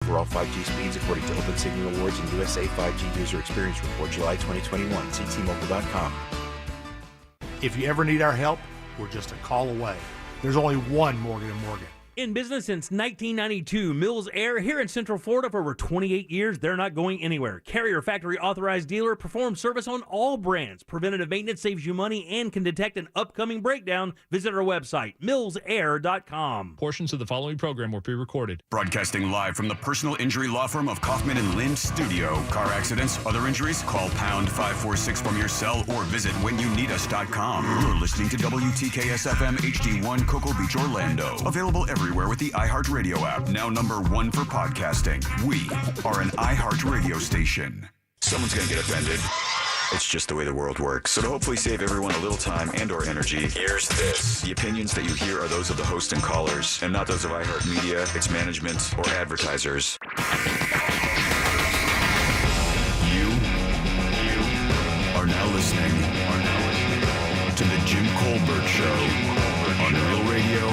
overall 5G speeds according to OpenSignal Awards and USA 5G User Experience Report, July 2021. See T-Mobile.com. If you ever need our help, we're just a call away. There's only one Morgan & Morgan. In business since 1992, Mills Air here in Central Florida for over 28 years. They're not going anywhere. Carrier factory authorized dealer, performs service on all brands. Preventative maintenance saves you money and can detect an upcoming breakdown. Visit our website, millsair.com. Portions of the following program were pre-recorded. Broadcasting live from the personal injury law firm of Kaufman and Lind Studio. Car accidents, other injuries, call pound 546 from your cell or visit whenyouneedus.com. You're listening to WTKS FM HD1 Cocoa Beach, Orlando. Available everywhere with the iHeartRadio app. Now #1 for podcasting. We are an iHeartRadio station. Someone's going to get offended. It's just the way the world works. So to hopefully save everyone a little time and or energy, here's this. The opinions that you hear are those of the host and callers, and not those of iHeartMedia, its management, or advertisers. You are now listening to the Jim Colbert Show on Real Radio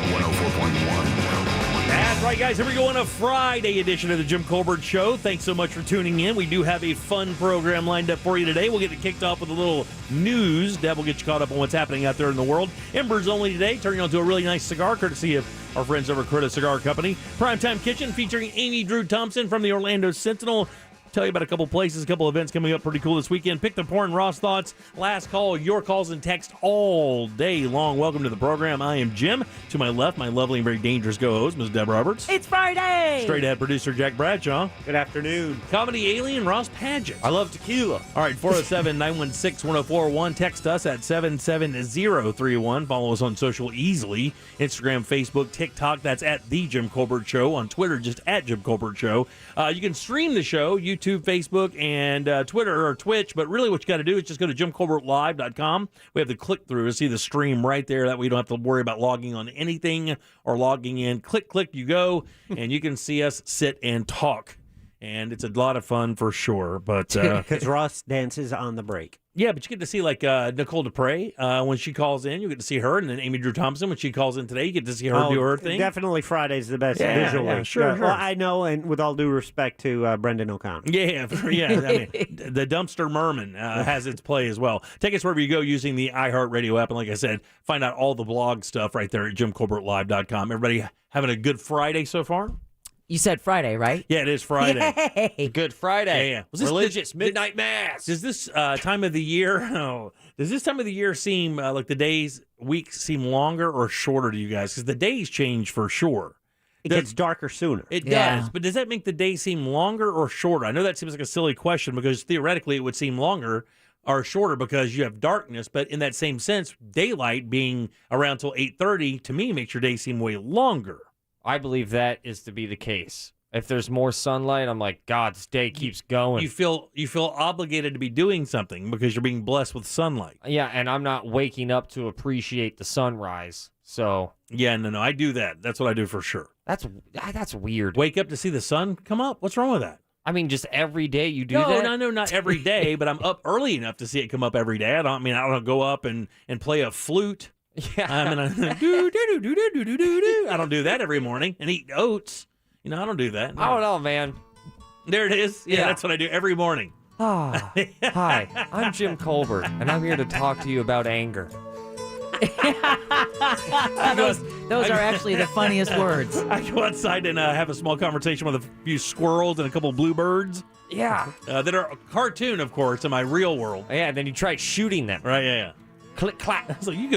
104.1. That's right, guys. Here we go on a Friday edition of the Jim Colbert Show. Thanks so much for tuning in. We do have a fun program lined up for you today. We'll get it kicked off with a little news. Deb will get you caught up on what's happening out there in the world. Embers only today, turning on to a really nice cigar, courtesy of our friends over at Critta Cigar Company. Primetime Kitchen featuring Amy Drew Thompson from the Orlando Sentinel. Tell you about a couple places, a couple events coming up pretty cool this weekend. Pick the Pour and Ross thoughts. Last call, your calls and text all day long. Welcome to the program. I am Jim. To my left, my lovely and very dangerous co-host, Ms. Deb Roberts. It's Friday. Straight ahead producer Jack Bradshaw. Good afternoon. Comedy alien Ross Padgett. I love tequila. All right, 407-916-1041. Text us at 77031. Follow us on social easily. Instagram, Facebook, TikTok. That's at The Jim Colbert Show. On Twitter, just at Jim Colbert Show. You can stream the show, YouTube, Facebook, and Twitter or Twitch. But really what you got to do is just go to JimColbertLive.com. We have the click-through to see the stream right there. That way you don't have to worry about logging on anything or logging in. Click, you go, and you can see us sit and talk. And it's a lot of fun for sure. But because Ross dances on the break. Yeah, but you get to see like Nicole Dupre when she calls in. You get to see her, and then Amy Drew Thompson when she calls in today. You get to see her do her thing. Definitely Friday's the best visually. Yeah, sure. Well, I know, and with all due respect to Brendan O'Connor. Yeah. I mean, the Dumpster Merman has its play as well. Take us wherever you go using the iHeartRadio app, and like I said, find out all the blog stuff right there at JimColbertLive.com. Everybody having a good Friday so far? You said Friday, right? Yeah, it is Friday. Yay. Good Friday. Yeah. Religious midnight mass. Does this time of the year? Does this time of the year seem like the days, weeks seem longer or shorter to you guys? Because the days change for sure. It gets darker sooner. It Yeah. does, but does that make the day seem longer or shorter? I know that seems like a silly question because theoretically it would seem longer or shorter because you have darkness, but in that same sense, daylight being around till 8:30 to me makes your day seem way longer. I believe that is to be the case. If there's more sunlight, I'm like, God, this day keeps going. You feel obligated to be doing something because you're being blessed with sunlight. Yeah, and I'm not waking up to appreciate the sunrise. So Yeah, no, I do that. That's what I do for sure. that's weird. Wake up to see the sun come up. What's wrong with that? I mean, just every day you do No, that? no, not every day, but I'm up early enough to see it come up every day. I don't go up and play a flute. Yeah. I don't do that every morning and eat oats. I don't do that. No. I don't know, man. There it is. Yeah, Yeah. that's what I do every morning. Hi, I'm Jim Colbert, and I'm here to talk to you about anger. Those are actually the funniest words. I go outside and have a small conversation with a few squirrels and a couple bluebirds. Yeah. That are a cartoon, of course, in my real world. Yeah, and then you try shooting them. Right, yeah. Click, clack. So you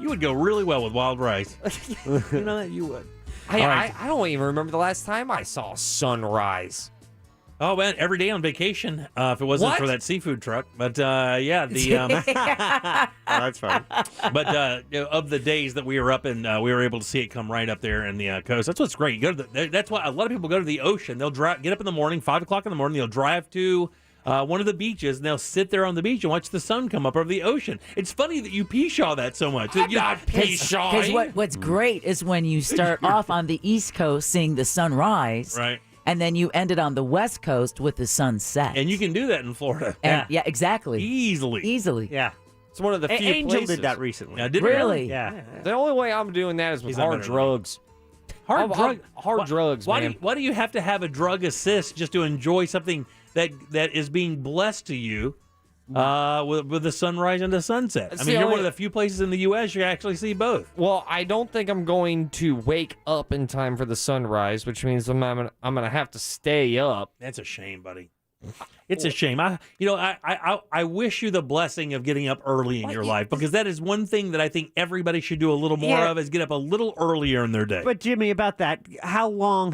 would go really well with wild rice. You know that? You would. I don't even remember the last time I saw a sunrise. Oh, man, every day on vacation, if it wasn't What? for that seafood truck. But, yeah, That's fine. but of the days that we were up and we were able to see it come right up there in the coast. That's what's great. You go to that's why a lot of people go to the ocean. They'll get up in the morning, 5 o'clock in the morning. They'll drive to one of the beaches, and they'll sit there on the beach and watch the sun come up over the ocean. It's funny that you pee-shaw that so much. I'm not pee-shawing. Because what's great is when you start off on the East Coast seeing the sunrise, Right. and then you ended on the West Coast with the sunset. And you can do that in Florida. And, yeah, exactly. Easily. Yeah. It's one of the few Angel places. did that recently. Now, did Really? Yeah. The only way I'm doing that is with He's not hard better than me. drugs. Hard drugs, why man. Why do you have to have a drug assist just to enjoy something that is being blessed to you with the sunrise and the sunset? It's I mean, the you're one only- of the few places in the U.S. you actually see both. Well, I don't think I'm going to wake up in time for the sunrise, which means I'm gonna have to stay up. That's a shame, buddy. It's a shame. I wish you the blessing of getting up early in your life, because that is one thing that I think everybody should do a little more of, is get up a little earlier in their day. But Jimmy, about that, how long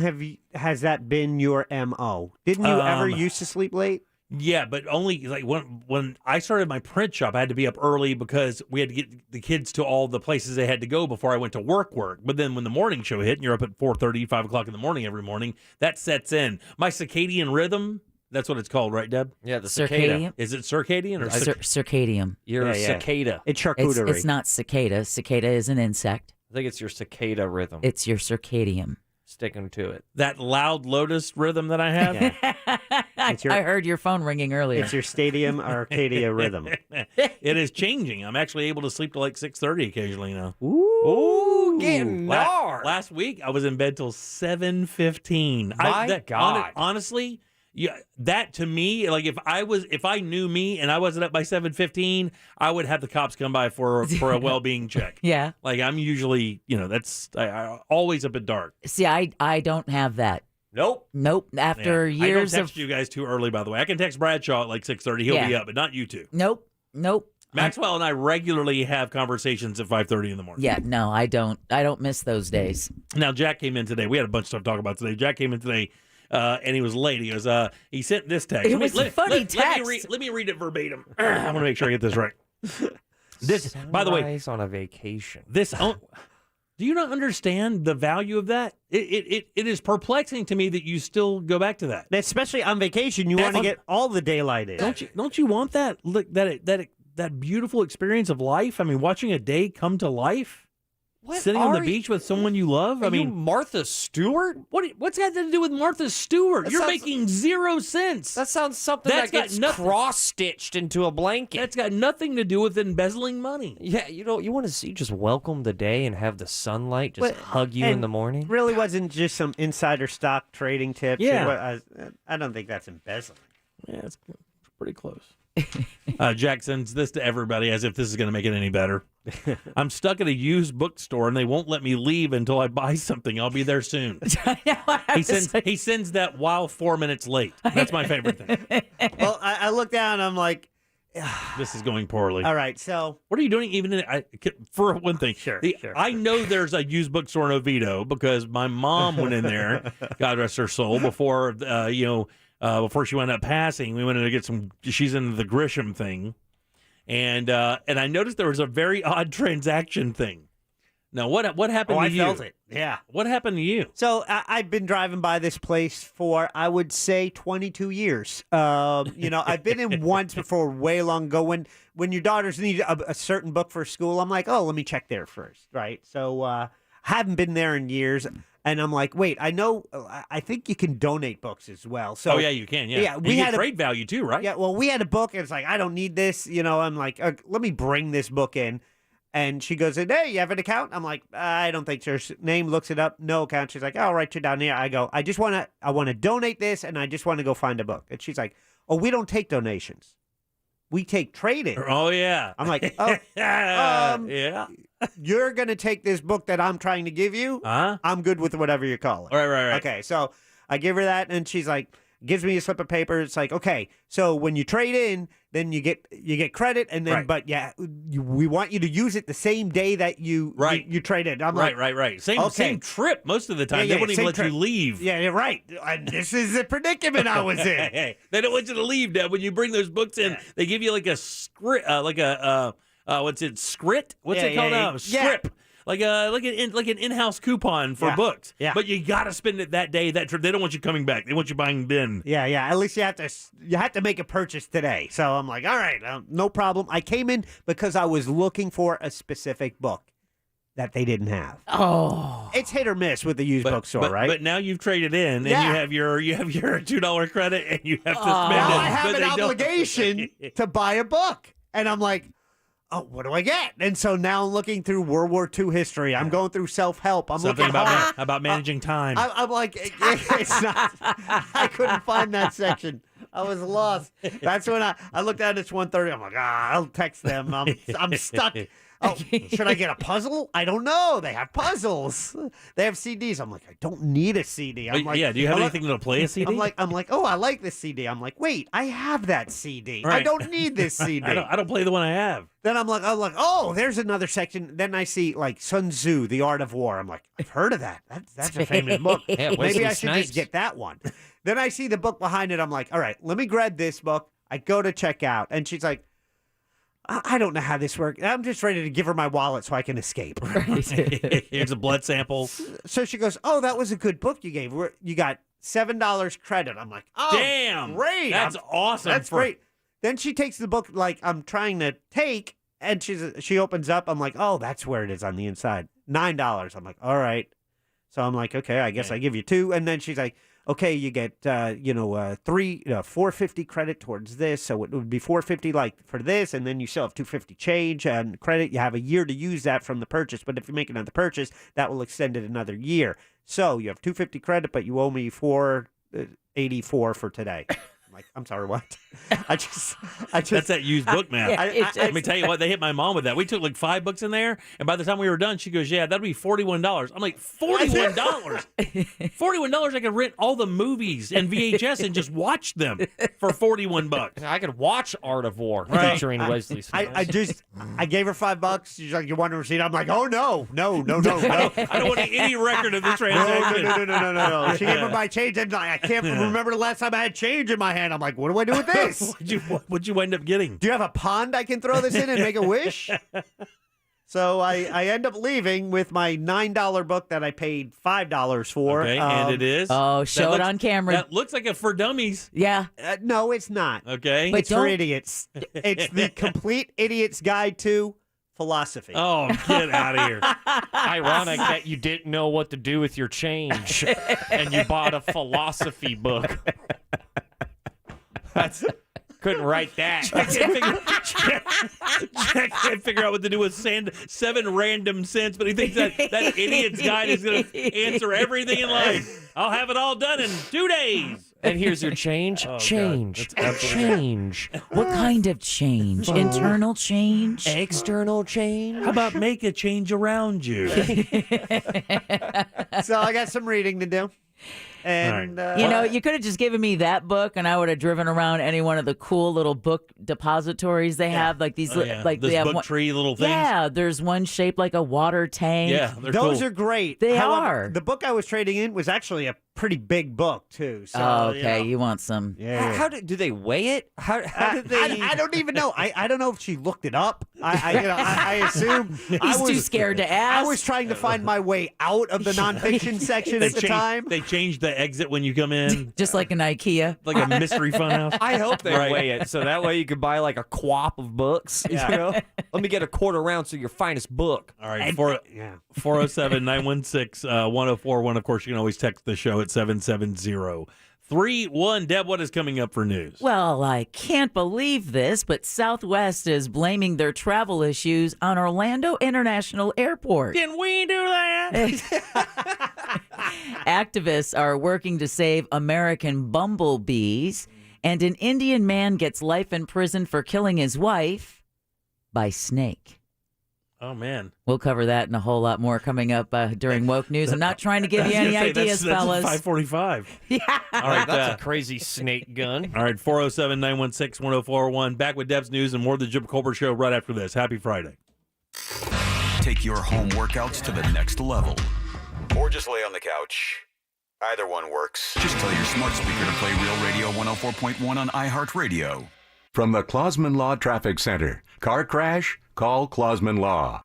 has that been your MO? Didn't you ever used to sleep late? Yeah, but only like when I started my print shop, I had to be up early because we had to get the kids to all the places they had to go before I went to work. But then when the morning show hit and you're up at 4:30, 5 o'clock in the morning every morning, that sets in. My circadian rhythm, that's what it's called, right, Deb? Yeah, the cicada. Circadian. Is it circadian or Circadium. You're a cicada. It's charcuterie. It's not cicada. Cicada is an insect. I think it's your cicada rhythm. It's your circadium. Sticking to it. that loud lotus rhythm that I have? I heard your phone ringing earlier. It's your Stadium Arcadia rhythm. It is changing. I'm actually able to sleep till like 6:30 occasionally now. Ooh, getting Last week I was in bed till 7:15. My God. Honestly, yeah, that to me, like if I knew me and I wasn't up by 7:15, I would have the cops come by for a well-being check. Yeah. Like I'm usually, I always up at dark. See, I don't have that. Nope. After Yeah. years I don't text of you guys too early, by the way. I can text Bradshaw at like 6:30. He'll be up, but not you two. Nope. Maxwell and I regularly have conversations at 5:30 in the morning. Yeah, no, I don't miss those days. Now, Jack came in today. We had a bunch of stuff to talk about today. Jack came in today, and he was late. He goes, he sent this text. It was a funny text. Let me read it verbatim. I want to make sure I get this right. This, by the way, Sunrise on a vacation. Do you not understand the value of that? It is perplexing to me that you still go back to that. Especially on vacation, you want to get all the daylight in. Don't you want that? Look, that beautiful experience of life. I mean, watching a day come to life. Sitting on the beach with someone you love. Are you Martha Stewart? What's got to do with Martha Stewart? That You're sounds- making zero sense. That sounds something That's that got gets nothing- cross-stitched into a blanket. That's got nothing to do with embezzling money. Yeah, you want to see just welcome the day and have the sunlight just hug you in and the morning. Really wasn't just some insider stock trading tips. Yeah. I don't think that's embezzling. Yeah, it's pretty close. Jack sends this to everybody as if this is going to make it any better. I'm stuck at a used bookstore and they won't let me leave until I buy something. I'll be there soon. He sends that while 4 minutes late. That's my favorite thing. Well, I look down and I'm like, This is going poorly. all right, so What are you doing for one thing? Sure. I know there's a used bookstore in Oviedo because my mom went in there, God rest her soul, before before she wound up passing. We went in to get some. She's in the Grisham thing, and I noticed there was a very odd transaction thing. Now, what happened to you? I felt it. Yeah. What happened to you? So I've been driving by this place for, I would say, 22 years. I've been in once before, way long ago. When your daughters need a certain book for school, I'm like, oh, let me check there first, right? So haven't been there in years, and I'm like, wait, I think you can donate books as well. So Yeah, you can. Yeah, we you get had trade value too, right? Yeah, well, we had a book, and it's like, I don't need this. I'm like, let me bring this book in. And she goes, hey, you have an account? I'm like, I don't think so. Name, looks it up, no account. She's like, I'll write you down here. I go, I want to donate this, and I just want to go find a book. And she's like, oh, we don't take donations. We take trade-in. Oh, yeah. I'm like, oh, yeah. You're going to take this book that I'm trying to give you? Huh? I'm good with whatever you call it. Right. Okay, so I give her that, and she's like, gives me a slip of paper. It's like, okay, so when you trade in, then you get credit, and then, Right. but yeah, we want you to use it the same day that you trade in. I'm like, Right. Same trip most of the time. Yeah, They wouldn't even same let trip. you leave. Yeah, you're right. And this is the predicament I was in. Hey, they don't want you to leave, Dad. When you bring those books in, they give you like a script, what's it? Script? What's it called now? Script. Like an in-house coupon for books. Yeah. But you got to spend it that day, that trip. They don't want you coming back. They want you buying then. Yeah. At least you have to make a purchase today. So I'm like, all right, no problem. I came in because I was looking for a specific book that they didn't have. Oh, It's hit or miss with the used bookstore, right? But now you've traded in, and Yeah. you have your $2 credit, and you have to spend now it. I have but an they don't- obligation to buy a book, and I'm like, oh, what do I get? And so now I'm looking through World War II history. I'm going through self-help. I'm Something looking about managing time. I'm like, it's not. I couldn't find that section. I was lost. That's when I looked at it. It's 1:30. I'm like, I'll text them. I'm stuck. Oh, should I get a puzzle? I don't know. They have puzzles. They have CDs. I'm like, I don't need a CD. I'm like, do you have anything to play a CD? I'm like, oh, I like this CD. I'm like, wait, I have that CD. Right. I don't need this CD. I don't play the one I have. Then I'm like, oh, there's another section. Then I see like Sun Tzu, The Art of War. I'm like, I've heard of that. That's a famous book. Yeah, Maybe Wesley I should Snipes. just get that one. Then I see the book behind it. I'm like, all right, let me grab this book. I go to check out. And she's like, I don't know how this works. I'm just ready to give her my wallet so I can escape. Here's a blood sample. So she goes, oh, that was a good book you gave. You got $7 credit. I'm like, oh, Damn. great. That's awesome. That's great. Then she takes the book like I'm trying to take, and she opens up. I'm like, oh, that's where it is on the inside. $9. I'm like, all right. So I'm like, okay, I guess I give you 2. And then she's like, okay, you get $450 credit towards this, so it would be $450 like for this, and then you still have $250 change and credit. You have a year to use that from the purchase, but if you make another purchase, that will extend it another year. So you have $250 credit, but you owe me $484 for today. I'm like, I'm sorry, what? I just That's that used book math. Let me it's- tell you what, they hit my mom with that. We took like 5 books in there, and by the time we were done, she goes, yeah, that'd be $41. I'm like, $41? $41 I could rent all the movies and VHS and just watch them for $41. I could watch Art of War Right. featuring Wesley Snipes. I gave her $5. She's like, you want a receipt? I'm like, oh, no. I don't want any record of the transaction. No. She gave me my change, and I can't remember the last time I had change in my hand. I'm like, what do I do with this? What'd you wind up getting? Do you have a pond I can throw this in and make a wish? So I end up leaving with my $9 book that I paid $5 for. Okay, and it is? Oh, show it on camera. That looks like a for dummies. Yeah. No, it's not. Okay. But It's for idiots. It's the complete idiot's guide to philosophy. Oh, get out of here. Ironic that you didn't know what to do with your change and you bought a philosophy book. Couldn't write that. Jack can't figure out what to do with 7 random cents, but he thinks that idiot's guide is going to answer everything in life. I'll have it all done in 2 days. And here's your change. Oh, change. God. That's Change. What kind of change? Internal change? External change. How about make a change around you? So I got some reading to do. And You could have just given me that book, and I would have driven around any one of the cool little book depositories they have, like these, like Those they have book tree little things. Yeah, there's one shaped like a water tank. Yeah, they're those cool. are great. They However, are. The book I was trading in was actually a pretty big book too. So, Oh, okay, you want some? Yeah. How do they weigh it? How did they? I don't even know. I don't know if she looked it up. I assume He's too scared to ask. I was trying to find my way out of the nonfiction section at the time. They changed the exit when you come in, Just like an IKEA. like a mystery funhouse. I hope they Right. weigh it so that way you could buy like a quap of books. Yeah. You know, let me get a quarter ounce of your finest book. All right, 407-916-1041. Of course, you can always text the show at 770-31. Deb, what is coming up for news? Well, I can't believe this, but Southwest is blaming their travel issues on Orlando International Airport. Can we do that? Activists are working to save American bumblebees, and an Indian man gets life in prison for killing his wife by snake. Oh, man. We'll cover that and a whole lot more coming up during Woke News. I'm not trying to give you any ideas, fellas. That's 545. Yeah. All right, That's a crazy snake gun. all right, 407-916-1041. Back with Deb's News and more of the Jim Colbert Show right after this. Happy Friday. Take your home workouts to the next level. Or just lay on the couch. Either one works. Just tell your smart speaker to play Real Radio 104.1 on iHeartRadio. From the Clausman Law Traffic Center. Car crash? Call Clausman Law.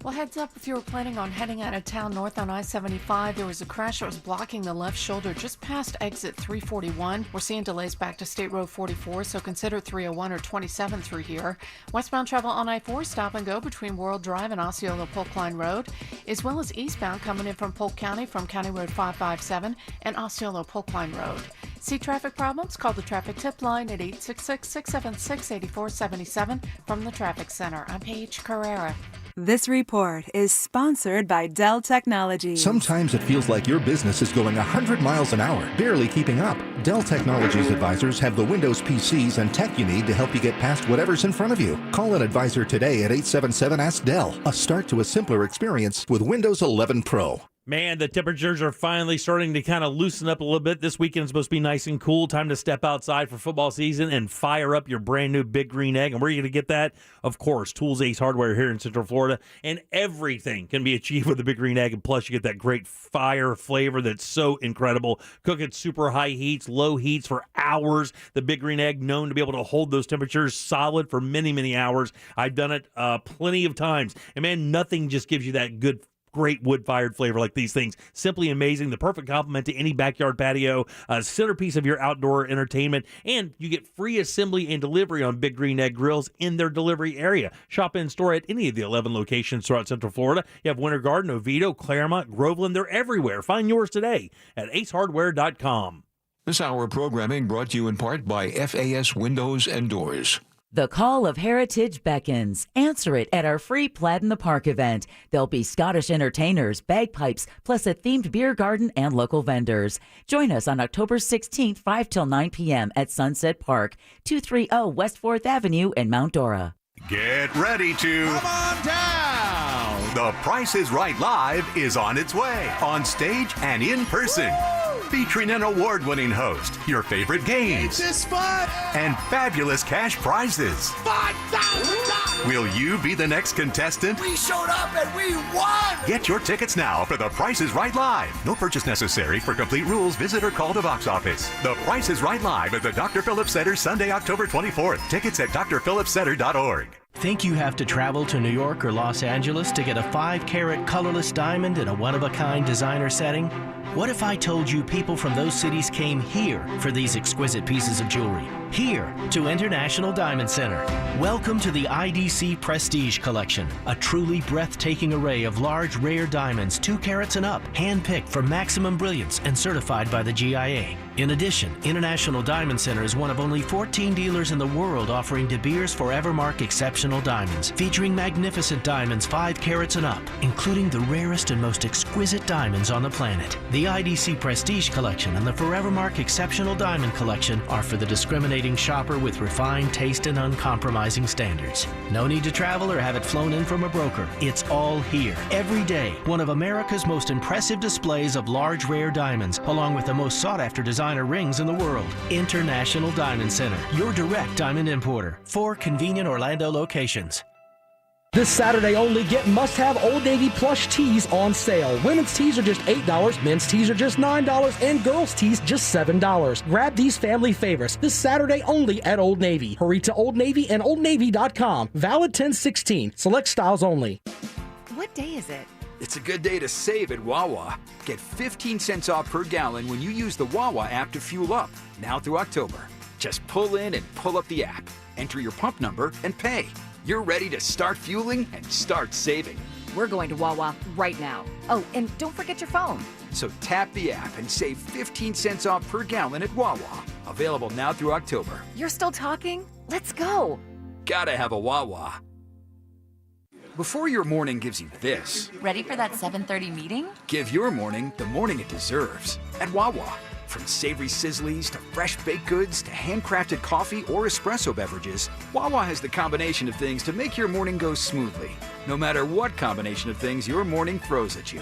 Well, heads up if you were planning on heading out of town north on I-75. There was a crash that was blocking the left shoulder just past exit 341. We're seeing delays back to State Road 44, so consider 301 or 27 through here. Westbound travel on I-4, stop and go between World Drive and Osceola-Polk Line Road, as well as eastbound coming in from Polk County from County Road 557 and Osceola-Polk Line Road. See traffic problems? Call the traffic tip line at 866-676-8477 from the Traffic Center. I'm Paige Carrera. This report is sponsored by Dell Technologies. Sometimes it feels like your business is going 100 miles an hour, barely keeping up. Dell Technologies advisors have the Windows PCs and tech you need to help you get past whatever's in front of you. Call an advisor today at 877-ASK-DELL. A start to a simpler experience with Windows 11 Pro. Man, the temperatures are finally starting to kind of loosen up a little bit. This weekend is supposed to be nice and cool. Time to step outside for football season and fire up your brand new Big Green Egg. And where are you going to get that? Of course, Tools Ace Hardware here in Central Florida. And everything can be achieved with the Big Green Egg. And plus, you get that great fire flavor that's so incredible. Cook at super high heats, low heats for hours. The Big Green Egg known to be able to hold those temperatures solid for many, many hours. I've done it plenty of times. And man, nothing just gives you that good great wood-fired flavor like these things. Simply amazing. The perfect complement to any backyard patio, a centerpiece of your outdoor entertainment, and you get free assembly and delivery on Big Green Egg grills in their delivery area. Shop in store at any of the 11 locations throughout Central Florida. You have Winter Garden, Oviedo, Claremont, Groveland. They're everywhere. Find yours today at acehardware.com. This hour of programming brought to you in part by FAS Windows and Doors. The call of heritage beckons. Answer it at our free Plaid in the Park event. There'll be Scottish entertainers, bagpipes, plus a themed beer garden and local vendors. Join us on October 16th, 5 till 9 p.m. at Sunset Park, 230 West 4th Avenue in Mount Dora. Get ready to come on down. The Price is Right Live is on its way, on stage and in person. Featuring an award-winning host, your favorite games, and fabulous cash prizes. $5,000! Will you be the next contestant? We showed up and we won! Get your tickets now for The Price is Right Live. No purchase necessary. For complete rules, visit or call the box office. The Price is Right Live at the Dr. Phillips Center, Sunday, October 24th. Tickets at drphillipscenter.org. Think you have to travel to New York or Los Angeles to get a 5-carat colorless diamond in a one-of-a-kind designer setting? What if I told you people from those cities came here for these exquisite pieces of jewelry? Here to International Diamond Center. Welcome to the IDC Prestige Collection, a truly breathtaking array of large, rare diamonds 2 carats and up, hand-picked for maximum brilliance and certified by the GIA. In addition, International Diamond Center is one of only 14 dealers in the world offering De Beers Forevermark Exceptional Diamonds, featuring magnificent diamonds 5 carats and up, including the rarest and most exquisite diamonds on the planet. The IDC Prestige Collection and the Forevermark Exceptional Diamond Collection are for the discriminating shopper with refined taste and uncompromising standards. No need to travel or have it flown in from a broker. It's all here. Every day, one of America's most impressive displays of large, rare diamonds, along with the most sought-after designer rings in the world. International Diamond Center, your direct diamond importer. 4 convenient Orlando locations. This Saturday only, get must-have Old Navy plush tees on sale. Women's tees are just $8, men's tees are just $9, and girls' tees just $7. Grab these family favorites this Saturday only at Old Navy. Hurry to Old Navy and OldNavy.com. Valid 10/16. Select styles only. What day is it? It's a good day to save at Wawa. Get 15 cents off per gallon when you use the Wawa app to fuel up, now through October. Just pull in and pull up the app, enter your pump number, and pay. You're ready to start fueling and start saving. We're going to Wawa right now. Oh, and don't forget your phone. So tap the app and save 15 cents off per gallon at Wawa. Available now through October. You're still talking? Let's go. Gotta have a Wawa. Before your morning gives you this. Ready for that 7:30 meeting? Give your morning the morning it deserves at Wawa. From savory sizzlies to fresh baked goods to handcrafted coffee or espresso beverages, Wawa has the combination of things to make your morning go smoothly, no matter what combination of things your morning throws at you.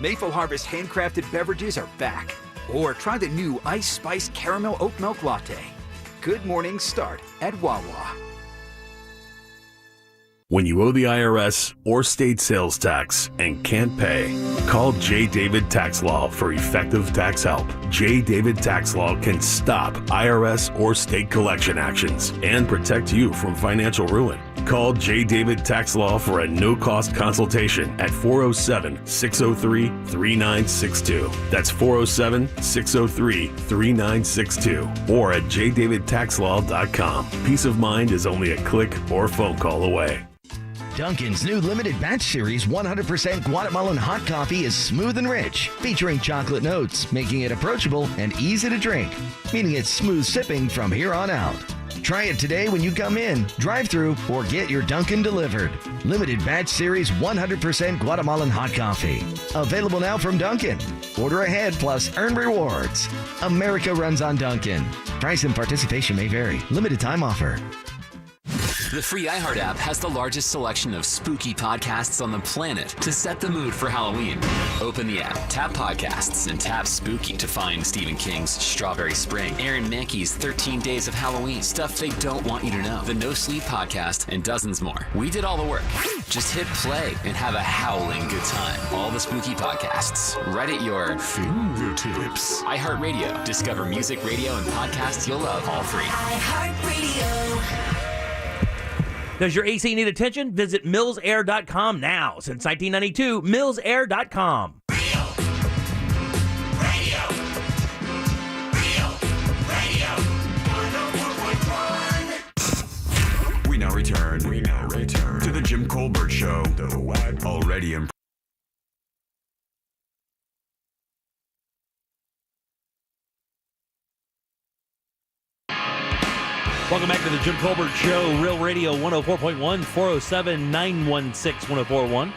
Maple Harvest handcrafted beverages are back. Or try the new Ice Spice Caramel Oat Milk Latte. Good mornings start at Wawa. When you owe the IRS or state sales tax and can't pay, call J. David Tax Law for effective tax help. J. David Tax Law can stop IRS or state collection actions and protect you from financial ruin. Call J. David Tax Law for a no-cost consultation at 407-603-3962. That's 407-603-3962 or at jdavidtaxlaw.com. Peace of mind is only a click or phone call away. Dunkin's new limited batch series 100% Guatemalan hot coffee is smooth and rich, featuring chocolate notes, making it approachable and easy to drink, meaning it's smooth sipping from here on out. Try it today when you come in, drive-through, or get your Dunkin' delivered. Limited batch series 100% Guatemalan hot coffee. Available now from Dunkin'. Order ahead plus earn rewards. America runs on Dunkin'. Price and participation may vary. Limited time offer. The free iHeart app has the largest selection of spooky podcasts on the planet to set the mood for Halloween. Open the app, tap podcasts, and tap spooky to find Stephen King's Strawberry Spring, Aaron Mankey's 13 Days of Halloween, Stuff They Don't Want You to Know, the No Sleep podcast, and dozens more. We did all the work. Just hit play and have a howling good time. All the spooky podcasts right at your fingertips. iHeartRadio. Discover music, radio, and podcasts you'll love all free. iHeartRadio. Does your AC need attention? Visit millsair.com now. Since 1992, millsair.com. We now return to the Jim Colbert Show. Already in. Welcome back to the Jim Colbert Show, Real Radio 104.1, 407-916-1041.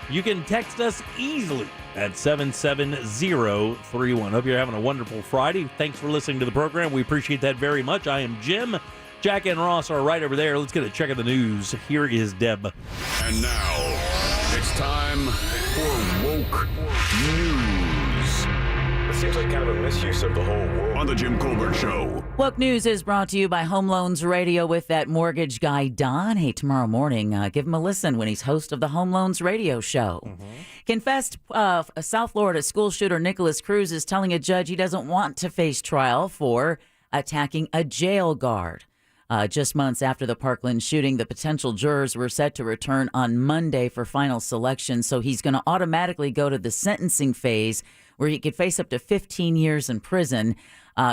You can text us easily at 77031. Hope you're having a wonderful Friday. Thanks for listening to the program. We appreciate that very much. I am Jim. Jack and Ross are right over there. Let's get a check of the news. Here is Deb. And now, it's time for Woke News. It seems like kind of a misuse of the whole world. On the Jim Colbert Show. Woke News is brought to you by Home Loans Radio with that mortgage guy, Don. Hey, tomorrow morning, give him a listen when he's host of the Home Loans Radio Show. Confessed South Florida school shooter Nicholas Cruz is telling a judge he doesn't want to face trial for attacking a jail guard. Just months after the Parkland shooting, the potential jurors were set to return on Monday for final selection, so he's going to automatically go to the sentencing phase where he could face up to 15 years in prison.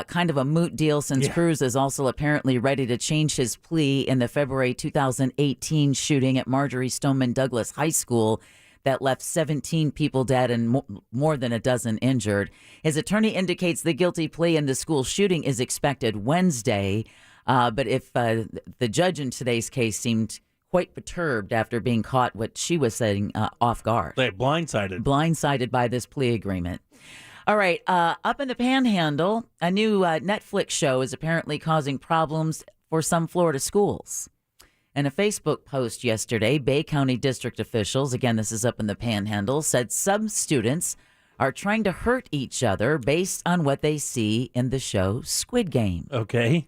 Kind of a moot deal since Cruz is also apparently ready to change his plea in the February 2018 shooting at Marjorie Stoneman Douglas High School that left 17 people dead and more than a dozen injured. His attorney indicates the guilty plea in the school shooting is expected Wednesday. But if the judge in today's case seemed quite perturbed after being caught, what she was saying, off guard. Like blindsided. Blindsided by this plea agreement. All right, up in the Panhandle, a new Netflix show is apparently causing problems for some Florida schools. In a Facebook post yesterday, Bay County district officials, again, this is up in the Panhandle, said some students are trying to hurt each other based on what they see in the show Squid Game. Okay.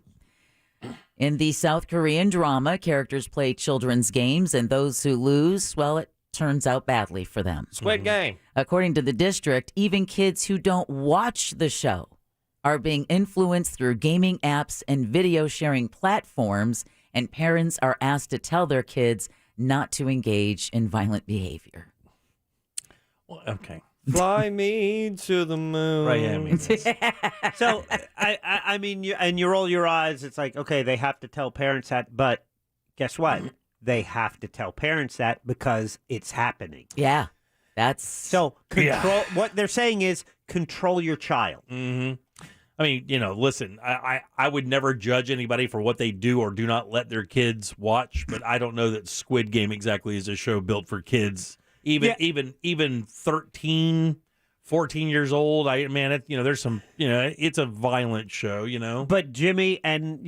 In the South Korean drama, characters play children's games, and those who lose, well, it turns out badly for them. Squid Game. According to the district, even kids who don't watch the show are being influenced through gaming apps and video sharing platforms, and parents are asked to tell their kids not to engage in violent behavior. Well, okay. Fly me to the moon. Right, yeah, I mean, So, I mean, and you roll your eyes. It's like, okay, they have to tell parents that, but guess what? They have to tell parents that because it's happening. Yeah, that's so control. What they're saying is control your child. Mm-hmm. I mean, listen, I would never judge anybody for what they do or do not let their kids watch, but I don't know that Squid Game exactly is a show built for kids. Even 13, 14 years old. There's some, it's a violent show, But Jimmy, and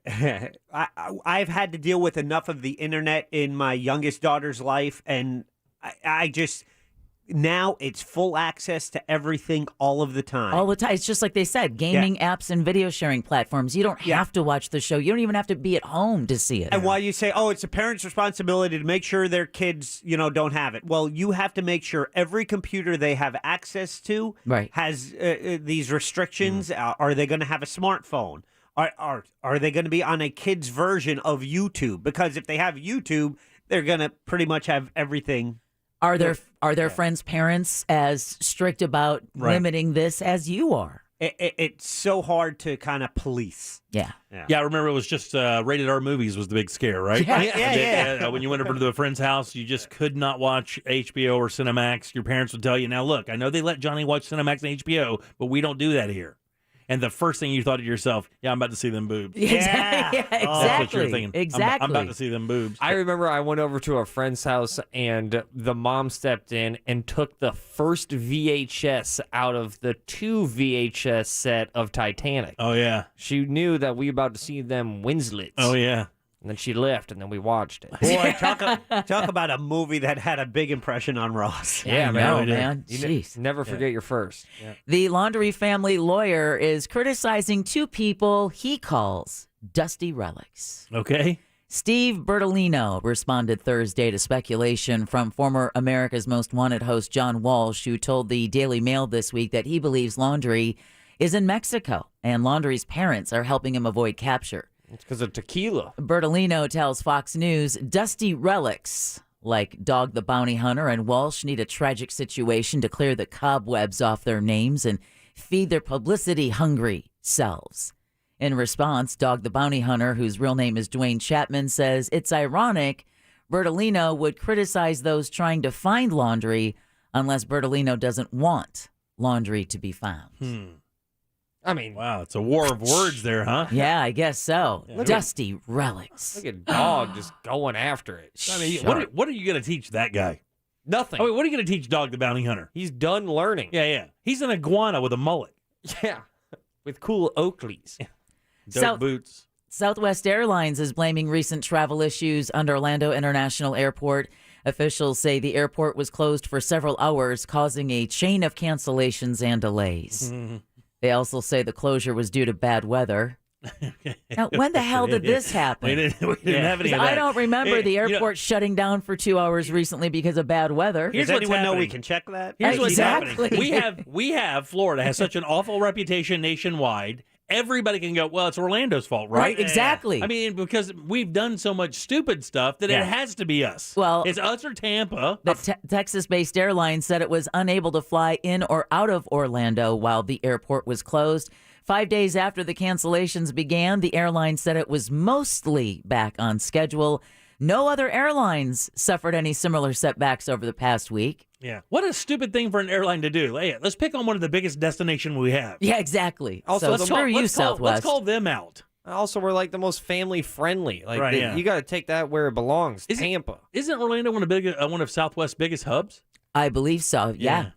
I've had to deal with enough of the internet in my youngest daughter's life, and I just now it's full access to everything all of the time. All the time. It's just like they said, gaming apps and video sharing platforms. You don't have to watch the show. You don't even have to be at home to see it. And while you say, it's a parent's responsibility to make sure their kids, don't have it. Well, you have to make sure every computer they have access to has these restrictions. Are they going to have a smartphone? Are they going to be on a kid's version of YouTube? Because if they have YouTube, they're going to pretty much have everything. Are their friends' parents as strict about limiting this as you are? it's so hard to kind of police. Yeah. Yeah, I remember it was just rated R movies was the big scare, right? Yeah. When you went over to a friend's house, you just could not watch HBO or Cinemax. Your parents would tell you, now look, I know they let Johnny watch Cinemax and HBO, but we don't do that here. And the first thing you thought to yourself, yeah, I'm about to see them boobs. Yeah, That's what you're thinking. Exactly. I'm about to see them boobs. I remember I went over to a friend's house and the mom stepped in and took the first VHS out of the 2 VHS set of Titanic. Oh, yeah. She knew that we were about to see them Winslets. Oh, yeah. And then she left, and then we watched it. Boy, talk about a movie that had a big impression on Ross. Yeah, I know, man. Jeez. Never forget your first. Yeah. The Laundry family lawyer is criticizing two people he calls dusty relics. Okay. Steve Bertolino responded Thursday to speculation from former America's Most Wanted host John Walsh, who told the Daily Mail this week that he believes Laundry is in Mexico and Laundry's parents are helping him avoid capture. It's because of tequila. Bertolino tells Fox News dusty relics like Dog the Bounty Hunter and Walsh need a tragic situation to clear the cobwebs off their names and feed their publicity-hungry selves. In response, Dog the Bounty Hunter, whose real name is Dwayne Chapman, says it's ironic Bertolino would criticize those trying to find Laundry unless Bertolino doesn't want Laundry to be found. I mean, wow, it's a war of words there, huh? Yeah, I guess so. Dusty relics. Look at Dog just going after it. I mean, what are you going to teach that guy? Nothing. I mean, what are you going to teach Dog the Bounty Hunter? He's done learning. Yeah. He's an iguana with a mullet. Yeah, with cool Oakleys. Dope boots. Southwest Airlines is blaming recent travel issues under Orlando International Airport. Officials say the airport was closed for several hours, causing a chain of cancellations and delays. They also say the closure was due to bad weather. Now, when the hell did this happen? We didn't have any of that. I don't remember the airport shutting down for 2 hours recently because of bad weather. Does anyone know we can check that? Here's what's Exactly. happening. We have Florida has such an awful reputation nationwide. Everybody can go, well, it's Orlando's fault, right? Exactly. I mean, because we've done so much stupid stuff that it has to be us. Well, it's us or Tampa. The Texas-based airline said it was unable to fly in or out of Orlando while the airport was closed. 5 days after the cancellations began, the airline said it was mostly back on schedule. No other airlines suffered any similar setbacks over the past week. Yeah. What a stupid thing for an airline to do. Hey, let's pick on one of the biggest destinations we have. Yeah, exactly. Also, so screw you, Southwest. Let's call them out. Also, we're like the most family friendly. Like, Right, you got to take that where it belongs. Tampa. Isn't Orlando one of Southwest's biggest hubs? I believe so. Yeah.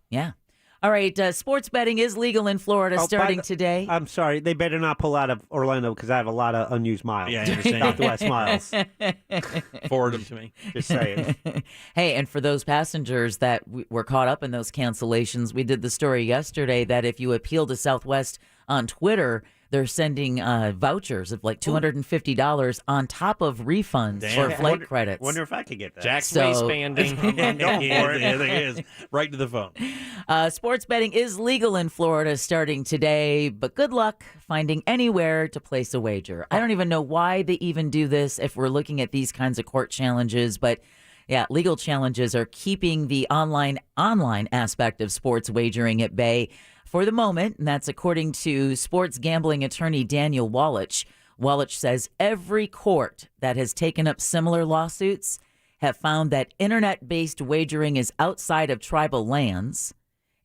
All right, sports betting is legal in Florida starting today. I'm sorry, they better not pull out of Orlando because I have a lot of unused miles. Yeah, I understand. Southwest miles. Forward them to me. Just saying. Hey, and for those passengers that were caught up in those cancellations, we did the story yesterday that if you appeal to Southwest on Twitter, they're sending vouchers of like $250 on top of refunds for flight credits. Wonder if I could get that. Jack's waistbanding. I'm going for it. Yeah, it is. Right to the phone. Sports betting is legal in Florida starting today, but good luck finding anywhere to place a wager. I don't even know why they even do this if we're looking at these kinds of court challenges, but yeah, legal challenges are keeping the online aspect of sports wagering at bay for the moment, and that's according to sports gambling attorney Daniel Wallach. Wallach says every court that has taken up similar lawsuits have found that internet-based wagering is outside of tribal lands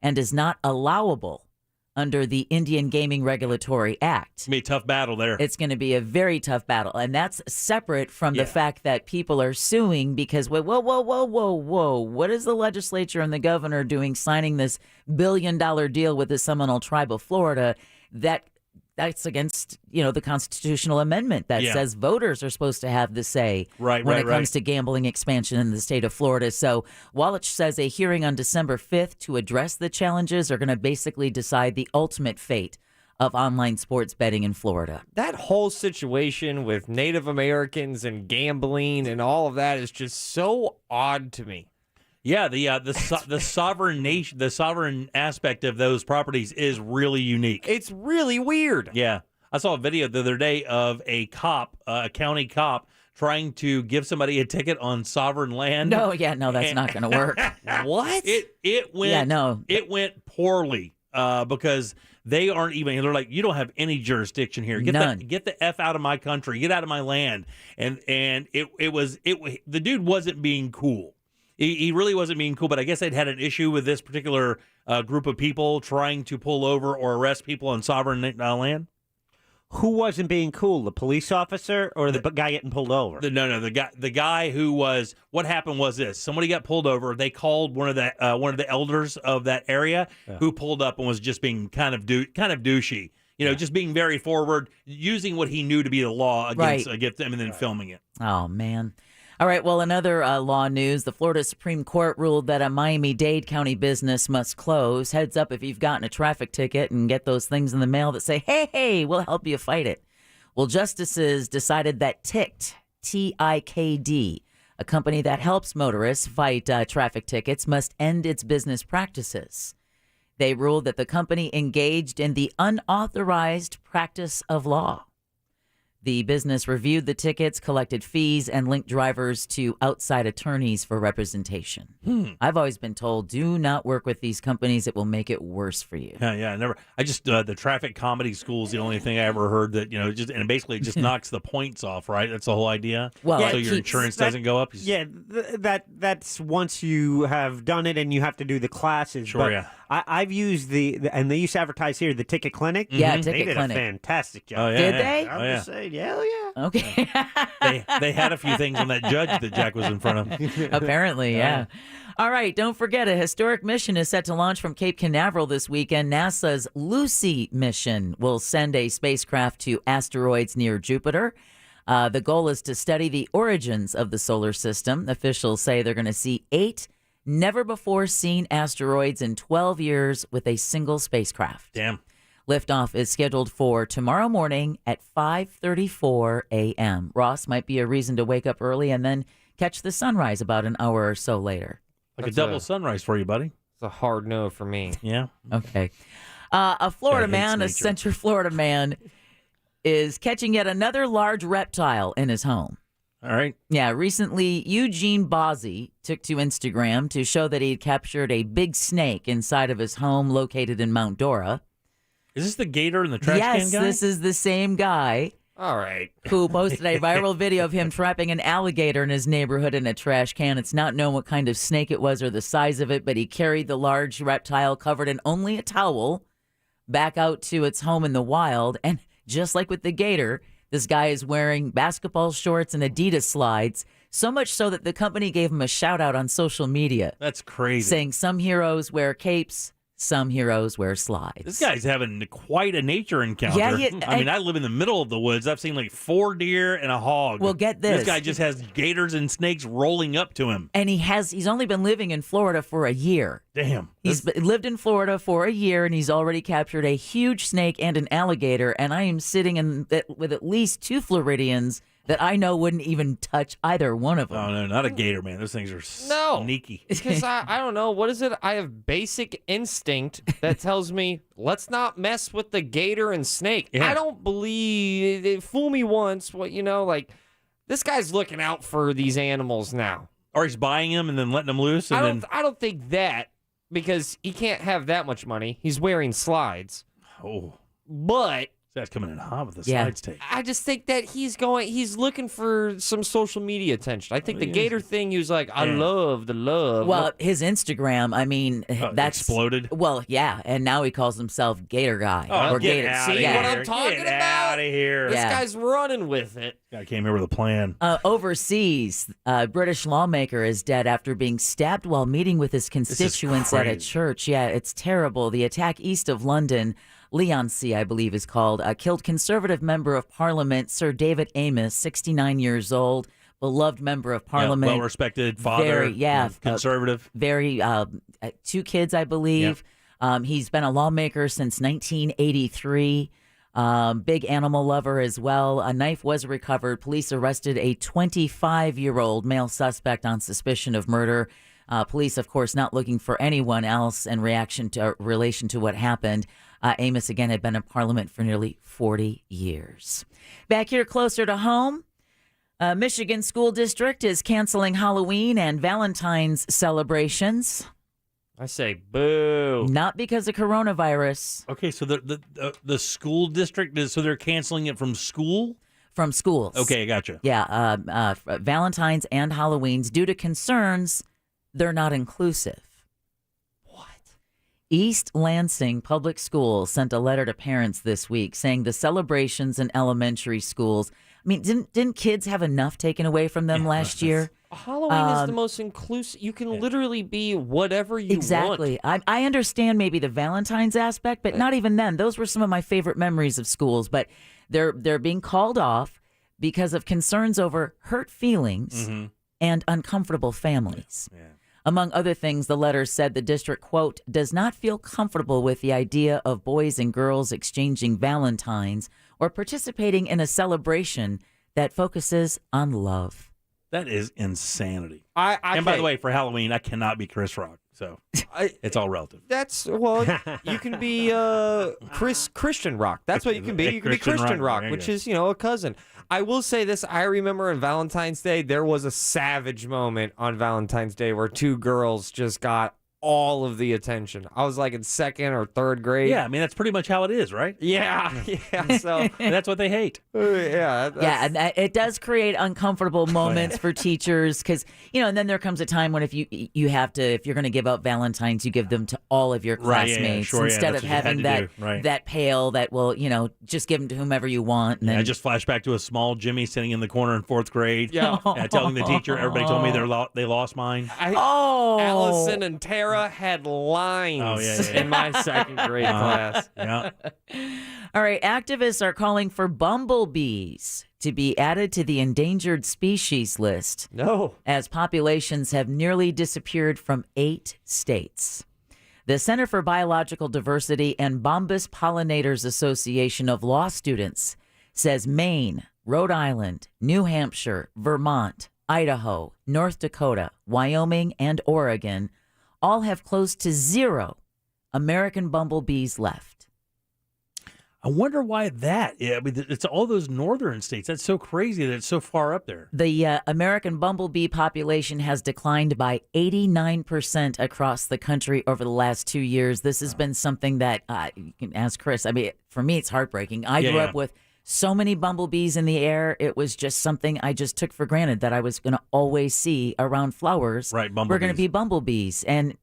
and is not allowable under the Indian Gaming Regulatory Act. It's going to be a tough battle there. It's going to be a very tough battle, and that's separate from the fact that people are suing because, whoa, what is the legislature and the governor doing signing this $1 billion deal with the Seminole Tribe of Florida that's against, the constitutional amendment that says voters are supposed to have the say when it comes to gambling expansion in the state of Florida. So Wallach says a hearing on December 5th to address the challenges are going to basically decide the ultimate fate of online sports betting in Florida. That whole situation with Native Americans and gambling and all of that is just so odd to me. Yeah, the sovereign nation, the sovereign aspect of those properties is really unique. It's really weird. Yeah, I saw a video the other day of a cop, a county cop, trying to give somebody a ticket on sovereign land. No, that's not going to work. What? It went. Yeah, no. It went poorly. because they aren't even. They're like, you don't have any jurisdiction here. Get the F out of my country. Get out of my land. And the dude wasn't being cool. He really wasn't being cool. But I guess they'd had an issue with this particular group of people trying to pull over or arrest people on sovereign land. Who wasn't being cool? The police officer or the guy getting pulled over? The guy who was. What happened was this: somebody got pulled over. They called one of the elders of that area, who pulled up and was just being kind of douchey. Just being very forward, using what he knew to be the law against them, and then filming it. Oh man. All right, well, another law news. The Florida Supreme Court ruled that a Miami-Dade County business must close. Heads up if you've gotten a traffic ticket and get those things in the mail that say, hey, we'll help you fight it. Well, justices decided that Ticked, T-I-K-D, a company that helps motorists fight traffic tickets, must end its business practices. They ruled that the company engaged in the unauthorized practice of law. The business reviewed the tickets, collected fees, and linked drivers to outside attorneys for representation. I've always been told, do not work with these companies. It will make it worse for you. Yeah, never. I just, the traffic comedy school is the only thing I ever heard that, and basically it just knocks the points off, right? That's the whole idea. Well, so your insurance doesn't go up. That's once you have done it and you have to do the classes. Sure, but yeah. I've used and they used to advertise here, the Ticket Clinic. Yeah, They Ticket did Clinic. a fantastic job. Oh, yeah, Did yeah. they? Oh, I'm yeah. just saying, hell yeah. Okay. They had a few things on that judge that Jack was in front of. Apparently, yeah. All right, don't forget, a historic mission is set to launch from Cape Canaveral this weekend. NASA's Lucy mission will send a spacecraft to asteroids near Jupiter. The goal is to study the origins of the solar system. Officials say they're going to see 8 never-before-seen asteroids in 12 years with a single spacecraft. Damn. Liftoff is scheduled for tomorrow morning at 5:34 a.m. Ross, might be a reason to wake up early and then catch the sunrise about an hour or so later. Like a double sunrise for you, buddy. It's a hard no for me. Yeah. Okay. A Florida Guy hates man, a nature. Central Florida man, is catching yet another large reptile in his home. All right. Yeah, recently Eugene Bozzi took to Instagram to show that he'd captured a big snake inside of his home located in Mount Dora. Is this the gator in the trash can Yes, guy? this is the same guy. All right. Who posted a viral video of him trapping an alligator in his neighborhood in a trash can. It's not known what kind of snake it was or the size of it, but he carried the large reptile covered in only a towel back out to its home in the wild. And just like with the gator, this guy is wearing basketball shorts and Adidas slides, so much so that the company gave him a shout out on social media. That's crazy. Saying some heroes wear capes, some heroes wear slides. This guy's having quite a nature encounter. Yeah, I live in the middle of the woods. I've seen like 4 deer and a hog. Well, get this. This guy just has gators and snakes rolling up to him. And he's only been living in Florida for a year. Damn. He's lived in Florida for a year, and he's already captured a huge snake and an alligator. And I am sitting with at least 2 Floridians that I know wouldn't even touch either one of them. Oh, no, not a gator, man. Those things are sneaky. Because I don't know. What is it? I have basic instinct that tells me, let's not mess with the gator and snake. Yeah. I don't believe, fool me once, this guy's looking out for these animals now. Or he's buying them and then letting them loose. And I don't think that, because he can't have that much money. He's wearing slides. Oh. But that's coming in hot with the Yeah. slides take. I just think that he's looking for some social media attention. I think the gator thing, he was like, I love the love. Well, his Instagram, I mean, that's exploded. Well, yeah, and now he calls himself Gator Guy. Oh, or get Gator. out of See here. what I'm talking Get about? out of here. This Yeah. guy's running with it. Guy came here with a plan. Overseas, a British lawmaker is dead after being stabbed while meeting with his constituents at a crazy. church. Yeah, it's terrible. The attack east of London, Leigh-on-Sea, I believe is called, killed Conservative Member of Parliament Sir David Amos, 69 years old, beloved Member of Parliament. Well-respected father. Conservative. Very, 2 kids, I believe. He's been a lawmaker since 1983. Big animal lover as well. A knife was recovered. Police arrested a 25-year-old male suspect on suspicion of murder. Police, of course, not looking for anyone else in relation to what happened. Amos, again, had been in Parliament for nearly 40 years. Back here closer to home, Michigan School District is canceling Halloween and Valentine's celebrations. I say boo. Not because of coronavirus. Okay, so the school district so they're canceling it from school? From schools. Okay, I gotcha. Yeah, Valentine's and Halloween's due to concerns they're not inclusive. East Lansing Public Schools sent a letter to parents this week saying the celebrations in elementary schools. I mean, didn't kids have enough taken away from them last year? Halloween is the most inclusive. You can literally be whatever you want. Exactly. I understand maybe the Valentine's aspect, but not even then. Those were some of my favorite memories of schools, but they're being called off because of concerns over hurt feelings and uncomfortable families. Yeah. Among other things, the letter said the district, quote, does not feel comfortable with the idea of boys and girls exchanging Valentines or participating in a celebration that focuses on love. That is insanity. And by the way, for Halloween, I cannot be Chris Rock, so it's all relative. That's, you can be Christian Rock. That's what you can be. You can be Christian Rock, which is, a cousin. I will say this. I remember on Valentine's Day, there was a savage moment on Valentine's Day where two girls just got all of the attention. I was like in 2nd or 3rd grade. Yeah, I mean, that's pretty much how it is, right? Yeah. So and that's what they hate. Yeah, and it does create uncomfortable moments for teachers because, and then there comes a time when if you have to, if you're going to give out Valentines, you give them to all of your classmates instead of having that pail that will, just give them to whomever you want. And then, I just flashed back to a small Jimmy sitting in the corner in 4th grade. Yeah. Telling the teacher, everybody told me they lost mine. Allison and Tara had lines in my 2nd grade class. Yeah. All right. Activists are calling for bumblebees to be added to the endangered species list. No. As populations have nearly disappeared from 8 states. The Center for Biological Diversity and Bombus Pollinators Association of Law Students says Maine, Rhode Island, New Hampshire, Vermont, Idaho, North Dakota, Wyoming, and Oregon all have close to 0 American bumblebees left. I wonder why that. Yeah, I mean, it's all those northern states. That's so crazy that it's so far up there. The American bumblebee population has declined by 89% across the country over the last 2 years. This has been something that you can ask Chris. I mean, for me, it's heartbreaking. I grew up with so many bumblebees in the air. It was just something I just took for granted that I was going to always see around flowers. Right, bumblebees. We're going to be bumblebees. And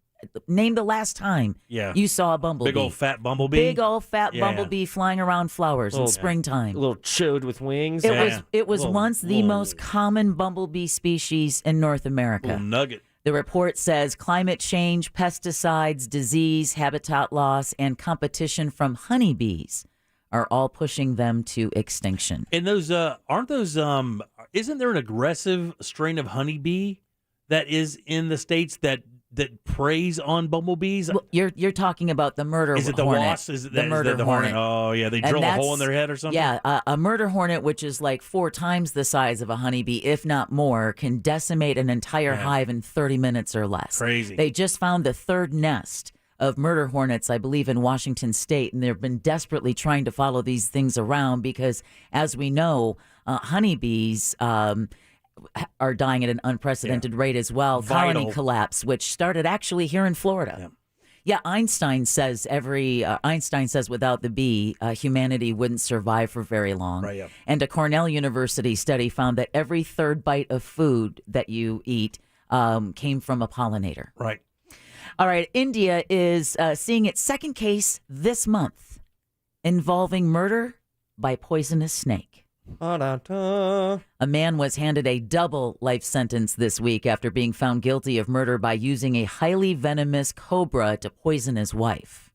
name the last time you saw a bumblebee. Big old fat bumblebee. Big old fat bumblebee flying around flowers in springtime. A little chode with wings. It was once the most common bumblebee species in North America. Little nugget. The report says climate change, pesticides, disease, habitat loss, and competition from honeybees are all pushing them to extinction. And those isn't there an aggressive strain of honeybee that is in the states that preys on bumblebees? Well, you're talking about the murder hornet. Is it the wasp? Is it the murder hornet? Oh, yeah. They drill a hole in their head or something? Yeah. A murder hornet, which is like 4 times the size of a honeybee, if not more, can decimate an entire hive in 30 minutes or less. Crazy. They just found the 3rd nest of murder hornets, I believe, in Washington State, and they've been desperately trying to follow these things around because, as we know, honeybees are dying at an unprecedented rate as well. Vital. Colony collapse, which started actually here in Florida. Yeah, Einstein says without the bee, humanity wouldn't survive for very long. Right, yeah. And a Cornell University study found that every 3rd bite of food that you eat came from a pollinator. Right. All right, India is seeing its 2nd case this month involving murder by poisonous snake. A man was handed a double life sentence this week after being found guilty of murder by using a highly venomous cobra to poison his wife.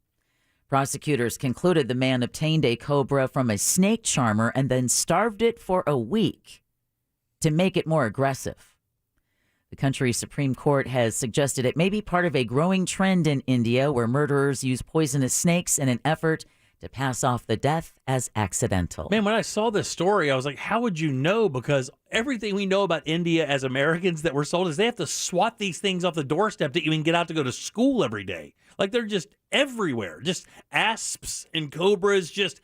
Prosecutors concluded the man obtained a cobra from a snake charmer and then starved it for a week to make it more aggressive. The country's Supreme Court has suggested it may be part of a growing trend in India where murderers use poisonous snakes in an effort to pass off the death as accidental. Man, when I saw this story, I was like, how would you know? Because everything we know about India as Americans that we're sold is they have to swat these things off the doorstep to even get out to go to school every day. Like they're just everywhere. Just asps and cobras just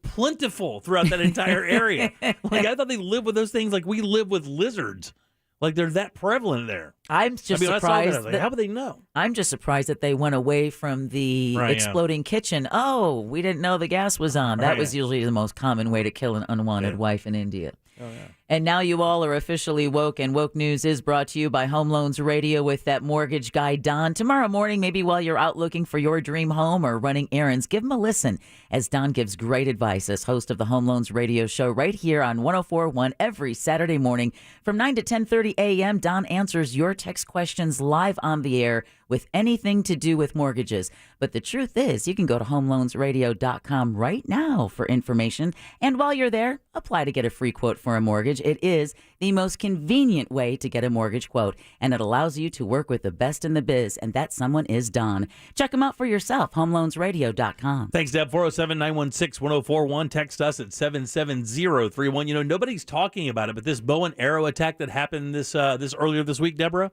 plentiful throughout that entire area. Like I thought they lived with those things like we live with lizards. Like they're that prevalent there. I'm just when I saw that, I surprised. was like, how would they know? I'm just surprised that they went away from the exploding kitchen. Oh, we didn't know the gas was on. That was usually the most common way to kill an unwanted wife in India. Oh, yeah. And now you all are officially woke, and Woke News is brought to you by Home Loans Radio with that mortgage guy, Don. Tomorrow morning, maybe while you're out looking for your dream home or running errands, give him a listen as Don gives great advice as host of the Home Loans Radio show right here on 104.1 every Saturday morning from 9 to 10:30 a.m. Don answers your text questions live on the air with anything to do with mortgages. But the truth is, you can go to homeloansradio.com right now for information. And while you're there, apply to get a free quote for a mortgage. It is the most convenient way to get a mortgage quote, and it allows you to work with the best in the biz, and that someone is Don. Check him out for yourself, homeloansradio.com. Thanks, Deb. 407-916-1041. Text us at 77031. You know, nobody's talking about it, but this bow and arrow attack that happened this earlier this week, Deborah,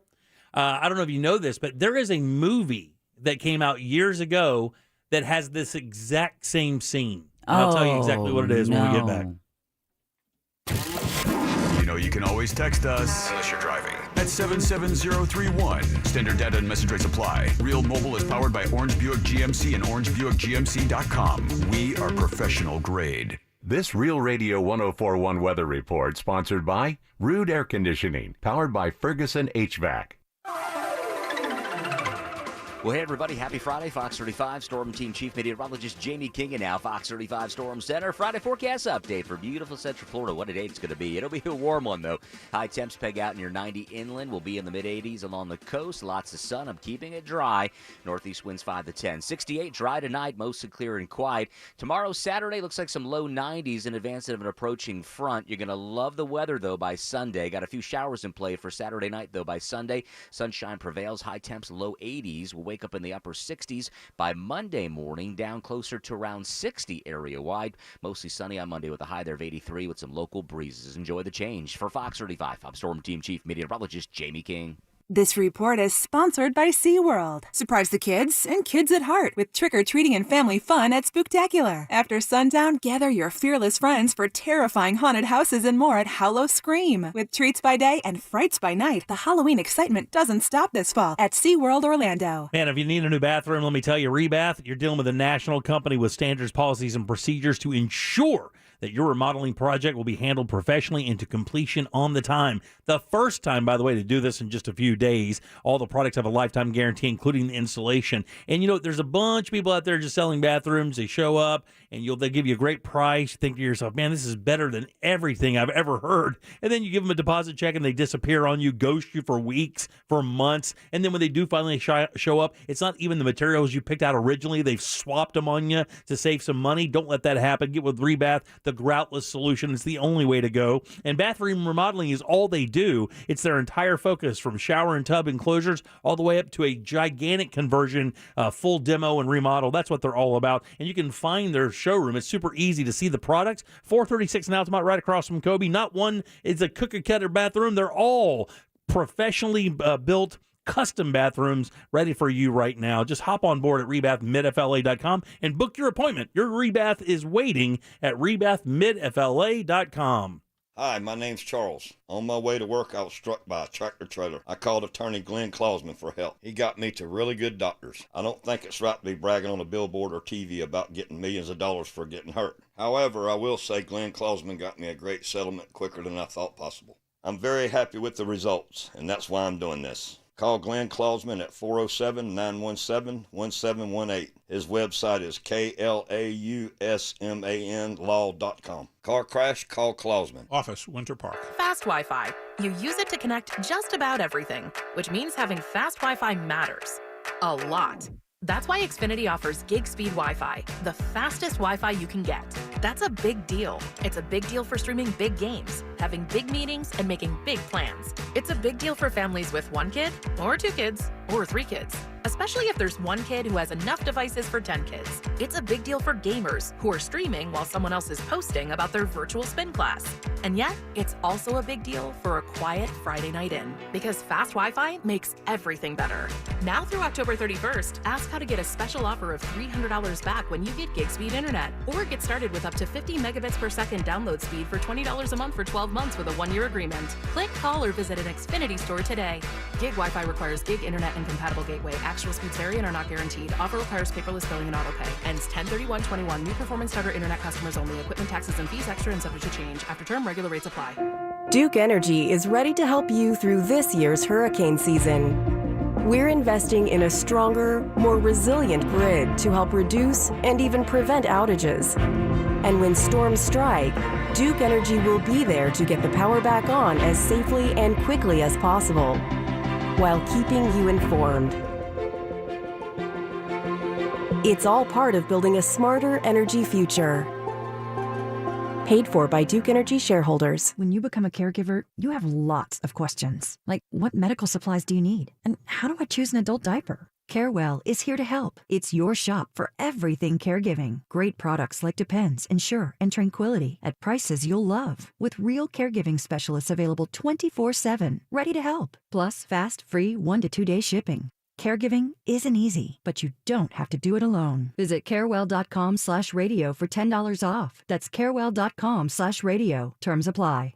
I don't know if you know this, but there is a movie that came out years ago that has this exact same scene. And I'll tell you exactly what it is when we get back. You know you can always text us, unless you're driving, at 77031. Standard data and message rates apply. Real Mobile is powered by Orange Buick GMC and OrangeBuickGMC.com. We are professional grade. This Real Radio 104.1 weather report sponsored by Rude Air Conditioning, powered by Ferguson HVAC. Well, hey, everybody. Happy Friday. Fox 35 Storm Team Chief Meteorologist Jamie King and now Fox 35 Storm Center. Friday forecast update for beautiful Central Florida. What a day it's going to be. It'll be a warm one, though. High temps peg out near 90 inland. We'll be in the mid-80s along the coast. Lots of sun. I'm keeping it dry. Northeast winds 5 to 10. 68 dry tonight. Mostly clear and quiet. Tomorrow, Saturday, looks like some low 90s in advance of an approaching front. You're going to love the weather, though, by Sunday. Got a few showers in play for Saturday night, though. By Sunday, sunshine prevails. High temps, low 80s. We'll wake up in the upper 60s by Monday morning, down closer to around 60 area-wide. Mostly sunny on Monday with a high there of 83 with some local breezes. Enjoy the change. For Fox 35, I'm Storm Team Chief Meteorologist Jamie King. This report is sponsored by SeaWorld. Surprise the kids and kids at heart with trick-or-treating and family fun at Spooktacular. After sundown, gather your fearless friends for terrifying haunted houses and more at Hallow Scream. With treats by day and frights by night, the Halloween excitement doesn't stop this fall at SeaWorld Orlando. Man, if you need a new bathroom, let me tell you, Rebath, you're dealing with a national company with standards, policies, and procedures to ensure that your remodeling project will be handled professionally and to completion on the time. The first time, by the way, to do this in just a few days. All the products have a lifetime guarantee, including the installation. And, you know, there's a bunch of people out there just selling bathrooms. They show up, and they give you a great price. You think to yourself, man, this is better than everything I've ever heard. And then you give them a deposit check, and they disappear on you, ghost you for weeks, for months. And then when they do finally show up, it's not even the materials you picked out originally. They've swapped them on you to save some money. Don't let that happen. Get with Rebath, the groutless solution. It's the only way to go. And bathroom remodeling is all they do. It's their entire focus, from shower and tub enclosures all the way up to a gigantic conversion, full demo and remodel. That's what they're all about. And you can find their showroom. It's super easy to see the products. 436 in Altamont, right across from Kobe. Not one is a cookie-cutter bathroom. They're all professionally built custom bathrooms ready for you right now. Just hop on board at rebathmidfla.com and book your appointment. Your rebath is waiting at rebathmidfla.com. Hi, my name's Charles. On my way to work, I was struck by a tractor trailer. I called attorney Glenn Klausman for help. He got me to really good doctors. I don't think it's right to be bragging on a billboard or TV about getting millions of dollars for getting hurt. However, I will say Glenn Klausman got me a great settlement quicker than I thought possible. I'm very happy with the results, and that's why I'm doing this. Call Glenn Klausman at 407-917-1718. His website is klausman.law.com. Car crash, call Klausman. Office, Winter Park. Fast Wi-Fi. You use it to connect just about everything, which means having fast Wi-Fi matters a lot. That's why Xfinity offers gig speed Wi-Fi, the fastest Wi-Fi you can get. That's a big deal. It's a big deal for streaming big games, having big meetings, and making big plans. It's a big deal for families with 1 kid, or 2 kids, or 3 kids, especially especially if there's one kid who has enough devices for 10 kids. It's a big deal for gamers who are streaming while someone else is posting about their virtual spin class. And yet, it's also a big deal for a quiet Friday night in, because fast Wi-Fi makes everything better. Now through October 31st, ask how to get a special offer of $300 back when you get gig speed internet, or get started with up to 50 megabits per second download speed for $20 a month for 12 months with a 1-year agreement. Click, call, or visit an Xfinity store today. Gig Wi-Fi requires gig internet and compatible gateway. Actual speeds vary and are not guaranteed. Offer requires paperless billing and auto pay. Ends 10/31/21. New performance starter internet customers only. Equipment taxes and fees extra and subject to change. After term, regular rates apply. Duke Energy is ready to help you through this year's hurricane season. We're investing in a stronger, more resilient grid to help reduce and even prevent outages. And when storms strike, Duke Energy will be there to get the power back on as safely and quickly as possible, while keeping you informed. It's all part of building a smarter energy future. Paid for by Duke Energy shareholders. When you become a caregiver, you have lots of questions. Like, what medical supplies do you need? And how do I choose an adult diaper? Carewell is here to help. It's your shop for everything caregiving. Great products like Depends, Ensure, and Tranquility at prices you'll love. With real caregiving specialists available 24/7, ready to help. Plus, fast, free 1 to 2 day shipping. Caregiving isn't easy, but you don't have to do it alone. Visit carewell.com/radio for $10 off. That's carewell.com/radio. Terms apply.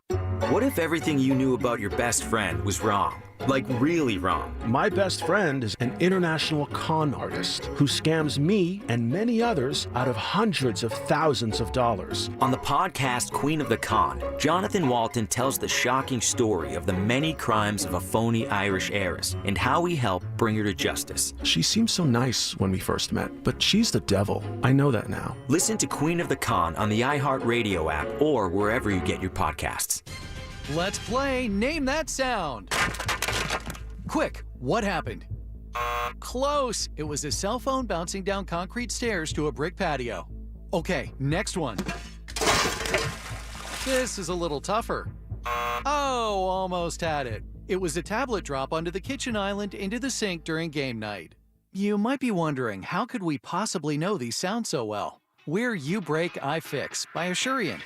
What if everything you knew about your best friend was wrong? Like, really wrong? My best friend is an international con artist who scams me and many others out of hundreds of thousands of dollars. On the podcast Queen of the Con, Jonathan Walton tells the shocking story of the many crimes of a phony Irish heiress and how we help bring her to justice. She seemed so nice when we first met, but she's the devil. I know that now. Listen to Queen of the Con on the iHeartRadio app or wherever you get your podcasts. Let's play Name That Sound. Quick, what happened? Close. It was a cell phone bouncing down concrete stairs to a brick patio. Okay, next one. This is a little tougher. Oh, almost had it. It was a tablet drop onto the kitchen island into the sink during game night. You might be wondering, how could we possibly know these sound so well? We're You Break, I Fix by Asurion.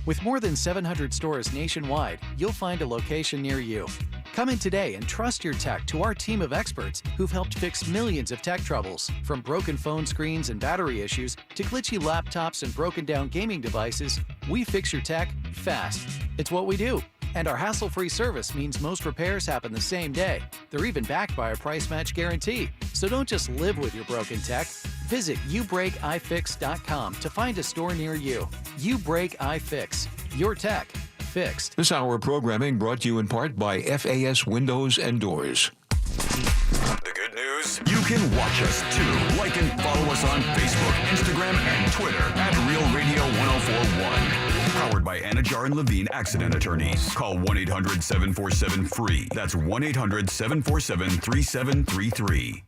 With more than 700 stores nationwide, you'll find a location near you. Come in today and trust your tech to our team of experts who've helped fix millions of tech troubles, from broken phone screens and battery issues to glitchy laptops and broken down gaming devices. We fix your tech fast. It's what we do. And our hassle-free service means most repairs happen the same day. They're even backed by a price match guarantee. So don't just live with your broken tech. Visit YouBreakIFix.com to find a store near you. You Break iFix. Your tech fixed. This hour of programming brought to you in part by FAS Windows and Doors. The good news? You can watch us too. Like and follow us on Facebook, Instagram, and Twitter at Real Radio 1041. Powered by Anajar and Levine Accident Attorneys. Call 1-800-747-FREE. That's 1-800-747-3733.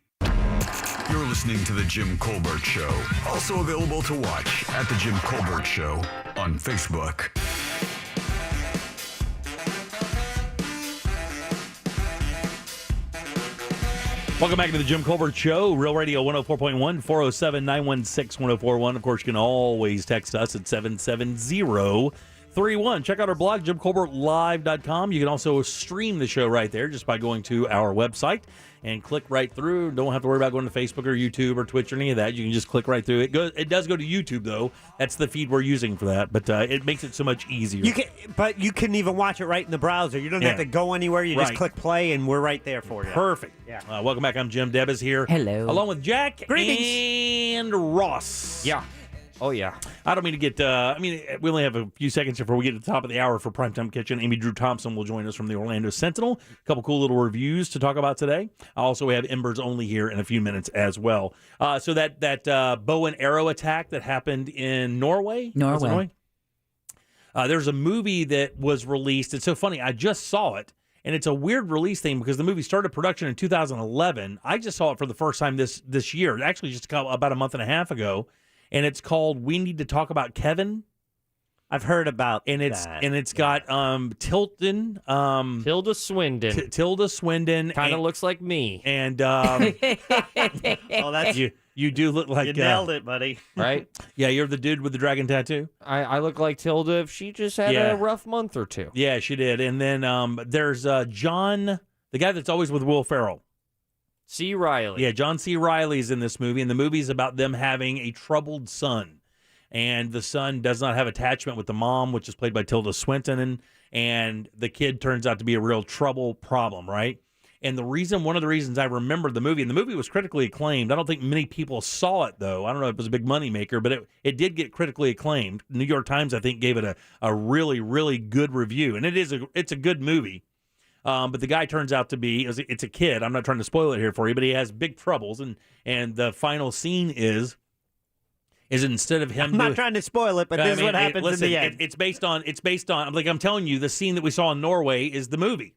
You're listening to The Jim Colbert Show. Also available to watch at The Jim Colbert Show on Facebook. Welcome back to the Jim Colbert Show, Real Radio 104.1, 407-916-1041. Of course, you can always text us at 770-31. Check out our blog, JimColbertLive.com. You can also stream the show right there just by going to our website and click right through. Don't have to worry about going to Facebook or YouTube or Twitch or any of that. You can just click right through. It does go to YouTube, though. That's the feed we're using for that, but it makes it so much easier. But you can even watch it right in the browser. You don't have to go anywhere. You just click play, and we're right there for you. Perfect. Yeah. Welcome back. I'm Jim. Deb is here. Hello. Along with Jack Greetings. and Ross. Yeah. Oh, yeah. I don't mean to get, we only have a few seconds before we get to the top of the hour for Primetime Kitchen. Amy Drew Thompson will join us from the Orlando Sentinel. A couple cool little reviews to talk about today. Also, we have Embers Only here in a few minutes as well. So that bow and arrow attack that happened in Norway. There's a movie that was released. It's so funny. I just saw it. And it's a weird release thing because the movie started production in 2011. I just saw it for the first time this year, actually just about a month and a half ago. And it's called We Need to Talk About Kevin. I've heard about that. And it's got Tilda Swinton. Tilda Swinton Kind of looks like me. And that's you do look like you nailed it, buddy. Right? Yeah, you're the dude with the dragon tattoo. I look like Tilda if she just had a rough month or two. Yeah, she did. And then there's John, the guy that's always with Will Ferrell. C. Reilly. Yeah, John C. Reilly's in this movie, and the movie's about them having a troubled son. And the son does not have attachment with the mom, which is played by Tilda Swinton, and the kid turns out to be a real trouble problem, right? And one of the reasons I remember the movie, and the movie was critically acclaimed. I don't think many people saw it, though. I don't know if it was a big moneymaker, but it did get critically acclaimed. New York Times, I think, gave it a really, really good review. And it's a good movie. But the guy turns out to be, it's a kid. I'm not trying to spoil it here for you, but he has big troubles. And the final scene is instead of him... I'm not trying to spoil it, but this is what happens in the end. It's based on, like I'm telling you, the scene that we saw in Norway is the movie.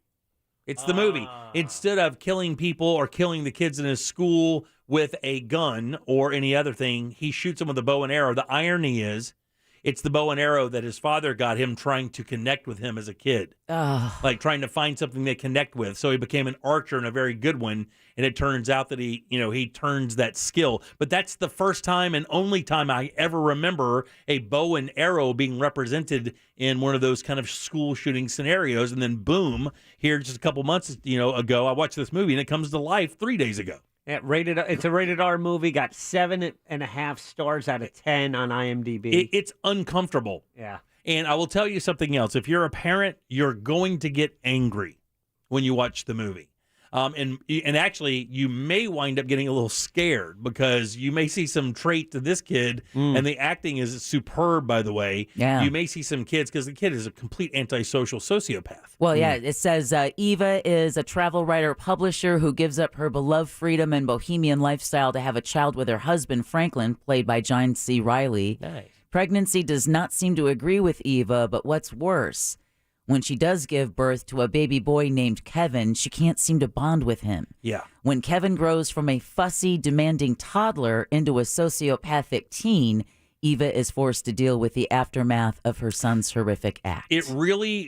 It's the movie. Instead of killing people or killing the kids in his school with a gun or any other thing, he shoots them with a bow and arrow. The irony is, it's the bow and arrow that his father got him trying to connect with him as a kid. Like trying to find something they connect with. So he became an archer and a very good one. And it turns out that he turns that skill. But that's the first time and only time I ever remember a bow and arrow being represented in one of those kind of school shooting scenarios. And then boom, here just a couple months ago, I watched this movie and it comes to life 3 days ago. It's a rated R movie. Got 7.5 stars out of 10 on IMDb. It's uncomfortable. Yeah. And I will tell you something else. If you're a parent, you're going to get angry when you watch the movie. And actually, you may wind up getting a little scared because you may see some trait to this kid, and the acting is superb, by the way. Yeah. You may see some kids, because the kid is a complete antisocial sociopath. Well, yeah, it says Eva is a travel writer-publisher who gives up her beloved freedom and bohemian lifestyle to have a child with her husband, Franklin, played by John C. Reilly. Nice. Pregnancy does not seem to agree with Eva, but what's worse, when she does give birth to a baby boy named Kevin, she can't seem to bond with him. Yeah. When Kevin grows from a fussy, demanding toddler into a sociopathic teen, Eva is forced to deal with the aftermath of her son's horrific act. The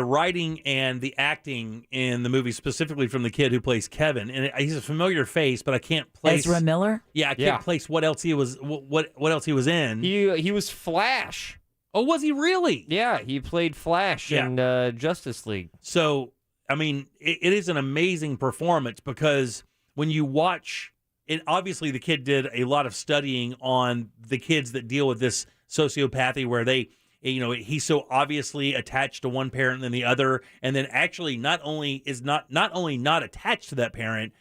writing and the acting in the movie, specifically from the kid who plays Kevin, and he's a familiar face, but I can't place Ezra Miller. Yeah, I can't place what else he was. What else he was in? He was Flash. Oh, was he really? Yeah, he played Flash in Justice League. So, I mean, it is an amazing performance because when you watch it, obviously the kid did a lot of studying on the kids that deal with this sociopathy where he's so obviously attached to one parent than the other, and then actually not only not attached to that parent,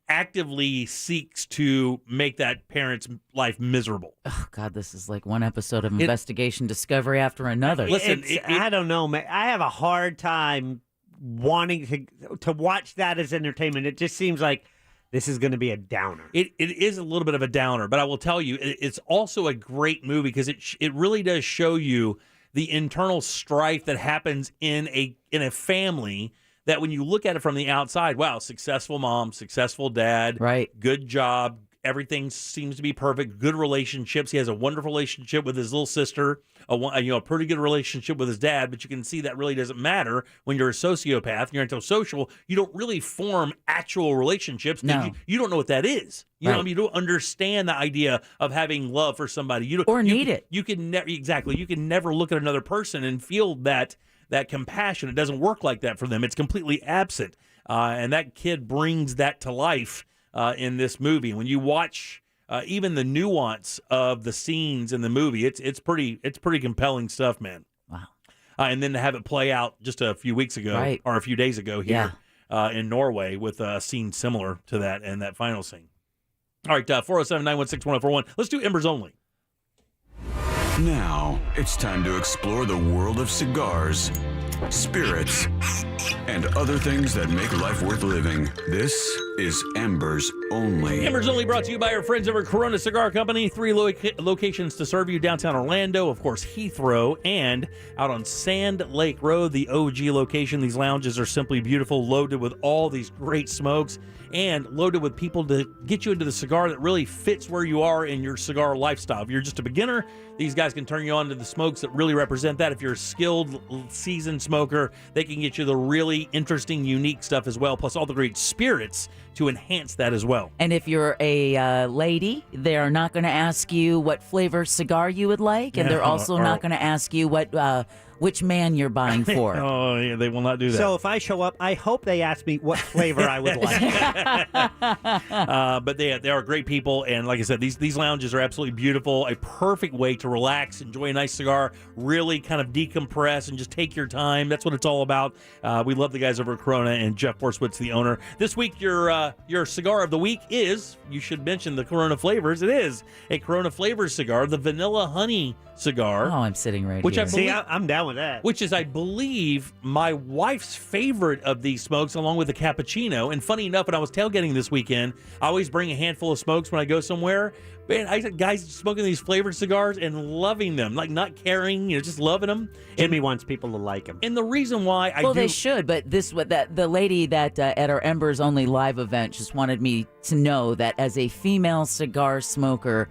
actively seeks to make that parent's life miserable. Oh, God, this is like one episode of Investigation Discovery after another. Listen, I don't know, man. I have a hard time wanting to watch that as entertainment. It just seems like this is going to be a downer. It is a little bit of a downer, but I will tell you, it's also a great movie because it really does show you the internal strife that happens in a family. That when you look at it from the outside, wow, successful mom, successful dad, right? Good job, everything seems to be perfect. Good relationships. He has a wonderful relationship with his little sister. A pretty good relationship with his dad. But you can see that really doesn't matter when you're a sociopath. You're antisocial. You don't really form actual relationships. No. You don't know what that is. You know, you don't understand the idea of having love for somebody. You need it. You can never You can never look at another person and feel that compassion. It doesn't work like that for them. It's completely absent. And that kid brings that to life in this movie. When you watch even the nuance of the scenes in the movie, it's pretty compelling stuff, man. Wow. And then to have it play out just a few weeks ago or a few days ago here in Norway with a scene similar to that and that final scene. All right, 407-916-1041. Let's do Embers Only. Now, it's time to explore the world of cigars, spirits, and other things that make life worth living. This is Embers Only. Embers Only brought to you by our friends over at Corona Cigar Company. 3 locations to serve you: downtown Orlando, of course, Heathrow, and out on Sand Lake Road, the OG location. These lounges are simply beautiful, loaded with all these great smokes and loaded with people to get you into the cigar that really fits where you are in your cigar lifestyle. If you're just a beginner, these guys can turn you on to the smokes that really represent that. If you're a skilled, seasoned smoker, they can get you the really interesting, unique stuff as well, plus all the great spirits to enhance that as well. And if you're a lady, they're not going to ask you what flavor cigar you would like, and they're also not going to ask you which man you're buying for. Oh, yeah, they will not do that. So if I show up, I hope they ask me what flavor I would like. But they are great people, and like I said, these lounges are absolutely beautiful. A perfect way to relax, enjoy a nice cigar, really kind of decompress, and just take your time. That's what it's all about. We love the guys over at Corona, and Jeff Borswitz's the owner. This week, your cigar of the week is, you should mention the Corona flavors. It is a Corona flavors cigar, the Vanilla Honey cigar. Oh, I'm sitting right which here. I believe, I'm down with that. Which is, I believe, my wife's favorite of these smokes, along with the cappuccino. And funny enough, when I was tailgating this weekend, I always bring a handful of smokes when I go somewhere. Man, I had guys smoking these flavored cigars and loving them, like not caring, just loving them. Jimmy wants people to like him. And the reason why they should, but the lady that at our Embers Only live event just wanted me to know that as a female cigar smoker,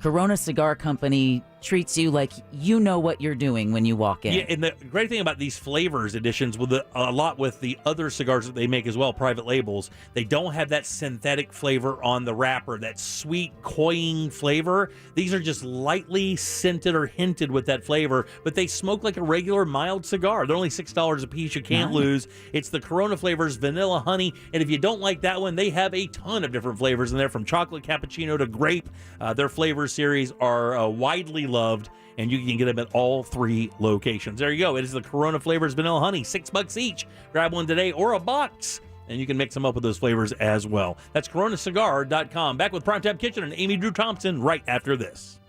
Corona Cigar Company treats you like you know what you're doing when you walk in. Yeah, and the great thing about these flavors editions, with a lot with the other cigars that they make as well, private labels, they don't have that synthetic flavor on the wrapper, that sweet, cloying flavor. These are just lightly scented or hinted with that flavor, but they smoke like a regular mild cigar. They're only $6 a piece. You can't lose. It's the Corona flavors, Vanilla Honey, and if you don't like that one, they have a ton of different flavors in there, from chocolate cappuccino to grape. Their flavor series are widely loved, and you can get them at all 3 locations. There you go. It is the Corona flavors Vanilla Honey, $6 each. Grab one today or a box, and you can mix them up with those flavors as well. That's coronacigar.com. Back with Primetime Kitchen and Amy Drew Thompson right after this.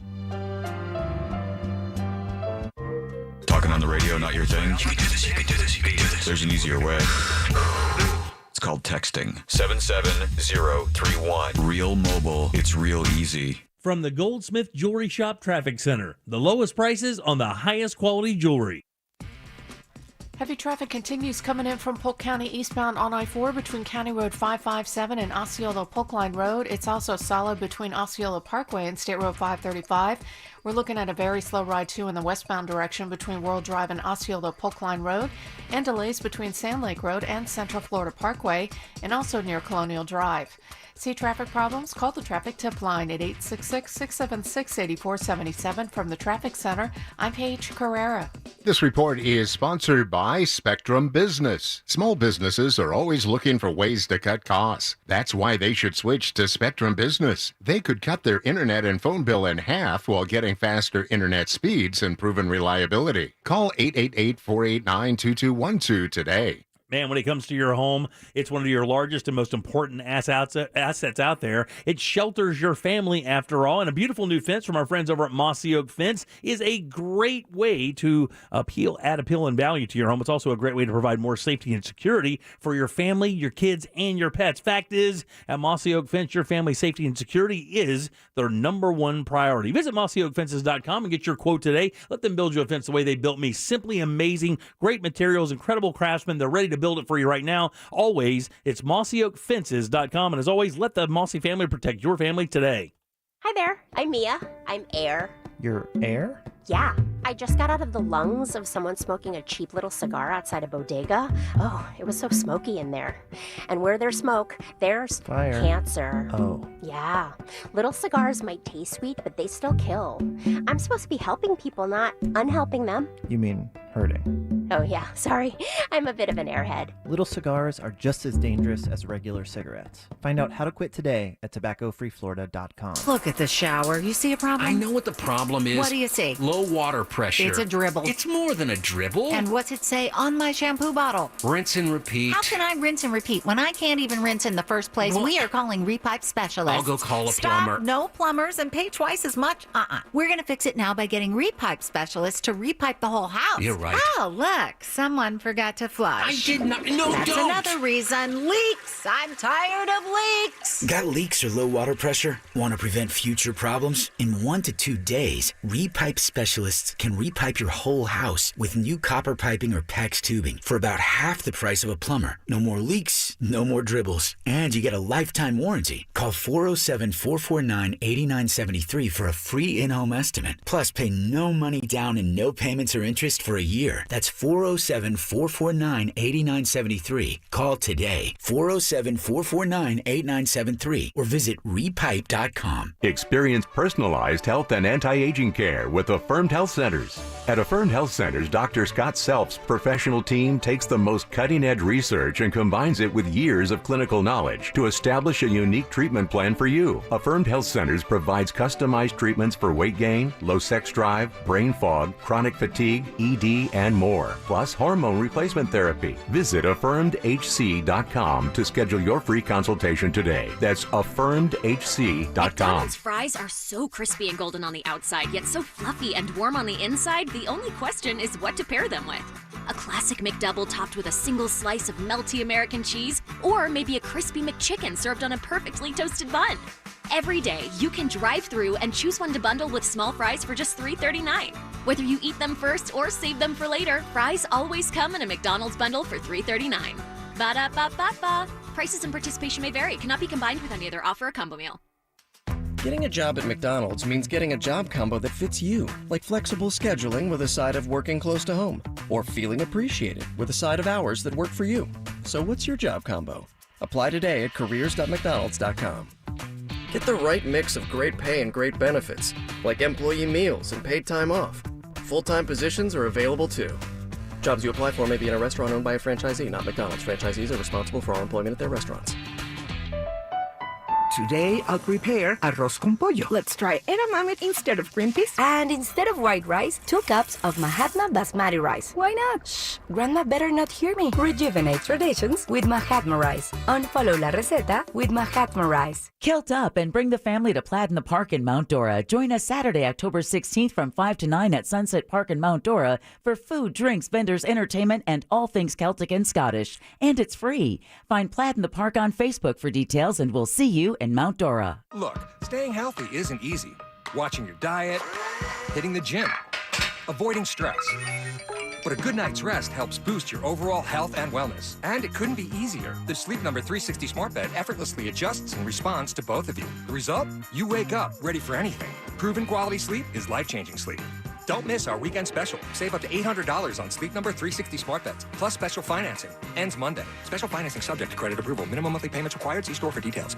Talking on the radio, not your thing? You can do this, you can do this, you can do this. There's an easier way. It's called texting. 77031. Real mobile. It's real easy. From the Goldsmith Jewelry Shop Traffic Center, the lowest prices on the highest quality jewelry. Heavy traffic continues coming in from Polk County eastbound on I-4 between County Road 557 and Osceola-Polk Line Road. It's also solid between Osceola Parkway and State Road 535. We're looking at a very slow ride, too, in the westbound direction between World Drive and Osceola-Polk Line Road, and delays between Sand Lake Road and Central Florida Parkway, and also near Colonial Drive. See traffic problems? Call the traffic tip line at 866-676-8477. From the Traffic Center, I'm Paige Carrera. This report is sponsored by Spectrum Business. Small businesses are always looking for ways to cut costs. That's why they should switch to Spectrum Business. They could cut their internet and phone bill in half while getting faster internet speeds and proven reliability. Call 888-489-2212 today. Man, when it comes to your home, it's one of your largest and most important assets out there. It shelters your family, after all, and a beautiful new fence from our friends over at Mossy Oak Fence is a great way to add appeal and value to your home. It's also a great way to provide more safety and security for your family, your kids, and your pets. Fact is, at Mossy Oak Fence, your family's safety and security is their number one priority. Visit mossyoakfences.com and get your quote today. Let them build you a fence the way they built me. Simply amazing, great materials, incredible craftsmen. They're ready to build it for you right now. Always, it's mossyoakfences.com. And as always, let the Mossy family protect your family today. Hi there, I'm Mia. I'm Air. You're Air? Yeah, I just got out of the lungs of someone smoking a cheap little cigar outside a bodega. Oh, it was so smoky in there. And where there's smoke, there's fire. Cancer. Oh. Yeah, little cigars might taste sweet, but they still kill. I'm supposed to be helping people, not unhelping them. You mean hurting? Oh yeah, sorry. I'm a bit of an airhead. Little cigars are just as dangerous as regular cigarettes. Find out how to quit today at tobaccofreeflorida.com. Look at the shower. You see a problem? I know what the problem is. What do you see? Low water pressure. It's a dribble. It's more than a dribble. And what's it say on my shampoo bottle? Rinse and repeat. How can I rinse and repeat when I can't even rinse in the first place? Well, we are calling Repipe Specialists. I'll go call a Stop. plumber. No plumbers and pay twice as much. We're going to fix it now by getting Repipe Specialists to repipe the whole house. You're right. Oh, look. Look, someone forgot to flush. I did not. No, That's don't. another reason. Leaks. I'm tired of leaks. Got leaks or low water pressure? Want to prevent future problems? In 1 to 2 days, Repipe specialists can repipe your whole house with new copper piping or PAX tubing for about half the price of a plumber. No more leaks, no more dribbles, and you get a lifetime warranty. Call 407-449-8973 for a free in-home estimate. Plus, pay no money down and no payments or interest for a year. That's 407-449-8973. Call today. 407-449-8973 or visit repipe.com. Experience personalized health and anti-aging care with Affirmed Health Centers. At Affirmed Health Centers, Dr. Scott Self's professional team takes the most cutting-edge research and combines it with years of clinical knowledge to establish a unique treatment plan for you. Affirmed Health Centers provides customized treatments for weight gain, low sex drive, brain fog, chronic fatigue, ED, and more, plus hormone replacement therapy. Visit affirmedhc.com to schedule your free consultation today. That's affirmedhc.com. McDonald's fries are so crispy and golden on the outside, yet so fluffy and warm on the inside, the only question is what to pair them with. A classic McDouble topped with a single slice of melty American cheese, or maybe a crispy McChicken served on a perfectly toasted bun. Every day, you can drive through and choose one to bundle with small fries for just $3.39. Whether you eat them first or save them for later, fries always come in a McDonald's bundle for $3.39. Ba-da-ba-ba-ba. Prices and participation may vary. Cannot be combined with any other offer or combo meal. Getting a job at McDonald's means getting a job combo that fits you, like flexible scheduling with a side of working close to home, or feeling appreciated with a side of hours that work for you. So what's your job combo? Apply today at careers.mcdonalds.com. Get the right mix of great pay and great benefits, like employee meals and paid time off. Full-time positions are available too. Jobs you apply for may be in a restaurant owned by a franchisee, not McDonald's. Franchisees are responsible for all employment at their restaurants. Today, I'll prepare arroz con pollo. Let's try edamame instead of green peas. And instead of white rice, 2 cups of Mahatma basmati rice. Why not? Shh, Grandma better not hear me. Rejuvenate traditions with Mahatma rice. Unfollow la receta with Mahatma rice. Kilt up and bring the family to Plaid in the Park in Mount Dora. Join us Saturday, October 16th from 5 to 9 at Sunset Park in Mount Dora for food, drinks, vendors, entertainment, and all things Celtic and Scottish. And it's free. Find Plaid in the Park on Facebook for details, and we'll see you in Mount Dora. Look, staying healthy isn't easy. Watching your diet, hitting the gym, avoiding stress. But a good night's rest helps boost your overall health and wellness. And it couldn't be easier. The Sleep Number 360 smart bed effortlessly adjusts and responds to both of you. The result? You wake up ready for anything. Proven quality sleep is life-changing sleep. Don't miss our weekend special. Save up to $800 on Sleep Number 360 smart beds, plus special financing. Ends Monday. Special financing subject to credit approval. Minimum monthly payments required. See store for details.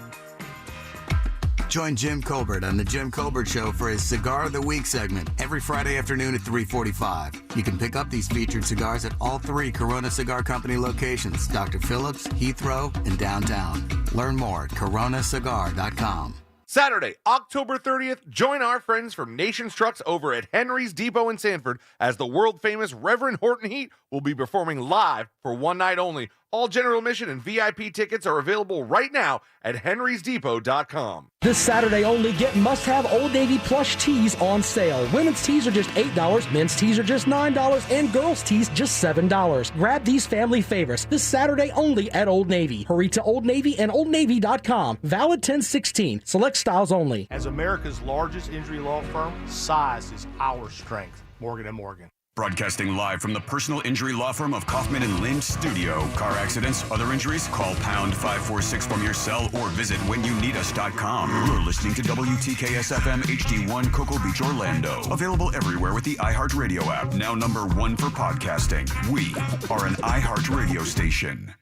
Join Jim Colbert on The Jim Colbert Show for his Cigar of the Week segment every Friday afternoon at 3:45. You can pick up these featured cigars at all 3 Corona Cigar Company locations, Dr. Phillips, Heathrow, and downtown. Learn more at coronacigar.com. Saturday, October 30th, join our friends from Nations Trucks over at Henry's Depot in Sanford as the world-famous Reverend Horton Heat will be performing live for one night only. All general admission and VIP tickets are available right now at henrysdepot.com. This Saturday only, get must-have Old Navy plush tees on sale. Women's tees are just $8, men's tees are just $9, and girls' tees just $7. Grab these family favorites this Saturday only at Old Navy. Hurry to Old Navy and oldnavy.com. Valid 10/16. Select styles only. As America's largest injury law firm, size is our strength. Morgan & Morgan. Broadcasting live from the personal injury law firm of Kaufman and Lind Studio. Car accidents, other injuries, call pound 546 from your cell or visit whenyouneedus.com. You're listening to WTKS FM HD1 Cocoa Beach, Orlando. Available everywhere with the iHeartRadio app. Now #1 for podcasting. We are an iHeartRadio station.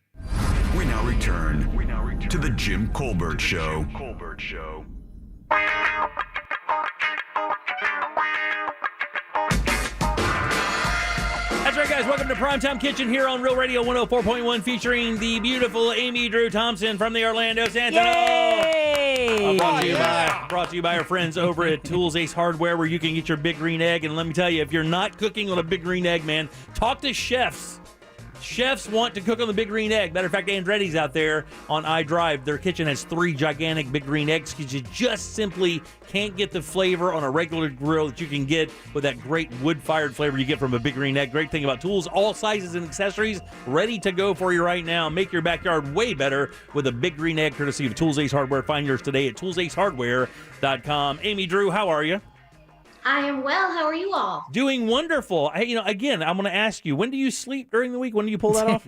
We now return to the Jim Colbert Show. That's right, guys. Welcome to Primetime Kitchen here on Real Radio 104.1, featuring the beautiful Amy Drew Thompson from the Orlando Sentinel. Yay! Brought to you by our friends over at Tools Ace Hardware, where you can get your big green egg. And let me tell you, if you're not cooking on a big green egg, man, talk to chefs. Chefs want to cook on the Big Green Egg. Matter of fact, Andretti's out there on iDrive. Their kitchen has 3 gigantic Big Green Eggs because you just simply can't get the flavor on a regular grill that you can get with that great wood-fired flavor you get from a Big Green Egg. Great thing about tools, all sizes and accessories ready to go for you right now. Make your backyard way better with a Big Green Egg courtesy of Tools Ace Hardware. Find yours today at toolsacehardware.com. Amy Drew, how are you? I am well. How are you all? Doing wonderful. Hey, again, I'm going to ask you, when do you sleep during the week? When do you pull that off?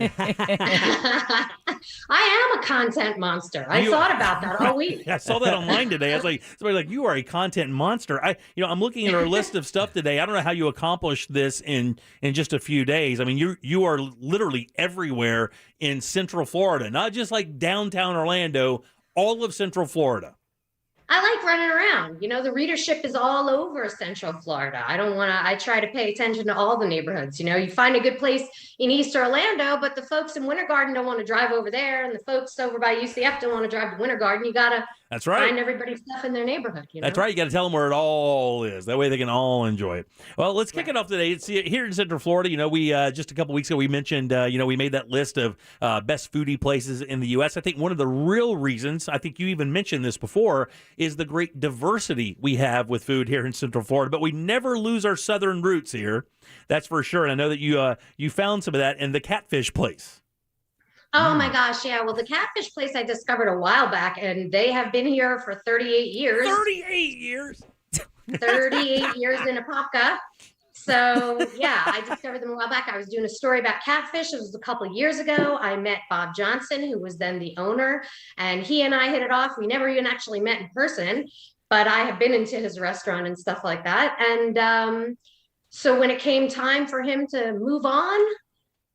I am a content monster. I thought about that all week. I saw that online today. I was like, somebody like, you are a content monster. I'm looking at our list of stuff today. I don't know how you accomplished this in just a few days. I mean, you are literally everywhere in Central Florida, not just like downtown Orlando, all of Central Florida. I like running around. The readership is all over Central Florida. I try to pay attention to all the neighborhoods. You find a good place in East Orlando, but the folks in Winter Garden don't want to drive over there. And the folks over by UCF don't want to drive to Winter Garden. You got to That's right. find everybody's stuff in their neighborhood. That's right. You got to tell them where it all is. That way they can all enjoy it. Well, let's kick it off today. It's here in Central Florida. We just a couple weeks ago, we mentioned, we made that list of best foodie places in the U.S. I think one of the real reasons, I think you even mentioned this before, is the great diversity we have with food here in Central Florida. But we never lose our southern roots here. That's for sure. And I know that you found some of that in the Catfish place. Oh my gosh, yeah. Well, the Catfish place I discovered a while back, and they have been here for 38 years. 38 years? 38 years in Apopka. So, yeah, I discovered them a while back. I was doing a story about Catfish. It was a couple of years ago. I met Bob Johnson, who was then the owner, and he and I hit it off. We never even actually met in person, but I have been into his restaurant and stuff like that. And so when it came time for him to move on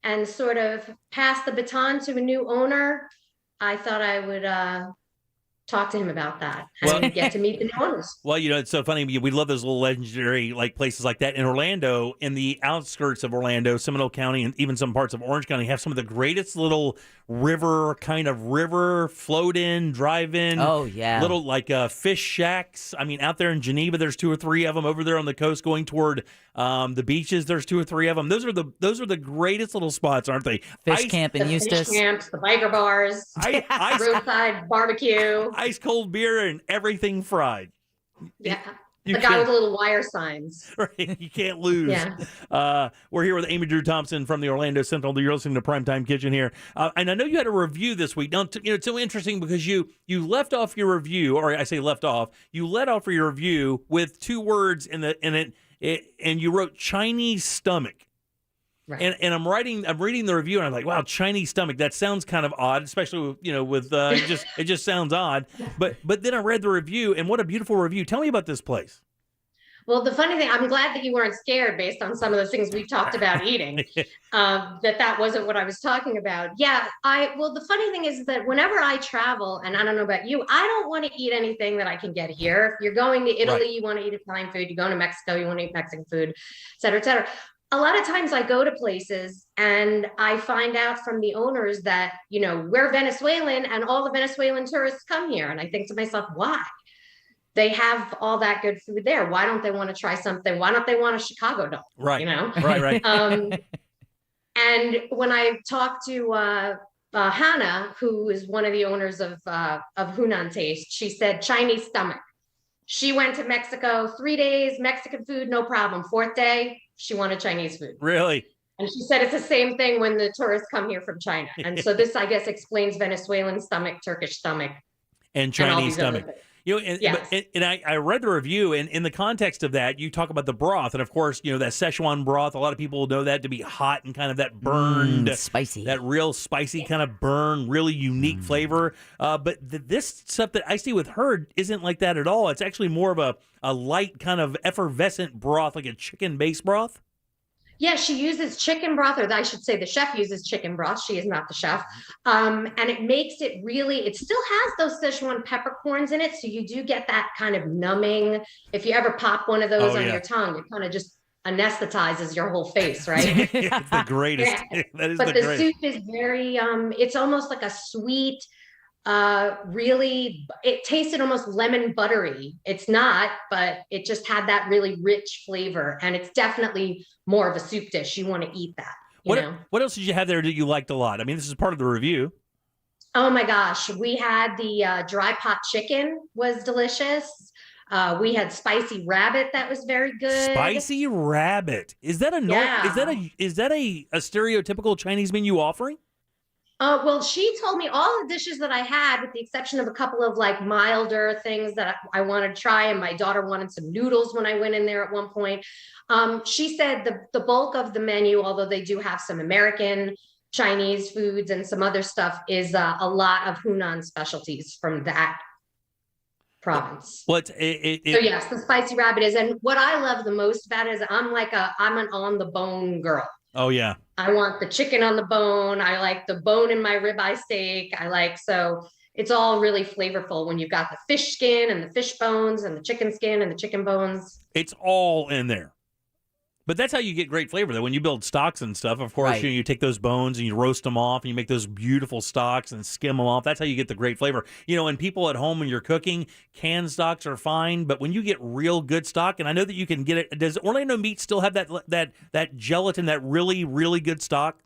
and sort of pass the baton to a new owner, I thought I would talk to him about that and get to meet the new owners. Well, it's so funny. We love those little legendary places like that. In Orlando, in the outskirts of Orlando, Seminole County, and even some parts of Orange County have some of the greatest little river float-in, drive-in. Oh, yeah. Little fish shacks. I mean, out there in Geneva, there's 2 or 3 of them. Over there on the coast going toward the beaches, there's 2 or 3 of them. Those are the greatest little spots, aren't they? Fish camp in Eustis. Fish camps, the biker bars, roadside barbecue. Ice cold beer and everything fried. Yeah. The guy with the little wire signs. Right. You can't lose. Yeah. We're here with Amy Drew Thompson from the Orlando Central. You're listening to Primetime Kitchen here. And I know you had a review this week. Now, it's so interesting because you left off your review, or I say left off, you let off your review with 2 words in it, and you wrote Chinese stomach. Right. And I'm reading the review, and I'm like, wow, Chinese stomach. That sounds kind of odd, especially with it just sounds odd. But then I read the review, and what a beautiful review. Tell me about this place. Well, the funny thing, I'm glad that you weren't scared based on some of the things we've talked about eating, that wasn't what I was talking about. Yeah, the funny thing is that whenever I travel, and I don't know about you, I don't want to eat anything that I can get here. If you're going to Italy, right, you want to eat Italian food. You're going to Mexico, you want to eat Mexican food, et cetera, et cetera. A lot of times I go to places and I find out from the owners that, we're Venezuelan and all the Venezuelan tourists come here. And I think to myself, why? They have all that good food there. Why don't they want to try something? Why don't they want a Chicago dog? Right. Right. And when I talked to Hannah, who is one of the owners of Hunan Taste, she said Chinese stomach. She went to Mexico 3 days, Mexican food, no problem. 4th day, she wanted Chinese food. Really? And she said it's the same thing when the tourists come here from China. And so this, I guess, explains Venezuelan stomach, Turkish stomach, and Chinese stomach. Yes. And I read the review, and in the context of that, you talk about the broth, and of course, that Szechuan broth. A lot of people know that to be hot and kind of that burned, spicy, that real spicy kind of burn, really unique flavor. But this stuff that I see with her isn't like that at all. It's actually more of a light kind of effervescent broth, like a chicken-based broth. Yeah, she uses chicken broth, or I should say the chef uses chicken broth. She is not the chef. And it makes it it still has those Szechuan peppercorns in it. So you do get that kind of numbing. If you ever pop one of those on your tongue, it kind of just anesthetizes your whole face, right? It's the greatest. Yeah. That is but the the greatest. soup is very, it's almost like a sweet, it tasted almost lemon buttery. It's not, but it just had that really rich flavor, and it's definitely more of a soup dish. You want to eat that. What else did you have there that you liked a lot? I mean, this is part of the review. Oh my gosh, we had the dry pot chicken was delicious. We had spicy rabbit that was very good. Spicy rabbit. Is that a is that a stereotypical Chinese menu offering? Well, she told me all the dishes that I had, with the exception of a couple of like milder things that I wanted to try. And my daughter wanted some noodles when I went in there at one point. She said the bulk of the menu, although they do have some American Chinese foods and some other stuff, is a lot of Hunan specialties from that province. Well, so yes, the spicy rabbit is. And what I love the most about it is I'm an on the bone girl. Oh yeah. I want the chicken on the bone. I like the bone in my ribeye steak. So it's all really flavorful when you've got the fish skin and the fish bones and the chicken skin and the chicken bones. It's all in there. But that's how you get great flavor, though. When you build stocks and stuff, of course, Right. you take those bones and you roast them off and you make those beautiful stocks and skim them off. That's how you get the great flavor. And people at home when you're cooking, canned stocks are fine. But when you get real good stock, and I know that you can get it. Does Orlando Meat still have that gelatin, that really, really good stock?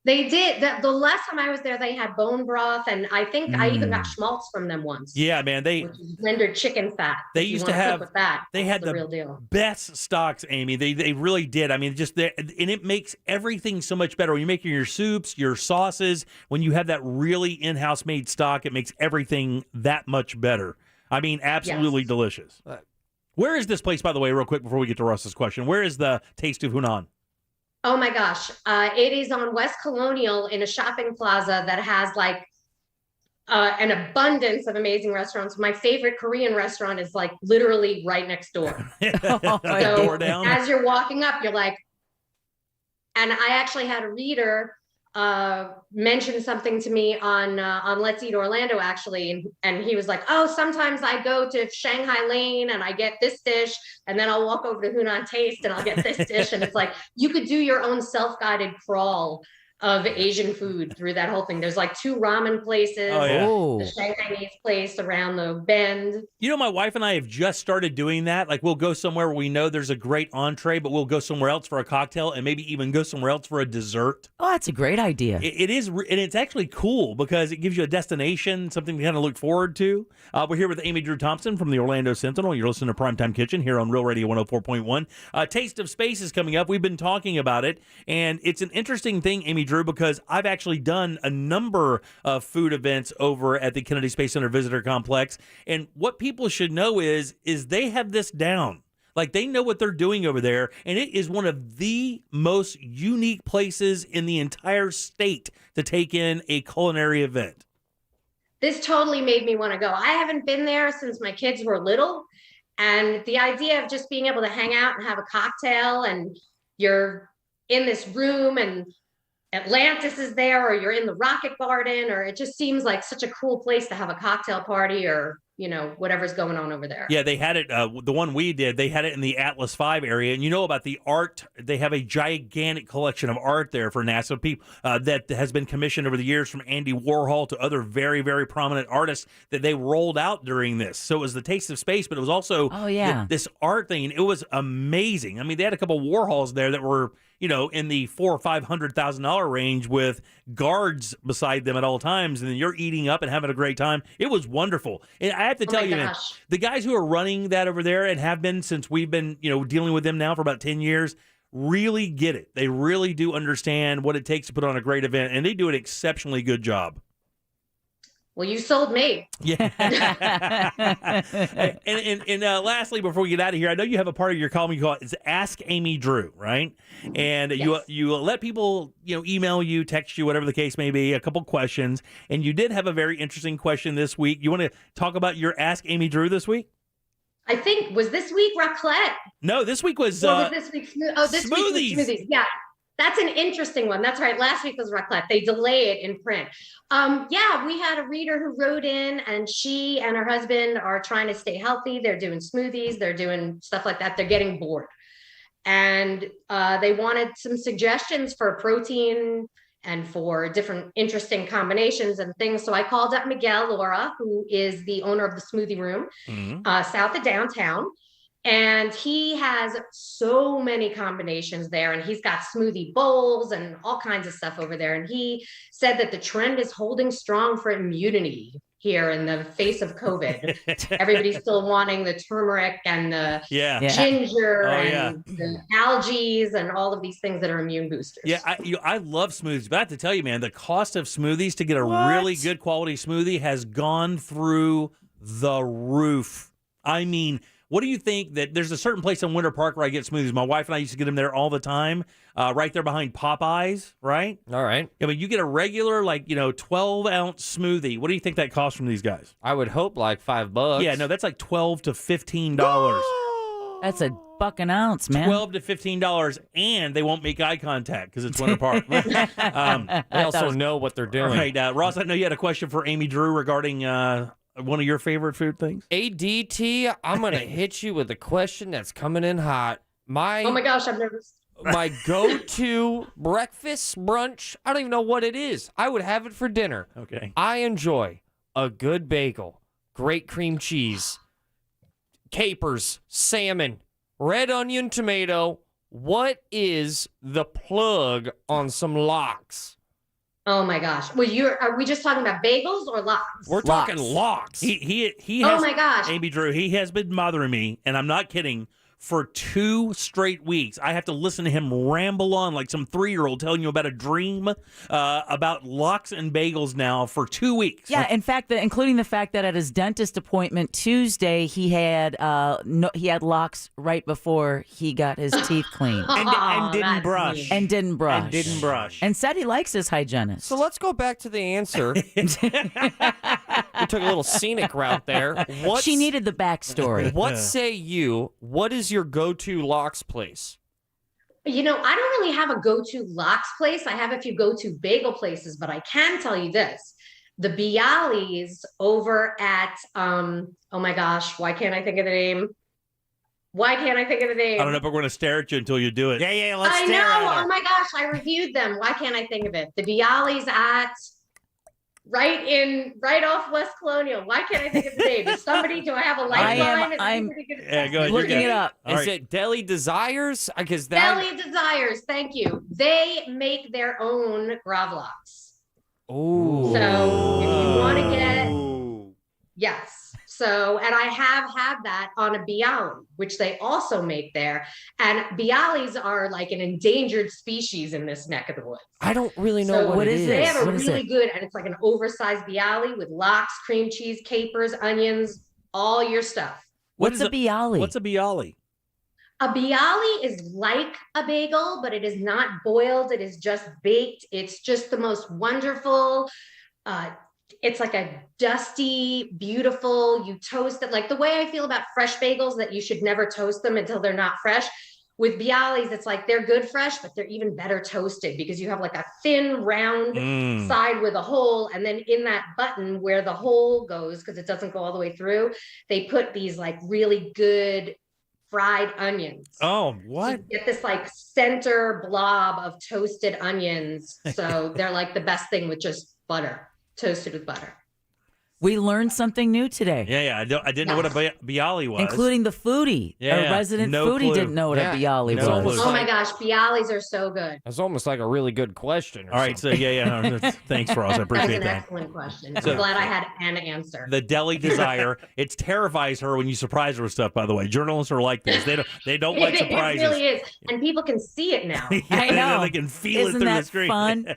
They did. The last time I was there, they had bone broth, and I think I even got schmaltz from them once. Yeah, man. Which is rendered chicken fat. They If you used to wanna cook have with that. They had That's the real deal. best stocks, Amy. They really did. I mean, and it makes everything so much better when you're making your soups, your sauces. When you have that really in-house made stock, it makes everything that much better. I mean, absolutely delicious. Where is this place, by the way, real quick before we get to Russ's question? Where is the Taste of Hunan? Oh my gosh. It is on West Colonial in a shopping plaza that has like an abundance of amazing restaurants. My favorite Korean restaurant is like literally right next door. Door down. As you're walking up, you're like, and I actually had a reader mention something to me on Let's Eat Orlando, actually, and he was like, oh, sometimes I go to Shanghai Lane and I get this dish, and then I'll walk over to Hunan Taste and I'll get this dish. And it's like you could do your own self-guided crawl of Asian food through that whole thing. There's like 2 ramen places, the Shanghainese place around the bend. My wife and I have just started doing that. Like, we'll go somewhere where we know there's a great entree, but we'll go somewhere else for a cocktail and maybe even go somewhere else for a dessert. Oh, that's a great idea. It is, and it's actually cool because it gives you a destination, something to kind of look forward to. We're here with Amy Drew Thompson from the Orlando Sentinel. You're listening to Primetime Kitchen here on Real Radio 104.1. Taste of Space is coming up. We've been talking about it, and it's an interesting thing, Amy Drew, because I've actually done a number of food events over at the Kennedy Space Center Visitor Complex, and what people should know is they have this down. Like, they know what they're doing over there, and it is one of the most unique places in the entire state to take in a culinary event. This totally made me want to go. I haven't been there since my kids were little, and the idea of just being able to hang out and have a cocktail, and you're in this room and Atlantis is there, or you're in the Rocket Garden, or it just seems like such a cool place to have a cocktail party, or whatever's going on over there. Yeah, they had it, the one we did, they had it in the Atlas V area. And about the art, they have a gigantic collection of art there for NASA people that has been commissioned over the years, from Andy Warhol to other very, very prominent artists that they rolled out during this. So it was the Taste of Space, but it was also this art thing. And it was amazing. I mean, they had a couple Warhols there that were, in the $400,000 or $500,000 range with guards beside them at all times, and then you're eating up and having a great time. It was wonderful. And I have to tell you, man, the guys who are running that over there and have been since we've been, dealing with them now for about 10 years, really get it. They really do understand what it takes to put on a great event, and they do an exceptionally good job. Well, you sold me. Yeah. and lastly, before we get out of here, I know you have a part of your column you call it's Ask Amy Drew, right? And you let people, email you, text you, whatever the case may be, a couple questions. And you did have a very interesting question this week. You want to talk about your Ask Amy Drew this week? I think, was this week raclette? No, this week was, was this week? This smoothies. Week was smoothies. Yeah. That's an interesting one. That's right. Last week was raclette. They delay it in print. We had a reader who wrote in, and she and her husband are trying to stay healthy. They're doing smoothies. They're doing stuff like that. They're getting bored. And they wanted some suggestions for protein and for different interesting combinations and things. So I called up Miguel Laura, who is the owner of the Smoothie Room, south of downtown. And he has so many combinations there, and he's got smoothie bowls and all kinds of stuff over there. And he said that the trend is holding strong for immunity here in the face of COVID. Everybody's still wanting the turmeric and the ginger and the algae and all of these things that are immune boosters. Yeah, I love smoothies, but I have to tell you, man, the cost of smoothies to get a really good quality smoothie has gone through the roof. I mean, what do you think that there's a certain place in Winter Park where I get smoothies? My wife and I used to get them there all the time, right there behind Popeyes, right? All right. I mean, you get a regular, 12-ounce smoothie. What do you think that costs from these guys? I would hope like $5. Yeah, no, that's like $12 to $15. That's a buck an ounce, man. $12 to $15, and they won't make eye contact because it's Winter Park. They also know what they're doing. All right, Ross, I know you had a question for Amy Drew regarding one of your favorite food things. ADT, I'm going to hit you with a question that's coming in hot. Oh my gosh, I'm nervous. My go-to breakfast, brunch, I don't even know what it is. I would have it for dinner. Okay. I enjoy a good bagel, great cream cheese, capers, salmon, red onion, tomato. What is the plug on some lox? Oh my gosh. Well, are we just talking about bagels or lox? We're talking lox. He oh has, my gosh. Amy Drew, he has been bothering me, and I'm not kidding, for 2 straight weeks. I have to listen to him ramble on like some 3-year-old telling you about a dream about lox and bagels now for 2 weeks. Yeah, in fact, including the fact that at his dentist appointment Tuesday, he had lox right before he got his teeth cleaned. and didn't brush. And didn't brush. And didn't brush. And said he likes his hygienist. So let's go back to the answer. We took a little scenic route there. She needed the backstory. What say you? What is your go-to lox place? You know, I don't really have a go-to lox place. I have a few go-to bagel places, but I can tell you this. The Bialys over at, oh my gosh, why can't I think of the name? I don't know if we're going to stare at you until you do it. Yeah, let's I stare know. at her. Oh my gosh, I reviewed them. Why can't I think of it? The Bialys at right off West Colonial. Why can't I think of the name? Is somebody, do I have a lifeline? I'm go ahead, looking it up. Is it Deli Desires? Deli Desires, thank you. They make their own gravlax. Oh. So if you want to get, yes. So, and I have had that on a Bialy, which they also make there. And Bialys are like an endangered species in this neck of the woods. I don't really know what it is. They have a really good, and it's like an oversized Bialy with lox, cream cheese, capers, onions, all your stuff. What's a Bialy? What's a Bialy? A Bialy is like a bagel, but it is not boiled. It is just baked. It's just the most wonderful, it's like a dusty, beautiful, you toast it. Like the way I feel about fresh bagels, that you should never toast them until they're not fresh. With Bialys, it's like they're good fresh, but they're even better toasted because you have like a thin, round side with a hole. And then in that button where the hole goes, because it doesn't go all the way through, they put these like really good fried onions. Oh, what? So you get this like center blob of toasted onions. So they're like the best thing with just butter. Toasted with butter. We learned something new today. Yeah. I didn't know what a Bialy was. Including the foodie. Our resident foodie didn't know what a Bialy was. Oh my gosh, Bialys are so good. That's almost like a really good question. All right, so thanks, Ross. I appreciate That's an that. excellent question. I'm glad I had an answer. The Deli Desire. It terrifies her when you surprise her with stuff, by the way. Journalists are like this. They don't like surprises. It really is. And people can see it now. I know. They can feel Isn't it through that the screen. Fun?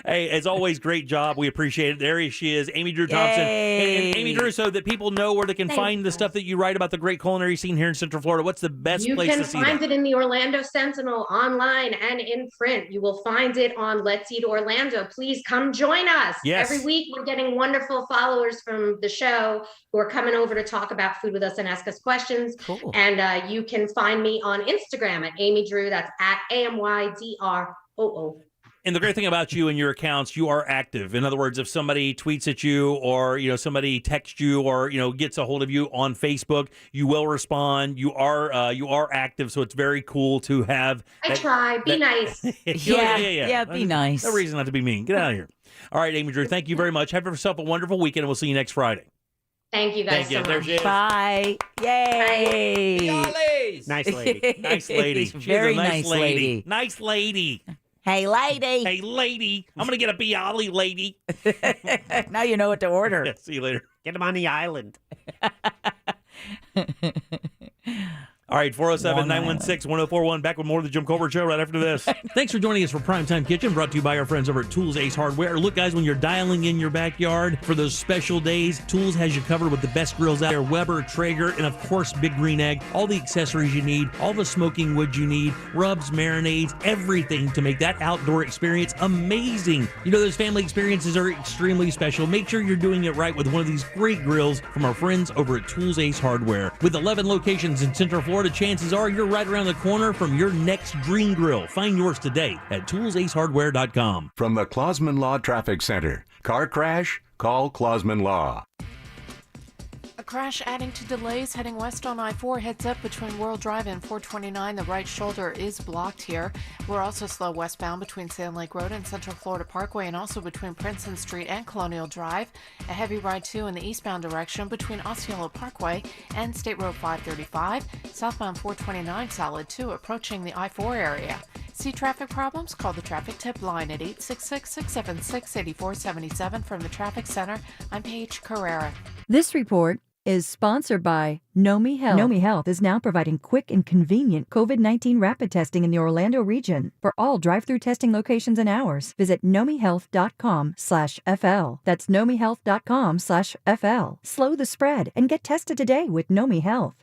Hey, as always, great job. We appreciate it. There she is, Amy Drew Thompson. And Amy Drew, so that people know where they can find the stuff that you write about the great culinary scene here in Central Florida. What's the best place to see that? You can find it in the Orlando Sentinel online and in print. You will find it on Let's Eat Orlando. Please come join us. Yes. Every week we're getting wonderful followers from the show who are coming over to talk about food with us and ask us questions. Cool. And you can find me on Instagram at Amy Drew. That's at AMYDROO. And the great thing about you and your accounts, you are active. In other words, if somebody tweets at you or, somebody texts you or, gets a hold of you on Facebook, you will respond. You are active. So it's very cool to have. I try. Be nice. Yeah, be nice. No reason not to be mean. Get out of here. All right, Amy Drew, thank you very much. Have yourself a wonderful weekend, and we'll see you next Friday. Thank you guys so There much. she is. Bye. Yay. Nice lady. Nice lady. She's Very a nice nice lady. Nice lady. Hey, lady. Hey, lady. I'm going to get a Bialy lady. Now you know what to order. Yeah, see you later. Get him on the island. All right, 407-916-1041. Back with more of the Jim Colbert Show right after this. Thanks for joining us for Primetime Kitchen, brought to you by our friends over at Tools Ace Hardware. Look, guys, when you're dialing in your backyard for those special days, Tools has you covered with the best grills out there, Weber, Traeger, and, of course, Big Green Egg. All the accessories you need, all the smoking wood you need, rubs, marinades, everything to make that outdoor experience amazing. You know, those family experiences are extremely special. Make sure you're doing it right with one of these great grills from our friends over at Tools Ace Hardware. With 11 locations in Central Florida, chances are you're right around the corner from your next dream grill. Find yours today at toolsacehardware.com. From the Clausman Law Traffic Center. Car crash? Call Clausman Law. A crash adding to delays heading west on I-4. Heads up between World Drive and 429. The right shoulder is blocked here. We're also slow westbound between Sand Lake Road and Central Florida Parkway, and also between Princeton Street and Colonial Drive. A heavy ride too in the eastbound direction between Osceola Parkway and State Road 535. Southbound 429 solid too, approaching the I-4 area. See traffic problems? Call the traffic tip line at 866-676-8477. From the Traffic Center, I'm Paige Carrera. This report is sponsored by Nomi Health. Nomi Health is now providing quick and convenient COVID-19 rapid testing in the Orlando region for all drive-through testing locations and hours. Visit nomihealth.com/FL. That's nomihealth.com/FL. Slow the spread and get tested today with Nomi Health.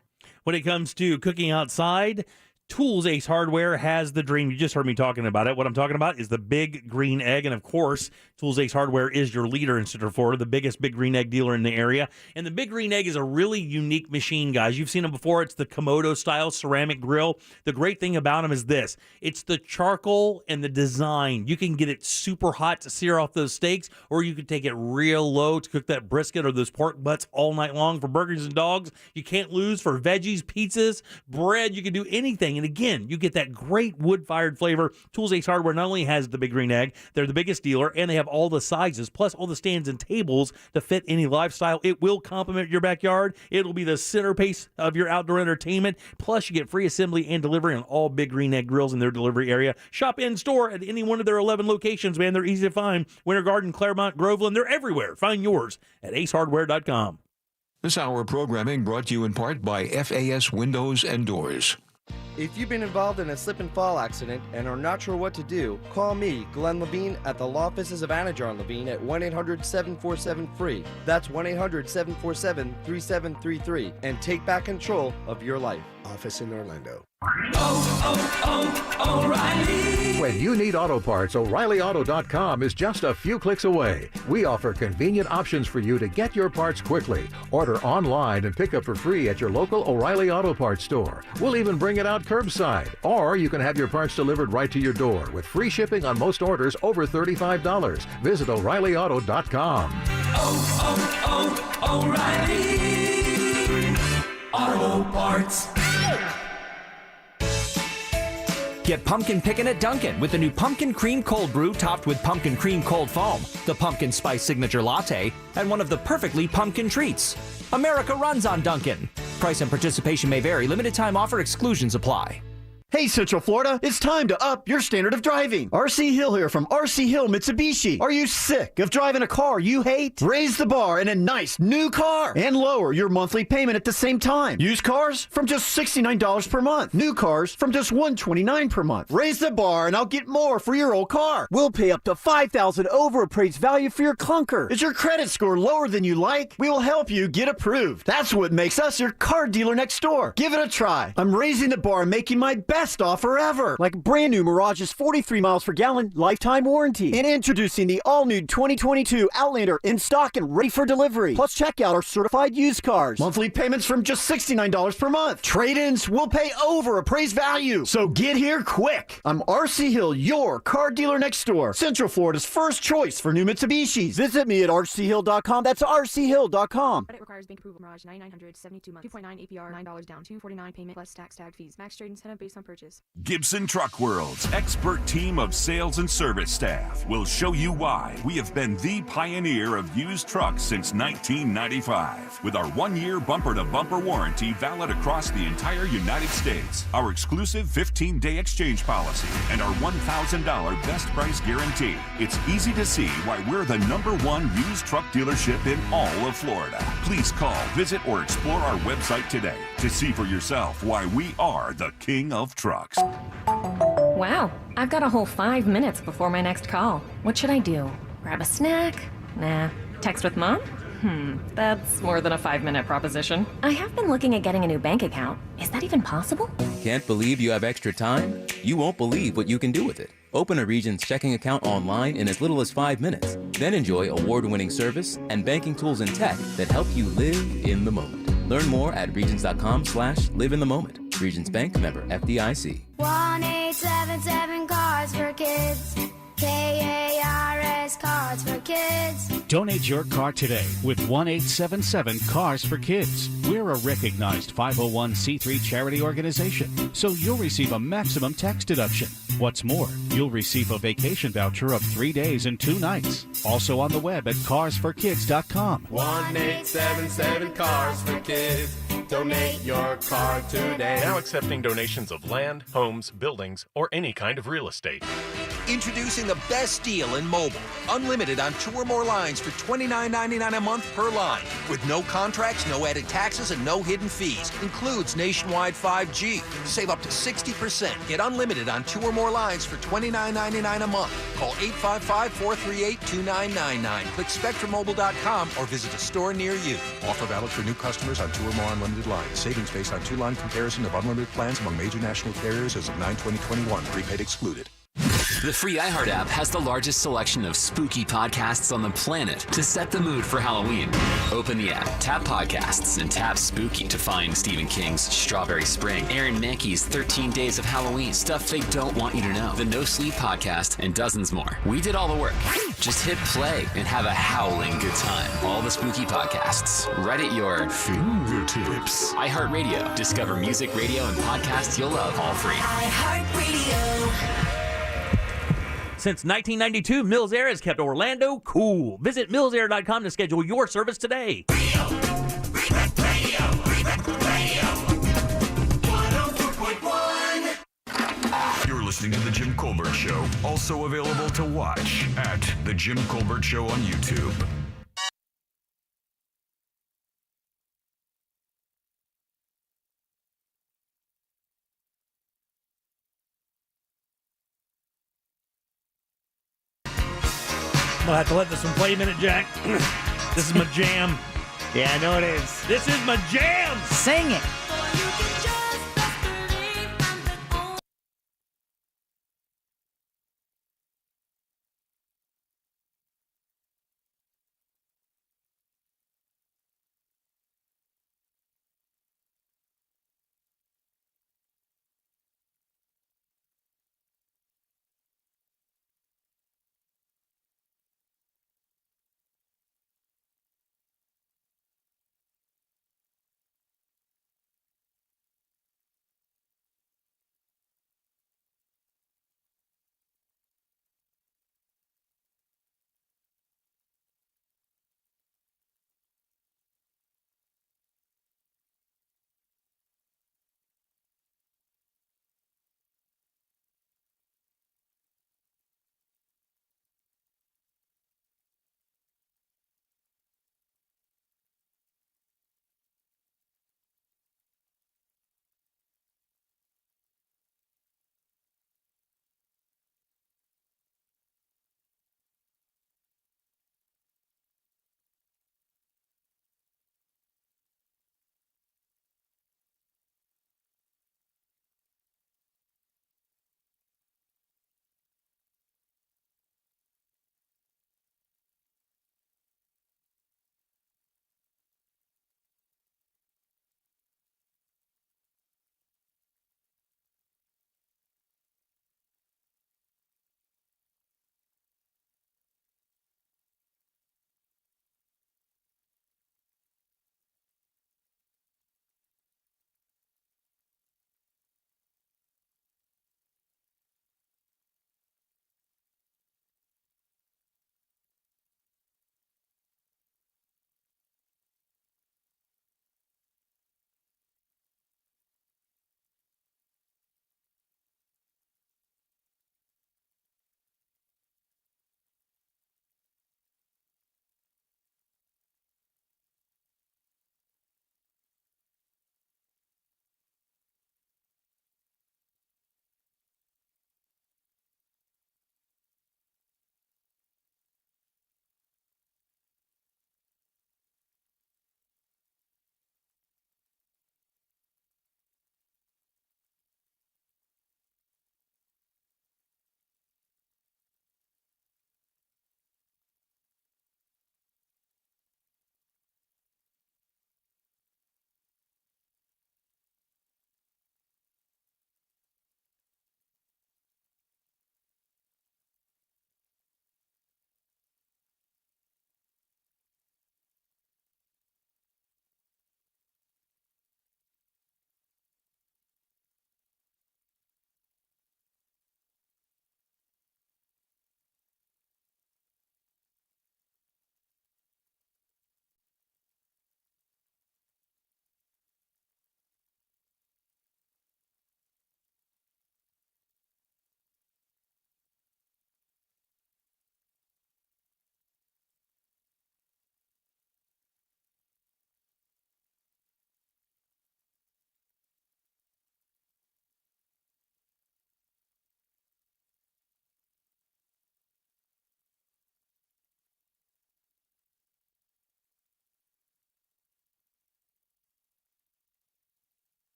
When it comes to cooking outside, Tools Ace Hardware has the dream. You just heard me talking about it. What I'm talking about is the Big Green Egg. And, of course, Tools Ace Hardware is your leader in Central Florida, the biggest Big Green Egg dealer in the area. And the Big Green Egg is a really unique machine, guys. You've seen them before. It's the Komodo-style ceramic grill. The great thing about them is this. It's the charcoal and the design. You can get it super hot to sear off those steaks, or you can take it real low to cook that brisket or those pork butts all night long for burgers and dogs. You can't lose for veggies, pizzas, bread. You can do anything. And again, you get that great wood-fired flavor. Tools Ace Hardware not only has the Big Green Egg, they're the biggest dealer, and they have all the sizes, plus all the stands and tables to fit any lifestyle. It will complement your backyard. It'll be the centerpiece of your outdoor entertainment. Plus, you get free assembly and delivery on all Big Green Egg grills in their delivery area. Shop in-store at any one of their 11 locations, man. They're easy to find. Winter Garden, Claremont, Groveland, they're everywhere. Find yours at acehardware.com. This hour of programming brought to you in part by FAS Windows and Doors. If you've been involved in a slip and fall accident and are not sure what to do, call me, Glenn Levine, at the law offices of Anajar Levine at 1-800-747-FREE. That's 1-800-747-3733, and take back control of your life. Office in Orlando. O'Reilly. When you need auto parts, O'ReillyAuto.com is just a few clicks away. We offer convenient options for you to get your parts quickly. Order online and pick up for free at your local O'Reilly Auto Parts store. We'll even bring it out curbside. Or you can have your parts delivered right to your door with free shipping on most orders over $35. Visit O'ReillyAuto.com. O'Reilly Auto Parts. Get pumpkin pickin' at Dunkin' with the new Pumpkin Cream Cold Brew topped with Pumpkin Cream Cold Foam, the Pumpkin Spice Signature Latte, and one of the perfectly pumpkin treats. America runs on Dunkin'. Price and participation may vary. Limited time offer. Exclusions apply. Hey Central Florida, it's time to up your standard of driving. RC Hill here from RC Hill Mitsubishi. Are you sick of driving a car you hate? Raise the bar in a nice new car and lower your monthly payment at the same time. Used cars from just $69 per month. New cars from just $129 per month. Raise the bar and I'll get more for your old car. We'll pay up to $5,000 over appraised value for your clunker. Is your credit score lower than you like? We will help you get approved. That's what makes us your car dealer next door. Give it a try. I'm raising the bar and making my best offer ever, like brand new Mirage's 43 miles per gallon lifetime warranty, and introducing the all-new 2022 Outlander in stock and ready for delivery. Plus, check out our certified used cars. Monthly payments from just $69 per month. Trade-ins will pay over appraised value. So get here quick. I'm RC Hill, your car dealer next door. Central Florida's first choice for new Mitsubishis. Visit me at rchill.com. That's rchill.com. Credit requires bank approval. Mirage 9900 72 months. 2.9 APR. $9 down. $249 payment plus tax tag fees. Max trade incentive based on purchase. Gibson Truck World's expert team of sales and service staff will show you why we have been the pioneer of used trucks since 1995. With our 1-year bumper-to-bumper warranty valid across the entire United States, our exclusive 15-day exchange policy, and our $1,000 best price guarantee, it's easy to see why we're the #1 used truck dealership in all of Florida. Please call, visit, or explore our website today to see for yourself why we are the king of trucks. Wow, I've got a whole 5 minutes before my next call. What should I do? Grab a snack? Nah. Text with mom? That's more than a 5-minute proposition. I have been looking at getting a new bank account. Is that even possible? Can't believe you have extra time? You won't believe what you can do with it. Open a Regions checking account online in as little as 5 minutes. Then enjoy award-winning service and banking tools and tech that help you live in the moment. Learn more at regions.com/live-in-the-moment. Regions Bank, member FDIC. 1-877 Cards for Kids. KARS Cards for Kids. Donate your car today with 1-877 Cars for Kids. We're a recognized 501c3 charity organization, so you'll receive a maximum tax deduction. What's more, you'll receive a vacation voucher of 3 days and 2 nights. Also on the web at carsforkids.com. 1-877 Cars for Kids. Donate your car today. Now accepting donations of land, homes, buildings, or any kind of real estate. Introducing the best deal in mobile. Unlimited on 2 or more lines for $29.99 a month per line. With no contracts, no added taxes, and no hidden fees. Includes nationwide 5G. Save up to 60%. Get unlimited on 2 or more lines for $29.99 a month. Call 855-438-2999. Click SpectrumMobile.com or visit a store near you. Offer valid for new customers on 2 or more unlimited lines. Savings based on 2-line comparison of unlimited plans among major national carriers as of 9/20/21. Prepaid excluded. The free iHeart app has the largest selection of spooky podcasts on the planet to set the mood for Halloween. Open the app, tap podcasts, and tap spooky to find Stephen King's Strawberry Spring, Aaron Mankey's 13 Days of Halloween, Stuff They Don't Want You to Know, the No Sleep podcast, and dozens more. We did all the work. Just hit play and have a howling good time. All the spooky podcasts right at your fingertips. iHeartRadio. Discover music, radio, and podcasts you'll love all free. iHeartRadio. Since 1992, Mills Air has kept Orlando cool. Visit millsair.com to schedule your service today. You're listening to The Jim Colbert Show, also available to watch at The Jim Colbert Show on YouTube. I'm gonna have to let this one play a minute, Jack. This is my jam. Yeah, I know it is. This is my jam. Sing it.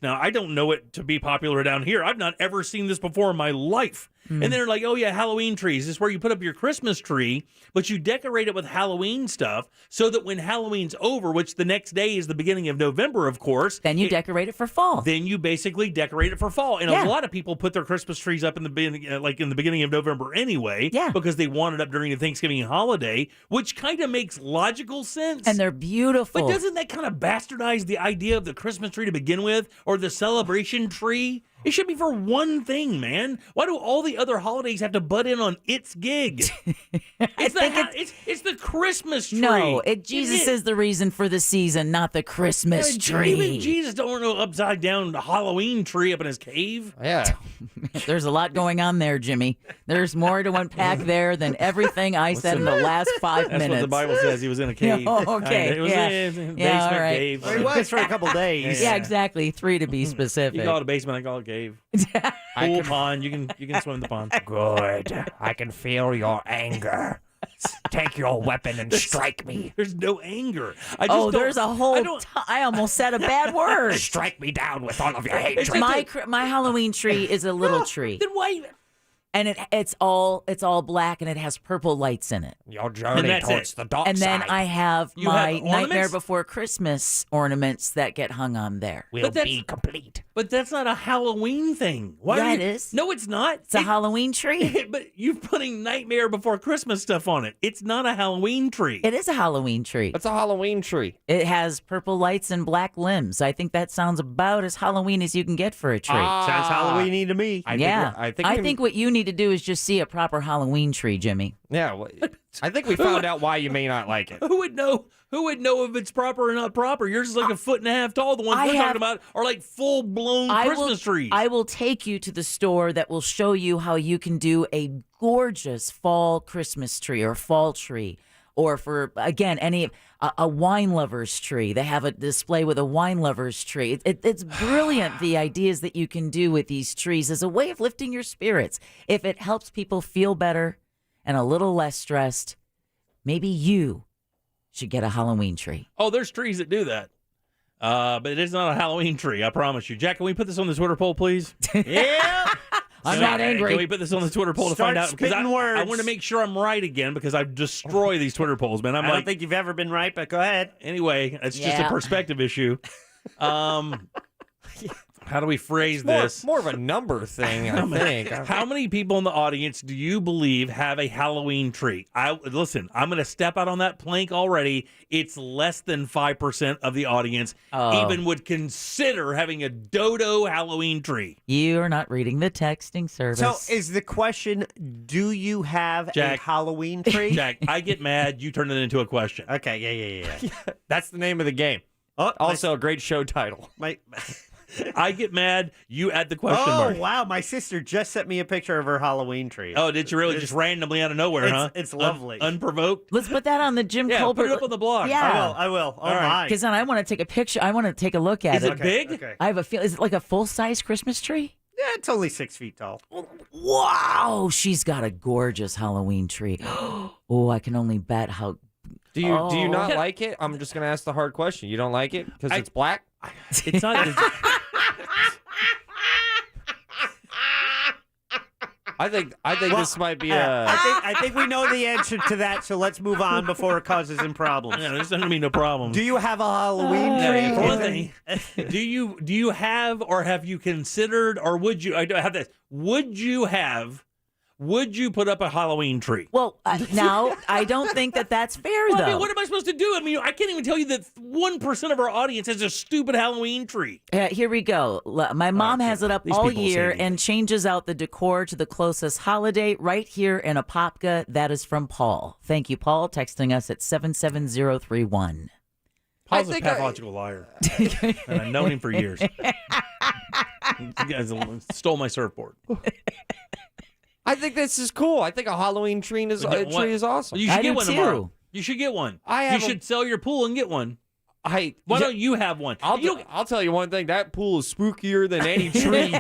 masks. Now, I don't know it to be popular down here. I've not ever seen this before in my life. And then they're like, oh, yeah, Halloween trees. This is where you put up your Christmas tree, but you decorate it with Halloween stuff so that when Halloween's over, which the next day is the beginning of November, of course. Then you decorate it for fall. Then you basically decorate it for fall. And a lot of people put their Christmas trees up in the beginning of November anyway, because they want it up during the Thanksgiving holiday, which kind of makes logical sense. And they're beautiful. But doesn't that kind of bastardize the idea of the Christmas tree to begin with, or the celebration tree? It should be for one thing, man. Why do all the other holidays have to butt in on its gig? It's the Christmas tree. No, Jesus is the reason for the season, not the Christmas tree. Even Jesus don't want no upside down Halloween tree up in his cave. Yeah. There's a lot going on there, Jimmy. There's more to unpack there than everything I said in the last 5 minutes. That's what the Bible says. He was in a cave. Oh, okay. It was a basement cave. Well, he was for a couple days. Yeah, exactly. 3 to be specific. You call it a basement, I call it a cave. Pool, pond. You can swim in the pond. Good. I can feel your anger. Take your weapon and strike me. There's no anger. There's a whole. I almost said a bad word. Strike me down with all of your hatred. My Halloween tree is a little tree. Then why? And it's all black and it has purple lights in it. Your journey towards the dark side. And then I have You my have Nightmare ornaments? Before Christmas ornaments that get hung on there. Will be complete. But that's not a Halloween thing. Why? Yeah, are it you, is. No, it's not. It's a Halloween tree. But you're putting Nightmare Before Christmas stuff on it. It's not a Halloween tree. It is a Halloween tree. It's a Halloween tree. It has purple lights and black limbs. I think that sounds about as Halloween as you can get for a tree. Sounds Halloween-y to me. I think what you need to do is just see a proper Halloween tree, Jimmy. Yeah, well, I think we found out why you may not like it. Who would know if it's proper or not proper? Yours is like a foot and a half tall. The ones we're talking about are like full-blown Christmas trees. I will take you to the store that will show you how you can do a gorgeous fall Christmas tree or fall tree. Or for, again, a wine lover's tree. They have a display with a wine lover's tree. It's brilliant, the ideas that you can do with these trees as a way of lifting your spirits. If it helps people feel better and a little less stressed, maybe you should get a Halloween tree. Oh, there's trees that do that. But it is not a Halloween tree, I promise you. Jack, can we put this on the Twitter poll, please? Yeah. I'm not angry. Can we put this on the Twitter poll to find out? Because I want to make sure I'm right again because I destroy these Twitter polls, man. I don't think you've ever been right, but go ahead. Anyway, it's just a perspective issue. How do we phrase this? More of a number thing, I think. How many people in the audience do you believe have a Halloween tree? Listen, I'm going to step out on that plank already. It's less than 5% of the audience even would consider having a dodo Halloween tree. You are not reading the texting service. So is the question, do you have a Halloween tree? Jack, I get mad. You turn it into a question. Okay, yeah. That's the name of the game. Also, a great show title. I get mad. You add the question mark. Oh, wow. My sister just sent me a picture of her Halloween tree. Oh, did you really? Just randomly out of nowhere, huh? It's lovely. Unprovoked? Let's put that on the Jim Colbert. Put it up on the blog. Yeah. I will. All right. Because then I want to take a picture. I want to take a look at it. Is it big? Okay. I have a feel. Is it like a full-size Christmas tree? Yeah, it's only 6 feet tall. Wow. She's got a gorgeous Halloween tree. Oh, I can only bet how... Do you not like it? I'm just going to ask the hard question. You don't like it because it's black? It's not... I think this might be a... I think we know the answer to that, so let's move on before it causes him problems. Yeah, there's going to be no problems. Do you have a Halloween tree? For one thing, do you have or have you considered or would you... I have this. Would you put up a Halloween tree? Well, now, I don't think that's fair, though. I mean, what am I supposed to do? I mean, I can't even tell you that 1% of our audience has a stupid Halloween tree. Here we go. My mom has it up all year and changes out the decor to the closest holiday right here in Apopka. That is from Paul. Thank you, Paul, texting us at 77031. Paul's a pathological liar. And I've known him for years. You guys stole my surfboard. I think this is cool. I think a Halloween tree is awesome. You should get one tomorrow. You should get one. You should sell your pool and get one. Why don't you have one? I'll tell you one thing. That pool is spookier than any tree.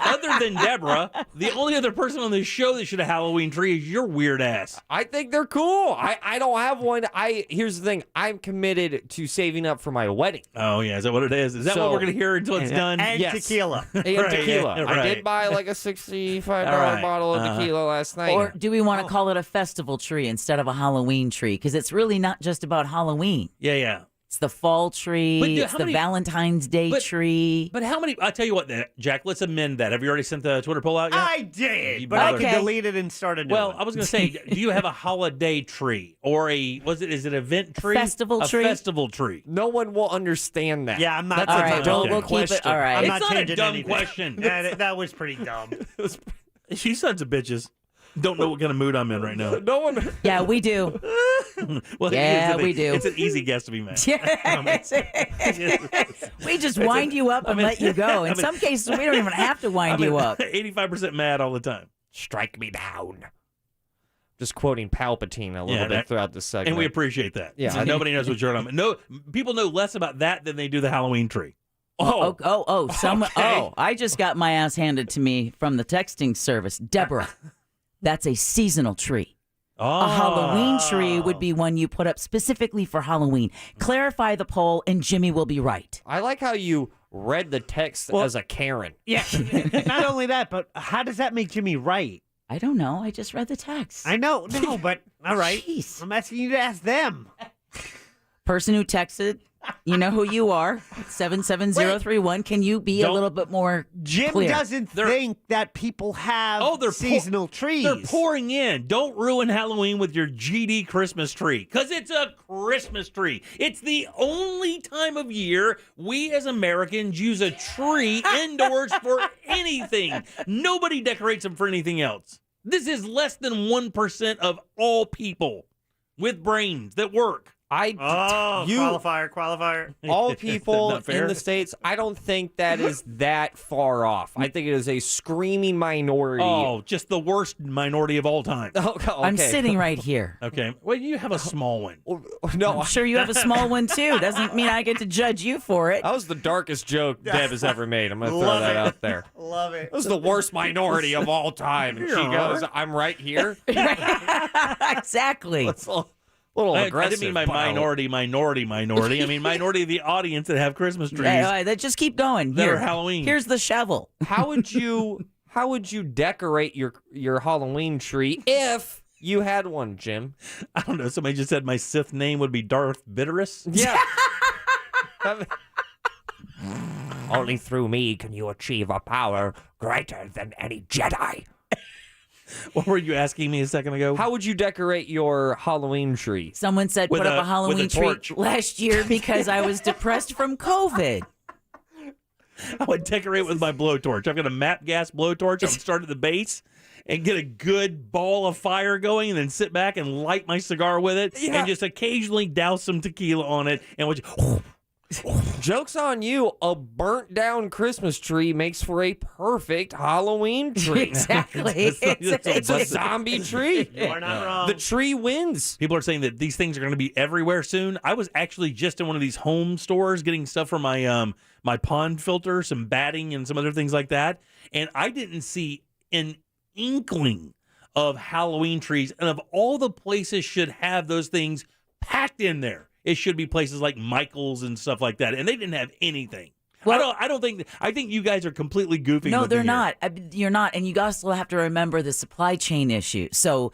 other than Deborah, the only other person on this show that should have a Halloween tree is your weird ass. I think they're cool. I don't have one. Here's the thing. I'm committed to saving up for my wedding. Oh, yeah. Is that what it is? Is that what we're going to hear until it's done? And Yes. tequila. And Right, tequila. yeah, right. I did buy like a $65 right. bottle of tequila last night. Or do we want to call it a festival tree instead of a Halloween tree? Because it's really not just about Halloween. Yeah. It's the fall tree. But It's how the many- Valentine's Day tree. But how many? I'll tell you what, Jack, let's amend that. Have you already sent the Twitter poll out yet? I did, You but I better. can delete it and start a new Well, one. I was going to say, do you have a holiday tree or is it an event tree? Festival a tree? festival tree. No one will understand that. Yeah, I'm not. That's All a right, dumb we'll keep question. it. All right. I'm It's not not a changing dumb anything. question. That was pretty dumb. She sons of bitches. Don't know what kind of mood I'm in right now. No one. Yeah, we do. Well, Yeah, here's the we thing. do. It's an easy guess to be mad. We just wind you up and let you go. In some cases, we don't even have to wind you up. 85% mad all the time. Strike me down. Just quoting Palpatine a little Yeah, bit throughout this segment. And we appreciate that. Yeah, So nobody knows what you're on. No, people know less about that than they do the Halloween tree. I just got my ass handed to me from the texting service. Deborah, that's a seasonal tree. A Halloween tree would be one you put up specifically for Halloween. Clarify the poll, and Jimmy will be right. I like how you read the text as a Karen. Yeah. Not only that, but how does that make Jimmy right? I don't know. I just read the text. I know, but all right. Jeez. I'm asking you to ask them. Person who texted, you know who you are. 77031. Can you be a little bit more Jim clear? doesn't think that people have seasonal trees. They're pouring in. Don't ruin Halloween with your GD Christmas tree, because it's a Christmas tree. It's the only time of year we as Americans use a tree indoors for anything. Nobody decorates them for anything else. This is less than 1% of all people with brains that work. Qualifier. All people Not fair. in the States, I don't think that is that far off. I think it is a screaming minority. Oh, just the worst minority of all time. Okay. I'm sitting right here. Okay. Well, you have a small one. No, I'm sure you have a small one too. Doesn't mean I get to judge you for it. That was the darkest joke Deb has ever made. I'm going to throw Love that it. out there. Love it. That was the worst minority of all time. And she goes, I'm right here. Exactly. That's a little I aggressive. didn't mean my but minority. I mean minority of the audience that have Christmas trees. Just keep going. That Here, are Halloween. Here's the shovel. How would you decorate your Halloween tree if you had one, Jim? I don't know. Somebody just said my Sith name would be Darth Bitterus. Yeah. Only through me can you achieve a power greater than any Jedi. What were you asking me a second ago? How would you decorate your Halloween tree? Someone said With put up a- a Halloween with a tree torch. last year because I was depressed from COVID. I would decorate with my blowtorch. I've got a MAP gas blowtorch. I would start at the base and get a good ball of fire going and then sit back and light my cigar with it and just occasionally douse some tequila on it and would Joke's on you. A burnt down Christmas tree makes for a perfect Halloween tree. Exactly. It's a zombie tree. You are not wrong. The tree wins. People are saying that these things are going to be everywhere soon. I was actually just in one of these home stores getting stuff for my my pond filter, some batting and some other things like that, and I didn't see an inkling of Halloween trees. And of all the places should have those things packed in there, it should be places like Michael's and stuff like that, and they didn't have anything. Well, I think you guys are completely goofy. No, with they're me here. not. You're not. And you also have to remember the supply chain issue. So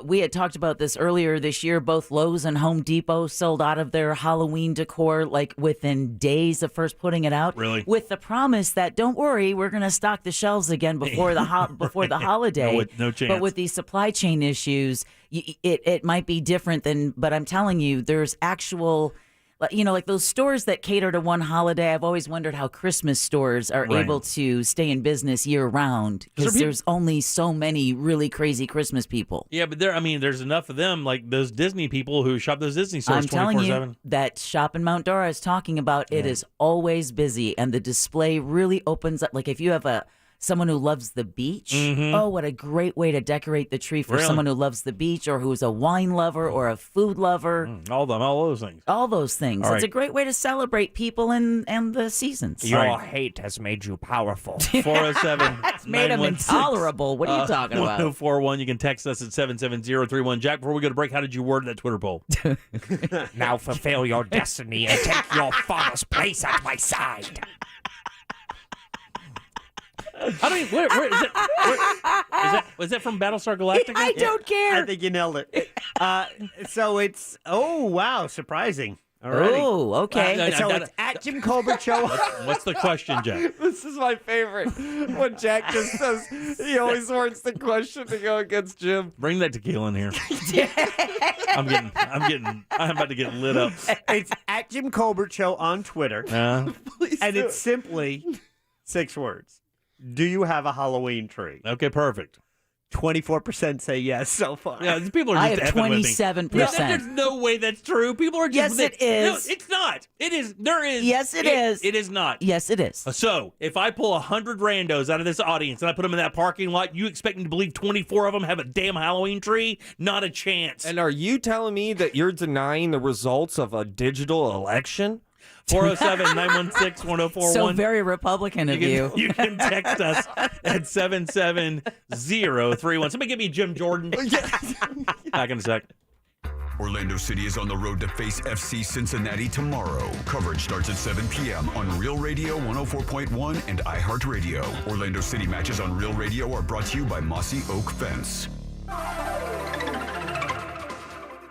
we had talked about this earlier this year. Both Lowe's and Home Depot sold out of their Halloween decor like within days of first putting it out. Really? With the promise that don't worry, we're going to stock the shelves again before the before the holiday. No chance. But with these supply chain issues, it might be different than. But I'm telling you, there's actual. Like those stores that cater to one holiday, I've always wondered how Christmas stores are Right. able to stay in business year round because there's only so many really crazy Christmas people. Yeah, but there's enough of them, like those Disney people who shop those Disney stores I'm telling 24/7. you that shop in Mount Dora is talking about it is always busy, and the display really opens up. Like if you have someone who loves the beach. Mm-hmm. Oh, what a great way to decorate the tree for Really? someone who loves the beach or who's a wine lover or a food lover. All those things. All those things. All It's right. a great way to celebrate people and the seasons. Your hate has made you powerful. 407. It's made them intolerable. What are you talking about? 1041. You can text us at 77031. Jack, before we go to break, how did you word that Twitter poll? Now fulfill your destiny and take your father's place at my side. I don't even, where is it? Was that from Battlestar Galactica? I don't care. I think you nailed it. So it's, oh, wow, surprising. Alrighty. Oh, okay. So it's at Jim Colbert Show. What's the question, Jack? This is my favorite. When Jack just says he always wants the question to go against Jim. Bring that tequila in here. I'm about to get lit up. It's at Jim Colbert Show on Twitter. And it's simply 6 words. Do you have a Halloween tree? Okay, perfect. 24% say yes so far. Yeah, these people are I just have effing with me. 27%. No, there's no way that's true. People are just... Yes, it is. No, it's not. It is. There is. Yes, it is. It is not. Yes, it is. So, if I pull 100 randos out of this audience and I put them in that parking lot, you expect me to believe 24 of them have a damn Halloween tree? Not a chance. And are you telling me that you're denying the results of a digital election? 407-916-1041. So very Republican of you. You can text us at 77031. Somebody give me Jim Jordan. Back in a sec. Orlando City is on the road to face FC Cincinnati tomorrow. Coverage starts at 7 p.m. on Real Radio 104.1 and iHeartRadio. Orlando City matches on Real Radio are brought to you by Mossy Oak Fence.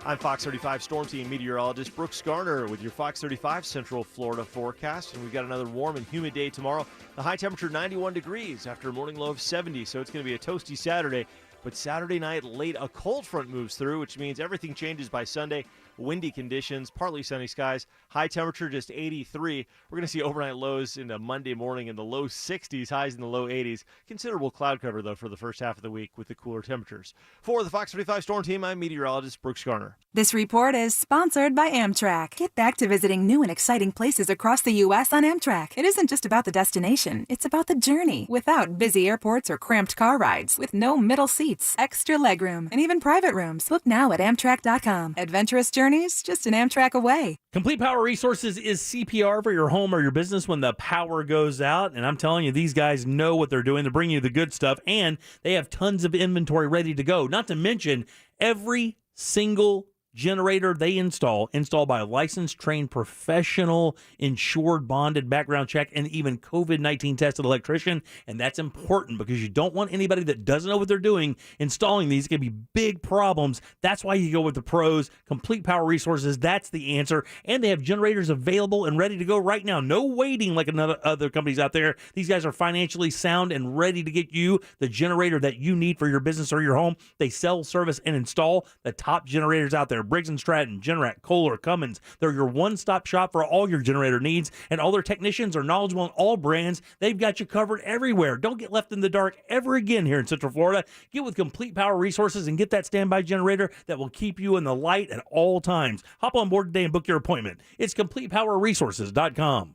I'm Fox 35 Storm Team meteorologist Brooks Garner with your Fox 35 Central Florida forecast. And we've got another warm and humid day tomorrow. The high temperature 91 degrees after a morning low of 70. So it's going to be a toasty Saturday. But Saturday night late, a cold front moves through, which means everything changes by Sunday. Windy conditions, partly sunny skies, high temperature just 83. We're going to see overnight lows into Monday morning in the low 60s, highs in the low 80s. Considerable cloud cover, though, for the first half of the week with the cooler temperatures. For the Fox 35 Storm Team, I'm meteorologist Brooks Garner. This report is sponsored by Amtrak. Get back to visiting new and exciting places across the U.S. on Amtrak. It isn't just about the destination, it's about the journey. Without busy airports or cramped car rides, with no middle seats, extra legroom, and even private rooms. Book now at Amtrak.com. Adventurous journeys just an Amtrak away. Complete Power Resources is CPR for your home or your business when the power goes out. And I'm telling you, these guys know what they're doing. They're bringing you the good stuff, and they have tons of inventory ready to go. Not to mention, every single generator they install by a licensed, trained, professional, insured, bonded, background check, and even COVID-19 tested electrician. And that's important because you don't want anybody that doesn't know what they're doing installing these. It can be big problems. That's why you go with the pros. Complete Power Resources, that's the answer. And they have generators available and ready to go right now. No waiting like other companies out there. These guys are financially sound and ready to get you the generator that you need for your business or your home. They sell, service, and install the top generators out there. Briggs & Stratton, Generac, Kohler, Cummins. They're your one-stop shop for all your generator needs, and all their technicians are knowledgeable in all brands. They've got you covered everywhere. Don't get left in the dark ever again here in Central Florida. Get with Complete Power Resources and get that standby generator that will keep you in the light at all times. Hop on board today and book your appointment. It's CompletePowerResources.com.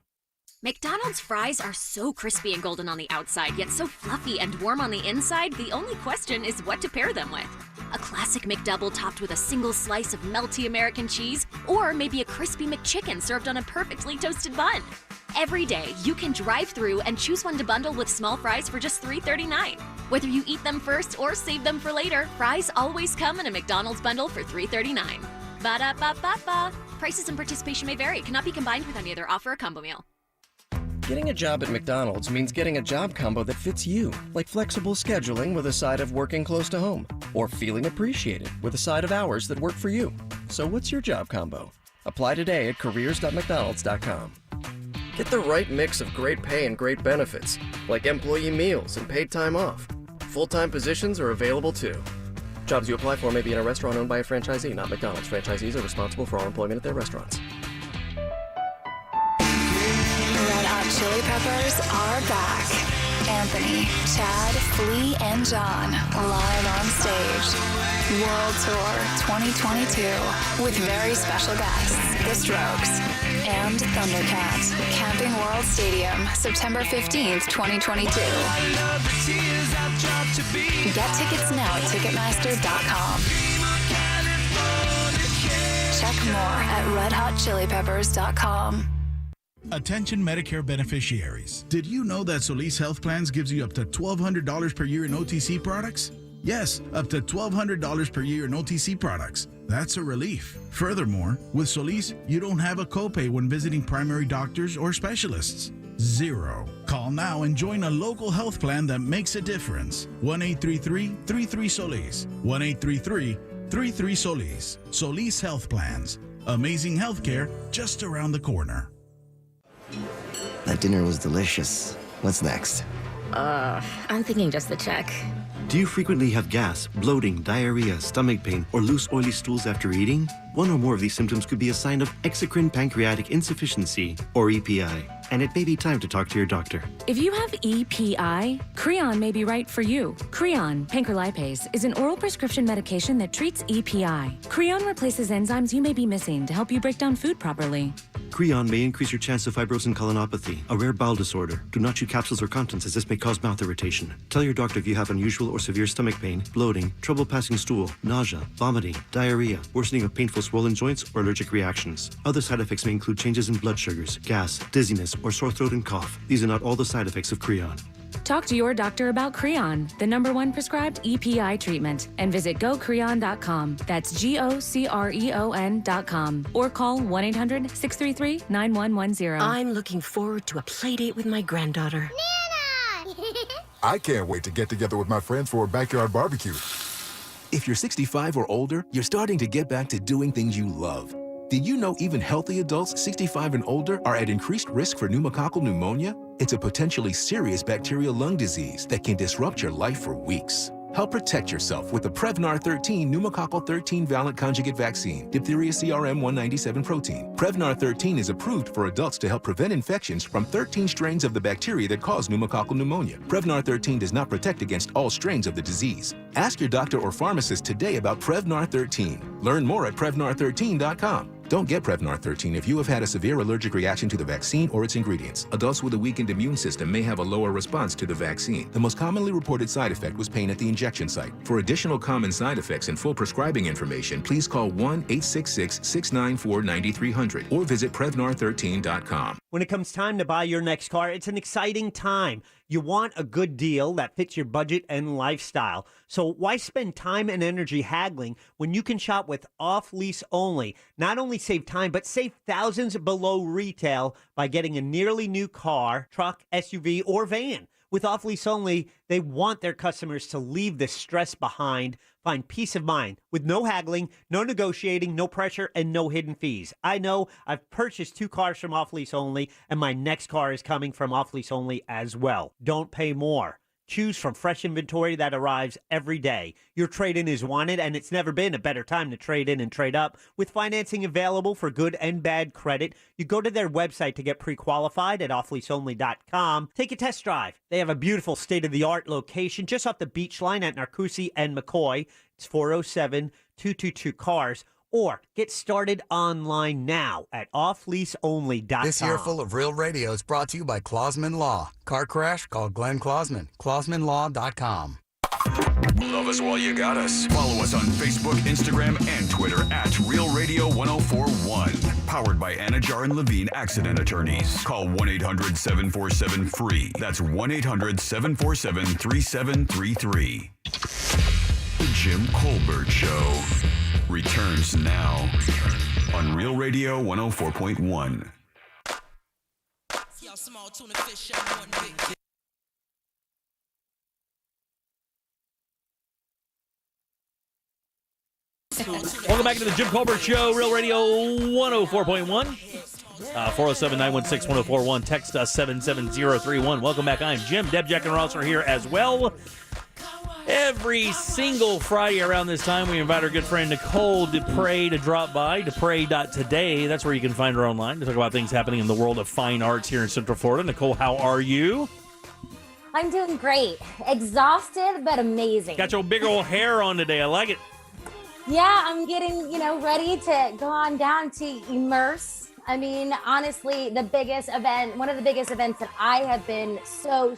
McDonald's fries are so crispy and golden on the outside, yet so fluffy and warm on the inside, the only question is what to pair them with. A classic McDouble topped with a single slice of melty American cheese, or maybe a crispy McChicken served on a perfectly toasted bun. Every day, you can drive through and choose one to bundle with small fries for just $3.39. Whether you eat them first or save them for later, fries always come in a McDonald's bundle for $3.39. Ba-da-ba-ba-ba. Prices and participation may vary. Cannot be combined with any other offer or combo meal. Getting a job at McDonald's means getting a job combo that fits you, like flexible scheduling with a side of working close to home, or feeling appreciated with a side of hours that work for you. So what's your job combo? Apply today at careers.mcdonalds.com. Get the right mix of great pay and great benefits, like employee meals and paid time off. Full-time positions are available too. Jobs you apply for may be in a restaurant owned by a franchisee, not McDonald's. Franchisees are responsible for all employment at their restaurants. Red Hot Chili Peppers are back. Anthony, Chad, Flea, and John live on stage. World Tour 2022 with very special guests, The Strokes and Thundercat. Camping World Stadium, September 15th, 2022. Get tickets now at Ticketmaster.com. Check more at RedHotChiliPeppers.com. Attention Medicare beneficiaries. Did you know that Solis Health Plans gives you up to $1,200 per year in OTC products? Yes, up to $1,200 per year in OTC products. That's a relief. Furthermore, with Solis, you don't have a copay when visiting primary doctors or specialists. 0. Call now and join a local health plan that makes a difference. 1-833-33-SOLIS. 1-833-33-SOLIS. Solis Health Plans. Amazing healthcare just around the corner. That dinner was delicious. What's next? I'm thinking just the check. Do you frequently have gas, bloating, diarrhea, stomach pain, or loose oily stools after eating? One or more of these symptoms could be a sign of exocrine pancreatic insufficiency, or EPI, and it may be time to talk to your doctor. If you have EPI, Creon may be right for you. Creon, pancrelipase, is an oral prescription medication that treats EPI. Creon replaces enzymes you may be missing to help you break down food properly. Creon may increase your chance of fibrosis colonopathy, a rare bowel disorder. Do not chew capsules or contents as this may cause mouth irritation. Tell your doctor if you have unusual or severe stomach pain, bloating, trouble passing stool, nausea, vomiting, diarrhea, worsening of painful swollen joints, or allergic reactions. Other side effects may include changes in blood sugars, gas, dizziness, or sore throat and cough. These are not all the side effects of Creon. Talk to your doctor about Creon, the #1 prescribed EPI treatment, and visit gocreon.com. That's GOCREON.com. Or call 1-800-633-9110. I'm looking forward to a play date with my granddaughter. Nana! I can't wait to get together with my friends for a backyard barbecue. If you're 65 or older, you're starting to get back to doing things you love. Did you know even healthy adults 65 and older are at increased risk for pneumococcal pneumonia? It's a potentially serious bacterial lung disease that can disrupt your life for weeks. Help protect yourself with the Prevnar 13 pneumococcal 13 valent conjugate vaccine, diphtheria CRM 197 protein. Prevnar 13 is approved for adults to help prevent infections from 13 strains of the bacteria that cause pneumococcal pneumonia. Prevnar 13 does not protect against all strains of the disease. Ask your doctor or pharmacist today about Prevnar 13. Learn more at Prevnar13.com. Don't get Prevnar 13 if you have had a severe allergic reaction to the vaccine or its ingredients. Adults with a weakened immune system may have a lower response to the vaccine. The most commonly reported side effect was pain at the injection site. For additional common side effects and full prescribing information, please call 1-866-694-9300 or visit Prevnar13.com. When it comes time to buy your next car, it's an exciting time. You want a good deal that fits your budget and lifestyle. So why spend time and energy haggling when you can shop with off-lease only? Not only save time, but save thousands below retail by getting a nearly new car, truck, SUV, or van. With off-lease only, they want their customers to leave the stress behind, find peace of mind with no haggling, no negotiating, no pressure, and no hidden fees. I know I've purchased 2 cars from off-lease only, and my next car is coming from off-lease only as well. Don't pay more. Choose from fresh inventory that arrives every day. Your trade-in is wanted, and it's never been a better time to trade in and trade up. With financing available for good and bad credit, you go to their website to get pre-qualified at offleaseonly.com. Take a test drive. They have a beautiful state-of-the-art location just off the beach line at Narcoossee and McCoy. It's 407-222-CARS. Or get started online now at offleaseonly.com. This year full of real radio is brought to you by Klausman Law. Car crash? Call Glenn Klausman. KlausmanLaw.com. Love us while you got us. Follow us on Facebook, Instagram, and Twitter at Real Radio 1041. Powered by Anajar and Levine Accident Attorneys. Call 1-800-747-FREE. That's 1-800-747-3733. The Jim Colbert Show returns now on Real Radio 104.1. Welcome back to the Jim Colbert Show, Real Radio 104.1. 407-916-1041. Text us 77031. Welcome back. I'm Jim. Deb, Jack, and Ross are here as well. Every single Friday around this time, we invite our good friend Nicole Dupre to drop by. Dupre.today. That's where you can find her online to talk about things happening in the world of fine arts here in Central Florida. Nicole, how are you? I'm doing great. Exhausted, but amazing. Got your big old hair on today. I like it. Yeah, I'm getting, ready to go on down to Immerse. I mean, honestly, one of the biggest events that I have been so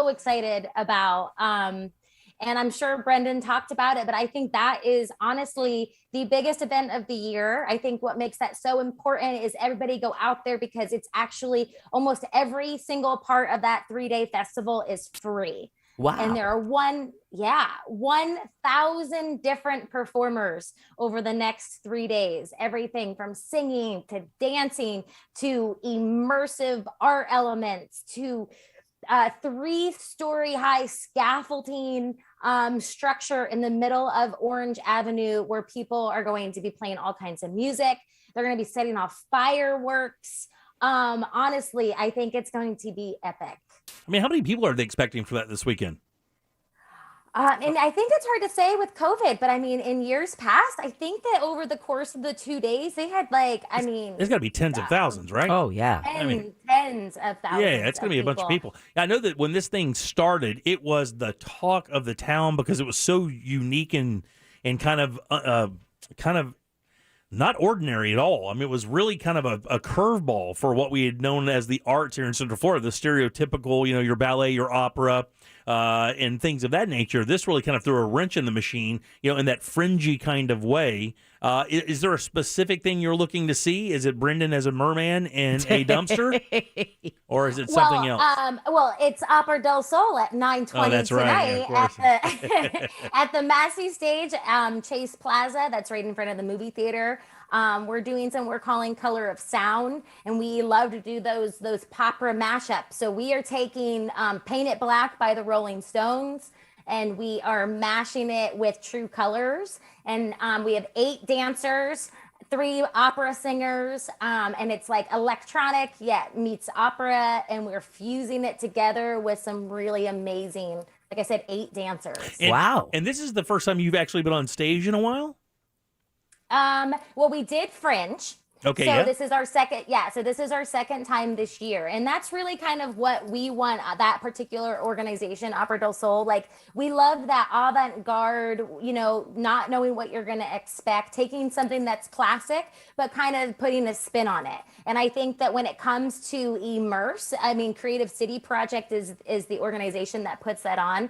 excited about. And I'm sure Brendan talked about it, but I think that is honestly the biggest event of the year. I think what makes that so important is everybody go out there because it's actually almost every single part of that 3-day festival is free. Wow. And there are 1,000 different performers over the next 3 days. Everything from singing to dancing to immersive art elements to 3-story high scaffolding structure in the middle of Orange Avenue where people are going to be playing all kinds of music. They're going to be setting off fireworks. Honestly, I think it's going to be epic. I mean, how many people are they expecting for that this weekend? And I think it's hard to say with COVID, but I mean, in years past, I think that over the course of the 2 days, they had there's got to be tens of thousands, right? Oh, yeah. Tens of thousands. Yeah, it's going to be a bunch of people. I know that when this thing started, it was the talk of the town because it was so unique and kind of not ordinary at all. I mean, it was really kind of a curveball for what we had known as the arts here in Central Florida, the stereotypical, your ballet, your opera, and things of that nature. This really kind of threw a wrench in the machine, in that fringy kind of way. Is there a specific thing you're looking to see? Is it Brendan as a merman in a dumpster? Or is it something else? Well, it's Opera del Sol at 9:20 tonight at the Massey Stage, Chase Plaza. That's right in front of the movie theater. We're doing we're calling Color of Sound, and we love to do those opera mashups. So we are taking Paint It Black by the Rolling Stones, and we are mashing it with True Colors. And we have 8 dancers, 3 opera singers, and it's like electronic meets opera, and we're fusing it together with some really amazing, like I said, 8 dancers. Wow. And this is the first time you've actually been on stage in a while? Well, we did Fringe. Okay. So this is our second. Yeah. So this is our second time this year. And that's really kind of what we want, that particular organization, Opera del Sol. Like, we love that avant-garde, not knowing what you're going to expect, taking something that's classic, but kind of putting a spin on it. And I think that when it comes to Immerse, I mean, Creative City Project is the organization that puts that on.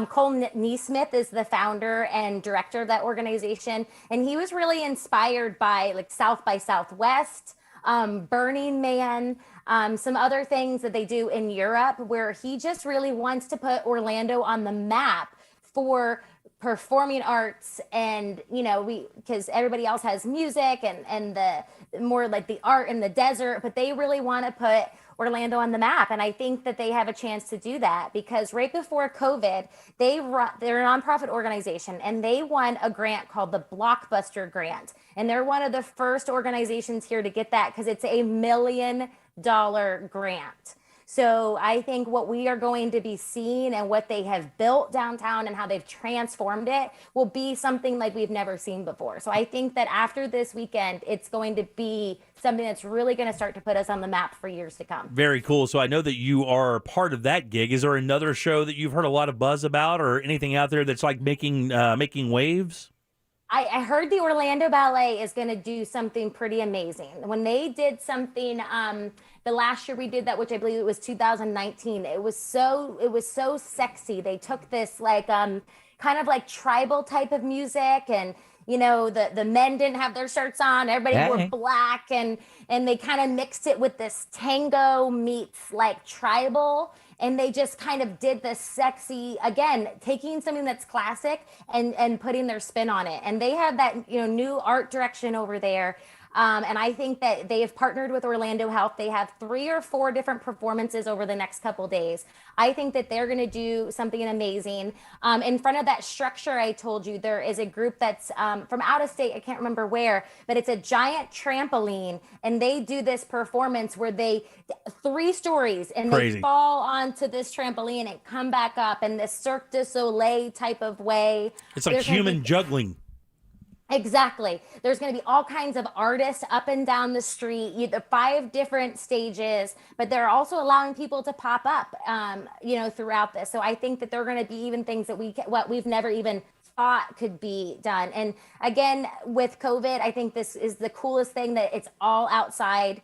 Cole Neesmith is the founder and director of that organization. And he was really inspired by South by Southwest, Burning Man, some other things that they do in Europe, where he just really wants to put Orlando on the map for performing arts. And, because everybody else has music and the more like the art in the desert, but they really want to put Orlando on the map. And I think that they have a chance to do that because right before COVID, they're a nonprofit organization and they won a grant called the Blockbuster Grant. And they're one of the first organizations here to get that because it's $1 million grant. So I think what we are going to be seeing and what they have built downtown and how they've transformed it will be something like we've never seen before. So I think that after this weekend, it's going to be something that's really going to start to put us on the map for years to come. Very cool. So I know that you are part of that gig. Is there another show that you've heard a lot of buzz about or anything out there that's like making waves? I heard the Orlando Ballet is going to do something pretty amazing. When they did something, the last year we did that, which I believe it was 2019, it was so sexy. They took this kind of like tribal type of music, and the men didn't have their shirts on, everybody wore black, and they kind of mixed it with this tango meets like tribal. And they just kind of did this sexy, again, taking something that's classic and putting their spin on it. And they have that, new art direction over there. And I think that they have partnered with Orlando Health. They have 3 or 4 different performances over the next couple days. I think that they're going to do something amazing. In front of that structure I told you, there is a group that's from out of state. I can't remember where, but it's a giant trampoline. And they do this performance where 3 stories and Crazy. They fall onto this trampoline and come back up in this Cirque du Soleil type of way. It's like human juggling. Exactly. There's going to be all kinds of artists up and down the street, the 5 different stages, but they're also allowing people to pop up, throughout this. So I think that they're going to be even things that we've never even thought could be done. And again, with COVID, I think this is the coolest thing that it's all outside.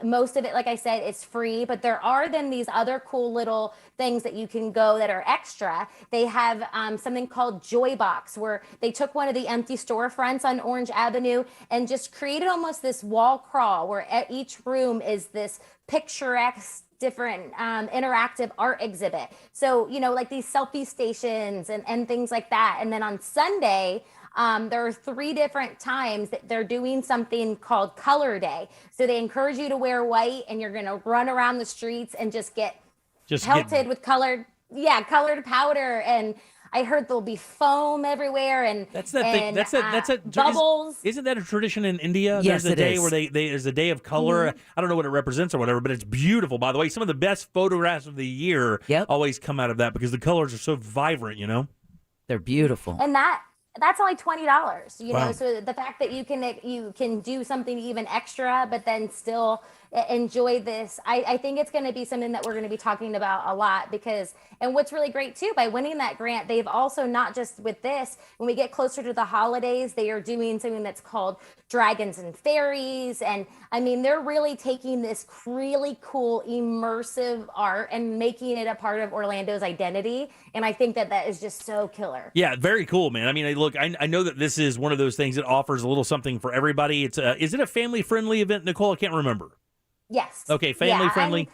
Most of it, like I said, is free, but there are then these other cool little things that you can go that are extra. They have something called Joy Box, where they took one of the empty storefronts on Orange Avenue and just created almost this wall crawl where at each room is this picturesque different interactive art exhibit. So, like these selfie stations and things like that. And then on Sunday, there are 3 different times that they're doing something called Color Day. So they encourage you to wear white, and you're going to run around the streets and just get pelted with colored powder. And I heard there'll be foam everywhere, and that's that thing. That's a bubbles. Isn't that a tradition in India? Yes, there's a day is. where there's a day of color. Mm-hmm. I don't know what it represents or whatever, but it's beautiful. By the way, some of the best photographs of the year always come out of that because the colors are so vibrant. They're beautiful. And that's only $20, Wow. know, so the fact that you can do something even extra, but then still enjoy this, I think it's going to be something that we're going to be talking about a lot and what's really great too, by winning that grant, they've also, not just with this, when we get closer to the holidays, they are doing something that's called Dragons and Fairies. And I mean, they're really taking this really cool, immersive art and making it a part of Orlando's identity. And I think that is just so killer. Yeah, very cool, man. I mean, look, I know that this is one of those things that offers a little something for everybody. It's is it a family-friendly event, Nicole? I can't remember. Yes. Okay, family-friendly.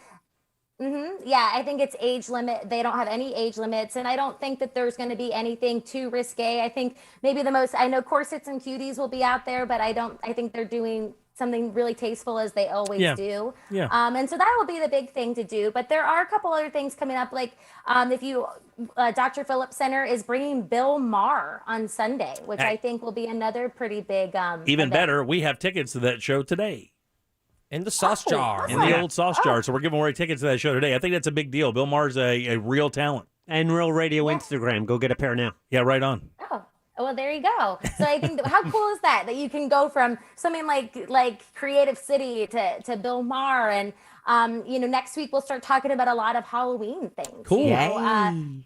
Yeah, I think it's age limit. They don't have any age limits, and I don't think that there's going to be anything too risque. I think maybe I know Corsets and Cuties will be out there, but I think they're doing something really tasteful, as they always do. Yeah. And so that will be the big thing to do. But there are a couple other things coming up, like Dr. Phillips Center is bringing Bill Maher on Sunday, which I think will be another pretty big Even event. better, we have tickets to that show today. In the sauce jar. In the old sauce jar. So we're giving away tickets to that show today. I think that's a big deal. Bill Maher's a real talent. And Real Radio Instagram. Go get a pair now. Yeah, right on. Oh, well, there you go. So I think how cool is that you can go from something like Creative City to Bill Maher, and next week we'll start talking about a lot of Halloween things. Cool.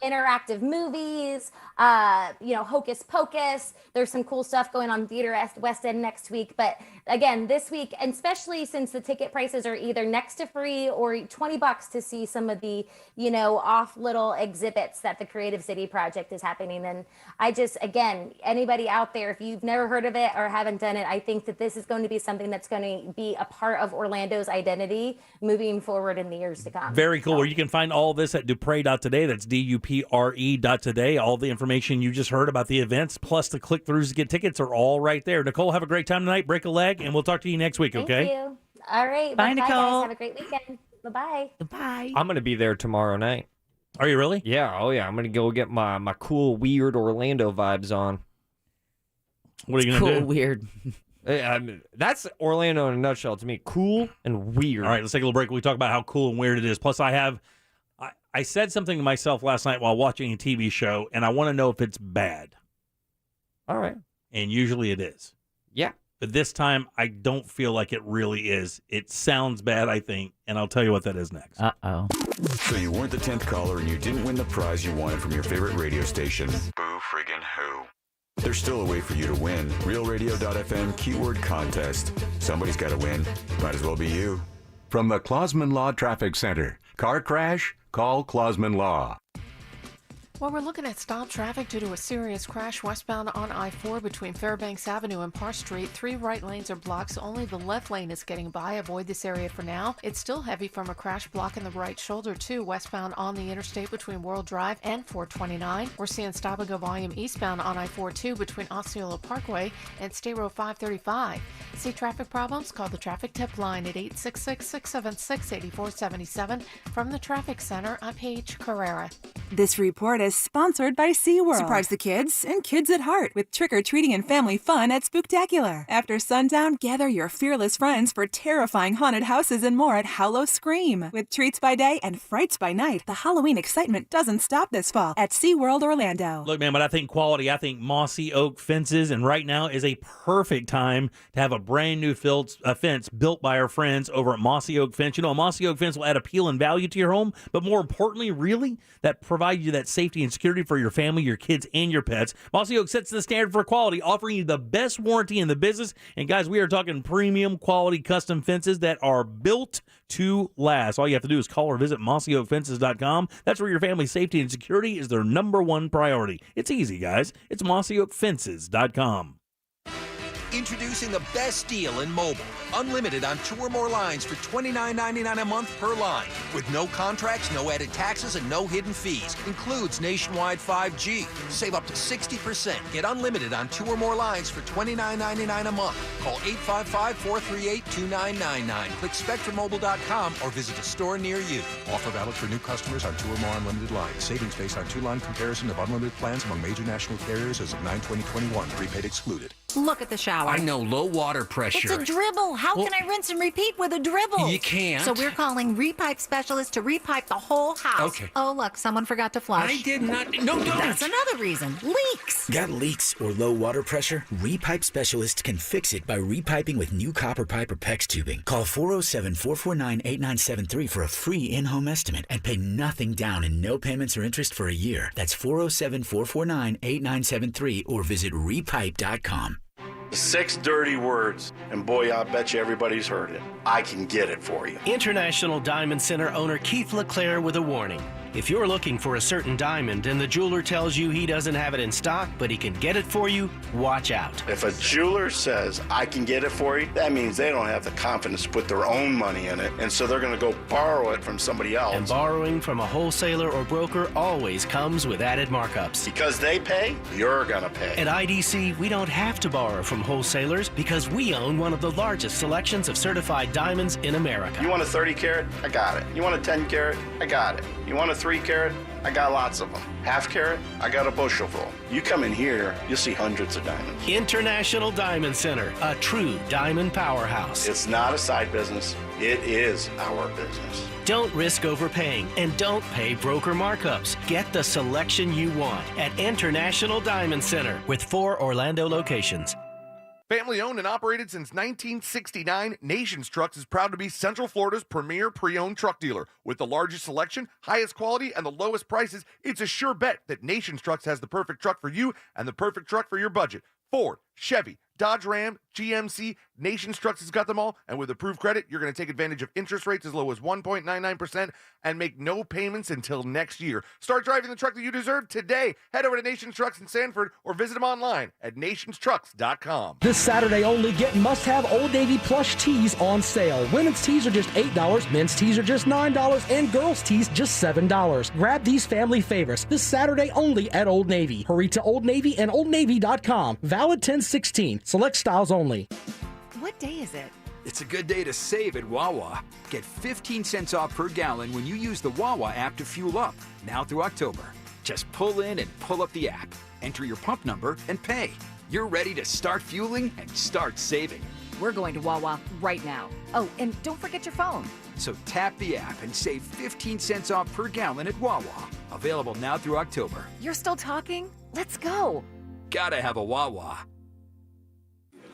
Interactive movies, Hocus Pocus. There's some cool stuff going on Theater West End next week. But again, this week, and especially since the ticket prices are either next to free or $20 to see some of the, off little exhibits that the Creative City Project is happening. And I just, again, anybody out there, if you've never heard of it or haven't done it, I think that this is going to be something that's going to be a part of Orlando's identity moving forward in the years to come. Very cool. Where you can find all this at Dupre.today. That's DUPRE.today. All the information you just heard about the events, plus the click-throughs to get tickets, are all right there. Nicole, have a great time tonight. Break a leg, and we'll talk to you next week, okay? Thank you. All right. Bye, Nicole. Guys. Have a great weekend. Bye-bye. Bye. I'm going to be there tomorrow night. Are you really? Yeah. Oh, yeah. I'm going to go get my cool, weird Orlando vibes on. What are you going to do? Cool, weird. That's Orlando in a nutshell to me. Cool and weird. All right, let's take a little break. We talk about how cool and weird it is. Plus, I said something to myself last night while watching a TV show, and I want to know if it's bad. All right. And usually it is. Yeah. But this time, I don't feel like it really is. It sounds bad, I think, and I'll tell you what that is next. Uh-oh. So you weren't the 10th caller and you didn't win the prize you wanted from your favorite radio station. Boo friggin' who. There's still a way for you to win. RealRadio.fm keyword contest. Somebody's got to win. Might as well be you. From the Clausman Law Traffic Center. Car crash? Call Clausman Law. Well, we're looking at stop traffic due to a serious crash westbound on I-4 between Fairbanks Avenue and Park Street. 3 right lanes are blocked, so only the left lane is getting by. Avoid this area for now. It's still heavy from a crash blocking the right shoulder, too, westbound on the interstate between World Drive and 429. We're seeing stop-and-go volume eastbound on I-4-2 between Osceola Parkway and State Road 535. See traffic problems? Call the Traffic Tip Line at 866-676-8477. From the Traffic Center, I'm Paige Carrera. This report is sponsored by SeaWorld. Surprise the kids and kids at heart with trick-or-treating and family fun at Spooktacular. After sundown, gather your fearless friends for terrifying haunted houses and more at Hallow Scream. With treats by day and frights by night, the Halloween excitement doesn't stop this fall at SeaWorld Orlando. Look, man, but I think quality, I think mossy oak fences, and right now is a perfect time to have a brand new fence built by our friends over at Mossy Oak Fence. You know, a Mossy Oak Fence will add appeal and value to your home, but more importantly, really, that provide you that safety safety and security for your family, your kids, and your pets. Mossy Oak sets the standard for quality, offering you the best warranty in the business. And guys, we are talking premium quality custom fences that are built to last. All you have to do is call or visit mossyoakfences.com. That's where your family's safety and security is their number one priority. It's easy, guys. It's mossyoakfences.com. Introducing the best deal in mobile. Unlimited on 2 or more lines for $29.99 a month per line. With no contracts, no added taxes, and no hidden fees. Includes nationwide 5G. Save up to 60%. Get unlimited on 2 or more lines for $29.99 a month. Call 855-438-2999. Click SpectrumMobile.com or visit a store near you. Offer valid for new customers on 2 or more unlimited lines. Savings based on 2-line comparison of unlimited plans among major national carriers as of 9/20/21. Prepaid excluded. Look at the shower. I know, low water pressure. It's a dribble. How can I rinse and repeat with a dribble? You can't. So we're calling Repipe Specialist to repipe the whole house. Okay. Oh, look, someone forgot to flush. I did not. No, don't. That's another reason. Leaks. Got leaks or low water pressure? Repipe Specialist can fix it by repiping with new copper pipe or PEX tubing. Call 407-449-8973 for a free in-home estimate and pay nothing down and no payments or interest for a year. That's 407-449-8973 or visit repipe.com. 6 dirty words, and boy, I bet you everybody's heard it. I can get it for you. International Diamond Center owner Keith LeClaire with a warning. If you're looking for a certain diamond and the jeweler tells you he doesn't have it in stock, but he can get it for you, watch out. If a jeweler says, I can get it for you, that means they don't have the confidence to put their own money in it, and so they're going to go borrow it from somebody else. And borrowing from a wholesaler or broker always comes with added markups. Because they pay, you're going to pay. At IDC, we don't have to borrow from wholesalers because we own one of the largest selections of certified diamonds in America. You want a 30 carat? I got it. You want a 10 carat? I got it. You want a 3 carat? I got lots of them. Half carat? I got a bushel full. You come in here, you'll see hundreds of diamonds. International Diamond Center, a true diamond powerhouse. It's not a side business. It is our business. Don't risk overpaying and don't pay broker markups. Get the selection you want at International Diamond Center with 4 Orlando locations. Family owned and operated since 1969, Nations Trucks is proud to be Central Florida's premier pre-owned truck dealer. With the largest selection, highest quality, and the lowest prices, it's a sure bet that Nations Trucks has the perfect truck for you and the perfect truck for your budget. Ford, Chevy, Dodge Ram, GMC, Nations Trucks has got them all, and with approved credit, you're going to take advantage of interest rates as low as 1.99% and make no payments until next year. Start driving the truck that you deserve today. Head over to Nations Trucks in Sanford or visit them online at nationstrucks.com. This Saturday only, get must-have Old Navy plush tees on sale. Women's tees are just $8, men's tees are just $9, and girls' tees just $7. Grab these family favorites this Saturday only at Old Navy. Hurry to Old Navy and OldNavy.com. Valid 10/16. Select styles only. What day is it? It's a good day to save at Wawa. Get 15 cents off per gallon when you use the Wawa app to fuel up, now through October. Just pull in and pull up the app, enter your pump number, and pay. You're ready to start fueling and start saving. We're going to Wawa right now. Oh, and don't forget your phone. So tap the app and save 15 cents off per gallon at Wawa. Available now through October. You're still talking? Let's go. Gotta have a Wawa.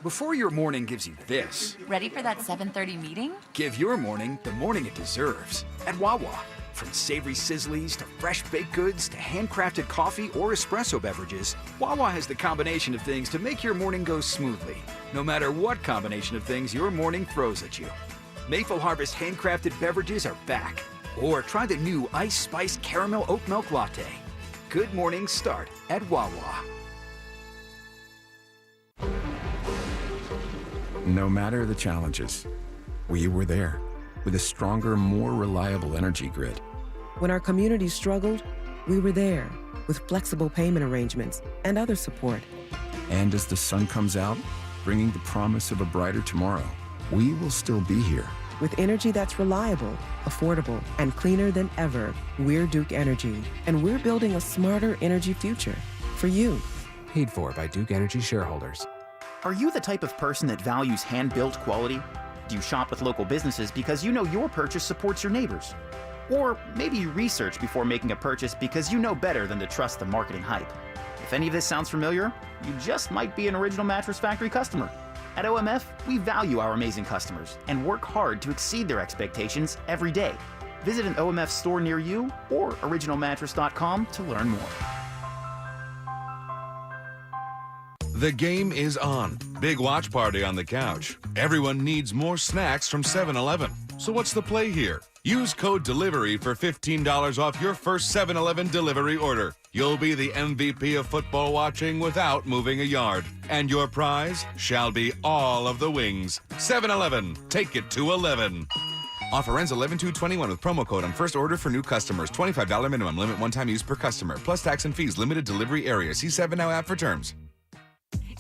Before your morning gives you this, Ready for that 7:30 meeting? give your morning the morning it deserves at Wawa. From savory sizzlies to fresh baked goods to handcrafted coffee or espresso beverages, Wawa has the combination of things to make your morning go smoothly, no matter what combination of things your morning throws at you. Maple Harvest handcrafted beverages are back. Or try the new Ice Spice Caramel Oat Milk Latte. Good mornings start at Wawa. No matter the challenges, we were there with a stronger, more reliable energy grid. When our community struggled, we were there with flexible payment arrangements and other support. And as the sun comes out, bringing the promise of a brighter tomorrow, we will still be here. With energy that's reliable, affordable, and cleaner than ever, we're Duke Energy, and we're building a smarter energy future for you. Paid for by Duke Energy shareholders. Are you the type of person that values hand-built quality? Do you shop with local businesses because you know your purchase supports your neighbors? Or maybe you research before making a purchase because you know better than to trust the marketing hype. If any of this sounds familiar, you just might be an Original Mattress Factory customer. At OMF, we value our amazing customers and work hard to exceed their expectations every day. Visit an OMF store near you or originalmattress.com to learn more. The game is on. Big watch party on the couch. Everyone needs more snacks from 7-Eleven. So what's the play here? Use code DELIVERY for $15 off your first 7-Eleven delivery order. You'll be the MVP of football watching without moving a yard. And your prize shall be all of the wings. 7-Eleven, take it to 11. Offer ends 11/2/21 with promo code on first order for new customers. $25 minimum. Limit one-time use per customer. Plus tax and fees. Limited delivery area. See 7NOW app for terms.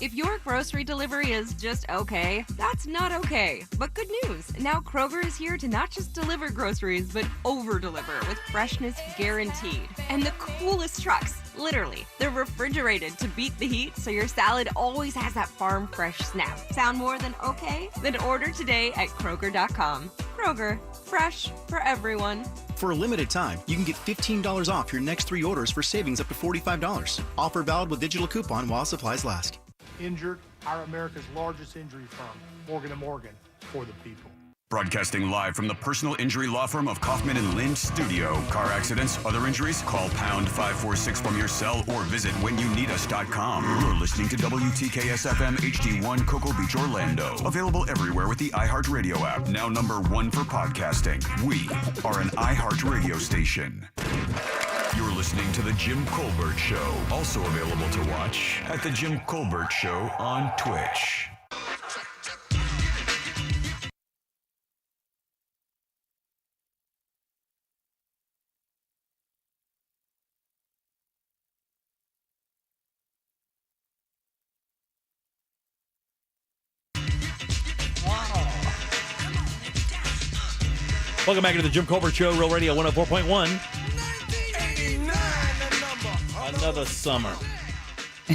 If your grocery delivery is just okay, that's not okay. But good news, now Kroger is here to not just deliver groceries, but over-deliver with freshness guaranteed. And the coolest trucks, literally. They're refrigerated to beat the heat, so your salad always has that farm fresh snap. Sound more than okay? Then order today at Kroger.com. Kroger, fresh for everyone. For a limited time, you can get $15 off your next 3 orders for savings up to $45. Offer valid with digital coupon while supplies last. Injured, our America's largest injury firm, Morgan & Morgan, for the people. Broadcasting live from the personal injury law firm of Kaufman and Lind Studio. Car accidents, other injuries, call pound 546 from your cell or visit whenyouneedus.com. You're listening to WTKS FM HD1 Cocoa Beach, Orlando. Available everywhere with the iHeartRadio app. Now #1 for podcasting. We are an iHeartRadio station. You're listening to The Jim Colbert Show. Also available to watch at The Jim Colbert Show on Twitch. Welcome back to the Jim Colbert Show, Real Radio 104.1. Another summer.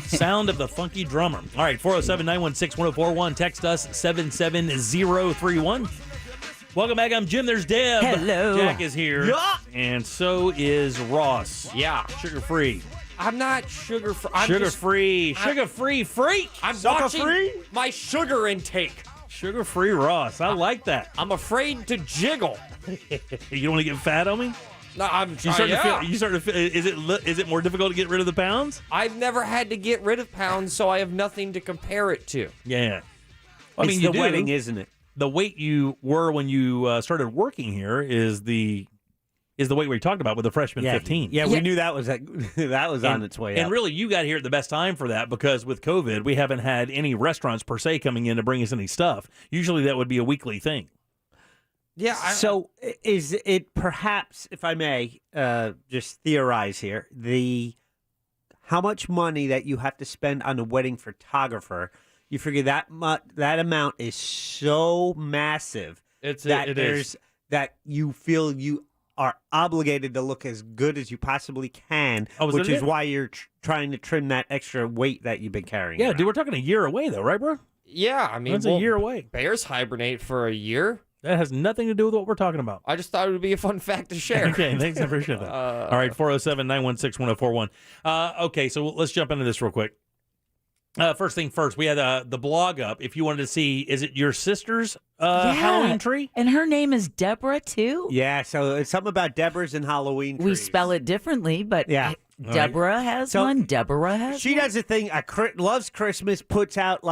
Sound of the funky drummer. All right, 407-916-1041. Text us 77031. Welcome back. I'm Jim. There's Deb. Hello. Jack is here. Yeah. And so is Ross. Yeah. Sugar-free. I'm not sugar-free. Sugar-free. Sugar-free freak. I'm Sugar-free? watching my sugar intake. Sugar-free Ross. I like that. I'm afraid to jiggle. You don't want to get fat on me? No, I'm You starting to feel, is it more difficult to get rid of the pounds? I've never had to get rid of pounds, so I have nothing to compare it to. Yeah. I mean, you the wedding, isn't it? The weight you were when you started working here is the weight we talked about with the freshman 15. Yeah, we knew that was on its way up. And really, you got here at the best time for that because with COVID, we haven't had any restaurants per se coming in to bring us any stuff. Usually that would be a weekly thing. Yeah. So is it perhaps, if I may just theorize here, how much money that you have to spend on a wedding photographer, you figure that amount is so massive that you feel you are obligated to look as good as you possibly can, which is why you're trying to trim that extra weight that you've been carrying. Yeah, dude, we're talking a year away though, right, bro? Yeah, I mean, that's a year away. Bears hibernate for a year. That has nothing to do with what we're talking about. I just thought it would be a fun fact to share. Okay, thanks. I appreciate that. All right, 407-916-1041. Okay, so let's jump into this real quick. First thing first, we had the blog up. If you wanted to see, is it your sister's Halloween tree? And her name is Deborah, too? Yeah, so it's something about Deborah's and Halloween trees. We spell it differently, but yeah. Deborah has one. Deborah has She does a thing, loves Christmas, puts out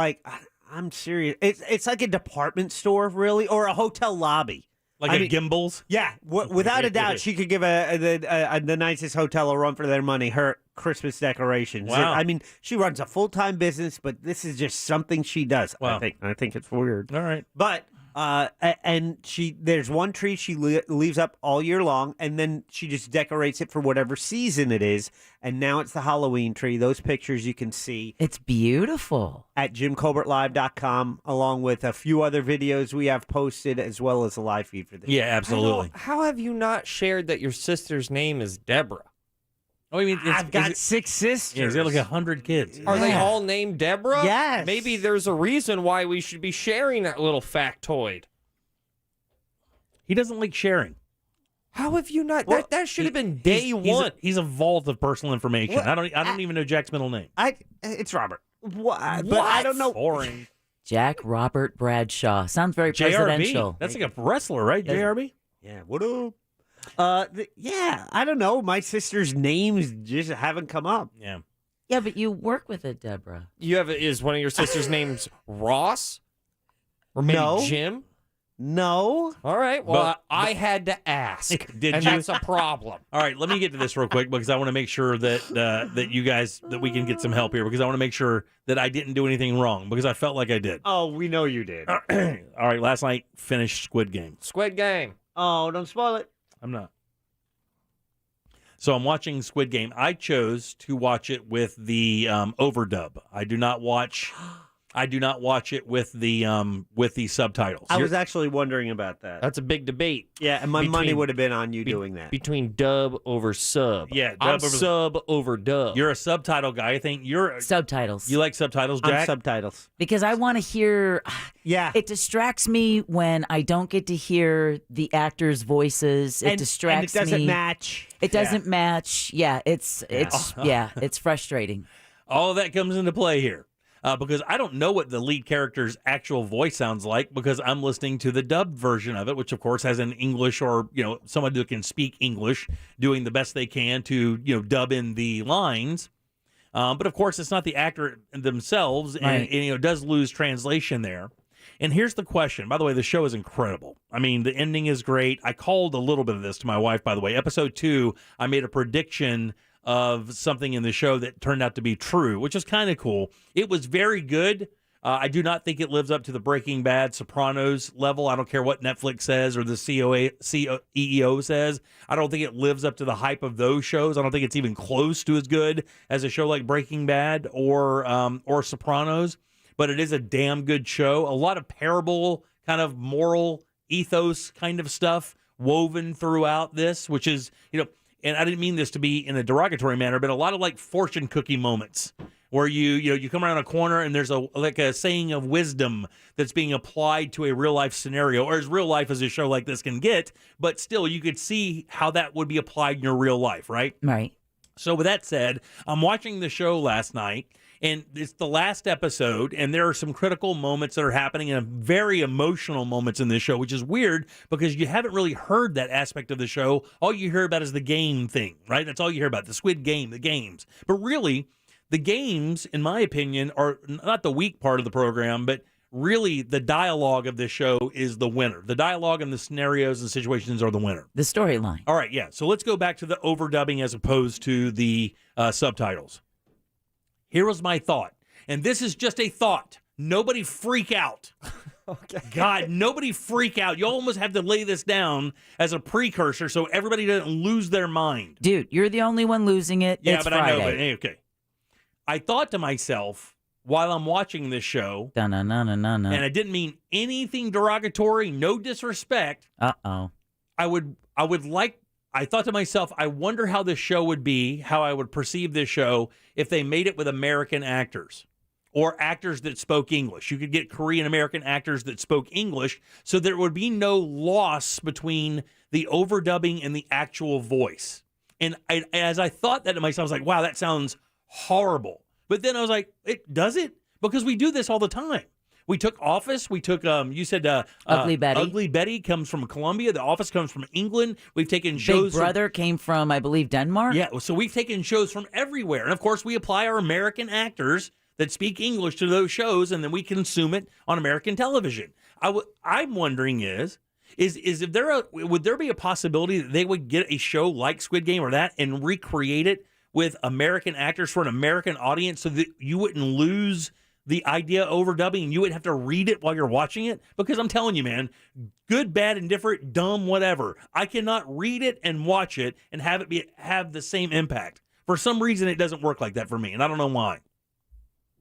I'm serious. It's like a department store, really, or a hotel lobby. Like Gimbals? Yeah, without a doubt, she could give the nicest hotel a run for their money. Her Christmas decorations. Wow. I mean, she runs a full-time business, but this is just something she does. Wow. I think it's weird. All right, but and there's one tree she leaves up all year long, and then she just decorates it for whatever season it is. And now it's the Halloween tree. Those pictures you can see. It's beautiful. At JimColbertLive.com, along with a few other videos we have posted, as well as a live feed for this. Yeah, absolutely. How have you not shared that your sister's name is Deborah? Oh, I mean, I've got 6 sisters. Yeah, he's got like 100 kids. Are they all named Deborah? Yes. Maybe there's a reason why we should be sharing that little factoid. He doesn't like sharing. How have you not? That should have been day one. He's a vault of personal information. What? I don't even know Jack's middle name. It's Robert. But I don't know. Boring. Jack Robert Bradshaw. Sounds very JRB. presidential. That's like a wrestler, right? JRB? Yeah, what up? Yeah, I don't know. My sister's names just haven't come up. Yeah. Yeah, but you work with it, Deborah. Is one of your sister's names Ross? Or maybe No. Jim? No. All right. Well, But- I had to ask. Did and you? that's a problem. All right, let me get to this real quick because I want to make sure that that you guys that we can get some help here because I want to make sure that I didn't do anything wrong because I felt like I did. Oh, we know you did. All right, last night finished Squid Game. Squid Game. Oh, don't spoil it. I'm not. So I'm watching Squid Game. I chose to watch it with the overdub. I do not watch it with the subtitles. I was actually wondering about that. That's a big debate. Yeah, and my money would have been on you doing that. Between dub over sub. Yeah, dub I'm over- sub over dub. You're a subtitle guy. I think you're Subtitles. You like subtitles, I'm Jack? subtitles. Because I want to hear. Yeah. It distracts me when I don't get to hear the actors' voices. It distracts me. And it doesn't match. It doesn't match. Yeah, it's it's frustrating. All of that comes into play here. Because I don't know what the lead character's actual voice sounds like because I'm listening to the dubbed version of it, which of course has an English or, somebody who can speak English doing the best they can to, dub in the lines. But of course, it's not the actor themselves, and, Right. and it does lose translation there. And here's the question. By the way, the show is incredible. I mean, the ending is great. I called a little bit of this to my wife, by the way. Episode 2, I made a prediction of something in the show that turned out to be true, which is kind of cool. It was very good. I do not think it lives up to the Breaking Bad, Sopranos level. I don't care what Netflix says or the CEO says. I don't think it lives up to the hype of those shows. I don't think it's even close to as good as a show like Breaking Bad or Sopranos. But it is a damn good show. A lot of parable, kind of moral ethos kind of stuff woven throughout this, which is, and I didn't mean this to be in a derogatory manner, but a lot of like fortune cookie moments where you come around a corner and there's a saying of wisdom that's being applied to a real life scenario, or as real life as a show like this can get, but still you could see how that would be applied in your real life, right? Right. So with that said, I'm watching the show last night, and it's the last episode, and there are some critical moments that are happening and very emotional moments in this show, which is weird because you haven't really heard that aspect of the show. All you hear about is the game thing, right? That's all you hear about, the Squid Game, the games. But really, the games, in my opinion, are not the weak part of the program, but really the dialogue of this show is the winner. The dialogue and the scenarios and situations are the winner. The storyline. All right, yeah. So let's go back to the overdubbing as opposed to the subtitles. Here was my thought, and this is just a thought. Nobody freak out. Okay. God, nobody freak out. You almost have to lay this down as a precursor so everybody doesn't lose their mind. Dude, you're the only one losing it. Yeah, It's but Friday. I know. But okay. I thought to myself while I'm watching this show, and I didn't mean anything derogatory, no disrespect. Uh-oh. I thought to myself, I wonder how this show would be, how I would perceive this show if they made it with American actors or actors that spoke English. You could get Korean American actors that spoke English, so there would be no loss between the overdubbing and the actual voice. And as I thought that to myself, I was like, wow, that sounds horrible. But then I was like, does it? Because we do this all the time. We took Office. We took, you said Ugly Betty. Ugly Betty comes from Colombia. The Office comes from England. We've taken shows. Big Brother came from, I believe, Denmark. Yeah, so we've taken shows from everywhere. And of course, we apply our American actors that speak English to those shows, and then we consume it on American television. I'm wondering if would there be a possibility that they would get a show like Squid Game or that and recreate it with American actors for an American audience so that you wouldn't lose the idea of overdubbing and you wouldn't have to read it while you're watching it? Because I'm telling you, man, good, bad, indifferent, dumb, whatever. I cannot read it and watch it and have it have the same impact. For some reason, it doesn't work like that for me, and I don't know why.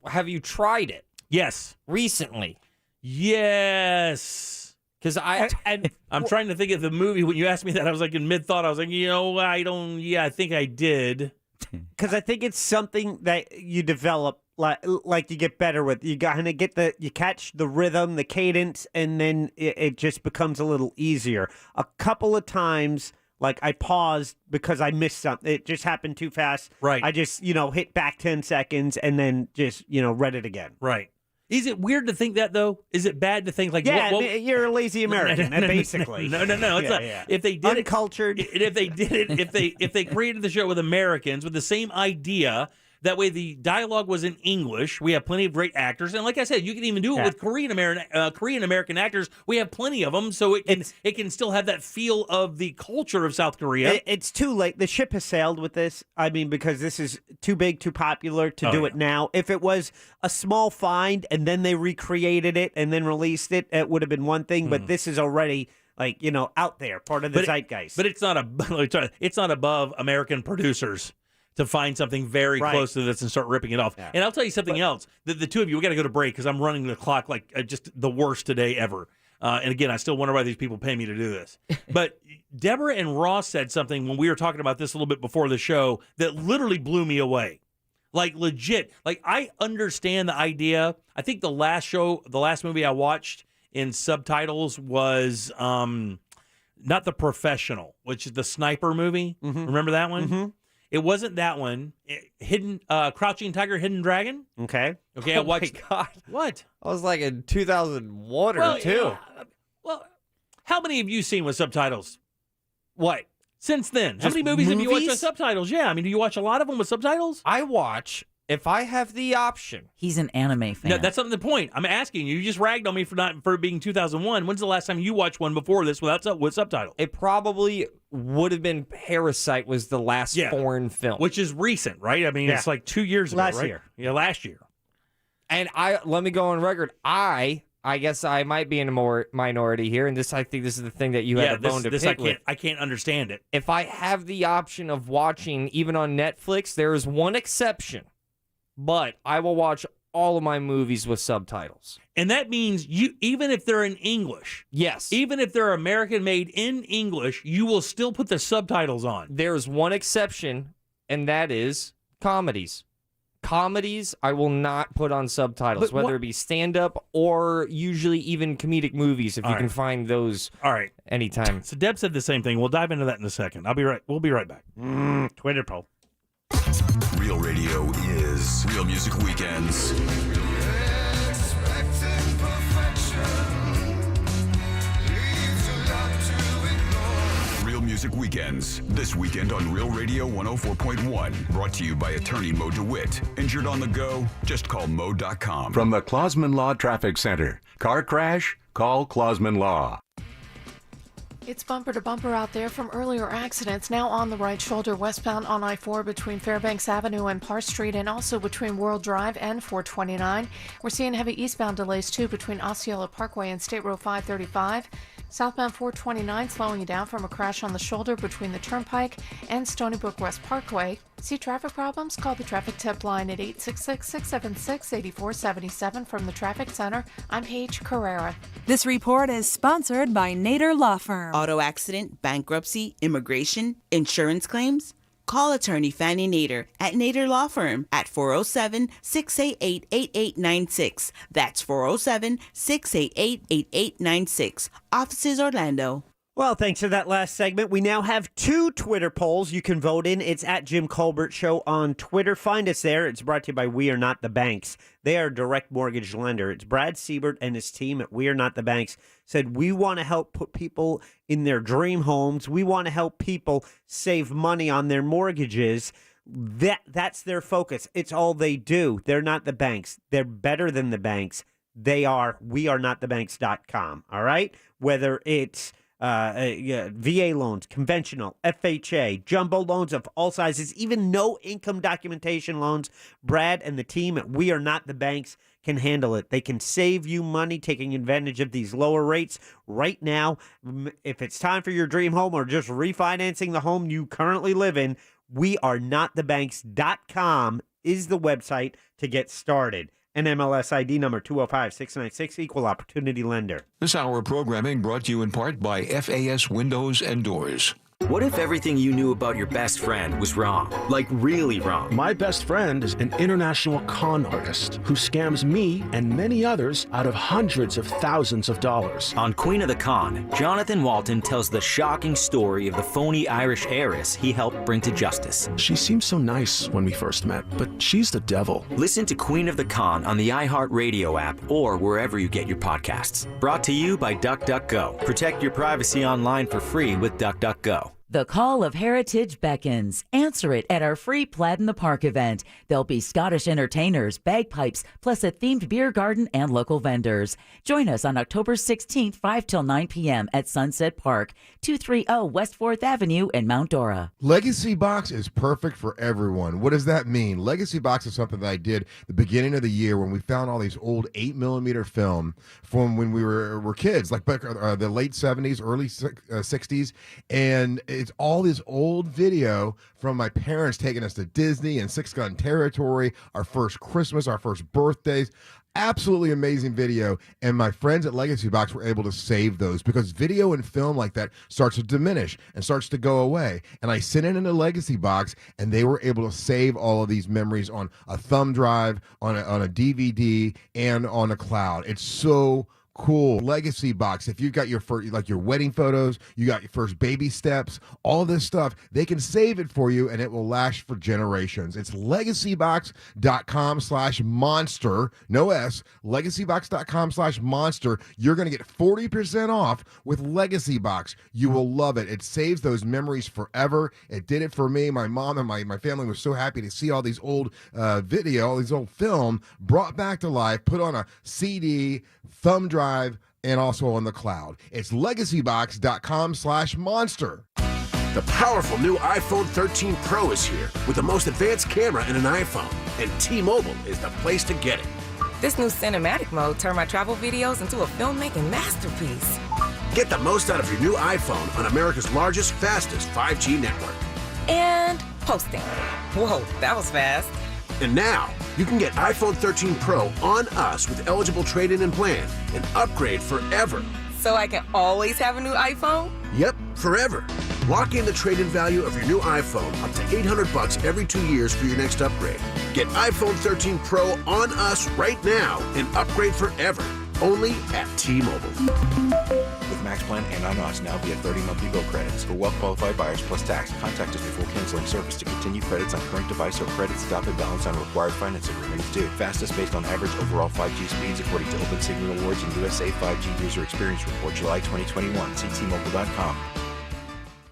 Have you tried it? Yes. Recently? Yes. Because I'm trying to think of the movie. When you asked me that, I was like in mid-thought. I was like, I think I did. Because I think it's something that you develop, like you get better with. You kind of you catch the rhythm, the cadence, and then it just becomes a little easier. A couple of times, like I paused because I missed something. It just happened too fast. Right. I just, hit back 10 seconds and then just, read it again. Right. Is it weird to think that, though? Is it bad to think like? Yeah, you're a lazy American, basically. No. It's not. Yeah. If they did uncultured, if they did it, if they created the show with Americans with the same idea. That way, the dialogue was in English. We have plenty of great actors, and like I said, you can even do it with Korean American actors. We have plenty of them, so it can still have that feel of the culture of South Korea. It's too late. The ship has sailed with this. I mean, because this is too big, too popular to do it now. If it was a small find and then they recreated it and then released it, it would have been one thing. But this is already out there, part of the zeitgeist. But it's not above American producers to find something very close to this and start ripping it off. Yeah. And I'll tell you something else. The two of you, we got to go to break because I'm running the clock like just the worst today ever. And again, I still wonder why these people pay me to do this. But Deborah and Ross said something when we were talking about this a little bit before the show that literally blew me away. Like legit. Like I understand the idea. I think the last movie I watched in subtitles was not The Professional, which is the sniper movie. Mm-hmm. Remember that one? Mm-hmm. It wasn't that one. Crouching Tiger, Hidden Dragon. Okay. I watched. My God. What? I was like in 2001 or 2. Yeah. Well, how many have you seen with subtitles? What? Since then, how many movies have you watched with subtitles? Yeah, I mean, do you watch a lot of them with subtitles? I watch if I have the option. He's an anime fan. No, that's not the point. I'm asking you. You just ragged on me for being 2001. When's the last time you watched one before this with subtitles? It probably would have been Parasite was the last foreign film. Which is recent, right? I mean, it's like 2 years ago, last right? year. Yeah, last year. And let me go on record. I guess I might be in a minority here, and I think this is the thing that you have a bone to pick with. I can't understand it. If I have the option of watching even on Netflix, there is one exception, but I will watch all of my movies with subtitles. And that means even if they're in English. Yes. Even if they're American made in English, you will still put the subtitles on. There's one exception, and that is comedies. Comedies, I will not put on subtitles, whether it be stand-up or usually even comedic movies, if you can find those anytime. So Deb said the same thing. We'll dive into that in a second. We'll be right back. Twitter poll. Real radio is Real Music Weekends. Real Music Weekends, this weekend on Real Radio 104.1. Brought to you by attorney Mo DeWitt. Injured on the go? Just call Mo.com. From the Clausman Law Traffic Center. Car crash? Call Clausman Law. It's bumper to bumper out there from earlier accidents. Now on the right shoulder westbound on I-4 between Fairbanks Avenue and Parr Street, and also between World Drive and 429. We're seeing heavy eastbound delays too between Osceola Parkway and State Road 535. Southbound 429 slowing you down from a crash on the shoulder between the Turnpike and Stony Brook West Parkway. See traffic problems? Call the traffic tip line at 866-676-8477 from the Traffic Center. I'm Paige Carrera. This report is sponsored by Nader Law Firm. Auto accident, bankruptcy, immigration, insurance claims? Call attorney Fannie Nader at Nader Law Firm at 407-688-8896. That's 407-688-8896. Offices Orlando. Well, thanks for that last segment. We now have 2 Twitter polls you can vote in. It's at Jim Colbert Show on Twitter. Find us there. It's brought to you by We Are Not the Banks. They are a direct mortgage lender. It's Brad Siebert and his team at We Are Not the Banks said, we want to help put people in their dream homes. We want to help people save money on their mortgages. That's their focus. It's all they do. They're not the banks. They're better than the banks. They are wearenotthebanks.com. All right? Whether it's VA loans, conventional, FHA, jumbo loans of all sizes, even no income documentation loans. Brad and the team at We Are Not the Banks can handle it. They can save you money taking advantage of these lower rates right now. If it's time for your dream home or just refinancing the home you currently live in, wearenotthebanks.com is the website to get started. NMLS ID number 205696, Equal Opportunity Lender. This hour of programming brought to you in part by FAS Windows and Doors. What if everything you knew about your best friend was wrong? Like really wrong? My best friend is an international con artist who scams me and many others out of hundreds of thousands of dollars. On Queen of the Con, Jonathan Walton tells the shocking story of the phony Irish heiress he helped bring to justice. She seemed so nice when we first met, but she's the devil. Listen to Queen of the Con on the iHeartRadio app or wherever you get your podcasts. Brought to you by DuckDuckGo. Protect your privacy online for free with DuckDuckGo. The call of heritage beckons. Answer it at our free Plaid in the Park event. There'll be Scottish entertainers, bagpipes, plus a themed beer garden and local vendors. Join us on October 16th, 5 till 9 p.m. at Sunset Park, 230 West 4th Avenue in Mount Dora. Legacy Box is perfect for everyone. What does that mean? Legacy Box is something that I did the beginning of the year when we found all these old 8mm film from when we were kids, like back the late 70s, early 60s, and it's all this old video from my parents taking us to Disney and Six Gun Territory, our first Christmas, our first birthdays. Absolutely amazing video, and my friends at Legacy Box were able to save those because video and film like that starts to diminish and starts to go away. And I sent it in a Legacy Box, and they were able to save all of these memories on a thumb drive, on a DVD, and on a cloud. It's so cool. Legacy Box. If you've got your first, like your wedding photos, you got your first baby steps, all this stuff, they can save it for you and it will last for generations. It's legacybox.com/monster, no S, legacybox.com/monster. You're going to get 40% off with Legacy Box. You will love it. It saves those memories forever. It did it for me. My mom and my family was so happy to see all these old video, all these old film brought back to life, put on a CD, thumb drive, and also on the cloud. It's legacybox.com/monster. The powerful new iPhone 13 Pro is here with the most advanced camera in an iPhone, and T-Mobile is the place to get it. This new cinematic mode turned my travel videos into a filmmaking masterpiece. Get the most out of your new iPhone on America's largest, fastest 5G network. And posting. Whoa, that was fast. And now, you can get iPhone 13 Pro on us with eligible trade-in and plan and upgrade forever. So I can always have a new iPhone? Yep, forever. Lock in the trade-in value of your new iPhone up to $800 every 2 years for your next upgrade. Get iPhone 13 Pro on us right now and upgrade forever. Only at T-Mobile. With Max Plan and on us now via 30 monthly bill credits. For well-qualified buyers plus tax, contact us before canceling service to continue credits on current device or credit stop and balance on required financing remains due. Fastest based on average overall 5G speeds according to Open Signal Awards and USA 5G User Experience Report July 2021. See T-Mobile.com.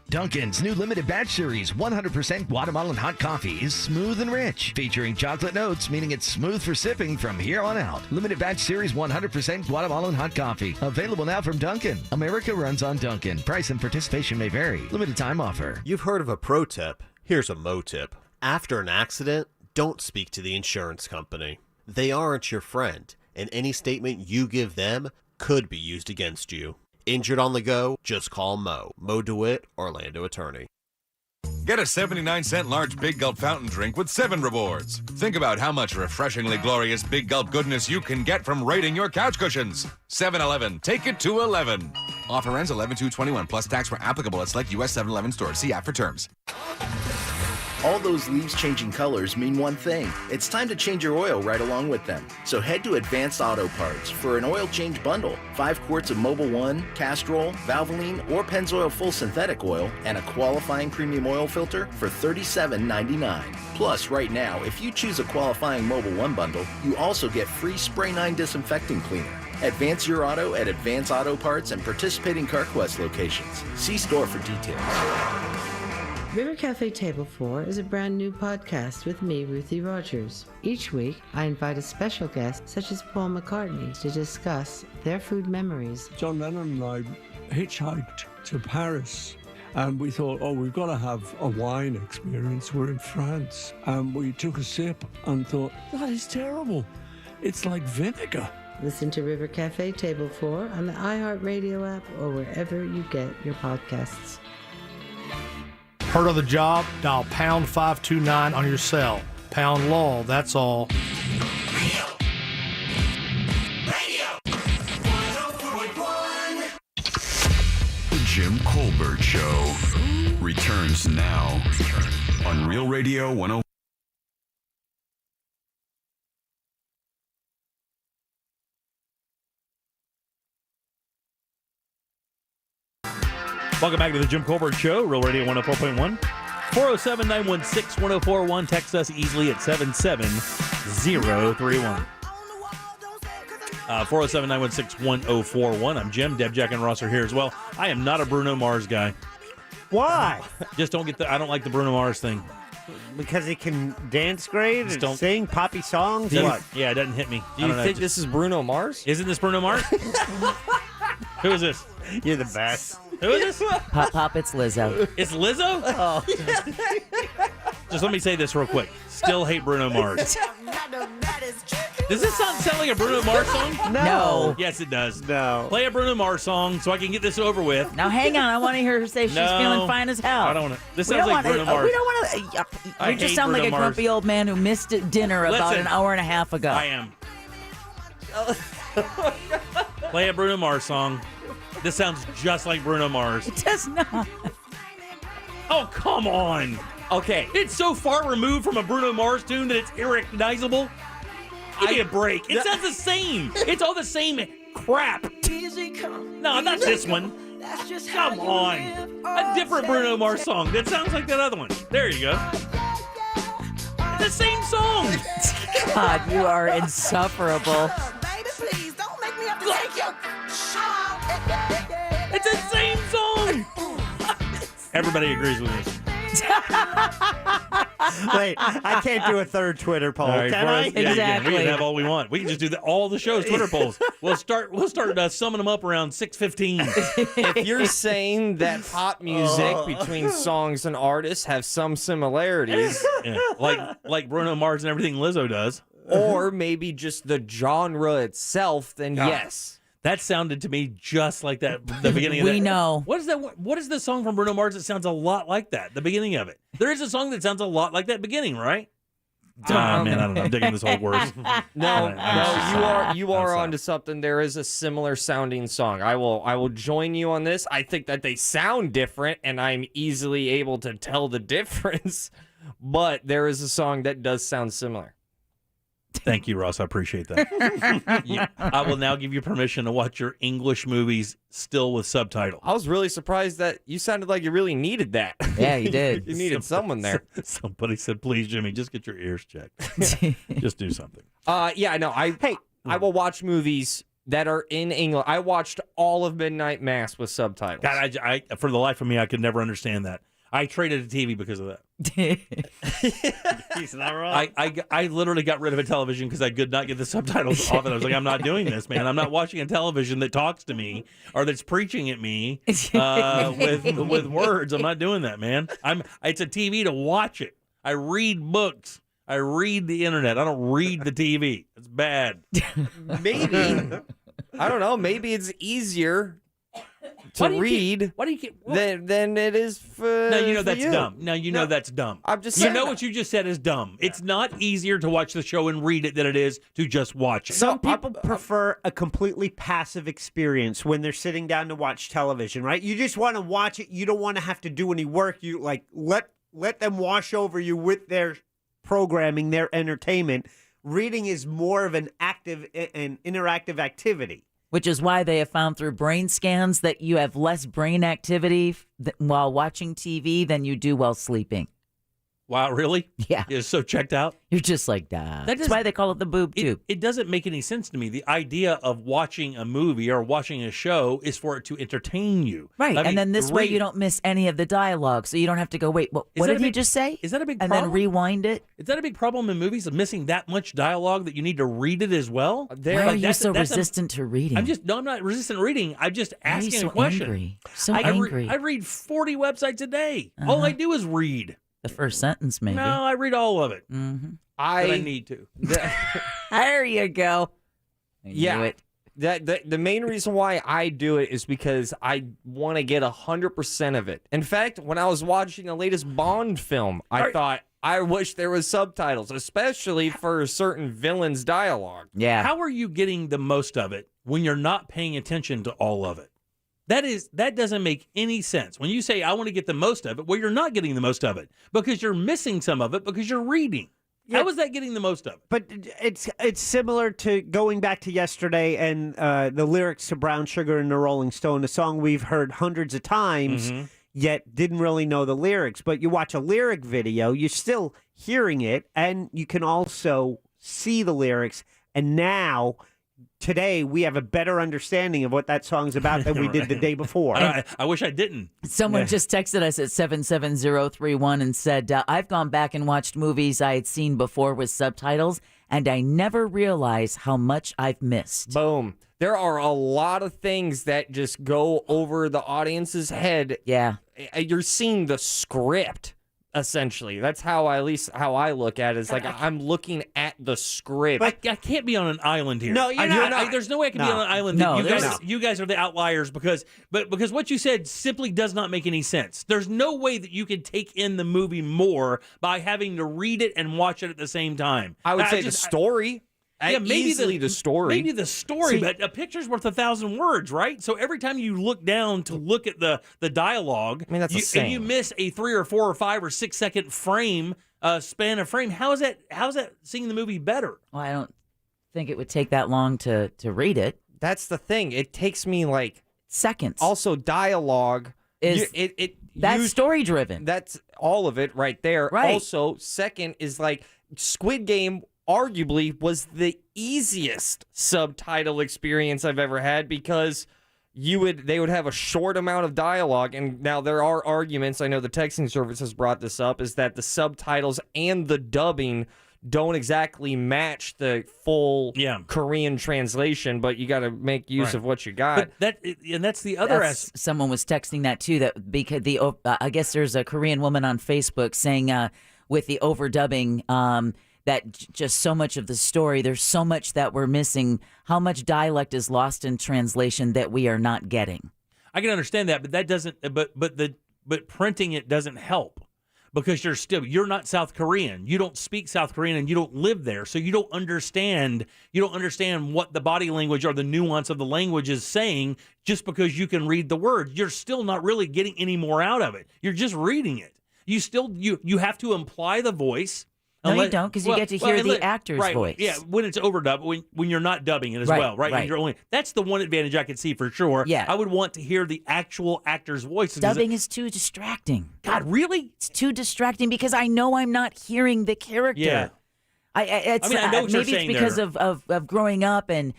Dunkin's new limited batch series 100% Guatemalan hot coffee is smooth and rich, featuring chocolate notes, meaning it's smooth for sipping from here on out. Limited batch series 100% Guatemalan hot coffee, available now from Dunkin'. America runs on Dunkin'. Price and participation may vary. Limited time offer. You've heard of a pro tip. Here's a mo tip. After an accident, don't speak to the insurance company. They aren't your friend, and any statement you give them could be used against you. Injured on the go? Just call Mo. Mo DeWitt, Orlando attorney. Get a 79-cent large Big Gulp fountain drink with 7 rewards. Think about how much refreshingly glorious Big Gulp goodness you can get from rating your couch cushions. 7-Eleven. Take it to 11. Offer ends 11/2/21 plus tax where applicable at select U.S. 7-Eleven stores. See app for terms. All those leaves changing colors mean one thing. It's time to change your oil right along with them. So head to Advanced Auto Parts for an oil change bundle. 5 quarts of Mobil 1, Castrol, Valvoline, or Pennzoil Full Synthetic Oil, and a qualifying premium oil filter for $37.99. Plus, right now, if you choose a qualifying Mobil 1 bundle, you also get free Spray 9 disinfecting cleaner. Advance your auto at Advanced Auto Parts and participating CarQuest locations. See store for details. River Cafe Table 4 is a brand new podcast with me, Ruthie Rogers. Each week, I invite a special guest, such as Paul McCartney, to discuss their food memories. John Lennon and I hitchhiked to Paris, and we thought, we've got to have a wine experience. We're in France. And we took a sip and thought, that is terrible. It's like vinegar. Listen to River Cafe Table 4 on the iHeartRadio app or wherever you get your podcasts. Heard of the job? Dial pound 529 on your cell. Pound law, that's all. The Jim Colbert Show. returns now on Real Radio 101. Welcome back to the Jim Colbert Show, Real Radio 104.1. 407-916-1041. Text us easily at 77031. 407-916-1041. I'm Jim. Deb, Jack, and Ross are here as well. I am not a Bruno Mars guy. Why? Just don't get I don't like the Bruno Mars thing. Because he can dance great and don't sing poppy songs? What? Yeah, it doesn't hit me. Do you think this is Bruno Mars? Isn't this Bruno Mars? Who is this? You're the best. Who is this? Pop, it's Lizzo. It's Lizzo? Oh. Just let me say this real quick. Still hate Bruno Mars. Does this sound like a Bruno Mars song? No. Yes, it does. No. Play a Bruno Mars song so I can get this over with. Now, hang on. I want to hear her say she's feeling fine as hell. I don't want to. This sounds like Bruno Mars. We don't want to. You just sound like a grumpy old man who missed dinner about an hour and a half ago. I am. Play a Bruno Mars song. This sounds just like Bruno Mars. It does not. Oh, come on. Okay. It's so far removed from a Bruno Mars tune that it's irrecognizable. Give me a break. It sounds the same. It's all the same crap. No, not this one. Come on. A different Bruno Mars song that sounds like that other one. There you go. It's the same song. God, you are insufferable. It's the same song. Everybody agrees with me. Wait, I can't do a third Twitter poll, can I? Yeah, exactly. We can have all we want. We can just do all the show's Twitter polls. We'll start summing them up around 6:15. If you're saying that pop music between songs and artists have some similarities, like Bruno Mars and everything Lizzo does, or maybe just the genre itself, then yes. That sounded to me just like that. The beginning of that. We know. What is that? What is the song from Bruno Mars that sounds a lot like that? The beginning of it. There is a song that sounds a lot like that beginning, right? Man, I don't know. I'm digging this whole word. You are onto something. There is a similar sounding song. I will join you on this. I think that they sound different, and I'm easily able to tell the difference. But there is a song that does sound similar. Thank you, Ross. I appreciate that. I will now give you permission to watch your English movies still with subtitles. I was really surprised that you sounded like you really needed that. Yeah, you did. You needed someone there. Somebody said, please, Jimmy, just get your ears checked. Just do something. Yeah, no, I will watch movies that are in English. I watched all of Midnight Mass with subtitles. God, I for the life of me, I could never understand that. I traded a TV because of that. He's not wrong. I literally got rid of a television because I could not get the subtitles off it. I was like, I'm not doing this, man. I'm not watching a television that talks to me or that's preaching at me with words. I'm not doing that, man. It's a TV to watch it. I read books. I read the internet. I don't read the TV. It's bad. Maybe. I don't know. Maybe it's easier to read than it is for No, you know that's you. dumb. No, you know that's dumb. I'm just saying. You know what you just said is dumb. It's not easier to watch the show and read it than it is to just watch it. Some people prefer a completely passive experience when they're sitting down to watch television, right? You just want to watch it. You don't want to have to do any work. You let them wash over you with their programming, their entertainment. Reading is more of an active and interactive activity. Which is why they have found through brain scans that you have less brain activity while watching TV than you do while sleeping. Wow, really? Yeah. You're so checked out? You're just like, that's why they call it the boob tube. It doesn't make any sense to me. The idea of watching a movie or watching a show is for it to entertain you. Right. And then this way you don't miss any of the dialogue. So you don't have to go, wait, what did he just say? Is that a big problem? problem? And then rewind it? Is that a big problem in movies of missing that much dialogue that you need to read it as well? Why are you so resistant to reading? I'm not resistant to reading. I'm just asking so a question. Angry? So angry. I read 40 websites a day. All I do is read. The first sentence, maybe. No, I read all of it. Mm-hmm. I need to. There you go. The main reason why I do it is because I want to get 100% of it. In fact, when I was watching the latest Bond film, I thought, I wish there was subtitles, especially for a certain villain's dialogue. Yeah. How are you getting the most of it when you're not paying attention to all of it? That doesn't make any sense. When you say, I want to get the most of it, well, you're not getting the most of it because you're missing some of it because you're reading. Yeah. How is that getting the most of it? But it's similar to going back to yesterday and the lyrics to Brown Sugar and the Rolling Stone, a song we've heard hundreds of times, yet didn't really know the lyrics. But you watch a lyric video, you're still hearing it, and you can also see the lyrics. And now, today, we have a better understanding of what that song's about than we did the day before. I wish I didn't. Someone just texted us at 77031 and said, I've gone back and watched movies I had seen before with subtitles, and I never realized how much I've missed. Boom. There are a lot of things that just go over the audience's head. Yeah. You're seeing the script. Essentially, that's how I look at it. It's like I'm looking at the script. But I can't be on an island here. No, you're not. There's no way I can be on an island. No, you guys are the outliers because what you said simply does not make any sense. There's no way that you can take in the movie more by having to read it and watch it at the same time. I would say the story. Yeah, maybe the story. Maybe the story, but a picture's worth 1,000 words, right? So every time you look down to look at the dialogue, I mean, that's the same. And you miss a 3 or 4 or 5 or 6 second frame, span of frame. How's that seeing the movie better? Well, I don't think it would take that long to read it. That's the thing. It takes me like seconds. Also, dialogue is that's story driven. That's all of it right there. Right. Also, second is like Squid Game arguably was the easiest subtitle experience I've ever had because they would have a short amount of dialogue, and now there are arguments, I know the texting service has brought this up, is that the subtitles and the dubbing don't exactly match the full Korean translation, but you got to make use of what you got. But that's the other someone was texting that too, that because I guess there's a Korean woman on Facebook saying with the overdubbing that just so much of the story, there's so much that we're missing. How much dialect is lost in translation that we are not getting? I can understand that, but that doesn't. But printing it doesn't help because you're not South Korean. You don't speak South Korean and you don't live there, so you don't understand. You don't understand what the body language or the nuance of the language is saying. Just because you can read the words, you're still not really getting any more out of it. You're just reading it. You have to imply the voice. No, you don't, because you get to hear the actor's voice. Yeah, when it's overdubbed, when you're not dubbing it as well, right? Right. That's the one advantage I can see for sure. Yeah. I would want to hear the actual actor's voice. Dubbing is too distracting. God, really? It's too distracting because I know I'm not hearing the character. Yeah. I know what you're saying. Maybe it's because of growing up and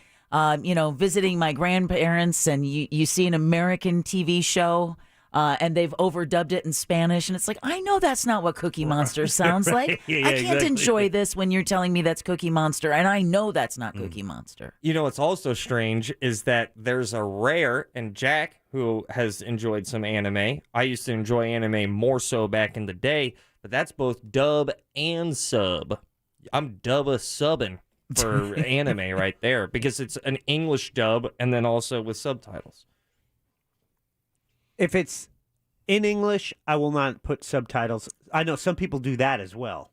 visiting my grandparents, and you see an American TV show. And they've overdubbed it in Spanish, and it's like, I know that's not what Cookie Monster sounds like. Yeah, I can't enjoy this when you're telling me that's Cookie Monster, and I know that's not Cookie Monster. You know what's also strange is that there's a rare, and Jack, who has enjoyed some anime, I used to enjoy anime more so back in the day, but that's both dub and sub. I'm dub-a-subbing for anime right there, because it's an English dub and then also with subtitles. If it's in English, I will not put subtitles. I know some people do that as well.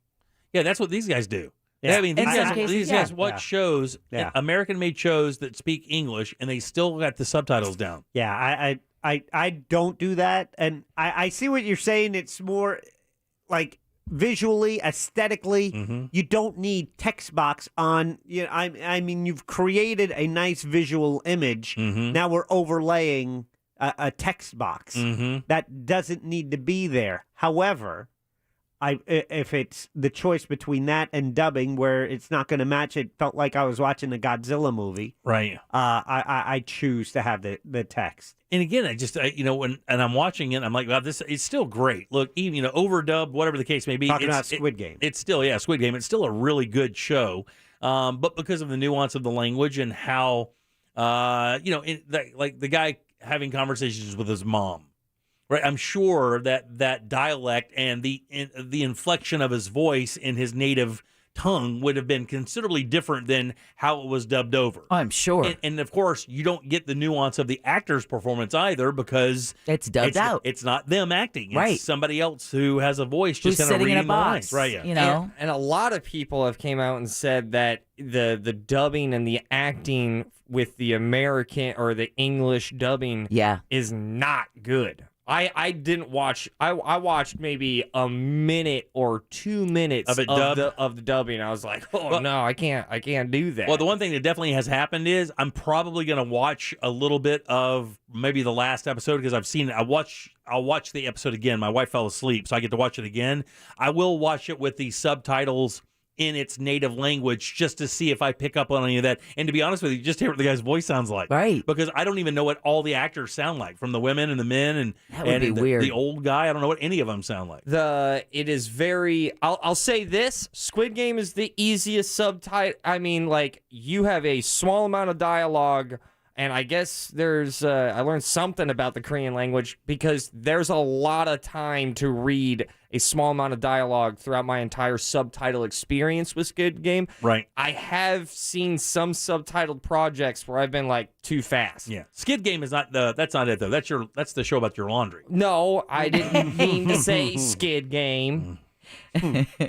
Yeah, that's what these guys do. Yeah. I mean, these guys watch shows, American-made shows that speak English, and they still got the subtitles down. Yeah, I don't do that, and I see what you're saying. It's more like visually, aesthetically, you don't need text box on. I mean, you've created a nice visual image. Now we're overlaying a text box that doesn't need to be there. However, if it's the choice between that and dubbing, where it's not going to match, it felt like I was watching a Godzilla movie. Right. I choose to have the text. And again, when I'm watching it, I'm like, wow, it's still great. Look, even overdubbed, whatever the case may be. Talking about Squid Game. It's still Squid Game. It's still a really good show, but because of the nuance of the language and how, like the guy having conversations with his mom, right? I'm sure that dialect and the inflection of his voice in his native tongue would have been considerably different than how it was dubbed over. I'm sure. And of course, you don't get the nuance of the actor's performance either because it's dubbed out. It's not them acting. Right. It's somebody else who has a voice just Who's kind of sitting in reading a the box, lines. Right, yeah. you know? And a lot of people have came out and said that the dubbing and the acting with the American or the English dubbing is not good. I didn't watch. I watched maybe a minute or 2 minutes of the dubbing. I was like, no, I can't do that. Well, the one thing that definitely has happened is I'm probably going to watch a little bit of maybe the last episode because I've seen it. I'll watch the episode again. My wife fell asleep, so I get to watch it again. I will watch it with the subtitles in its native language just to see if I pick up on any of that. And to be honest with you, just hear what the guy's voice sounds like. Right. Because I don't even know what all the actors sound like, from the women and the men and, that would be weird. The old guy. I don't know what any of them sound like. It is very, I'll say this, Squid Game is the easiest subtitle. I mean, like, you have a small amount of dialogue, and I guess I learned something about the Korean language because there's a lot of time to read a small amount of dialogue throughout my entire subtitle experience with Squid Game. Right. I have seen some subtitled projects where I've been like too fast. Yeah. Squid Game is that's not it though. That's the show about your laundry. No, I didn't mean to say Skid Game.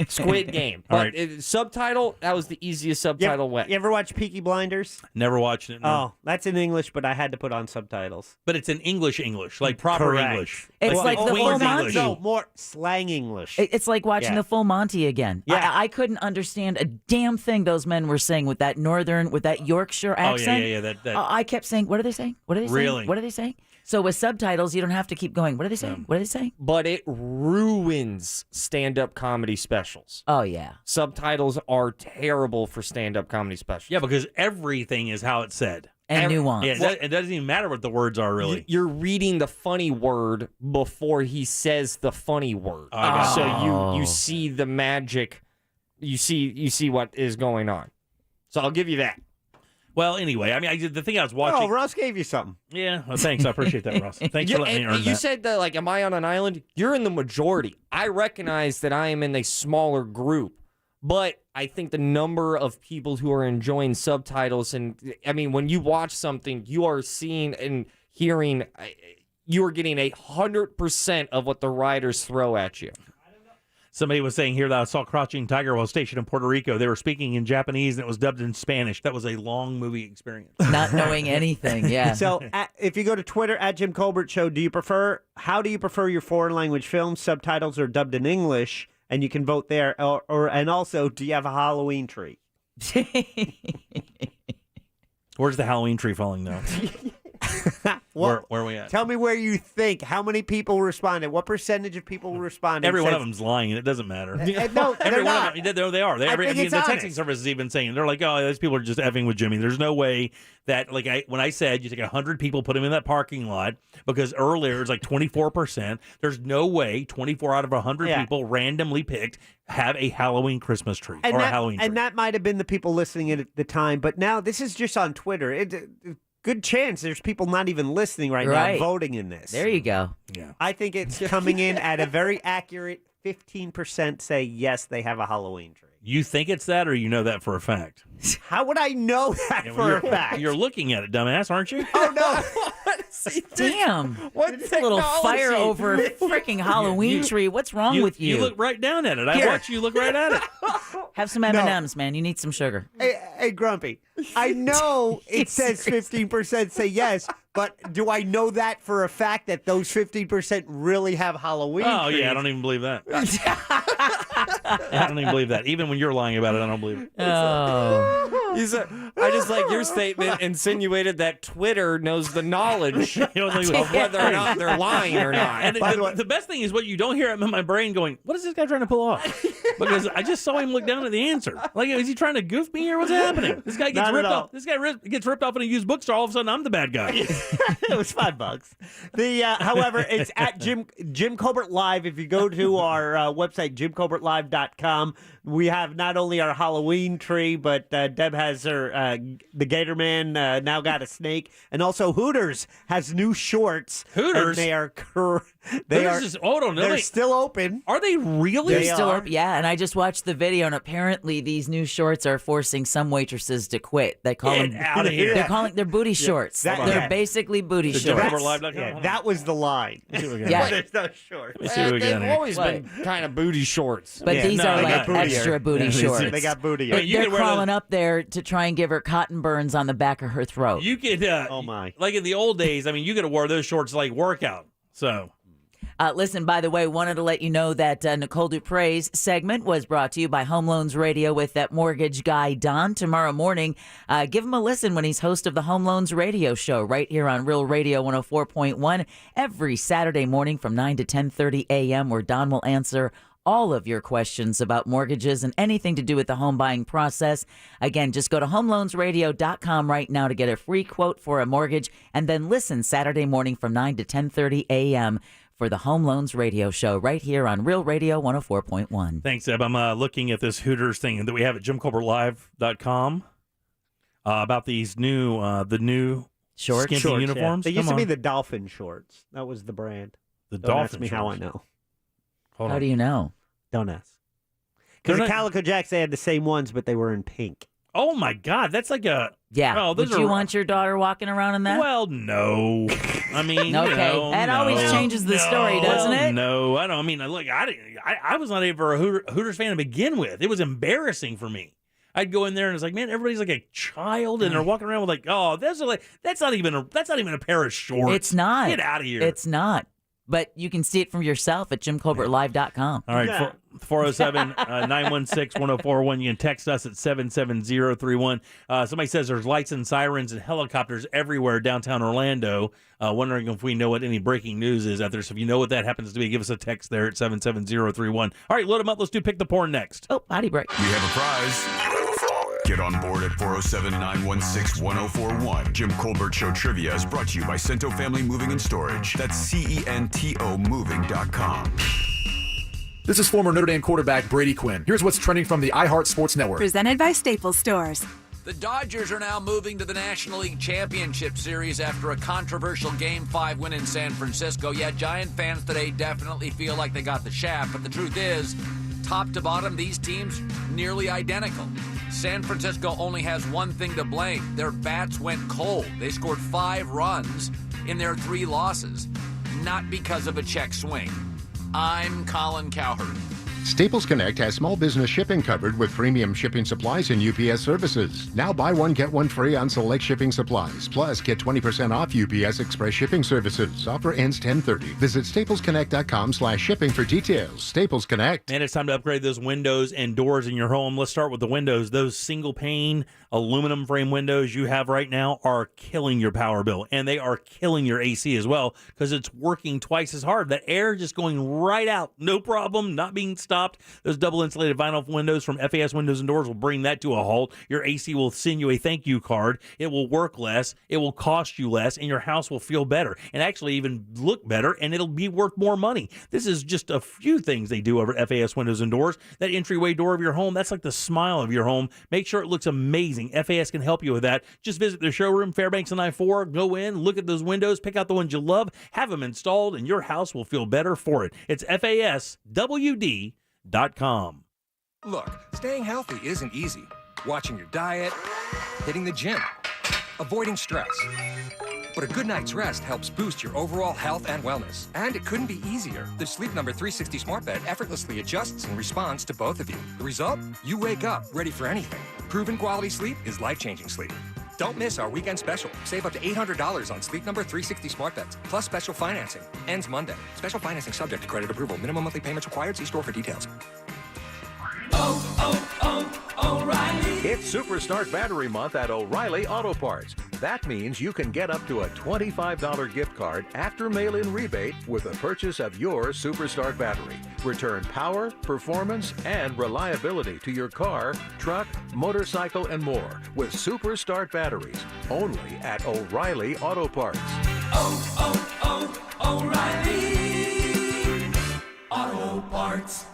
Squid Game. But subtitle, that was the easiest subtitle way. You ever watch Peaky Blinders? Never watched it. No. Oh, that's in English, but I had to put on subtitles. But it's in English, like proper Correct. English. It's like the full Monty. No, more slang English. It's like watching the full Monty again. Yeah. I couldn't understand a damn thing those men were saying with that Yorkshire accent. That. I kept saying, what are they saying? What are they saying? Really? What are they saying? So with subtitles, you don't have to keep going. What are they saying? What are they saying? But it ruins stand-up comedy specials. Oh, yeah. Subtitles are terrible for stand-up comedy specials. Yeah, because everything is how it's said. And nuance. Yeah, it doesn't even matter what the words are, really. You're reading the funny word before he says the funny word. So you see the magic. You see what is going on. So I'll give you that. Well, anyway, I mean, the thing I was watching. Oh, Ross gave you something. Yeah, well, thanks. I appreciate that, Ross. Thanks for letting me earn that. You said that, like, am I on an island? You're in the majority. I recognize that I am in a smaller group, but I think the number of people who are enjoying subtitles, and I mean, when you watch something, you are seeing and hearing, you are getting 100% of what the writers throw at you. Somebody was saying here that I saw Crouching Tiger while stationed in Puerto Rico. They were speaking in Japanese, and it was dubbed in Spanish. That was a long movie experience. Not knowing anything, yeah. So if you go to Twitter, @Jim Colbert Show, how do you prefer your foreign language films, subtitles, or dubbed in English? And you can vote there. And also, do you have a Halloween tree? Where's the Halloween tree falling now? Where are we at? Tell me where you think. How many people responded? What percentage of people responded? Every one of them's lying, and it doesn't matter. No, every they're one not. of them, they are. I think the it's texting honest. service is even saying, they're like, oh, those people are just effing with Jimmy. There's no way that, like, when I said you take 100 people, put them in that parking lot, because earlier it was like 24%. There's no way 24 out of 100 people randomly picked have a Halloween Christmas tree or a Halloween tree. And that might have been the people listening at the time, but now this is just on Twitter. Good chance there's people not even listening right now voting in this. There you go. Yeah. I think it's coming in at a very accurate 15% say yes, they have a Halloween tree. You think it's that, or you know that for a fact? How would I know that for a fact? You're looking at it, dumbass, aren't you? Oh, no. Damn. What's a little fire over a freaking Halloween tree. What's wrong with you? You look right down at it. I watch you look right at it. Have some M&Ms, man. You need some sugar. Hey, Grumpy, I know it says 15% say yes, but do I know that for a fact that those 15% really have Halloween trees? Yeah, I don't even believe that. I don't even believe that. Even when you're lying about it, I don't believe it. Oh. I just like your statement insinuated that Twitter knows the knowledge of whether or not they're lying or not. And the best thing is what you don't hear in my brain going, what is this guy trying to pull off? Because I just saw him look down at the answer. Like, is he trying to goof me or what's happening? This guy gets ripped off. This guy gets ripped off in a used bookstore. All of a sudden, I'm the bad guy. It was $5. However, it's at Jim Colbert Live. If you go to our website, JimColbertLive.com, we have not only our Halloween tree, but Deb has her the Gator Man now got a snake, and also Hooters has new shorts. Hooters? And they are They're still open. Are they really? They're still open. Yeah, and I just watched the video, and apparently these new shorts are forcing some waitresses to quit. They call them out of here. They're booty shorts. They're basically booty shorts. That was the line. Yeah. There's no shorts. They've always been kind of booty shorts. But these are like extra booty shorts. They got booty. They're crawling up there to try and give her cotton burns on the back of her throat. You could, like in the old days, I mean, you could have wore those shorts like workout. So. Listen, by the way, wanted to let you know that Nicole Dupre's segment was brought to you by Home Loans Radio with that mortgage guy, Don, tomorrow morning. Give him a listen when he's host of the Home Loans Radio show right here on Real Radio 104.1 every Saturday morning from 9 to 10:30 a.m., where Don will answer all of your questions about mortgages and anything to do with the home buying process. Again, just go to homeloansradio.com right now to get a free quote for a mortgage, and then listen Saturday morning from 9 to 10:30 a.m. for the Home Loans Radio show right here on Real Radio 104.1. Thanks, Eb. I'm looking at this Hooters thing that we have at JimColbertLive.com about these new shorts, skimpy uniforms. Yeah. They used to be the Dolphin shorts. That was the brand. Don't Dolphin ask me shorts. How I know. How do you know? Don't ask. Because the Calico Jacks, they had the same ones, but they were in pink. Oh, my God. That's like a... Yeah. Oh, Would you want your daughter walking around in that? Well, no. I mean, okay. That always changes the story, doesn't it? No, I don't. I mean, look, I was not ever a Hooters fan to begin with. It was embarrassing for me. I'd go in there and it's like, man, everybody's like a child, and they're walking around with like, oh, that's not even a pair of shorts. It's not. Get out of here. It's not. But you can see it from yourself at JimColbertLive.com. All right, 407-916-1041. You can text us at 77031. Somebody says there's lights and sirens and helicopters everywhere downtown Orlando. Wondering if we know what any breaking news is out there. So if you know what that happens to be, give us a text there at 77031. All right, load them up. Let's do Pick the Porn next. Oh, potty break. We have a prize. Get on board at 407-916-1041. Jim Colbert Show Trivia is brought to you by Cento Family Moving and Storage. That's CENTO Moving.com. This is former Notre Dame quarterback Brady Quinn. Here's what's trending from the iHeart Sports Network. Presented by Staples Stores. The Dodgers are now moving to the National League Championship Series after a controversial Game 5 win in San Francisco. Yeah, Giant fans today definitely feel like they got the shaft, but the truth is, top to bottom, these teams nearly identical. San Francisco only has one thing to blame. Their bats went cold. They scored 5 runs in their 3 losses, not because of a check swing. I'm Colin Cowherd. Staples Connect has small business shipping covered with premium shipping supplies and UPS services. Now buy one, get one free on select shipping supplies. Plus, get 20% off UPS Express shipping services. Offer ends 10/30. Visit staplesconnect.com/shipping for details. Staples Connect. And it's time to upgrade those windows and doors in your home. Let's start with the windows. Those single pane aluminum frame windows you have right now are killing your power bill, and they are killing your AC as well because it's working twice as hard. That air just going right out. No problem, not being stopped. Those double insulated vinyl windows from FAS Windows and Doors will bring that to a halt. Your AC will send you a thank you card. It will work less. It will cost you less, and your house will feel better and actually even look better, and it'll be worth more money. This is just a few things they do over at FAS Windows and Doors. That entryway door of your home, that's like the smile of your home. Make sure it looks amazing. FAS can help you with that. Just visit their showroom, Fairbanks and I-4. Go in, look at those windows, pick out the ones you love, have them installed, and your house will feel better for it. It's FASWD.com. Look, staying healthy isn't easy. Watching your diet, hitting the gym, avoiding stress. But a good night's rest helps boost your overall health and wellness. And it couldn't be easier. The Sleep Number 360 Smart Bed effortlessly adjusts and responds to both of you. The result? You wake up ready for anything. Proven quality sleep is life-changing sleep. Don't miss our weekend special. Save up to $800 on Sleep Number 360 Smart Beds, plus special financing. Ends Monday. Special financing subject to credit approval. Minimum monthly payments required. See store for details. O'Reilly. It's Super Start Battery Month at O'Reilly Auto Parts. That means you can get up to a $25 gift card after mail-in rebate with the purchase of your Super Start battery. Return power, performance, and reliability to your car, truck, motorcycle, and more with Super Start batteries. Only at O'Reilly Auto Parts. O'Reilly Auto Parts.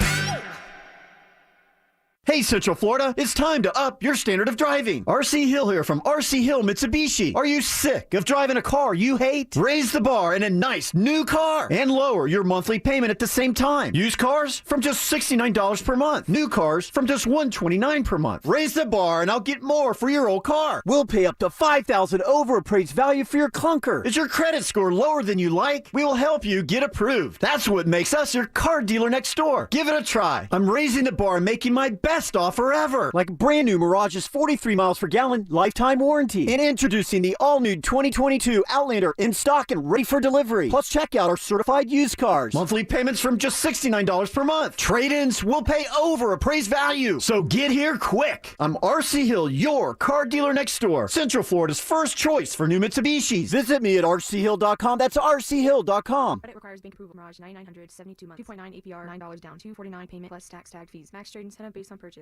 Hey, Hey, Central Florida, it's time to up your standard of driving. RC Hill here from RC Hill Mitsubishi. Are you sick of driving a car you hate? Raise the bar in a nice new car and lower your monthly payment at the same time. Used cars from just $69 per month. New cars from just $129 per month. Raise the bar and I'll get more for your old car. We'll pay up to $5,000 over appraised value for your clunker. Is your credit score lower than you like? We will help you get approved. That's what makes us your car dealer next door. Give it a try. I'm raising the bar and making my best offer ever. Like brand new Mirage's 43 miles per gallon lifetime warranty. And introducing the all-new 2022 Outlander in stock and ready for delivery. Plus check out our certified used cars. Monthly payments from just $69 per month. Trade-ins will pay over appraised value. So get here quick. I'm RC Hill, your car dealer next door. Central Florida's first choice for new Mitsubishis. Visit me at rchill.com. That's rchill.com. Credit requires bank approval. Mirage 9900 72 months. 2.9 APR. $9 down. $249 payment plus tax tag fees. Max trade incentive based on purchase.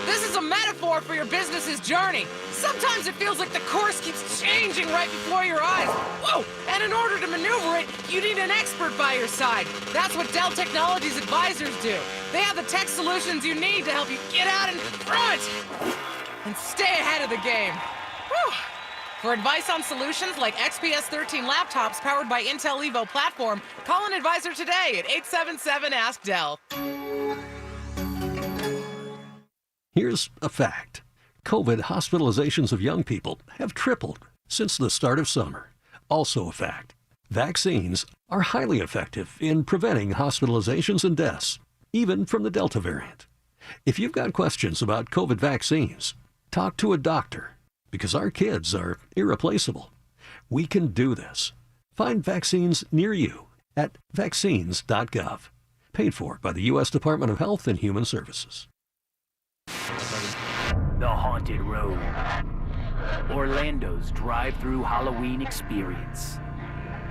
This is a metaphor for your business's journey. Sometimes it feels like the course keeps changing right before your eyes. Whoa! And in order to maneuver it, you need an expert by your side. That's what Dell Technologies advisors do. They have the tech solutions you need to help you get out in front and stay ahead of the game. Whew. For advice on solutions like XPS 13 laptops powered by Intel Evo platform, call an advisor today at 877-ASK-DELL. Here's a fact. COVID hospitalizations of young people have tripled since the start of summer. Also a fact. Vaccines are highly effective in preventing hospitalizations and deaths, even from the Delta variant. If you've got questions about COVID vaccines, talk to a doctor, because our kids are irreplaceable. We can do this. Find vaccines near you at vaccines.gov. Paid for by the U.S. Department of Health and Human Services. The Haunted Road. Orlando's drive-through Halloween experience.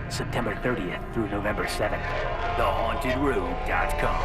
September 30th through November 7th. TheHauntedRoad.com.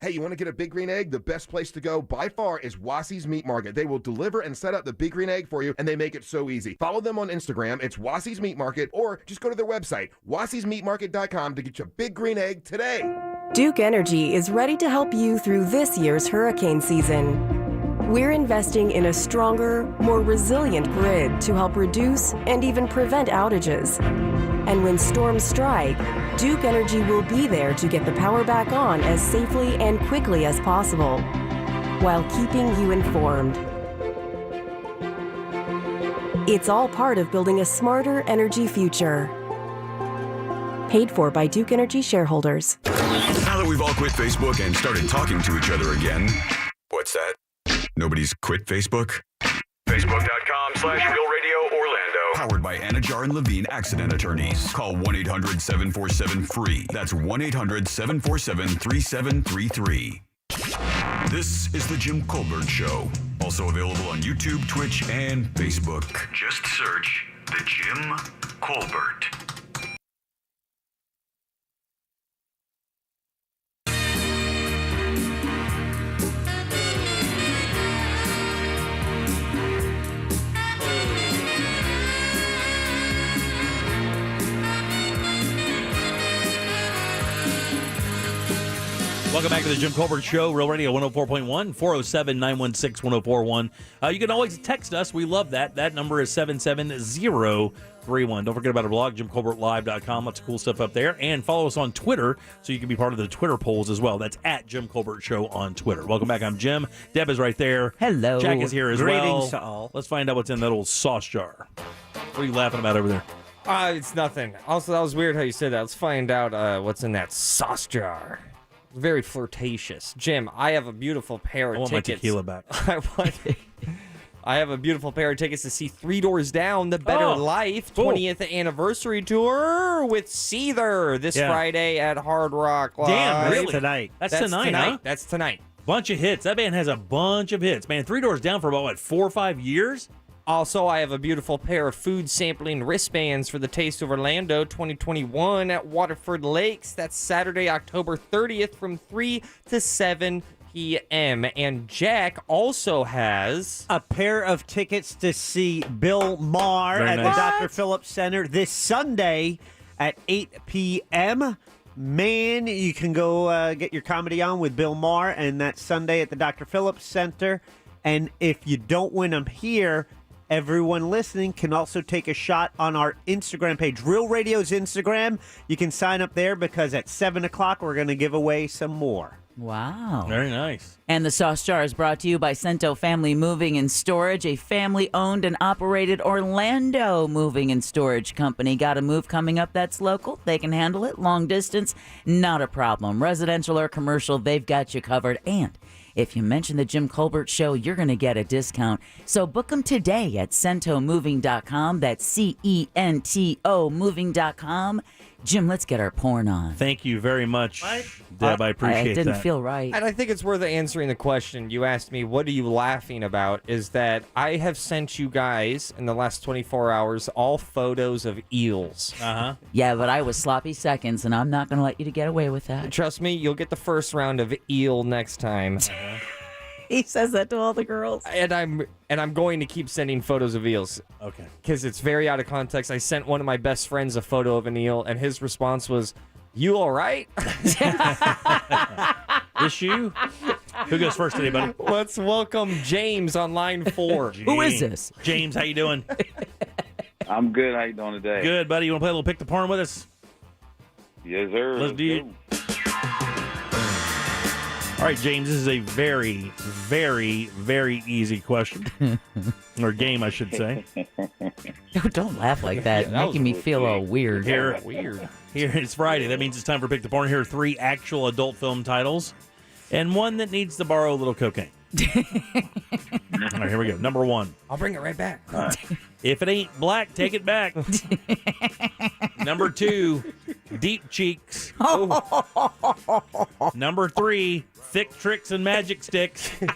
Hey, you want to get a Big Green Egg? The best place to go by far is Wassie's Meat Market. They will deliver and set up the Big Green Egg for you, and they make it so easy. Follow them on Instagram. It's Wassie's Meat Market, or just go to their website, wassiesmeatmarket.com, to get your Big Green Egg today. Duke Energy is ready to help you through this year's hurricane season. We're investing in a stronger, more resilient grid to help reduce and even prevent outages. And when storms strike, Duke Energy will be there to get the power back on as safely and quickly as possible, while keeping you informed. It's all part of building a smarter energy future. Paid for by Duke Energy shareholders. Now that we've all quit Facebook and started talking to each other again. What's that? Nobody's quit Facebook? Facebook.com/RealRadioOrlando. Powered by Anajar and Levine Accident Attorneys. Call 1-800-747-FREE. That's 1-800-747-3733. This is The Jim Colbert Show. Also available on YouTube, Twitch, and Facebook. Just search The Jim Colbert. Welcome back to the Jim Colbert Show, Real Radio 104.1, 407-916-1041. You can always text us. We love that. That number is 77031. Don't forget about our blog, JimColbertLive.com. Lots of cool stuff up there. And follow us on Twitter so you can be part of the Twitter polls as well. That's at Jim Colbert Show on Twitter. Welcome back. I'm Jim. Deb is right there. Hello. Jack is here as Greetings to well. all. Let's find out what's in that old sauce jar. What are you laughing about over there? It's nothing. Also, that was weird how you said that. Let's find out what's in that sauce jar. Very flirtatious. Jim, I have a beautiful pair of I want tickets. my tequila back. I have a beautiful pair of tickets to see Three Doors Down, The Better Life 20th anniversary tour with Seether this Friday at Hard Rock Live. Damn, really? Tonight. That's tonight, huh? That's tonight. Bunch of hits. That band has a bunch of hits. Man, Three Doors Down for about, what, 4 or 5 years? Also, I have a beautiful pair of food sampling wristbands for the Taste of Orlando 2021 at Waterford Lakes. That's Saturday, October 30th from 3 to 7 p.m. And Jack also has a pair of tickets to see Bill Maher at the Dr. Phillips Center this Sunday at 8 p.m. Man, you can go get your comedy on with Bill Maher, and that's Sunday at the Dr. Phillips Center. And if you don't win them here, everyone listening can also take a shot on our Instagram page, Real Radio's Instagram. You can sign up there because at 7 o'clock, we're going to give away some more. Wow. Very nice. And the Sauce Jar is brought to you by Cento Family Moving and Storage, a family-owned and operated Orlando moving and storage company. Got a move coming up that's local? They can handle it. Long distance, not a problem. Residential or commercial, they've got you covered. And if you mention the Jim Colbert Show, you're going to get a discount. So book them today at CentoMoving.com. That's CENTO Moving.com. Jim, let's get our porn on. Thank you very much, Deb. I appreciate that. It didn't feel right. And I think it's worth answering the question you asked me, what are you laughing about, is that I have sent you guys in the last 24 hours all photos of eels. Uh-huh. Yeah, but I was sloppy seconds, and I'm not going to let you to get away with that. Trust me, you'll get the first round of eel next time. He says that to all the girls. And I'm going to keep sending photos of eels. Okay. Because it's very out of context. I sent one of my best friends a photo of an eel, and his response was, "You all right?" This you? Who goes first today, buddy? Let's welcome James on line 4. Who is this? James, how you doing? I'm good. How you doing today? Good, buddy. You want to play a little Pick the Porn with us? Yes, sir. Let's do it. All right, James, this is a very, very, very easy question. Or game, I should say. Don't laugh like that. Yeah, Making me feel all weird. Here, Weird. Here, it's Friday. That means it's time for Pick the Porn. Here are 3 actual adult film titles and one that needs to borrow a little cocaine. All right, here we go. Number 1. I'll bring it right back. If it ain't black, take it back. Number 2, Deep Cheeks. Number 3, Thick Tricks and Magic Sticks. Oh,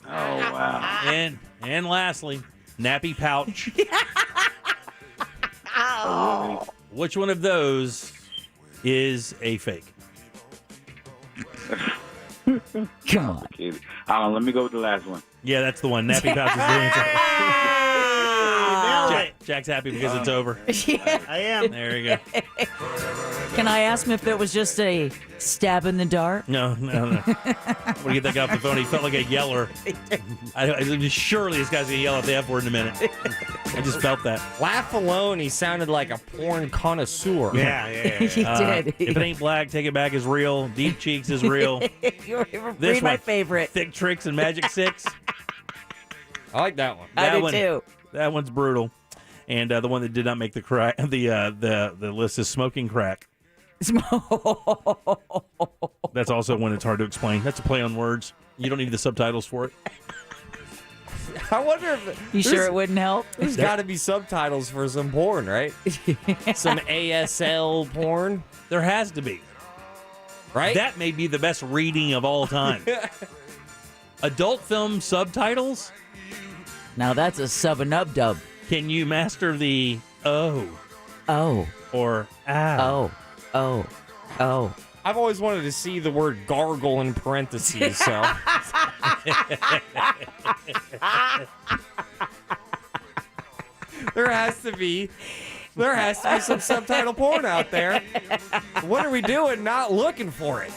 wow. And lastly, Nappy Pouch. Which one of those is a fake? Come on. Let me go with the last one. Yeah, that's the one. Nappy Pouch is the answer. Jack's happy because it's over. Yeah, I am. There you go. Can I ask him if it was just a stab in the dark? No. When you get that guy off the phone, he felt like a yeller. Surely this guy's going to yell at the F word in a minute. I just felt that. Laugh alone, he sounded like a porn connoisseur. Yeah. He did. If it ain't black, take it back is real. Deep Cheeks is real. You're my favorite. Thick Tricks and Magic Sticks. I like that one. I do too. That one's brutal. And the one that did not make the crack, the list is Smoking Crack. That's also one that's hard to explain. That's a play on words. You don't need the subtitles for it. I wonder if... You sure it wouldn't help? There's got to be subtitles for some porn, right? Some ASL porn. There has to be. Right? That may be the best reading of all time. Adult film subtitles? Now that's a sub-a-nub-dub. Can you master the oh? Oh. Or ow? Oh. I've always wanted to see the word gargle in parentheses, so. There has to be some subtitle porn out there. What are we doing not looking for it?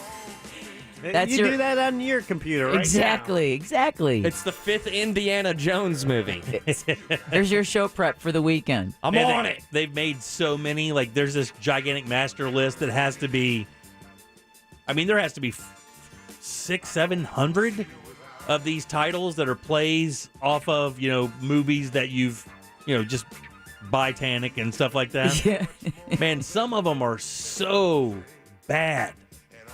You do that on your computer, right? Exactly. It's the 5th Indiana Jones movie. There's your show prep for the weekend. I'm on it. They've made so many. Like, there's this gigantic master list that has to be. I mean, there has to be 600-700 of these titles that are plays off of movies that you've just Titanic and stuff like that. Yeah. Man, some of them are so bad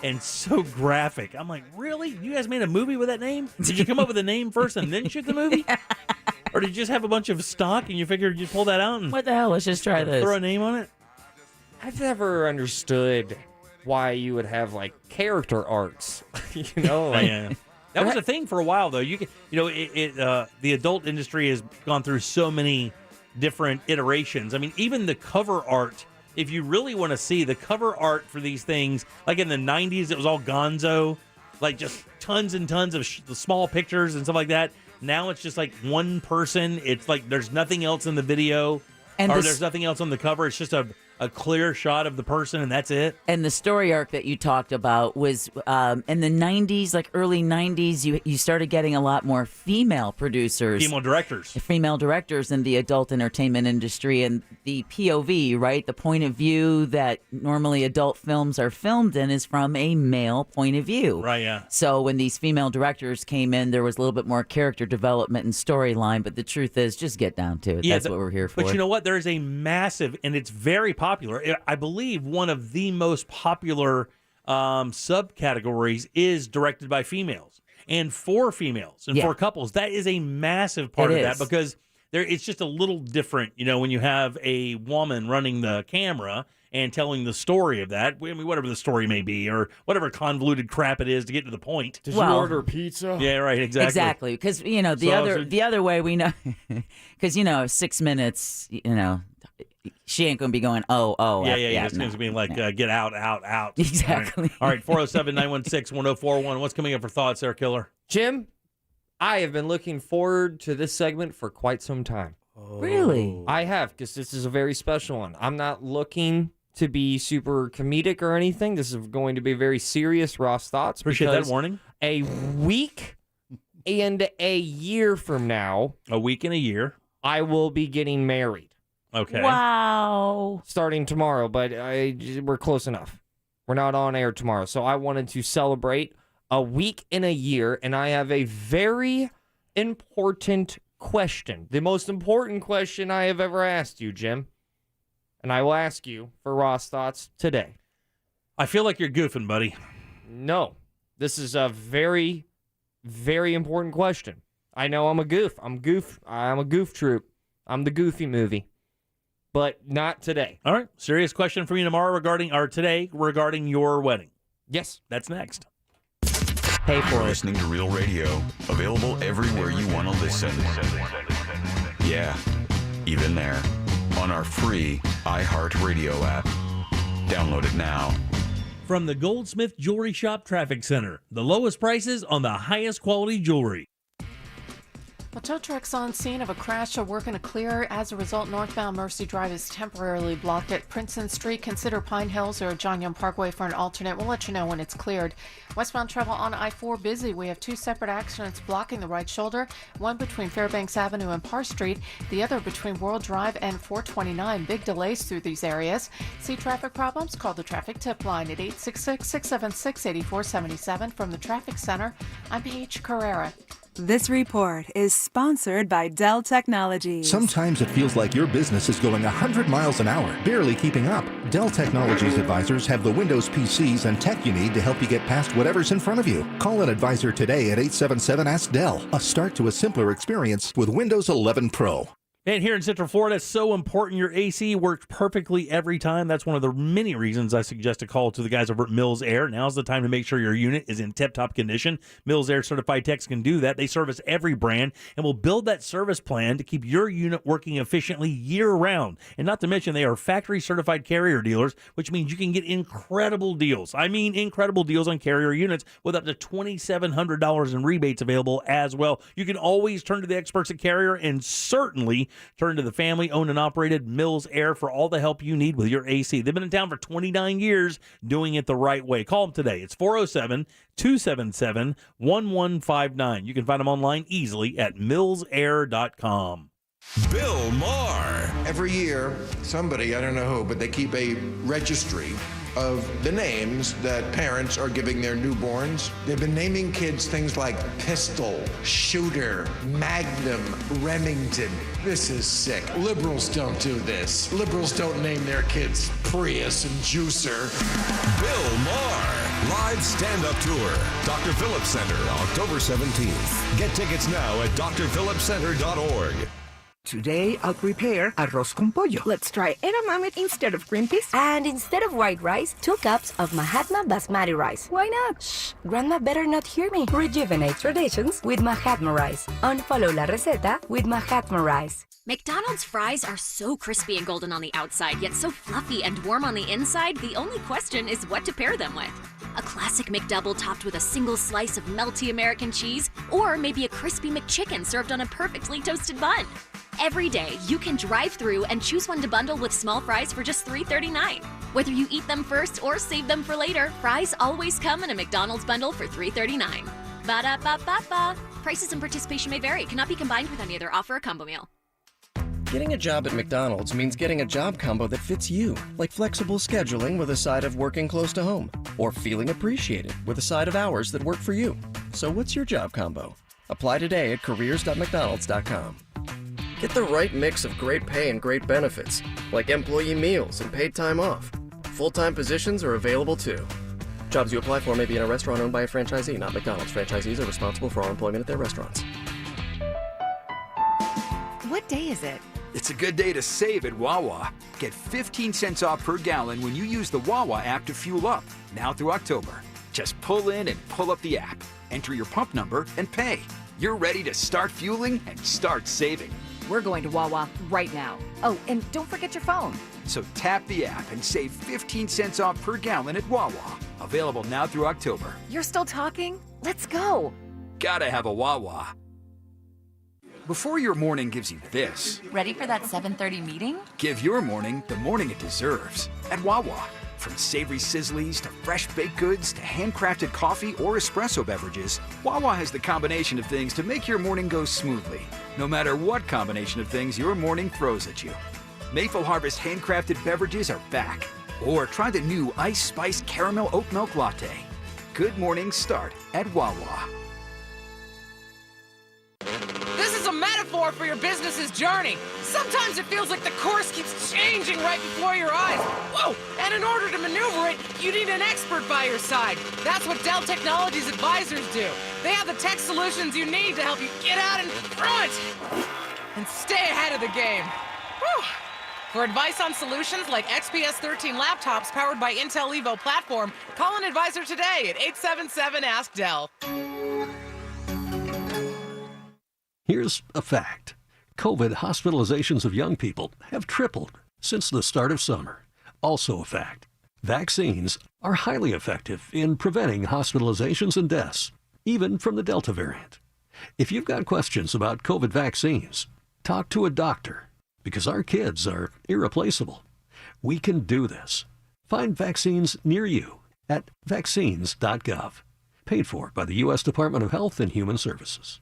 and so graphic. I'm like, really? You guys made a movie with that name? Did you come up with a name first and then shoot the movie? Or did you just have a bunch of stock and you figured you'd pull that out and what the hell? Let's just try this. Throw a name on it? I've never understood why you would have like character arcs. Yeah. That was a thing for a while, though. The adult industry has gone through so many different iterations. I mean, even the cover art. If you really want to see the cover art for these things, like in the 90s, it was all gonzo, like just tons and tons of small pictures and stuff like that. Now it's just like one person. It's like there's nothing else in the video, and there's nothing else on the cover. It's just a a clear shot of the person and that's it. And the story arc that you talked about was in the 90s, like early 90s, you started getting a lot more female producers. Female directors in the adult entertainment industry. And the POV, right, the point of view that normally adult films are filmed in is from a male point of view. Right, yeah. So when these female directors came in, there was a little bit more character development and storyline. But the truth is, just get down to it. Yeah, That's what we're here for. But you know what? There is a massive, and it's very popular. I believe one of the most popular subcategories is directed by females and for females and for couples. That is a massive part of that because it's just a little different, when you have a woman running the camera and telling the story of that. I mean, whatever the story may be or whatever convoluted crap it is to get to the point. Did you order pizza? Yeah, right, exactly. Exactly, because, the other way we know, because, 6 minutes, she ain't going to be going, oh. Yeah. It's going to be like, get out. Exactly. All right, 407-916-1041. What's coming up for thoughts there, Killer? Jim, I have been looking forward to this segment for quite some time. Really? I have, because this is a very special one. I'm not looking to be super comedic or anything. This is going to be very serious Ross Thoughts. Appreciate that warning. A week and a year from now. A week and a year. I will be getting married. Okay. Wow. Starting tomorrow, but we're close enough. We're not on air tomorrow. So I wanted to celebrate a week in a year, and I have a very important question. The most important question I have ever asked you, Jim. And I will ask you for Ross Thoughts today. I feel like you're goofing, buddy. No. This is a very, very important question. I know I'm a goof. I'm a goof troop. I'm the Goofy movie. But not today. All right. Serious question for you today regarding your wedding. Yes. That's next. Pay for it. Listening to Real Radio. Available everywhere you want to listen. Yeah, even there. On our free iHeartRadio app. Download it now. From the Goldsmith Jewelry Shop Traffic Center. The lowest prices on the highest quality jewelry. Well, tow trucks on scene of a crash are working to clear. As a result, northbound Mercy Drive is temporarily blocked at Princeton Street. Consider Pine Hills or John Young Parkway for an alternate. We'll let you know when it's cleared. Westbound travel on I-4 busy. We have two separate accidents blocking the right shoulder, one between Fairbanks Avenue and Parr Street, the other between World Drive and 429. Big delays through these areas. See traffic problems? Call the traffic tip line at 866-676-8477. From the Traffic Center, I'm Paige Carrera. This report is sponsored by Dell Technologies. Sometimes it feels like your business is going 100 miles an hour, barely keeping up. Dell Technologies advisors have the Windows PCs and tech you need to help you get past whatever's in front of you. Call an advisor today at 877-ASK-DELL. A start to a simpler experience with Windows 11 Pro. And here in Central Florida, it's so important your AC works perfectly every time. That's one of the many reasons I suggest a call to the guys over at Mills Air. Now's the time to make sure your unit is in tip-top condition. Mills Air certified techs can do that. They service every brand and will build that service plan to keep your unit working efficiently year-round. And not to mention, they are factory-certified carrier dealers, which means you can get incredible deals. I mean incredible deals on carrier units with up to $2,700 in rebates available as well. You can always turn to the experts at Carrier and certainly turn to the family-owned and operated Mills Air for all the help you need with your AC. They've been in town for 29 years doing it the right way. Call them today. It's 407-277-1159. You can find them online easily at millsair.com. Bill Maher. Every year, somebody, I don't know who, but they keep a registry of the names that parents are giving their newborns. They've been naming kids things like Pistol, Shooter, Magnum, Remington. This is sick. Liberals don't do this. Liberals don't name their kids Prius and Juicer. Bill Maher. Live stand-up tour. Dr. Phillips Center, October 17th. Get tickets now at drphillipscenter.org. Today, I'll prepare arroz con pollo. Let's try edamame instead of green peas. And instead of white rice, 2 cups of Mahatma Basmati rice. Why not? Shh, Grandma better not hear me. Rejuvenate traditions with Mahatma rice. Unfollow la receta with Mahatma rice. McDonald's fries are so crispy and golden on the outside, yet so fluffy and warm on the inside, the only question is what to pair them with. A classic McDouble topped with a single slice of melty American cheese, or maybe a crispy McChicken served on a perfectly toasted bun. Every day, you can drive through and choose one to bundle with small fries for just $3.39. Whether you eat them first or save them for later, fries always come in a McDonald's bundle for $3.39. Ba-da-ba-ba-ba. Prices and participation may vary. Cannot be combined with any other offer or combo meal. Getting a job at McDonald's means getting a job combo that fits you, like flexible scheduling with a side of working close to home, or feeling appreciated with a side of hours that work for you. So what's your job combo? Apply today at careers.mcdonalds.com. Get the right mix of great pay and great benefits, like employee meals and paid time off. Full-time positions are available too. Jobs you apply for may be in a restaurant owned by a franchisee, not McDonald's. Franchisees are responsible for all employment at their restaurants. What day is it? It's a good day to save at Wawa. Get 15 cents off per gallon when you use the Wawa app to fuel up, now through October. Just pull in and pull up the app, enter your pump number, and pay. You're ready to start fueling and start saving. We're going to Wawa right now. Oh, and don't forget your phone. So tap the app and save 15 cents off per gallon at Wawa. Available now through October. You're still talking? Let's go. Gotta have a Wawa. Before your morning gives you this, Ready for that 7:30 meeting? give your morning the morning it deserves at Wawa. From savory sizzlies to fresh baked goods to handcrafted coffee or espresso beverages, Wawa has the combination of things to make your morning go smoothly, no matter what combination of things your morning throws at you. Maple Harvest handcrafted beverages are back. Or try the new Ice Spice Caramel Oat Milk Latte. Good mornings start at Wawa. This is a metaphor for your business's journey. Sometimes it feels like the course keeps changing right before your eyes. Whoa! And in order to maneuver it, you need an expert by your side. That's what Dell Technologies advisors do. They have the tech solutions you need to help you get out in front and stay ahead of the game. Whew. For advice on solutions like XPS 13 laptops powered by Intel Evo platform, call an advisor today at 877-ASK-DELL. Here's a fact. COVID hospitalizations of young people have tripled since the start of summer. Also a fact. Vaccines are highly effective in preventing hospitalizations and deaths, even from the Delta variant. If you've got questions about COVID vaccines, talk to a doctor, because our kids are irreplaceable. We can do this. Find vaccines near you at vaccines.gov. Paid for by the U.S. Department of Health and Human Services.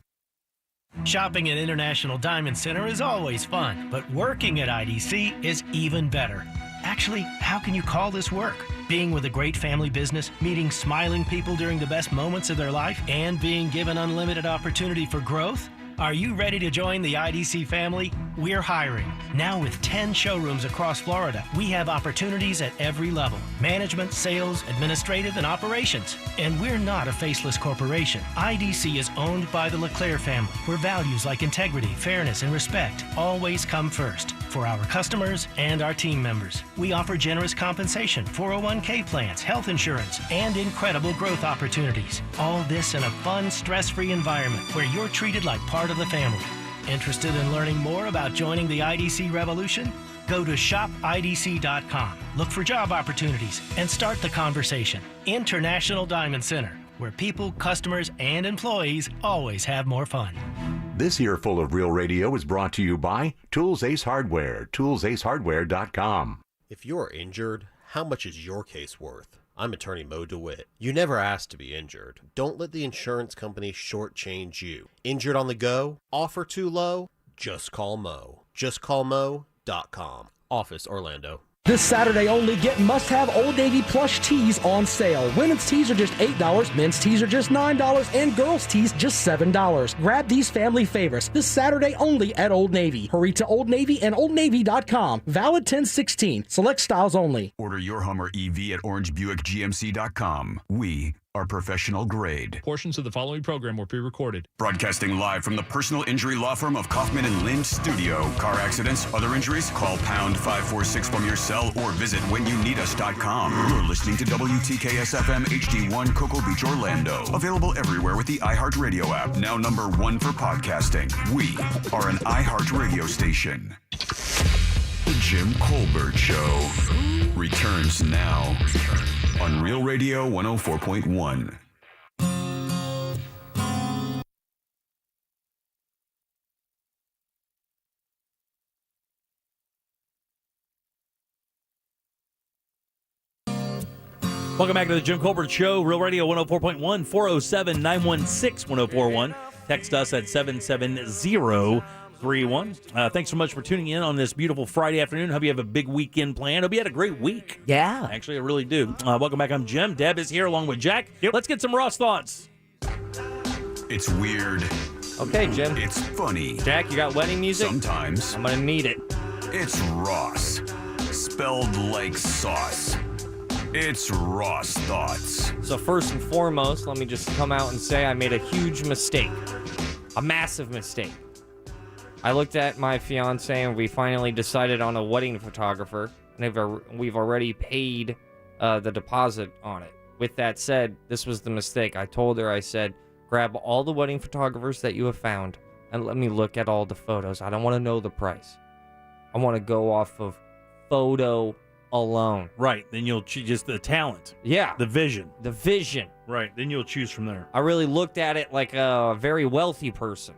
Shopping at International Diamond Center is always fun, but working at IDC is even better. Actually, how can you call this work? Being with a great family business, meeting smiling people during the best moments of their life, and being given unlimited opportunity for growth? Are you ready to join the IDC family? We're hiring. Now with 10 showrooms across Florida, we have opportunities at every level. Management, sales, administrative, and operations. And we're not a faceless corporation. IDC is owned by the LeClaire family, where values like integrity, fairness, and respect always come first for our customers and our team members. We offer generous compensation, 401k plans, health insurance, and incredible growth opportunities. All this in a fun, stress-free environment where you're treated like part of the family. Interested in learning more about joining the IDC revolution? Go to shopidc.com, look for job opportunities, and start the conversation. International Diamond Center, where people, customers, and employees always have more fun. This Earful of Real Radio is brought to you by Tools Ace Hardware, toolsacehardware.com. If you're injured, how much is your case worth? I'm attorney Mo DeWitt. You never asked to be injured. Don't let the insurance company shortchange you. Injured on the go? Offer too low? Just call Mo. JustCallMo.com. Office, Orlando. This Saturday only, get must-have Old Navy plush tees on sale. Women's tees are just $8, men's tees are just $9, and girls' tees just $7. Grab these family favorites this Saturday only at Old Navy. Hurry to Old Navy and OldNavy.com. Valid 10/16. Select styles only. Order your Hummer EV at OrangeBuickGMC.com. We are professional grade. Portions of the following program were pre-recorded. Broadcasting live from the personal injury law firm of Kaufman and Lind Studio. Car accidents, other injuries? Call pound 546 from your cell or visit whenyouneedus.com. You're listening to WTKS FM HD1 Cocoa Beach, Orlando. Available everywhere with the iHeartRadio app. Now #1 for podcasting. We are an iHeart radio station. The Jim Colbert Show returns now on Real Radio 104.1. Welcome back to the Jim Colbert Show, Real Radio 104.1, 407-916-1041. Text us at 77031. Thanks so much for tuning in on this beautiful Friday afternoon. Hope you have a big weekend planned. Hope you had a great week. Yeah. Actually, I really do. Welcome back. I'm Jim. Deb is here along with Jack. Yep. Let's get some Ross thoughts. It's weird. Okay, Jim. It's funny. Jack, you got wedding music? Sometimes. I'm going to need it. It's Ross. Spelled like sauce. It's Ross Thoughts. So first and foremost, let me just come out and say I made a huge mistake. A massive mistake. I looked at my fiance and we finally decided on a wedding photographer. And we've already paid the deposit on it. With that said, this was the mistake. I told her, I said, grab all the wedding photographers that you have found and let me look at all the photos. I don't want to know the price. I want to go off of photo alone. Right. Then you'll choose just the talent. Yeah. The vision. The vision. Right. Then you'll choose from there. I really looked at it like a very wealthy person.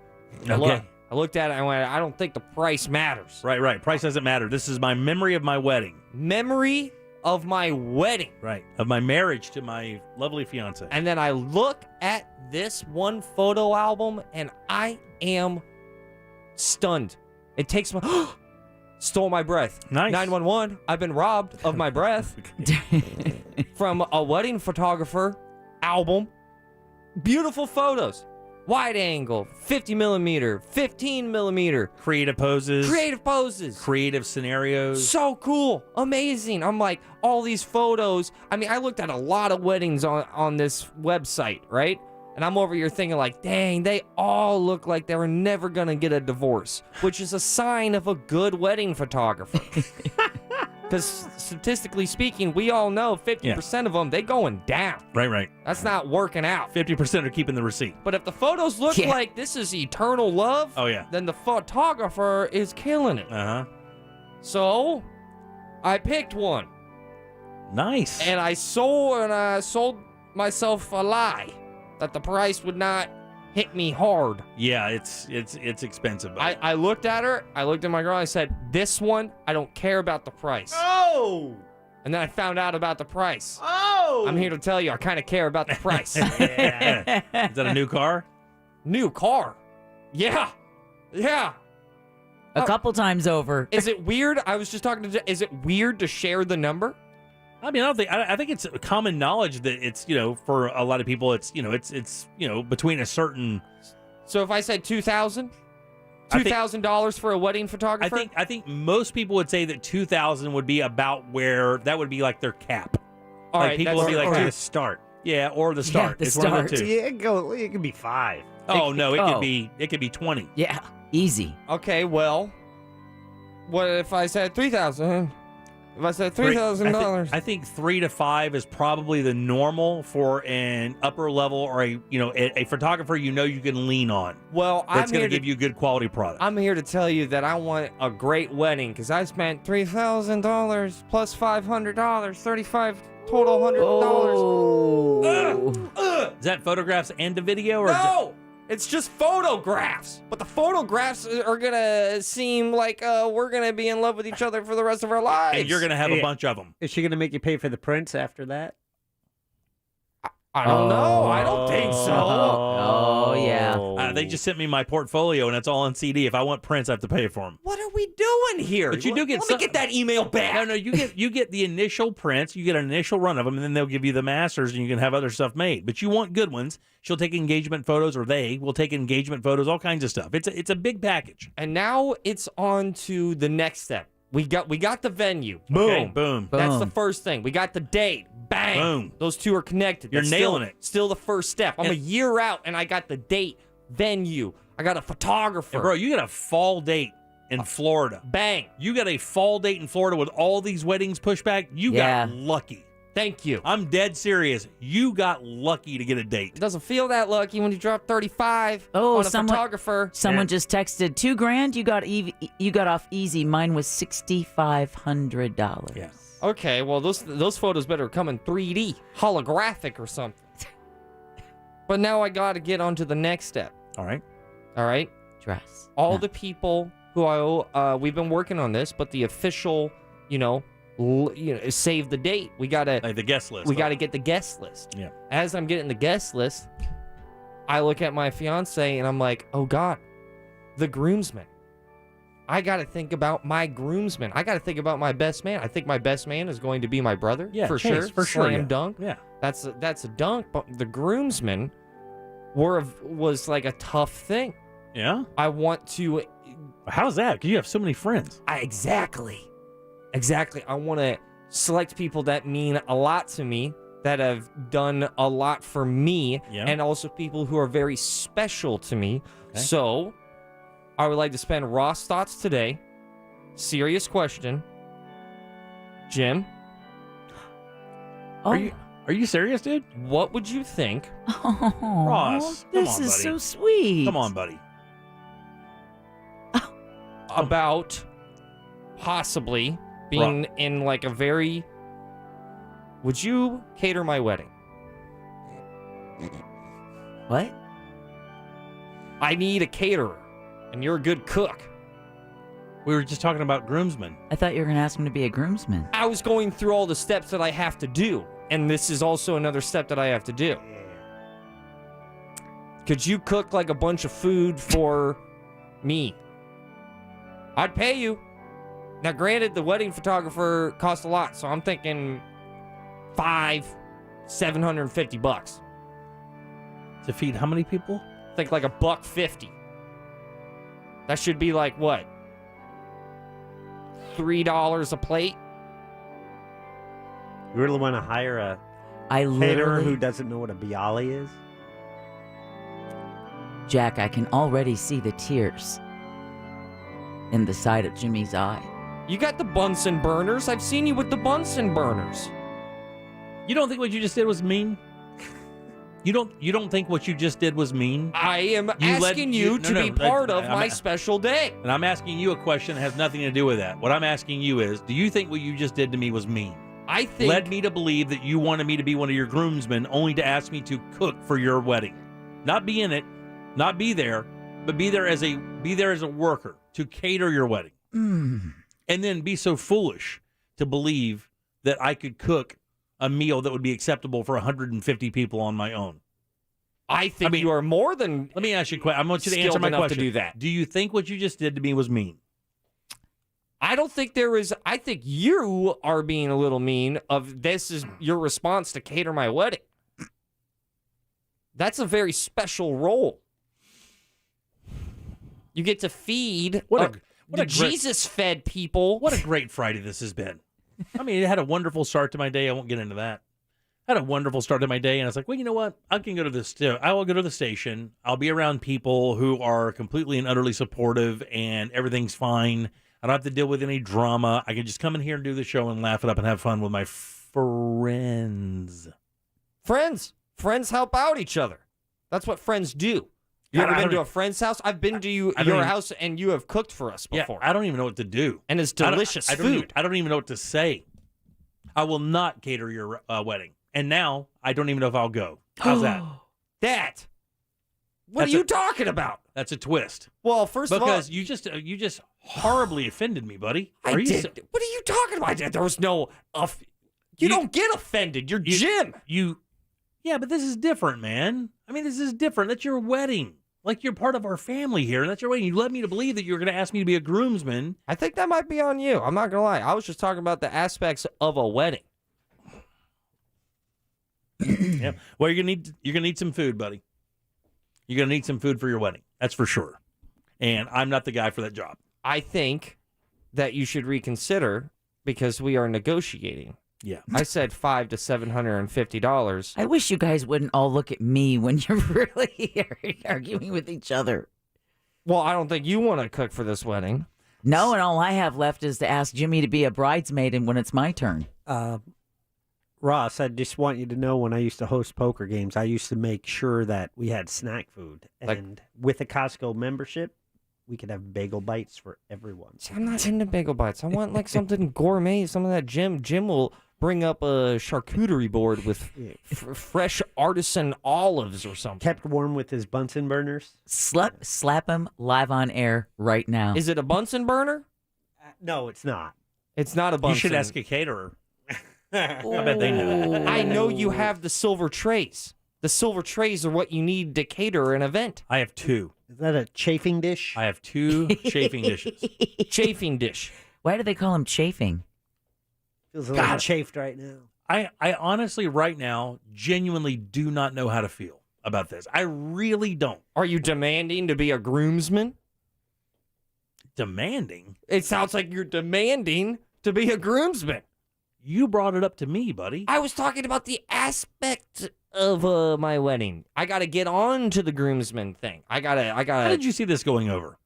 Okay. I looked at it and I went, I don't think the price matters. Right. Price doesn't matter. This is my memory of my wedding. Memory of my wedding. Right. Of my marriage to my lovely fiance. And then I look at this one photo album and I am stunned. It takes my... Stole my breath. Nice. 911. I've been robbed of my breath from a wedding photographer album. Beautiful photos. Wide angle, 50 millimeter, 15 millimeter. Creative poses. Creative scenarios. So cool. Amazing. I'm like, all these photos. I mean, I looked at a lot of weddings on this website, right? And I'm over here thinking like, dang, they all look like they were never going to get a divorce, which is a sign of a good wedding photographer. Because statistically speaking, we all know 50% of them, they going down. Right. That's not working out. 50% are keeping the receipt. But if the photos look like this is eternal love, then the photographer is killing it. Uh-huh. So I picked one. Nice. And I sold myself a lie. That the price would not hit me hard. Yeah, it's expensive. I looked at her. I looked at my girl. I said, this one, I don't care about the price. Oh! And then I found out about the price. Oh! I'm here to tell you, I kind of care about the price. Is that a new car? New car? Yeah. A couple times over. Is it weird? I was just talking to... Is it weird to share the number? I mean, I think it's common knowledge that it's, for a lot of people, it's between a certain. So if I said $2,000 for a wedding photographer, I think most people would say that 2,000 would be about where that would be like their cap. All like right, people would be like the start. Yeah, or the start. the It's one of the two. Yeah, it could be 5. Oh no, it could be 20. Yeah, easy. Okay, well, what if I said $3,000? If I said $3,000, I think 3 to 5 is probably the normal for an upper level or a photographer you can lean on. Well, that's going to give you good quality product. I'm here to tell you that I want a great wedding because I spent $3,000 plus $500, $35 total $100. Is that photographs and the video? Or no! It's just photographs. But the photographs are going to seem like we're going to be in love with each other for the rest of our lives. And you're going to have a bunch of them. Is she going to make you pay for the prints after that? I don't know. I don't think so. Oh, yeah. They just sent me my portfolio, and it's all on CD. If I want prints, I have to pay for them. What are we doing here? But you do get Let me get that email back. No, you get the initial prints. You get an initial run of them, and then they'll give you the masters, and you can have other stuff made. But you want good ones. She'll take engagement photos, or they will take engagement photos, all kinds of stuff. It's a big package. And now it's on to the next step. We got the venue. Boom. Okay, boom. That's the first thing. We got the date. Bang. Boom. Those two are connected. You're nailing it. Still the first step. I'm a year out, and I got the date, venue. I got a photographer. And bro, you got a fall date in Florida. Bang. You got a fall date in Florida with all these weddings pushed back. You got lucky. Thank you. I'm dead serious. You got lucky to get a date. It doesn't feel that lucky when you drop $35 on a photographer. Someone just texted $2,000. You got off easy. Mine was $6,500. Yeah. Okay, well those photos better come in 3D, holographic or something. But now I got to get on to the next step. All right. Dress. All the people who we've been working on this, but the official, save the date. We gotta the guest list. We gotta get the guest list. Yeah. As I'm getting the guest list, I look at my fiance and I'm like, oh God, the groomsmen. I got to think about my groomsmen. I got to think about my best man. I think my best man is going to be my brother. Yeah, for Chase, sure. for sure. Slam Yeah. dunk. Yeah. That's a dunk. But the groomsmen was like a tough thing. Yeah. I want to. How's that? Because you have so many friends. Exactly. I want to select people that mean a lot to me, that have done a lot for me, and also people who are very special to me. Okay. So, I would like to spend Ross thoughts today. Serious question. Jim? Oh. Are you serious, dude? What would you think? Ross, come this on, is buddy. so sweet. Come on, buddy. About possibly being in like a very... Would you cater my wedding? What? I need a caterer, and you're a good cook. We were just talking about groomsmen. I thought you were going to ask him to be a groomsman. I was going through all the steps that I have to do, and this is also another step that I have to do. Could you cook like a bunch of food for me? I'd pay you. Now, granted, the wedding photographer costs a lot, so I'm thinking $750. To feed how many people? I think like $150. That should be like what? $3 a plate? You really want to hire a I caterer literally, who doesn't know what a bialy is? Jack, I can already see the tears in the side of Jimmy's eye. You got the Bunsen burners. I've seen you with the Bunsen burners. You don't think what you just did was mean? You don't think what you just did was mean? I am asking you to be part of my special day. And I'm asking you a question that has nothing to do with that. What I'm asking you is, do you think what you just did to me was mean? I think... Led me to believe that you wanted me to be one of your groomsmen only to ask me to cook for your wedding. Not be in it, not be there, but be there as a worker to cater your wedding. And then be so foolish to believe that I could cook a meal that would be acceptable for 150 people on my own. I think you are more than. Let me ask you a question. I want you to answer skilled my enough to question. do that. Do you think what you just did to me was mean? I don't think there is. I think you are being a little mean. This is your response to cater my wedding. That's a very special role. You get to feed. Jesus fed people. What a great Friday this has been. I mean, it had a wonderful start to my day. I won't get into that. I had a wonderful start to my day, and I was like, well, you know what? I can go to this. I will go to the station. I'll be around people who are completely and utterly supportive, and everything's fine. I don't have to deal with any drama. I can just come in here and do the show and laugh it up and have fun with my friends. Friends help out each other. That's what friends do. You ever been to a friend's house? I've been to your house, and you have cooked for us before. Yeah, I don't even know what to do. And it's delicious food. I don't even know what to say. I will not cater your wedding. And now, I don't even know if I'll go. How's that? What are you talking about? That's a twist. Well, first of all... Because you just horribly offended me, buddy. What are you talking about? There was no... You don't get offended. You're Jim. Yeah, but this is different, man. I mean, this is different. That's your wedding. Like, you're part of our family here, and that's your wedding. You led me to believe that you were going to ask me to be a groomsman. I think that might be on you. I'm not going to lie. I was just talking about the aspects of a wedding. Yeah. Well, you're gonna need some food, buddy. You're gonna need some food for your wedding. That's for sure. And I'm not the guy for that job. I think that you should reconsider because we are negotiating. Yeah. I said $500 to $750. I wish you guys wouldn't all look at me when you're really arguing with each other. Well, I don't think you want to cook for this wedding. No, and all I have left is to ask Jimmy to be a bridesmaid and when it's my turn. Ross, I just want you to know when I used to host poker games, I used to make sure that we had snack food. And with a Costco membership, we could have bagel bites for everyone. See, I'm not into bagel bites. I want like something gourmet, some of that Jim. Jim will bring up a charcuterie board with fresh artisan olives or something. Kept warm with his Bunsen burners. Slap him live on air right now. Is it a Bunsen burner? No, it's not. It's not a Bunsen. You should ask a caterer. I bet they know. I know you have the silver trays. The silver trays are what you need to cater an event. I have 2. Is that a chafing dish? I have 2 chafing dishes. Chafing dish. Why do they call them chafing? Feels a little chafed right now. I honestly, right now, genuinely do not know how to feel about this. I really don't. Are you demanding to be a groomsman? Demanding? It sounds like you're demanding to be a groomsman. You brought it up to me, buddy. I was talking about the aspect of my wedding. I got to get on to the groomsman thing. I got to. How did you see this going over?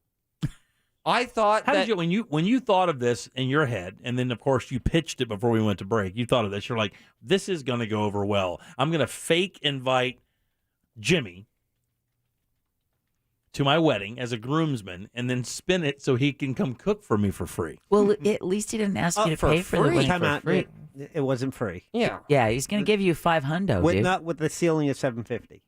I thought How did you when you thought of this in your head, and then of course you pitched it before we went to break. You thought of this. You're like, this is going to go over well. I'm going to fake invite Jimmy to my wedding as a groomsman, and then spin it so he can come cook for me for free. Well, at least he didn't ask you to pay for the wedding for free. It wasn't free. Yeah, he's going to give you $500, With dude. not with the ceiling of $750.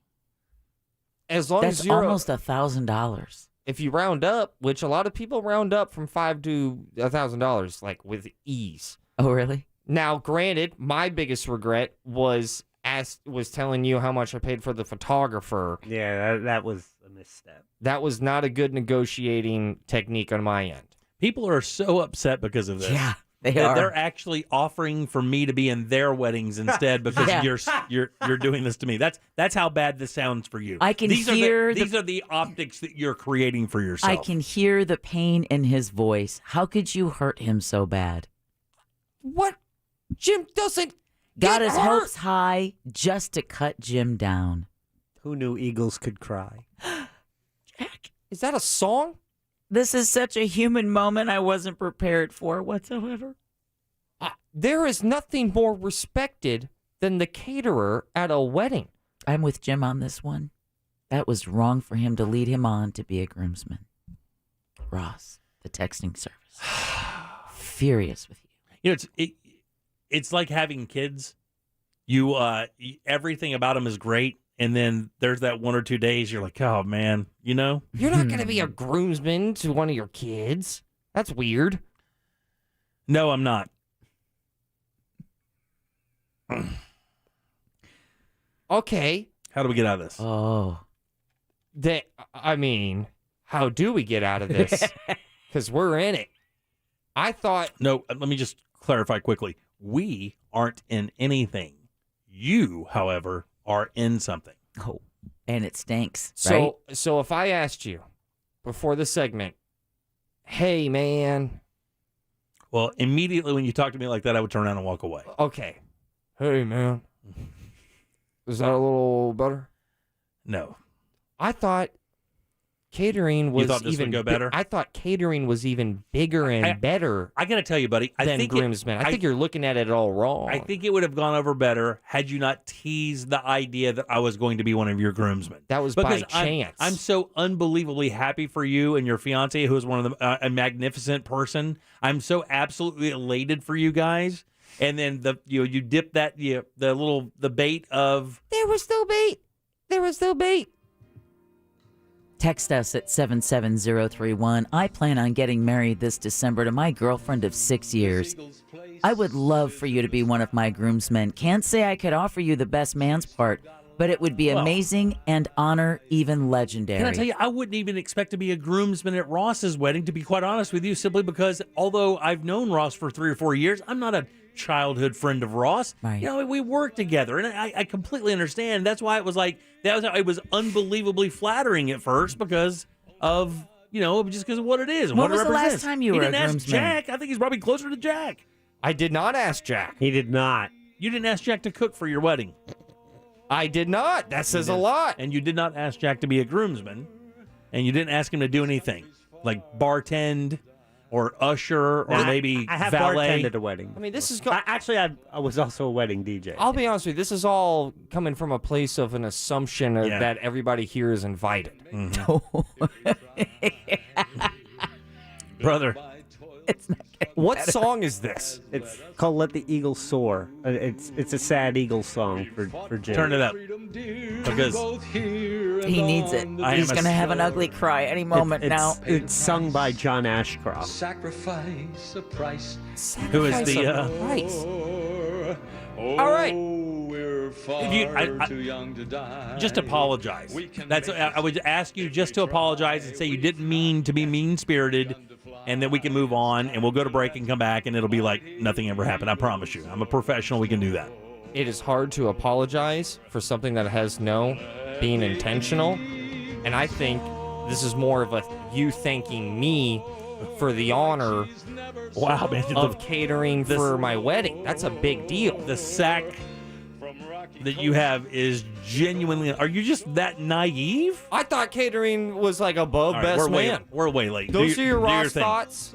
As long That's as you're almost $1,000. If you round up, which a lot of people round up from $500 to $1,000, like with ease. Oh, really? Now, granted, my biggest regret was telling you how much I paid for the photographer. Yeah, that was a misstep. That was not a good negotiating technique on my end. People are so upset because of this. Yeah, they that are. They're actually offering for me to be in their weddings instead because Yeah. you're doing this to me. That's how bad this sounds for you. I can these hear are these are the optics that you're creating for yourself. I can hear the pain in his voice. How could you hurt him so bad? What? Jim doesn't Got get his hurt. hopes high just to cut Jim down. Who knew eagles could cry? Is that a song? This is such a human moment I wasn't prepared for whatsoever. There is nothing more respected than the caterer at a wedding. I'm with Jim on this one. That was wrong for him to lead him on to be a groomsman. Ross, the texting service. Furious with you. You know, it's like having kids. You everything about them is great, and then there's that 1 or 2 days you're like, oh man, you know. You're not going to be a groomsman to one of your kids. That's weird. No, I'm not. Okay. How do we get out of this? Oh. How do we get out of this? Because we're in it. I thought... No, let me just clarify quickly. We aren't in anything. You, however, are in something. Oh, and it stinks, right? So if I asked you before the segment, hey, man... Well, immediately when you talk to me like that, I would turn around and walk away. Okay. Hey, man. Is that a little better? No. I thought catering was You thought this would go better? I thought catering was even bigger and better. I got to tell you, buddy. Than groomsmen. I think you're looking at it all wrong. I think it would have gone over better had you not teased the idea that I was going to be one of your groomsmen. That was because by chance. I'm so unbelievably happy for you and your fiance, who is one of a magnificent person. I'm so absolutely elated for you guys. And then you dip that the bait of there was no bait. There was no bait. Text us at 77031. I plan on getting married this December to my girlfriend of 6 years. I would love for you to be one of my groomsmen. Can't say I could offer you the best man's part, but it would be amazing and honor even legendary. Can I tell you, I wouldn't even expect to be a groomsman at Ross's wedding, to be quite honest with you, simply because although I've known Ross for 3 or 4 years, I'm not a childhood friend of Ross. Right. You know, we work together, and I completely understand. That's why it was like, it was unbelievably flattering at first because of, just because of what it is and When what was it the last represents. time you were He a didn't ask groomsman? Jack. I think he's probably closer to Jack. I did not ask Jack. He did not. You didn't ask Jack to cook for your wedding. I did not. That says a lot. And you did not ask Jack to be a groomsman. And you didn't ask him to do anything like bartend or usher or maybe I have valet. bartended a wedding. I mean, this is... I was also a wedding DJ. I'll be honest with you. This is all coming from a place of an assumption that everybody here is invited. Brother, It's not getting What better. song is this? It's called "Let the Eagles Soar." It's a sad Eagles song for Jim. Turn it up. Because he needs it. He's going to have an ugly cry any moment now. It's sung by John Ashcroft. Sacrifice a price. Who is the All right. If you just apologize. That's I would ask you just to apologize and say you didn't mean to be mean-spirited, and then we can move on, and we'll go to break and come back, and it'll be like nothing ever happened. I promise you. I'm a professional. We can do that. It is hard to apologize for something that has no being intentional, and I think this is more of a you thanking me for the honor wow, man, of catering for my wedding. That's a big deal. The sack that you have is genuinely. Are you just that naive? I thought catering was like above best we're man. We're way late. Those are your do Ross thing. thoughts.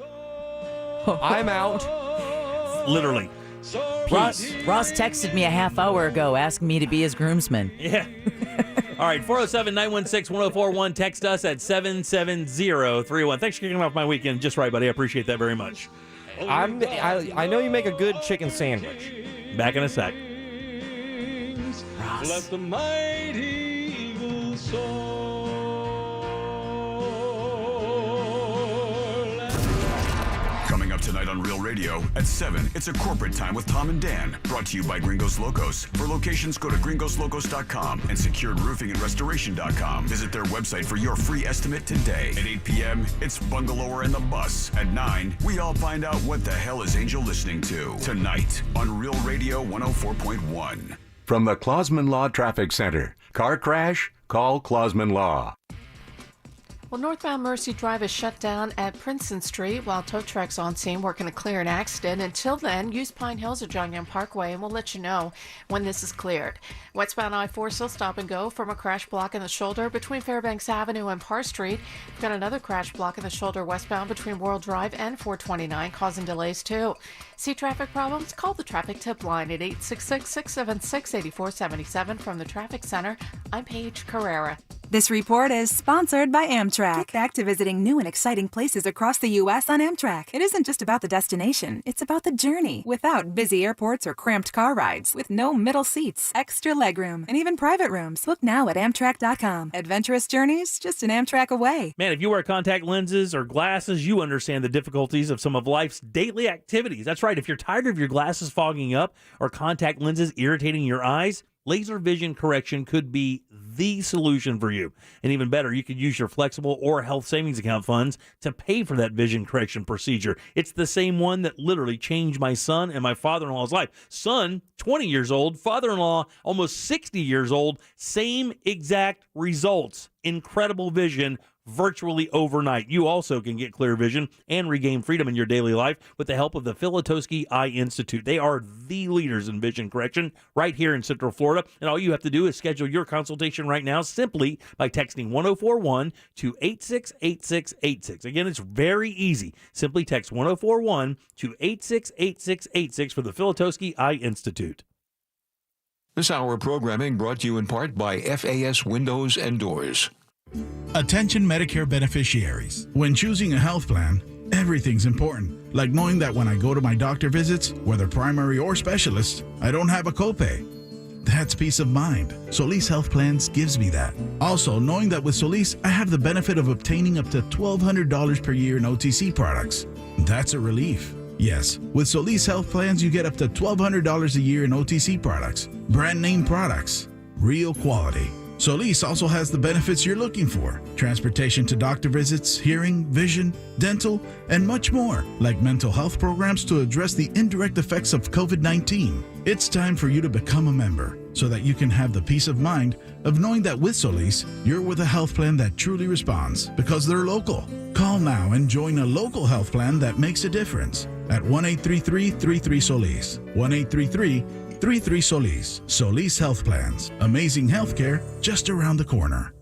I'm out. Literally. Ross texted me a half hour ago asking me to be his groomsman. Yeah. All right, 407-916-1041. Text us at 77031. Thanks for kicking off my weekend just right, buddy. I appreciate that very much. I know you make a good chicken sandwich. Back in a sec. Ross. Let the mighty eagles soar. Coming up tonight on Real Radio at 7, it's a corporate time with Tom and Dan. Brought to you by Gringos Locos. For locations, go to gringoslocos.com and securedroofingandrestoration.com. Visit their website for your free estimate today. At 8 p.m., it's Bungalower and the Bus. At 9, we all find out what the hell is Angel listening to. Tonight on Real Radio 104.1. From the Clausman Law Traffic Center. Car crash? Call Clausman Law. Well, northbound Mercy Drive is shut down at Princeton Street while tow trucks on scene working to clear an accident. Until then, use Pine Hills or John Young Parkway, and we'll let you know when this is cleared. Westbound I-4 still stop and go from a crash block in the shoulder between Fairbanks Avenue and Parr Street. We've got another crash block in the shoulder westbound between World Drive and 429, causing delays too. See traffic problems? Call the traffic tip line at 866-676-8477 from the Traffic Center. I'm Paige Carrera. This report is sponsored by Amtrak. Get back to visiting new and exciting places across the U.S. on Amtrak. It isn't just about the destination, it's about the journey. Without busy airports or cramped car rides, with no middle seats, extra legroom, and even private rooms. Look now at Amtrak.com. Adventurous journeys, just an Amtrak away. Man, if you wear contact lenses or glasses, you understand the difficulties of some of life's daily activities. That's right. If you're tired of your glasses fogging up or contact lenses irritating your eyes, laser vision correction could be the solution for you. And even better, you could use your flexible or health savings account funds to pay for that vision correction procedure. It's the same one that literally changed my son and my father-in-law's life. Son, 20 years old, father-in-law, almost 60 years old, same exact results. Incredible vision virtually overnight. You also can get clear vision and regain freedom in your daily life with the help of the Filatowski Eye Institute. They are the leaders in vision correction right here in Central Florida. And all you have to do is schedule your consultation right now simply by texting 1041 to 868686. Again, it's very easy. Simply text 1041 to 868686 for the Filatowski Eye Institute. This hour of programming brought to you in part by FAS Windows and Doors. Attention Medicare beneficiaries. When choosing a health plan, everything's important. Like knowing that when I go to my doctor visits, whether primary or specialist, I don't have a copay. That's peace of mind. Solis Health Plans gives me that. Also, knowing that with Solis, I have the benefit of obtaining up to $1,200 per year in OTC products. That's a relief. Yes, with Solis Health Plans, you get up to $1,200 a year in OTC products, brand name products, real quality. Solis also has the benefits you're looking for: transportation to doctor visits, hearing, vision, dental, and much more, like mental health programs to address the indirect effects of COVID-19. It's time for you to become a member so that you can have the peace of mind of knowing that with Solis, you're with a health plan that truly responds because they're local. Call now and join a local health plan that makes a difference at 1-833-33-SOLIS. 1-833-33-SOLIS. Solis Health Plans. Amazing healthcare just around the corner.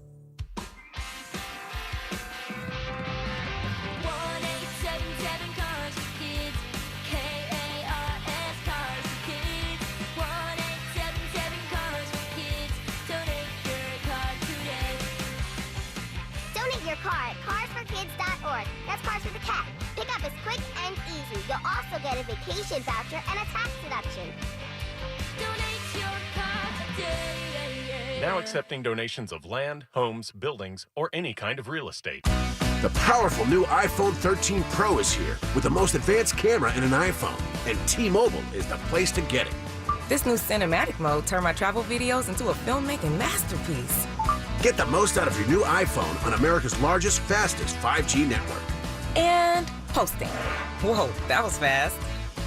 Donate your car at carsforkids.org. That's Cars with a Cat. Pick up is quick and easy. You'll also get a vacation voucher and a tax deduction. Donate your car today. Now accepting donations of land, homes, buildings, or any kind of real estate. The powerful new iPhone 13 Pro is here with the most advanced camera in an iPhone, and T-Mobile is the place to get it. This new cinematic mode turned my travel videos into a filmmaking masterpiece. Get the most out of your new iPhone on America's largest, fastest 5G network. And posting. Whoa, that was fast.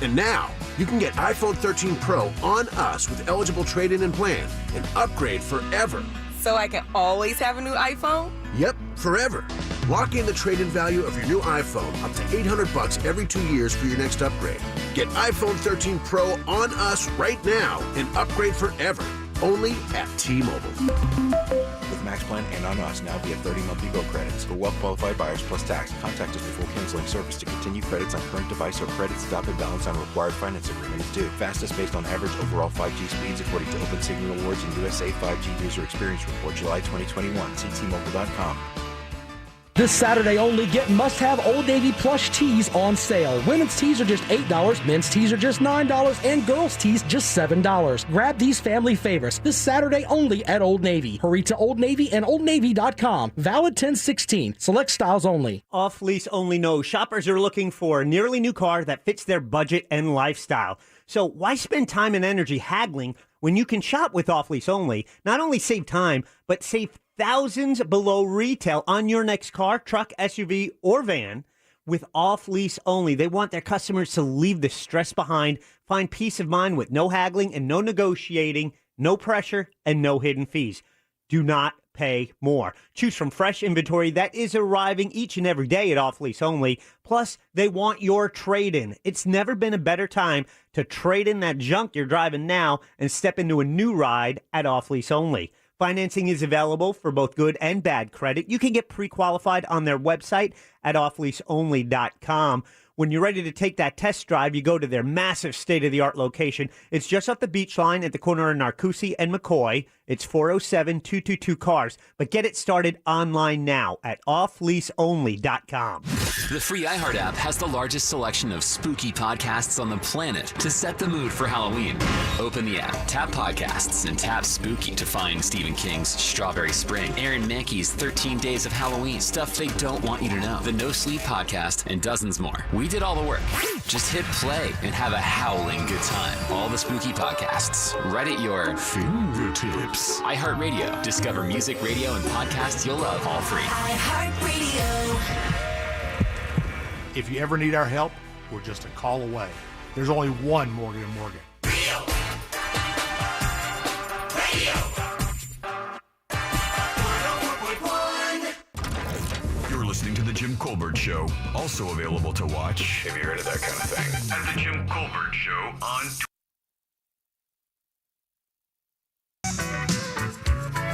And now, you can get iPhone 13 Pro on us with eligible trade-in and plan and upgrade forever. So I can always have a new iPhone? Yep, forever. Lock in the trade-in value of your new iPhone up to $800 every 2 years for your next upgrade. Get iPhone 13 Pro on us right now and upgrade forever. Only at T-Mobile. With Max Plan and on us now via 30 monthly bill credits. For well-qualified buyers plus tax, contact us before canceling service to continue credits on current device or credits adopted balance on required finance agreement is due. Fastest based on average overall 5G speeds according to Open Signal Awards and USA 5G User Experience Report, July 2021. See T-Mobile.com. This Saturday only, get must-have Old Navy plush tees on sale. Women's tees are just $8, men's tees are just $9, and girls' tees just $7. Grab these family favorites this Saturday only at Old Navy. Hurry to Old Navy and OldNavy.com. Valid 10/16. Select styles only. Off-lease only knows shoppers are looking for a nearly new car that fits their budget and lifestyle. So why spend time and energy haggling when you can shop with off-lease only? Not only save time, but save thousands below retail on your next car, truck, SUV, or van with off-lease only. They want their customers to leave the stress behind, find peace of mind with no haggling and no negotiating, no pressure, and no hidden fees. Do not pay more. Choose from fresh inventory that is arriving each and every day at off-lease only. Plus, they want your trade-in. It's never been a better time to trade in that junk you're driving now and step into a new ride at off-lease only. Financing is available for both good and bad credit. You can get pre-qualified on their website at offleaseonly.com. When you're ready to take that test drive, you go to their massive state-of-the-art location. It's just off the beach line at the corner of Narcoossee and McCoy. It's 407-222-CARS. But get it started online now at offleaseonly.com. The free iHeart app has the largest selection of spooky podcasts on the planet to set the mood for Halloween. Open the app, tap podcasts, and tap spooky to find Stephen King's Strawberry Spring, Aaron Mankey's 13 Days of Halloween, Stuff They Don't Want You to Know, the No Sleep podcast, and dozens more. We did all the work. Just hit play and have a howling good time. All the spooky podcasts right at your fingertips. iHeartRadio. Discover music, radio, and podcasts you'll love all free. iHeartRadio. If you ever need our help, we're just a call away. There's only one Morgan & Morgan. You're listening to The Jim Colbert Show, also available to watch, if you're into that kind of thing, at The Jim Colbert Show on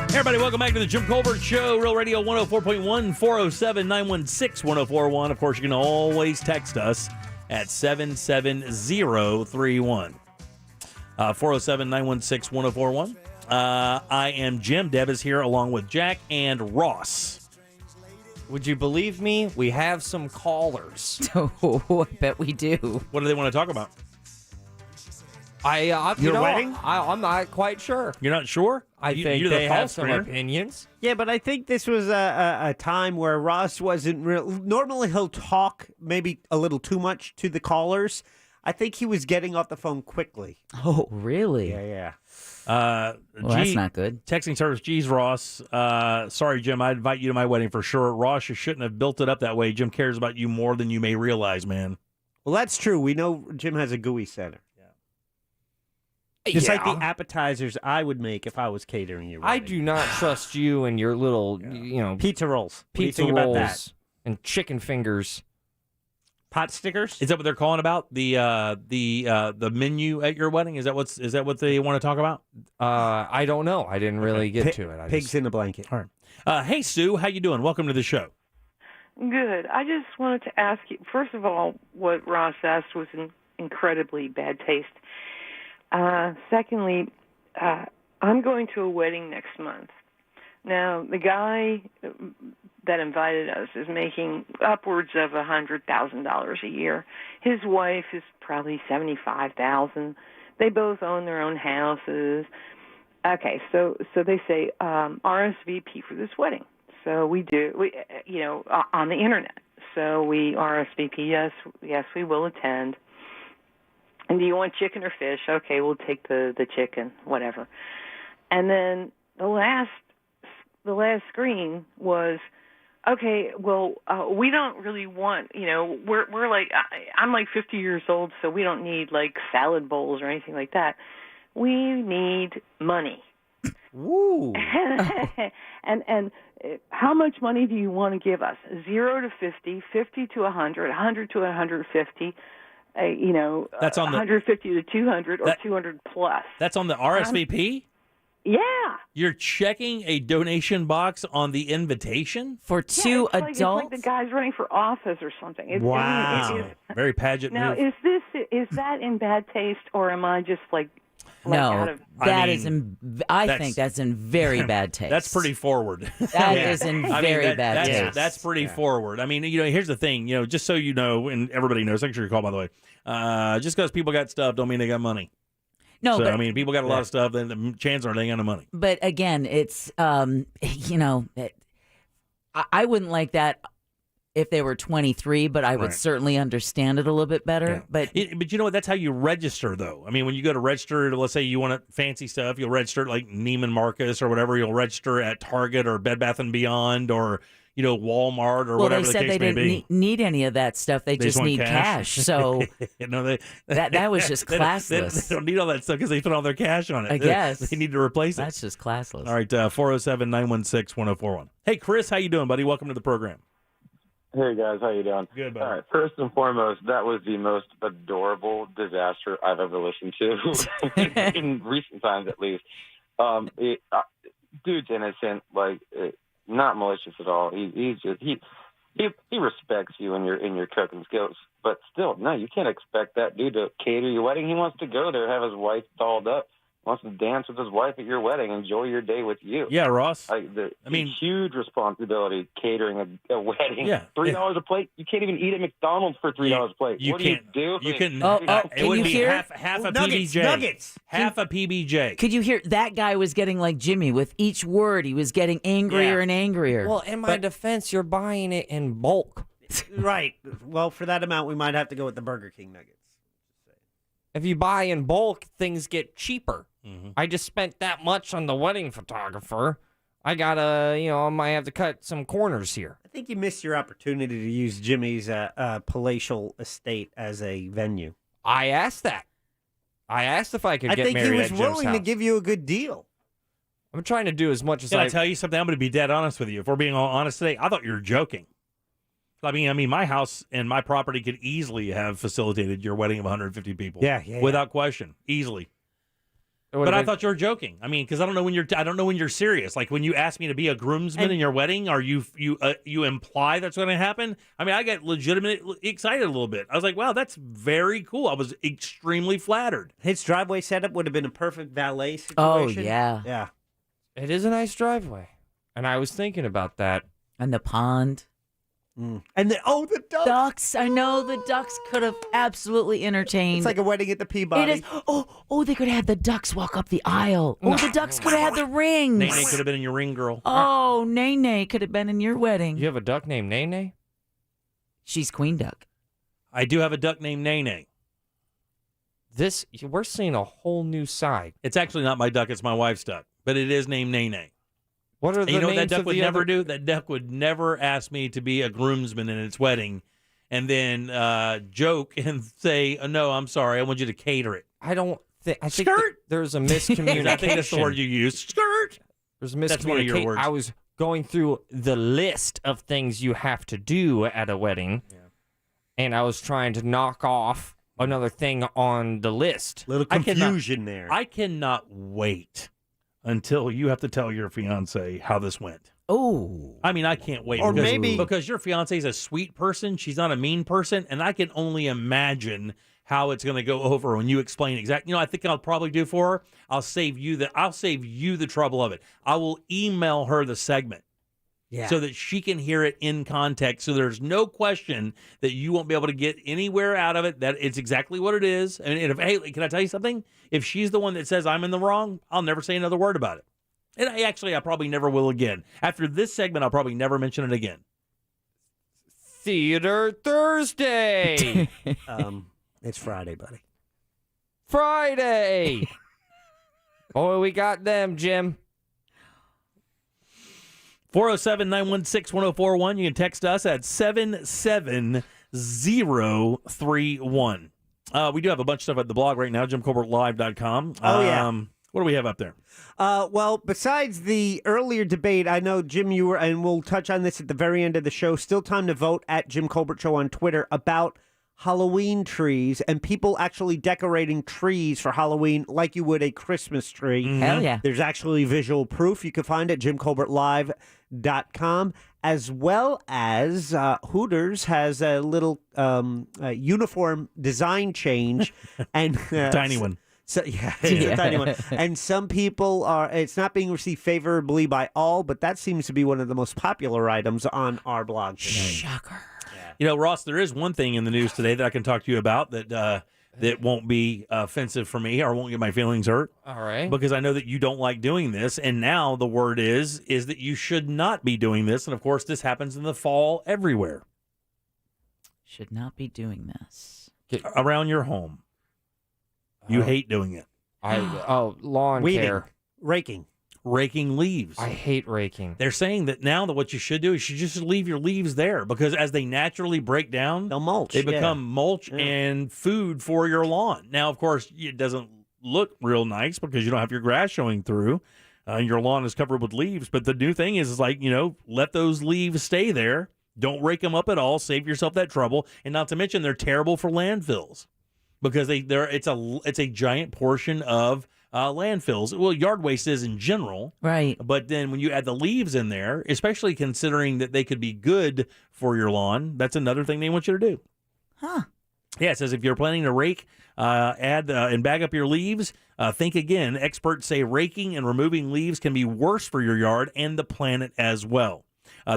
Hey everybody, welcome back to the Jim Colbert Show, Real Radio 104.1, 407-916-1041. Of course, you can always text us at 77031. 407-916-1041. I am Jim. Deb is here along with Jack and Ross. Would you believe me? We have some callers. Oh, I bet we do. What do they want to talk about? Your wedding? I'm not quite sure. You're not sure? I think they have some opinions. Yeah, but I think this was a time where Ross wasn't real. Normally he'll talk maybe a little too much to the callers. I think he was getting off the phone quickly. Oh, really? Yeah. Well, that's not good. Texting service, geez, Ross. Sorry, Jim, I'd invite you to my wedding for sure. Ross, you shouldn't have built it up that way. Jim cares about you more than you may realize, man. Well, that's true. We know Jim has a gooey center. Just like the appetizers I would make if I was catering your wedding. I do not trust you and your little, pizza rolls. Pizza rolls rolls about that? And chicken fingers. Pot stickers? Is that what they're calling about? The menu at your wedding? Is that what they want to talk about? I don't know. I didn't really get to it. Pigs in a blanket. All right. Hey Sue, how you doing? Welcome to the show. Good. I just wanted to ask you, first of all, what Ross asked was in incredibly bad taste. Secondly, I'm going to a wedding next month. Now, the guy that invited us is making upwards of $100,000 a year. His wife is probably $75,000. They both own their own houses. Okay, so they say RSVP for this wedding. So we on the internet. So we RSVP. Yes, we will attend. And do you want chicken or fish? Okay, we'll take the chicken, whatever. And then the last screen was, okay, well, we don't really want, we're like, I'm like 50 years old, so we don't need like salad bowls or anything like that. We need money. Woo. And how much money do you want to give us? 0 to 50, 50 to 100, 100 to 150, that's on 150 to 200, or 200 plus. That's on the RSVP? Yeah. You're checking a donation box on the invitation? For two adults? It's like the guy's running for office or something. Wow. Very pageant now, move. is that in bad taste, or am I just like no, out of... I think that's in very bad taste. That's pretty forward. That is in very bad taste. That's pretty forward. I mean, here's the thing, just so you know, and everybody knows, thanks for your call, by the way, just because people got stuff don't mean they got money. No, so, but, I mean, people got a lot of stuff, then the chances are they got no money. But again, it's, I wouldn't like that if they were 23, but I would certainly understand it a little bit better. Yeah. But you know what? That's how you register, though. I mean, when you go to register, let's say you want fancy stuff, you'll register at like Neiman Marcus or whatever. You'll register at Target or Bed Bath & Beyond or, Walmart or whatever the case may be. Well, they said they didn't need any of that stuff. They just need cash. So no, that was just classless. They don't need all that stuff because they put all their cash on it. I guess. They need to replace it. That's just classless. All right, 407-916-1041. Hey, Chris, how you doing, buddy? Welcome to the program. Hey, guys. How you doing? Good, buddy. All right. First and foremost, that was the most adorable disaster I've ever listened to, in recent times at least. Dude's innocent, not malicious at all. He respects you and your cooking skills. But still, no, you can't expect that dude to cater your wedding. He wants to go there, have his wife dolled up, wants to dance with his wife at your wedding, enjoy your day with you. Yeah, Ross. Huge responsibility catering a wedding. Yeah. $3 a plate. You can't even eat at McDonald's for $3 a plate. What do you do? You can. It would be hear? half a Nuggets, PBJ. nuggets. Half a PBJ. Could you hear that guy was getting like Jimmy with each word? He was getting angrier and angrier. Well, in my defense, you're buying it in bulk. Right. Well, for that amount, we might have to go with the Burger King nuggets. If you buy in bulk, things get cheaper. Mm-hmm. I just spent that much on the wedding photographer. I gotta, I might have to cut some corners here. I think you missed your opportunity to use Jimmy's palatial estate as a venue. I asked that. I asked if I could get married at I think he Jim's was willing to house. give you a good deal. I'm trying to do as much as Can I tell you something? I'm going to be dead honest with you. If we're being all honest today, I thought you were joking. I mean, my house and my property could easily have facilitated your wedding of 150 people. Yeah. Without question, easily. But I thought you were joking. I mean, because I don't know when you're serious. Like when you ask me to be a groomsman in your wedding, are you imply that's going to happen? I mean, I got legitimately excited a little bit. I was like, wow, that's very cool. I was extremely flattered. His driveway setup would have been a perfect valet situation. Oh, yeah. Yeah. It is a nice driveway. And I was thinking about that. And the pond. And the ducks. Ducks. I know the ducks could have absolutely entertained. It's like a wedding at the Peabody. It is. Oh, they could have had the ducks walk up the aisle. Oh, the ducks could have had the rings. Nene could have been in your ring, girl. Oh, Nene could have been in your wedding. You have a duck named Nene? She's Queen Duck. I do have a duck named Nene. We're seeing a whole new side. It's actually not my duck. It's my wife's duck. But it is named Nene. What are the you know what that names duck of would the never other... do? That duck would never ask me to be a groomsman in its wedding and then joke and say, no, I'm sorry. I want you to cater it. I think Skirt? There's a miscommunication. I think that's the word you use. Skirt. There's a miscommunication. That's one of your words. I was going through the list of things you have to do at a wedding, and I was trying to knock off another thing on the list. Little confusion there. I cannot wait until you have to tell your fiance how this went. Oh. I mean, I can't wait. Or maybe... Because your fiance is a sweet person. She's not a mean person. And I can only imagine how it's going to go over when you explain exactly. I think I'll probably do for her. I'll save you the trouble of it. I will email her the segment. Yeah. So that she can hear it in context. So there's no question that you won't be able to get anywhere out of it, that it's exactly what it is. And if, hey, can I tell you something? If she's the one that says I'm in the wrong, I'll never say another word about it. And I probably never will again. After this segment, I'll probably never mention it again. Theater Thursday. It's Friday, buddy. Friday. Boy, we got them, Jim. 407-916-1041. You can text us at 77031. We do have a bunch of stuff at the blog right now, JimColbertLive.com. Oh, yeah. What do we have up there? Well, besides the earlier debate, I know, Jim, you were, and we'll touch on this at the very end of the show, still time to vote at Jim Colbert Show on Twitter about Halloween trees and people actually decorating trees for Halloween like you would a Christmas tree. Mm-hmm. Hell yeah. There's actually visual proof you can find at JimColbertLive.com, as well as Hooters has a little uniform design change. And Tiny one. So, yeah, it's a tiny one. And some people it's not being received favorably by all, but that seems to be one of the most popular items on our blog today. Shocker. Ross, there is one thing in the news today that I can talk to you about that won't be offensive for me or won't get my feelings hurt. All right. Because I know that you don't like doing this, and now the word is that you should not be doing this. And, of course, this happens in the fall everywhere. Should not be doing this. Around your home. You hate doing it. Lawn Weeding. care. Raking leaves. I hate raking. They're saying that now that what you should do is you just leave your leaves there, because as they naturally break down, they'll mulch. They become mulch and food for your lawn. Now, of course, it doesn't look real nice because you don't have your grass showing through. Your lawn is covered with leaves. But the new thing is like, let those leaves stay there. Don't rake them up at all. Save yourself that trouble. And not to mention, they're terrible for landfills because it's a giant portion of landfills. Well, yard waste is in general. Right. But then when you add the leaves in there, especially considering that they could be good for your lawn, that's another thing they want you to do. Huh. Yeah, it says if you're planning to rake, add and bag up your leaves, think again. Experts say raking and removing leaves can be worse for your yard and the planet as well.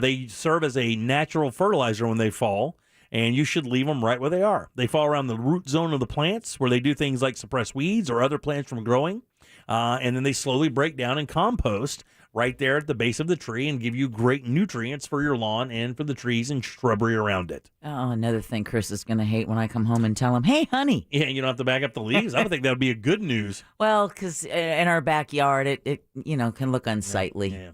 They serve as a natural fertilizer when they fall, and you should leave them right where they are. They fall around the root zone of the plants where they do things like suppress weeds or other plants from growing, and then they slowly break down and compost right there at the base of the tree and give you great nutrients for your lawn and for the trees and shrubbery around it. Oh, another thing Chris is going to hate when I come home and tell him, hey, honey. Yeah, you don't have to bag up the leaves. I would think that would be a good news. Well, because in our backyard, it can look unsightly. Yeah.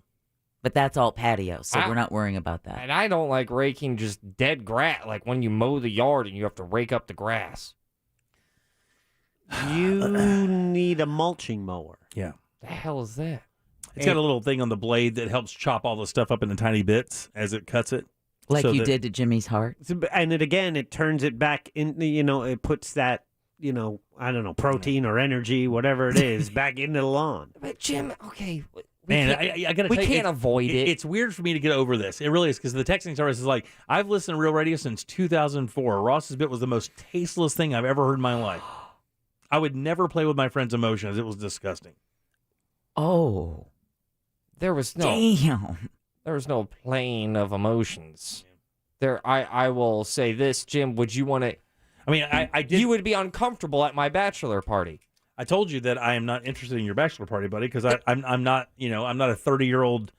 But that's all patio, so we're not worrying about that. And I don't like raking just dead grass, like when you mow the yard and you have to rake up the grass. You need a mulching mower. Yeah. The hell is that? It's got a little thing on the blade that helps chop all the stuff up into tiny bits as it cuts it. Like you did to Jimmy's heart. And it turns it back in, it puts that, protein or energy, whatever it is, back into the lawn. But Jim, okay. Man, I got to tell you, we can't avoid it. It's weird for me to get over this. It really is, because the texting service is like, I've listened to Real Radio since 2004. Ross's bit was the most tasteless thing I've ever heard in my life. I would never play with my friend's emotions. It was disgusting. Oh. There was no... Damn. There was no plane of emotions. I will say this, Jim, would you want to... I mean, I did... You would be uncomfortable at my bachelor party. I told you that I am not interested in your bachelor party, buddy, because I'm not, I'm not a 30-year-old,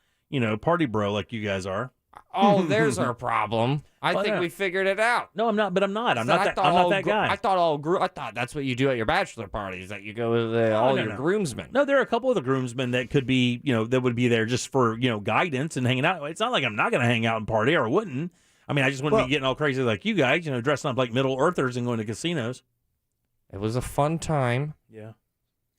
party bro like you guys are. Oh, there's our problem. I think we figured it out. No, I'm not, but I'm not. I'm not that guy. I thought that's what you do at your bachelor parties, that you go with all your groomsmen. No, there are a couple of the groomsmen that could be, that would be there just for, guidance and hanging out. It's not like I'm not going to hang out and party, or I wouldn't. I mean, I just wouldn't be getting all crazy like you guys, dressing up like Middle Earthers and going to casinos. It was a fun time. Yeah.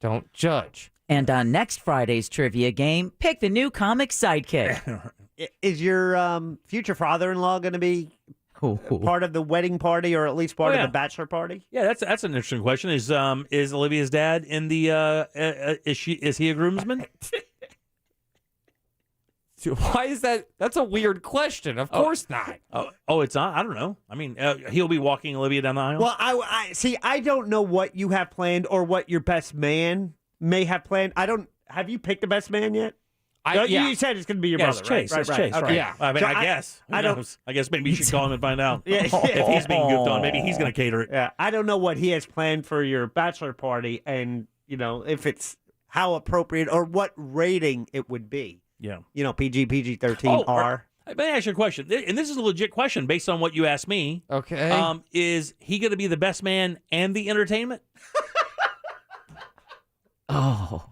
Don't judge. And on next Friday's trivia game, pick the new comic sidekick. Is your future father-in-law going to be part of the wedding party, or at least part of the bachelor party? Yeah, that's an interesting question. Is Olivia's dad in the? Is he a groomsman? Why is that? That's a weird question. Of course not. Oh, it's not? I don't know. I mean, he'll be walking Olivia down the aisle? Well, I see. I don't know what you have planned or what your best man may have planned. Have you picked a best man yet? You said it's going to be your brother, Chase, right? It's Chase, Okay. right. Yeah. I mean, So I guess. I don't. I guess maybe you should call him and find out. Yeah. If he's being goofed on, maybe he's going to cater it. Yeah, I don't know what he has planned for your bachelor party, and if it's how appropriate or what rating it would be. Yeah. PG-13 R. Let me ask you a question, and this is a legit question based on what you asked me. Okay. Is he going to be the best man and the entertainment?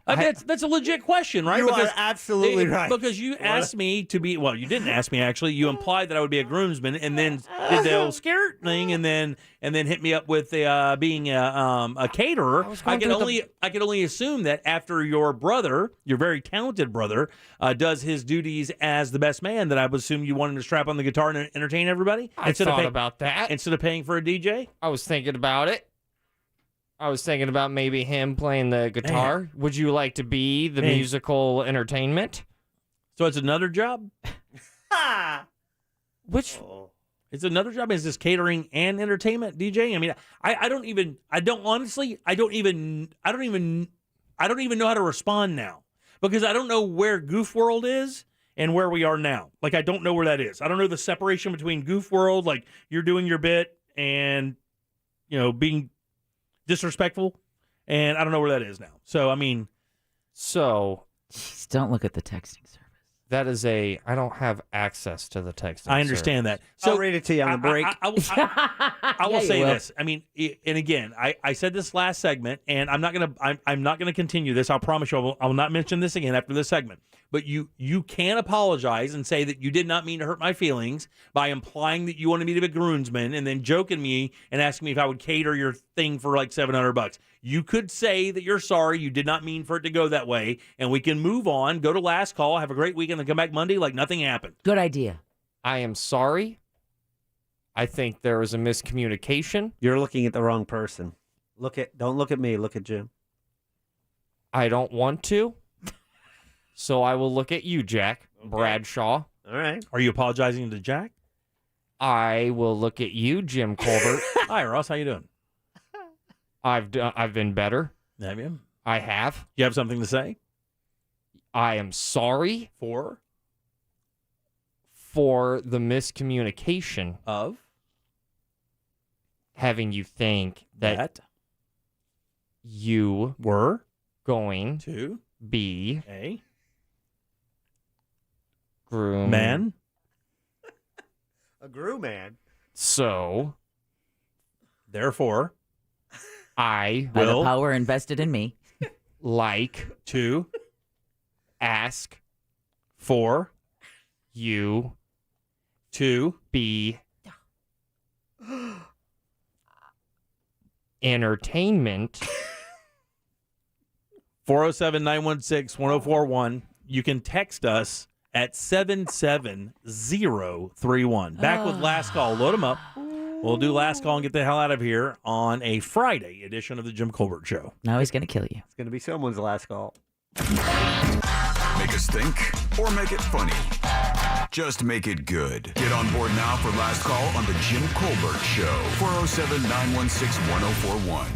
That's a legit question, right? You are absolutely right. Because you asked me to be, well, you didn't ask me actually. You implied that I would be a groomsman, and then did the old skirt thing, and then hit me up with being a caterer. I can only assume that after your brother, your very talented brother, does his duties as the best man, that I would assume you want him to strap on the guitar and entertain everybody. I thought about that instead of paying for a DJ. I was thinking about it. I was thinking about maybe him playing the guitar. Man. Would you like to be the musical entertainment? So it's another job? Which? It's another job? Is this catering and entertainment, DJ? I mean, I don't even know how to respond now, because I don't know where Goof World is and where we are now. Like, I don't know where that is. I don't know the separation between Goof World, like you're doing your bit and, being disrespectful, and I don't know where that is now. So, I mean... Jeez, don't look at the texting service. That is I don't have access to the texting I understand service. that. So I'll read it to you on the break. I will say this. I mean, and again, I said this last segment, and I'm not gonna continue this. I'll promise you, I will not mention this again after this segment. But you can apologize and say that you did not mean to hurt my feelings by implying that you wanted me to be a groomsman, and then joking me and asking me if I would cater your thing for like $700. You could say that you're sorry, you did not mean for it to go that way, and we can move on, go to last call, have a great weekend, and come back Monday like nothing happened. Good idea. I am sorry. I think there was a miscommunication. You're looking at the wrong person. Don't look at me. Look at Jim. I don't want to. So I will look at you, Jack Bradshaw. All right. Are you apologizing to Jack? I will look at you, Jim Colbert. Hi, Ross. How you doing? I've been better. Have you? I have. You have something to say? I am sorry for the miscommunication of having you think that you were going to be a groom man. A groom man. So, therefore, By will the power invested in me. like to ask for you to be entertainment. 407-916-1041. You can text us at 77031. Back with last call. Load them up. We'll do last call and get the hell out of here on a Friday edition of the Jim Colbert Show. Now he's going to kill you. It's going to be someone's last call. Make us think or make it funny. Just make it good. Get on board now for last call on the Jim Colbert Show. 407-916-1041.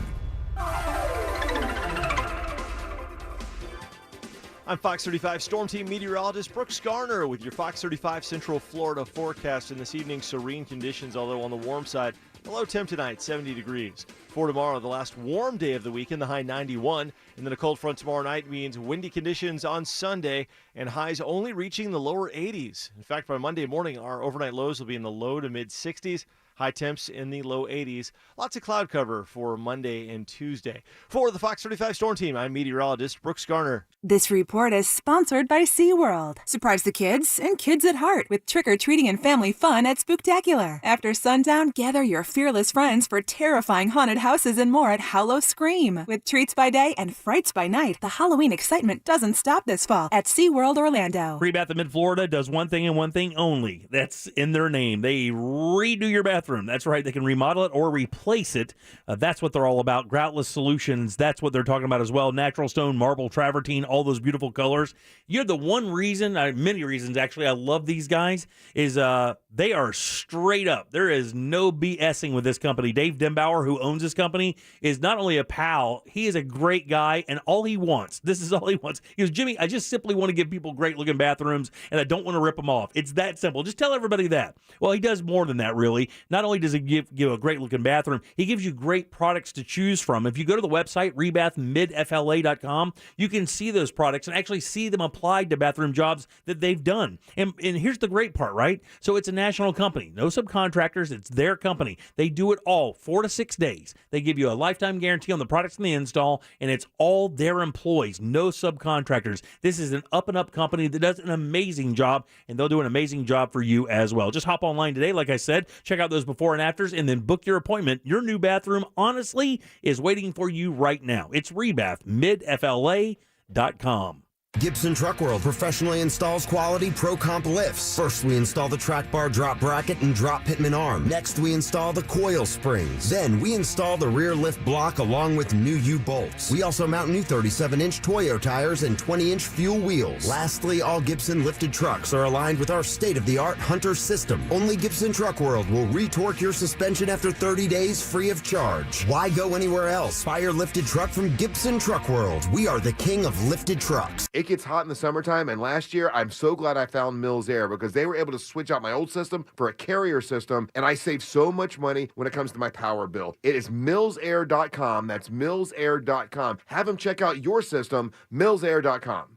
I'm Fox 35 Storm Team meteorologist Brooks Garner with your Fox 35 Central Florida forecast. And this evening, serene conditions, although on the warm side. The low temp tonight, 70 degrees. For tomorrow, the last warm day of the weekend, the high 91. And then a cold front tomorrow night means windy conditions on Sunday and highs only reaching the lower 80s. In fact, by Monday morning, our overnight lows will be in the low to mid 60s. High temps in the low 80s. Lots of cloud cover for Monday and Tuesday. For the Fox 35 Storm Team, I'm meteorologist Brooks Garner. This report is sponsored by SeaWorld. Surprise the kids and kids at heart with trick-or-treating and family fun at Spooktacular. After sundown, gather your fearless friends for terrifying haunted houses and more at Hallow Scream. With treats by day and frights by night, the Halloween excitement doesn't stop this fall at SeaWorld Orlando. Free Bath of Mid-Florida does one thing and one thing only. That's in their name. They redo your bathroom bathroom. That's right. They can remodel it or replace it. That's what they're all about. Groutless solutions. That's what they're talking about as well. Natural stone, marble, travertine, all those beautiful colors. You know, the one reason, many reasons actually, I love these guys is they are straight up. There is no BSing with this company. Dave Dembauer, who owns this company, is not only a pal, he is a great guy, and all he wants, this is all he wants. He goes, Jimmy, I just simply want to give people great-looking bathrooms, and I don't want to rip them off. It's that simple. Just tell everybody that. Well, he does more than that, really. Not only does he give a great-looking bathroom, he gives you great products to choose from. If you go to the website, rebathmidfla.com, you can see those products and actually see them applied to bathroom jobs that they've done. And here's the great part, right? So it's a national company. No subcontractors. It's their company. They do it all 4 to 6 days. They give you a lifetime guarantee on the products and the install, and it's all their employees, no subcontractors. This is an up-and-up company that does an amazing job, and they'll do an amazing job for you as well. Just hop online today, like I said, check out those before and afters, and then book your appointment. Your new bathroom, honestly, is waiting for you right now. It's rebathmidfla.com. Gibson Truck World professionally installs quality Pro Comp lifts. First, we install the track bar drop bracket and drop pitman arm. Next, we install the coil springs. Then, we install the rear lift block along with new U-bolts. We also mount new 37-inch Toyo tires and 20-inch fuel wheels. Lastly, all Gibson lifted trucks are aligned with our state-of-the-art Hunter system. Only Gibson Truck World will re-torque your suspension after 30 days free of charge. Why go anywhere else? Buy your lifted truck from Gibson Truck World. We are the king of lifted trucks. It gets hot in the summertime, and last year I'm so glad I found Mills Air because they were able to switch out my old system for a Carrier system, and I saved so much money when it comes to my power bill. It is millsair.com. That's millsair.com. Have them check out your system, millsair.com.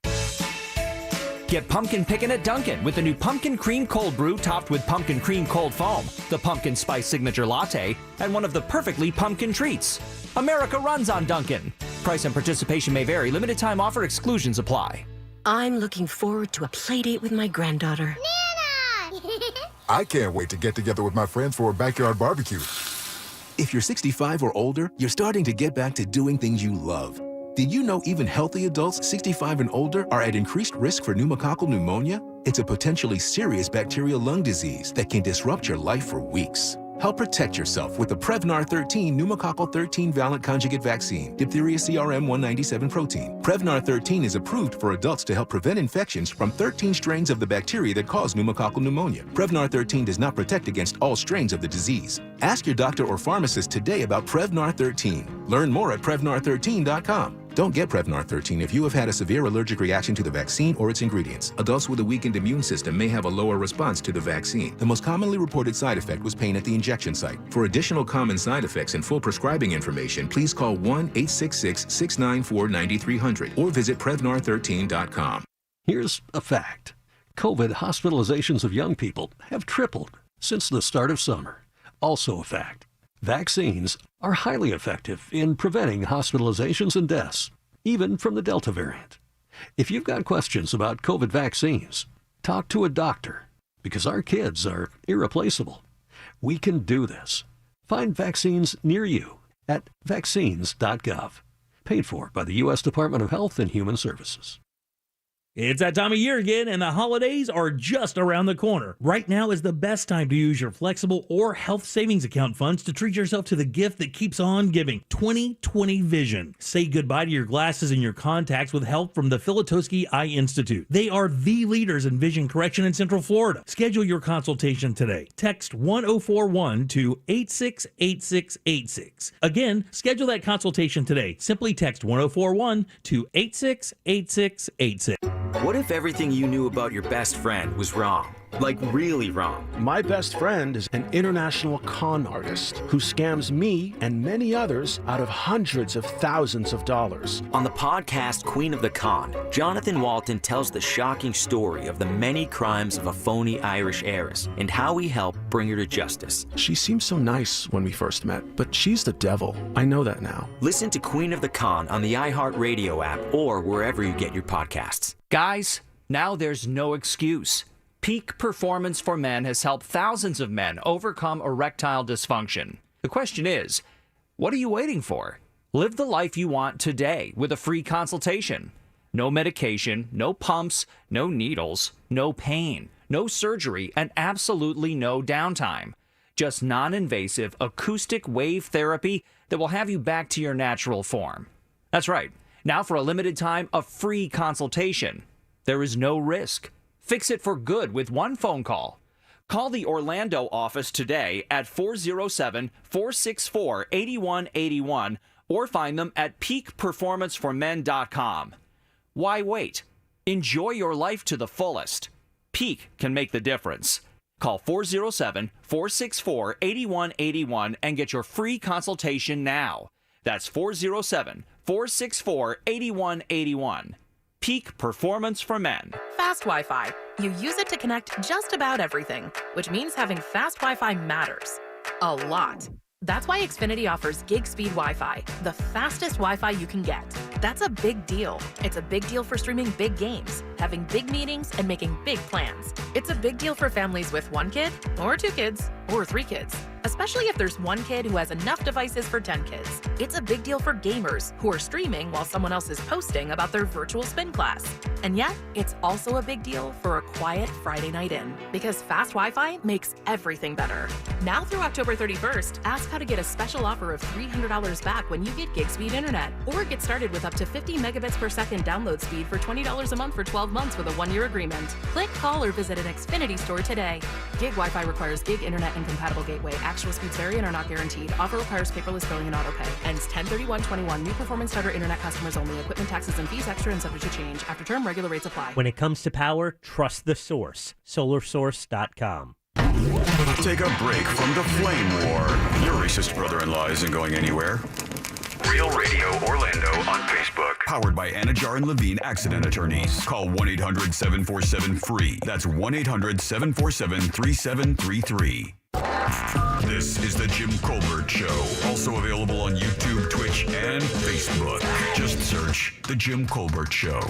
Get pumpkin pickin' at Dunkin' with the new Pumpkin Cream Cold Brew topped with Pumpkin Cream Cold Foam, the Pumpkin Spice Signature Latte, and one of the perfectly pumpkin treats. America runs on Dunkin'. Price and participation may vary. Limited time offer. Exclusions apply. I'm looking forward to a play date with my granddaughter. Nana! I can't wait to get together with my friends for a backyard barbecue. If you're 65 or older, you're starting to get back to doing things you love. Did you know even healthy adults 65 and older are at increased risk for pneumococcal pneumonia? It's a potentially serious bacterial lung disease that can disrupt your life for weeks. Help protect yourself with the Prevnar 13 pneumococcal 13 valent conjugate vaccine, diphtheria CRM 197 protein. Prevnar 13 is approved for adults to help prevent infections from 13 strains of the bacteria that cause pneumococcal pneumonia. Prevnar 13 does not protect against all strains of the disease. Ask your doctor or pharmacist today about Prevnar 13. Learn more at Prevnar13.com. Don't get Prevnar 13 if you have had a severe allergic reaction to the vaccine or its ingredients. Adults with a weakened immune system may have a lower response to the vaccine. The most commonly reported side effect was pain at the injection site. For additional common side effects and full prescribing information, please call 1-866-694-9300 or visit Prevnar13.com. Here's a fact. COVID hospitalizations of young people have tripled since the start of summer. Also a fact. Vaccines are highly effective in preventing hospitalizations and deaths, even from the Delta variant. If you've got questions about COVID vaccines, talk to a doctor, because our kids are irreplaceable. We can do this. Find vaccines near you at vaccines.gov. Paid for by the U.S. Department of Health and Human Services. It's that time of year again, and the holidays are just around the corner. Right now is the best time to use your flexible or health savings account funds to treat yourself to the gift that keeps on giving, 20/20 Vision. Say goodbye to your glasses and your contacts with help from the Filatowski Eye Institute. They are the leaders in vision correction in Central Florida. Schedule your consultation today. Text 1041 to 868686. Again, schedule that consultation today. Simply text 1041 to 868686. What if everything you knew about your best friend was wrong? Like really wrong? My best friend is an international con artist who scams me and many others out of hundreds of thousands of dollars. On the podcast Queen of the Con, Jonathan Walton tells the shocking story of the many crimes of a phony Irish heiress and how he helped bring her to justice. She seemed so nice when we first met, but she's the devil. I know that now. Listen to Queen of the Con on the iHeartRadio app or wherever you get your podcasts. Guys, now there's no excuse. Peak Performance for Men has helped thousands of men overcome erectile dysfunction. The question is, what are you waiting for? Live the life you want today with a free consultation. No medication, no pumps, no needles, no pain, no surgery, and absolutely no downtime. Just non-invasive acoustic wave therapy that will have you back to your natural form. That's right. Now for a limited time, a free consultation. There is no risk. Fix it for good with one phone call. Call the Orlando office today at 407-464-8181 or find them at peakperformanceformen.com. Why wait? Enjoy your life to the fullest. Peak can make the difference. Call 407-464-8181 and get your free consultation now. That's 407-464-8181. Peak Performance for Men. Fast Wi-Fi. You use it to connect just about everything, which means having fast Wi-Fi matters. A lot. That's why Xfinity offers gig speed Wi-Fi, the fastest Wi-Fi you can get. That's a big deal. It's a big deal for streaming big games, having big meetings, and making big plans. It's a big deal for families with 1 kid, or 2 kids, or 3 kids, especially if there's 1 kid who has enough devices for 10 kids. It's a big deal for gamers who are streaming while someone else is posting about their virtual spin class. And yet, it's also a big deal for a quiet Friday night in, because fast Wi-Fi makes everything better. Now through October 31st, ask how to get a special offer of $300 back when you get gig speed internet, or get started with up to 50 megabits per second download speed for $20 a month for 12 months with a 1-year agreement. Click, call, or visit an Xfinity store today. Gig Wi-Fi requires gig internet and compatible gateway. Actual speeds vary and are not guaranteed. Offer requires paperless billing and autopay. Ends 10/31/21. New performance starter internet customers only. Equipment taxes and fees extra and subject to change. After term, regular rates apply. When it comes to power, trust the source. SolarSource.com. Take a break from the flame war. Your racist brother-in-law isn't going anywhere. Real Radio Orlando on Facebook. Powered by Anajar and Levine Accident Attorneys. Call 1-800-747-FREE. That's 1-800-747-3733. This is the Jim Colbert Show. Also available on YouTube, Twitch, and Facebook. Just search The Jim Colbert Show.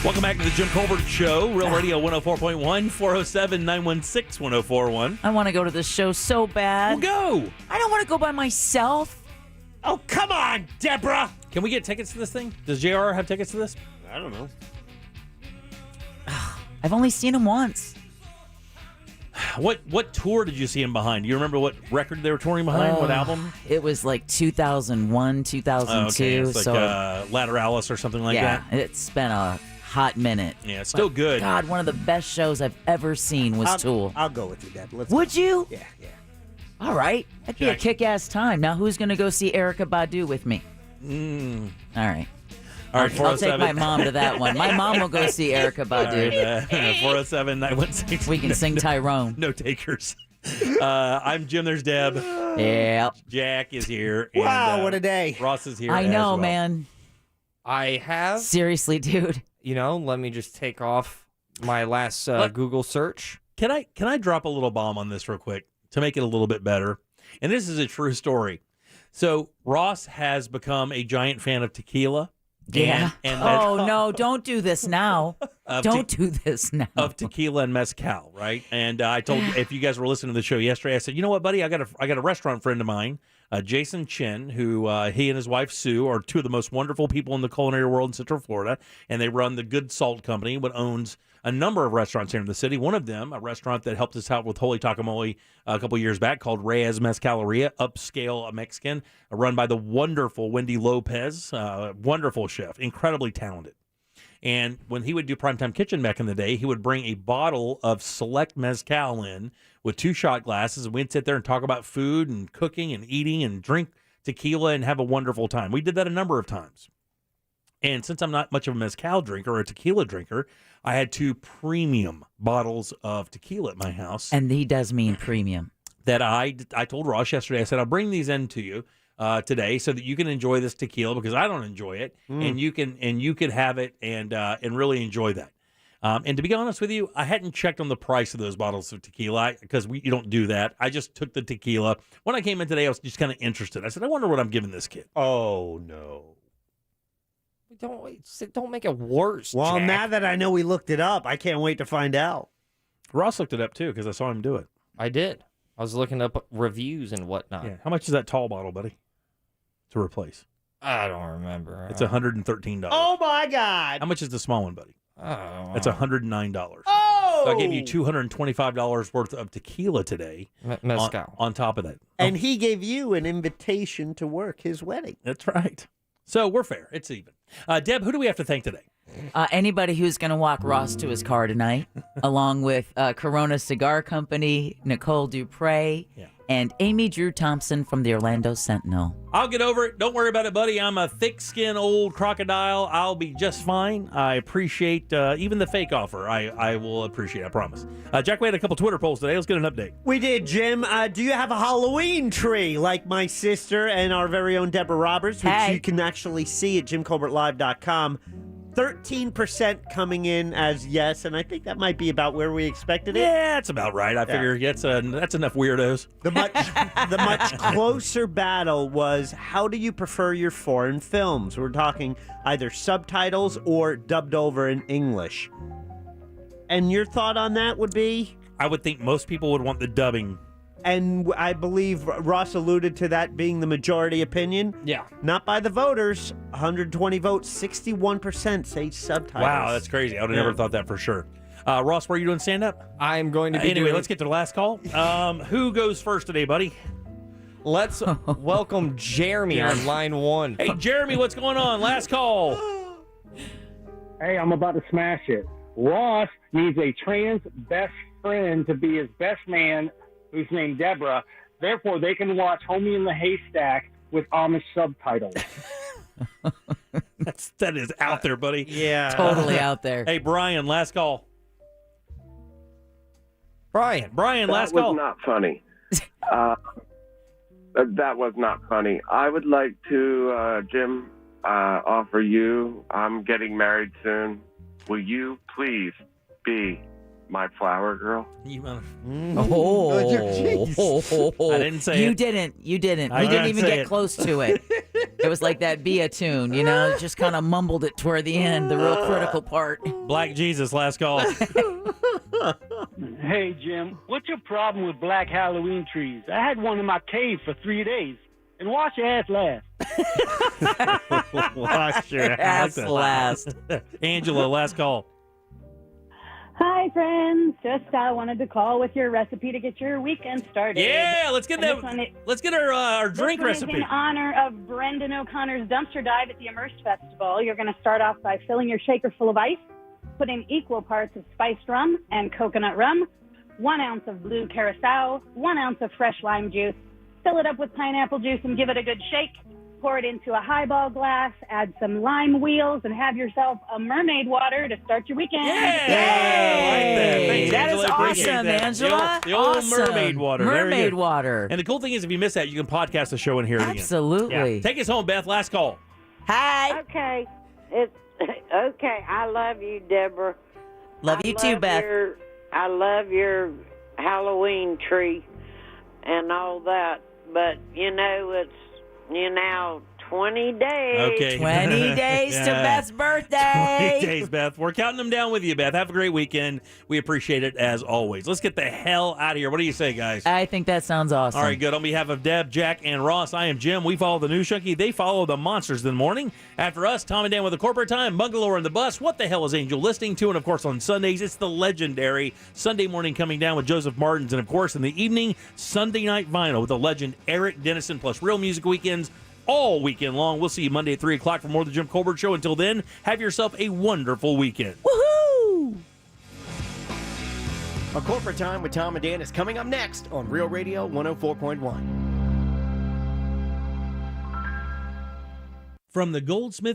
Welcome back to the Jim Colbert Show, Real Radio 104.1, 407-916-1041. I want to go to this show so bad. Well, go. I don't want to go by myself. Oh, come on, Deborah. Can we get tickets to this thing? Does JR have tickets to this? I don't know. I've only seen him once. What tour did you see him behind? Do you remember what record they were touring behind? What album? It was like 2001, 2002. Oh, okay. It's like so Lateralis or something like that. Yeah, it's been a hot minute. Yeah, it's still good. God, one of the best shows I've ever seen was Tool. I'll go with you, Dad. Would you? Yeah. All right. That'd be a kick-ass time. Now, who's going to go see Erykah Badu with me? All right. All right, I'll take my mom to that one. My mom will go see Erykah Badu. 407-916. We can sing Tyrone. No takers. I'm Jim. There's Deb. Yep. Jack is here. Wow, and, what a day. Ross is here. I know, as well. man. I have. Seriously, dude. Let me just take off my last Google search. Can I drop a little bomb on this real quick to make it a little bit better? And this is a true story. So Ross has become a giant fan of tequila. Yeah. No, don't do this now. Don't do this now. Of tequila and mezcal, right? And I told, if you guys were listening to the show yesterday, I said, you know what, buddy? I got a restaurant friend of mine, Jason Chin, who he and his wife Sue are two of the most wonderful people in the culinary world in Central Florida, and they run the Good Salt Company, what owns a number of restaurants here in the city. One of them, a restaurant that helped us out with Holy Guacamole a couple years back, called Reyes Mezcaleria, upscale Mexican, run by the wonderful Wendy Lopez, wonderful chef, incredibly talented. And when he would do Primetime Kitchen back in the day, he would bring a bottle of select mezcal in with 2 shot glasses, and we'd sit there and talk about food and cooking and eating and drink tequila and have a wonderful time. We did that a number of times. And since I'm not much of a mezcal drinker or a tequila drinker, I had 2 premium bottles of tequila at my house. And he does mean premium. That I told Ross yesterday, I said, I'll bring these in to you today so that you can enjoy this tequila, because I don't enjoy it, and you can have it and really enjoy that. And to be honest with you, I hadn't checked on the price of those bottles of tequila because you don't do that. I just took the tequila. When I came in today, I was just kind of interested. I said, I wonder what I'm giving this kid. Oh, no. Don't make it worse. Well, Jack. now that I know we looked it up, I can't wait to find out. Ross looked it up too because I saw him do it. I did. I was looking up reviews and whatnot. Yeah. How much is that tall bottle, buddy, to replace? I don't remember. It's $113. Oh my God! How much is the small one, buddy? Oh, It's $109. Oh! So I gave you $225 worth of tequila today. Mezcal. On top of that. And he gave you an invitation to work his wedding. That's right. So we're fair. It's even. Deb, who do we have to thank today? Anybody who's going to walk Ross to his car tonight, along with Corona Cigar Company, Nicole Dupre, and Amy Drew Thompson from the Orlando Sentinel. I'll get over it. Don't worry about it, buddy. I'm a thick-skinned old crocodile. I'll be just fine. I appreciate even the fake offer. I will appreciate it, I promise. Jack, we had a couple Twitter polls today. Let's get an update. We did, Jim. Do you have a Halloween tree like my sister and our very own Deborah Roberts, which you can actually see at JimColbertLive.com? 13% coming in as yes, and I think that might be about where we expected it. Yeah, that's about right. I figure that's enough weirdos. The much closer battle was, how do you prefer your foreign films? We're talking either subtitles or dubbed over in English. And your thought on that would be? I would think most people would want the dubbing. And I believe Ross alluded to that being the majority opinion. Yeah. Not by the voters. 120 votes, 61% say subtitles. Wow, that's crazy. I would have never thought that for sure. Ross, where are you doing stand-up? I'm going to be Anyway, let's get to the last call. Who goes first today, buddy? Let's welcome Jeremy on line 1. Hey, Jeremy, what's going on? Last call. Hey, I'm about to smash it. Ross needs a trans best friend to be his best man, who's named Deborah. Therefore, they can watch Homie in the Haystack with Amish subtitles. That is out there, buddy. Yeah. Totally out there. Hey, Brian, last call. Brian, last That call. was not funny. That was not funny. I would like to, Jim, offer you, I'm getting married soon. Will you please be my flower girl? You Oh, I didn't say you it. didn't. You didn't. I We didn't didn't even say get it. close to it. It was like that Bia tune, you know, just kind of mumbled it toward the end, the real critical part. Black Jesus, last call. Hey, Jim, what's your problem with black Halloween trees? I had one in my cave for 3 days. And wash your ass last. Wash your ass last. Angela, last call. Hi, friends. Just wanted to call with your recipe to get your weekend started. Yeah, let's get And that. this one Let's get our drink this one recipe. is in honor of Brendan O'Connor's dumpster dive at the Immersed Festival. You're going to start off by filling your shaker full of ice, put in equal parts of spiced rum and coconut rum, 1 ounce of blue curacao, 1 ounce of fresh lime juice. Fill it up with pineapple juice and give it a good shake. Pour it into a highball glass, add some lime wheels, and have yourself a mermaid water to start your weekend. Yay! I like that. Thanks, That is Angela. Appreciate awesome, that. Angela. The old Awesome. mermaid water. There you Mermaid go. water. And the cool thing is, if you miss that, you can podcast the show and hear it again. Absolutely. Yeah. Take us home, Beth. Last call. Hi. Okay. It's okay. I love you, Deborah. Love you too, Beth. I love your Halloween tree and all that. But, it's, 20 days. Okay. 20 days to Yeah. Beth's birthday. 20 days, Beth. We're counting them down with you, Beth. Have a great weekend. We appreciate it as always. Let's get the hell out of here. What do you say, guys? I think that sounds awesome. All right, good. On behalf of Deb, Jack, and Ross, I am Jim. We follow the News Junkie. They follow the Monsters in the Morning. After us, Tom and Dan with the Corporate Time, Bungalow and the Bus. What the hell is Angel listening to? And, of course, on Sundays, it's the legendary Sunday Morning Coming Down with Joseph Martins. And, of course, in the evening, Sunday Night Vinyl with the legend Eric Dennison, plus Real Music Weekends all weekend long. We'll see you Monday at 3 o'clock for more of the Jim Colbert Show. Until then, have yourself a wonderful weekend. Woohoo! A Corporate Time with Tom and Dan is coming up next on Real Radio 104.1. From the Goldsmith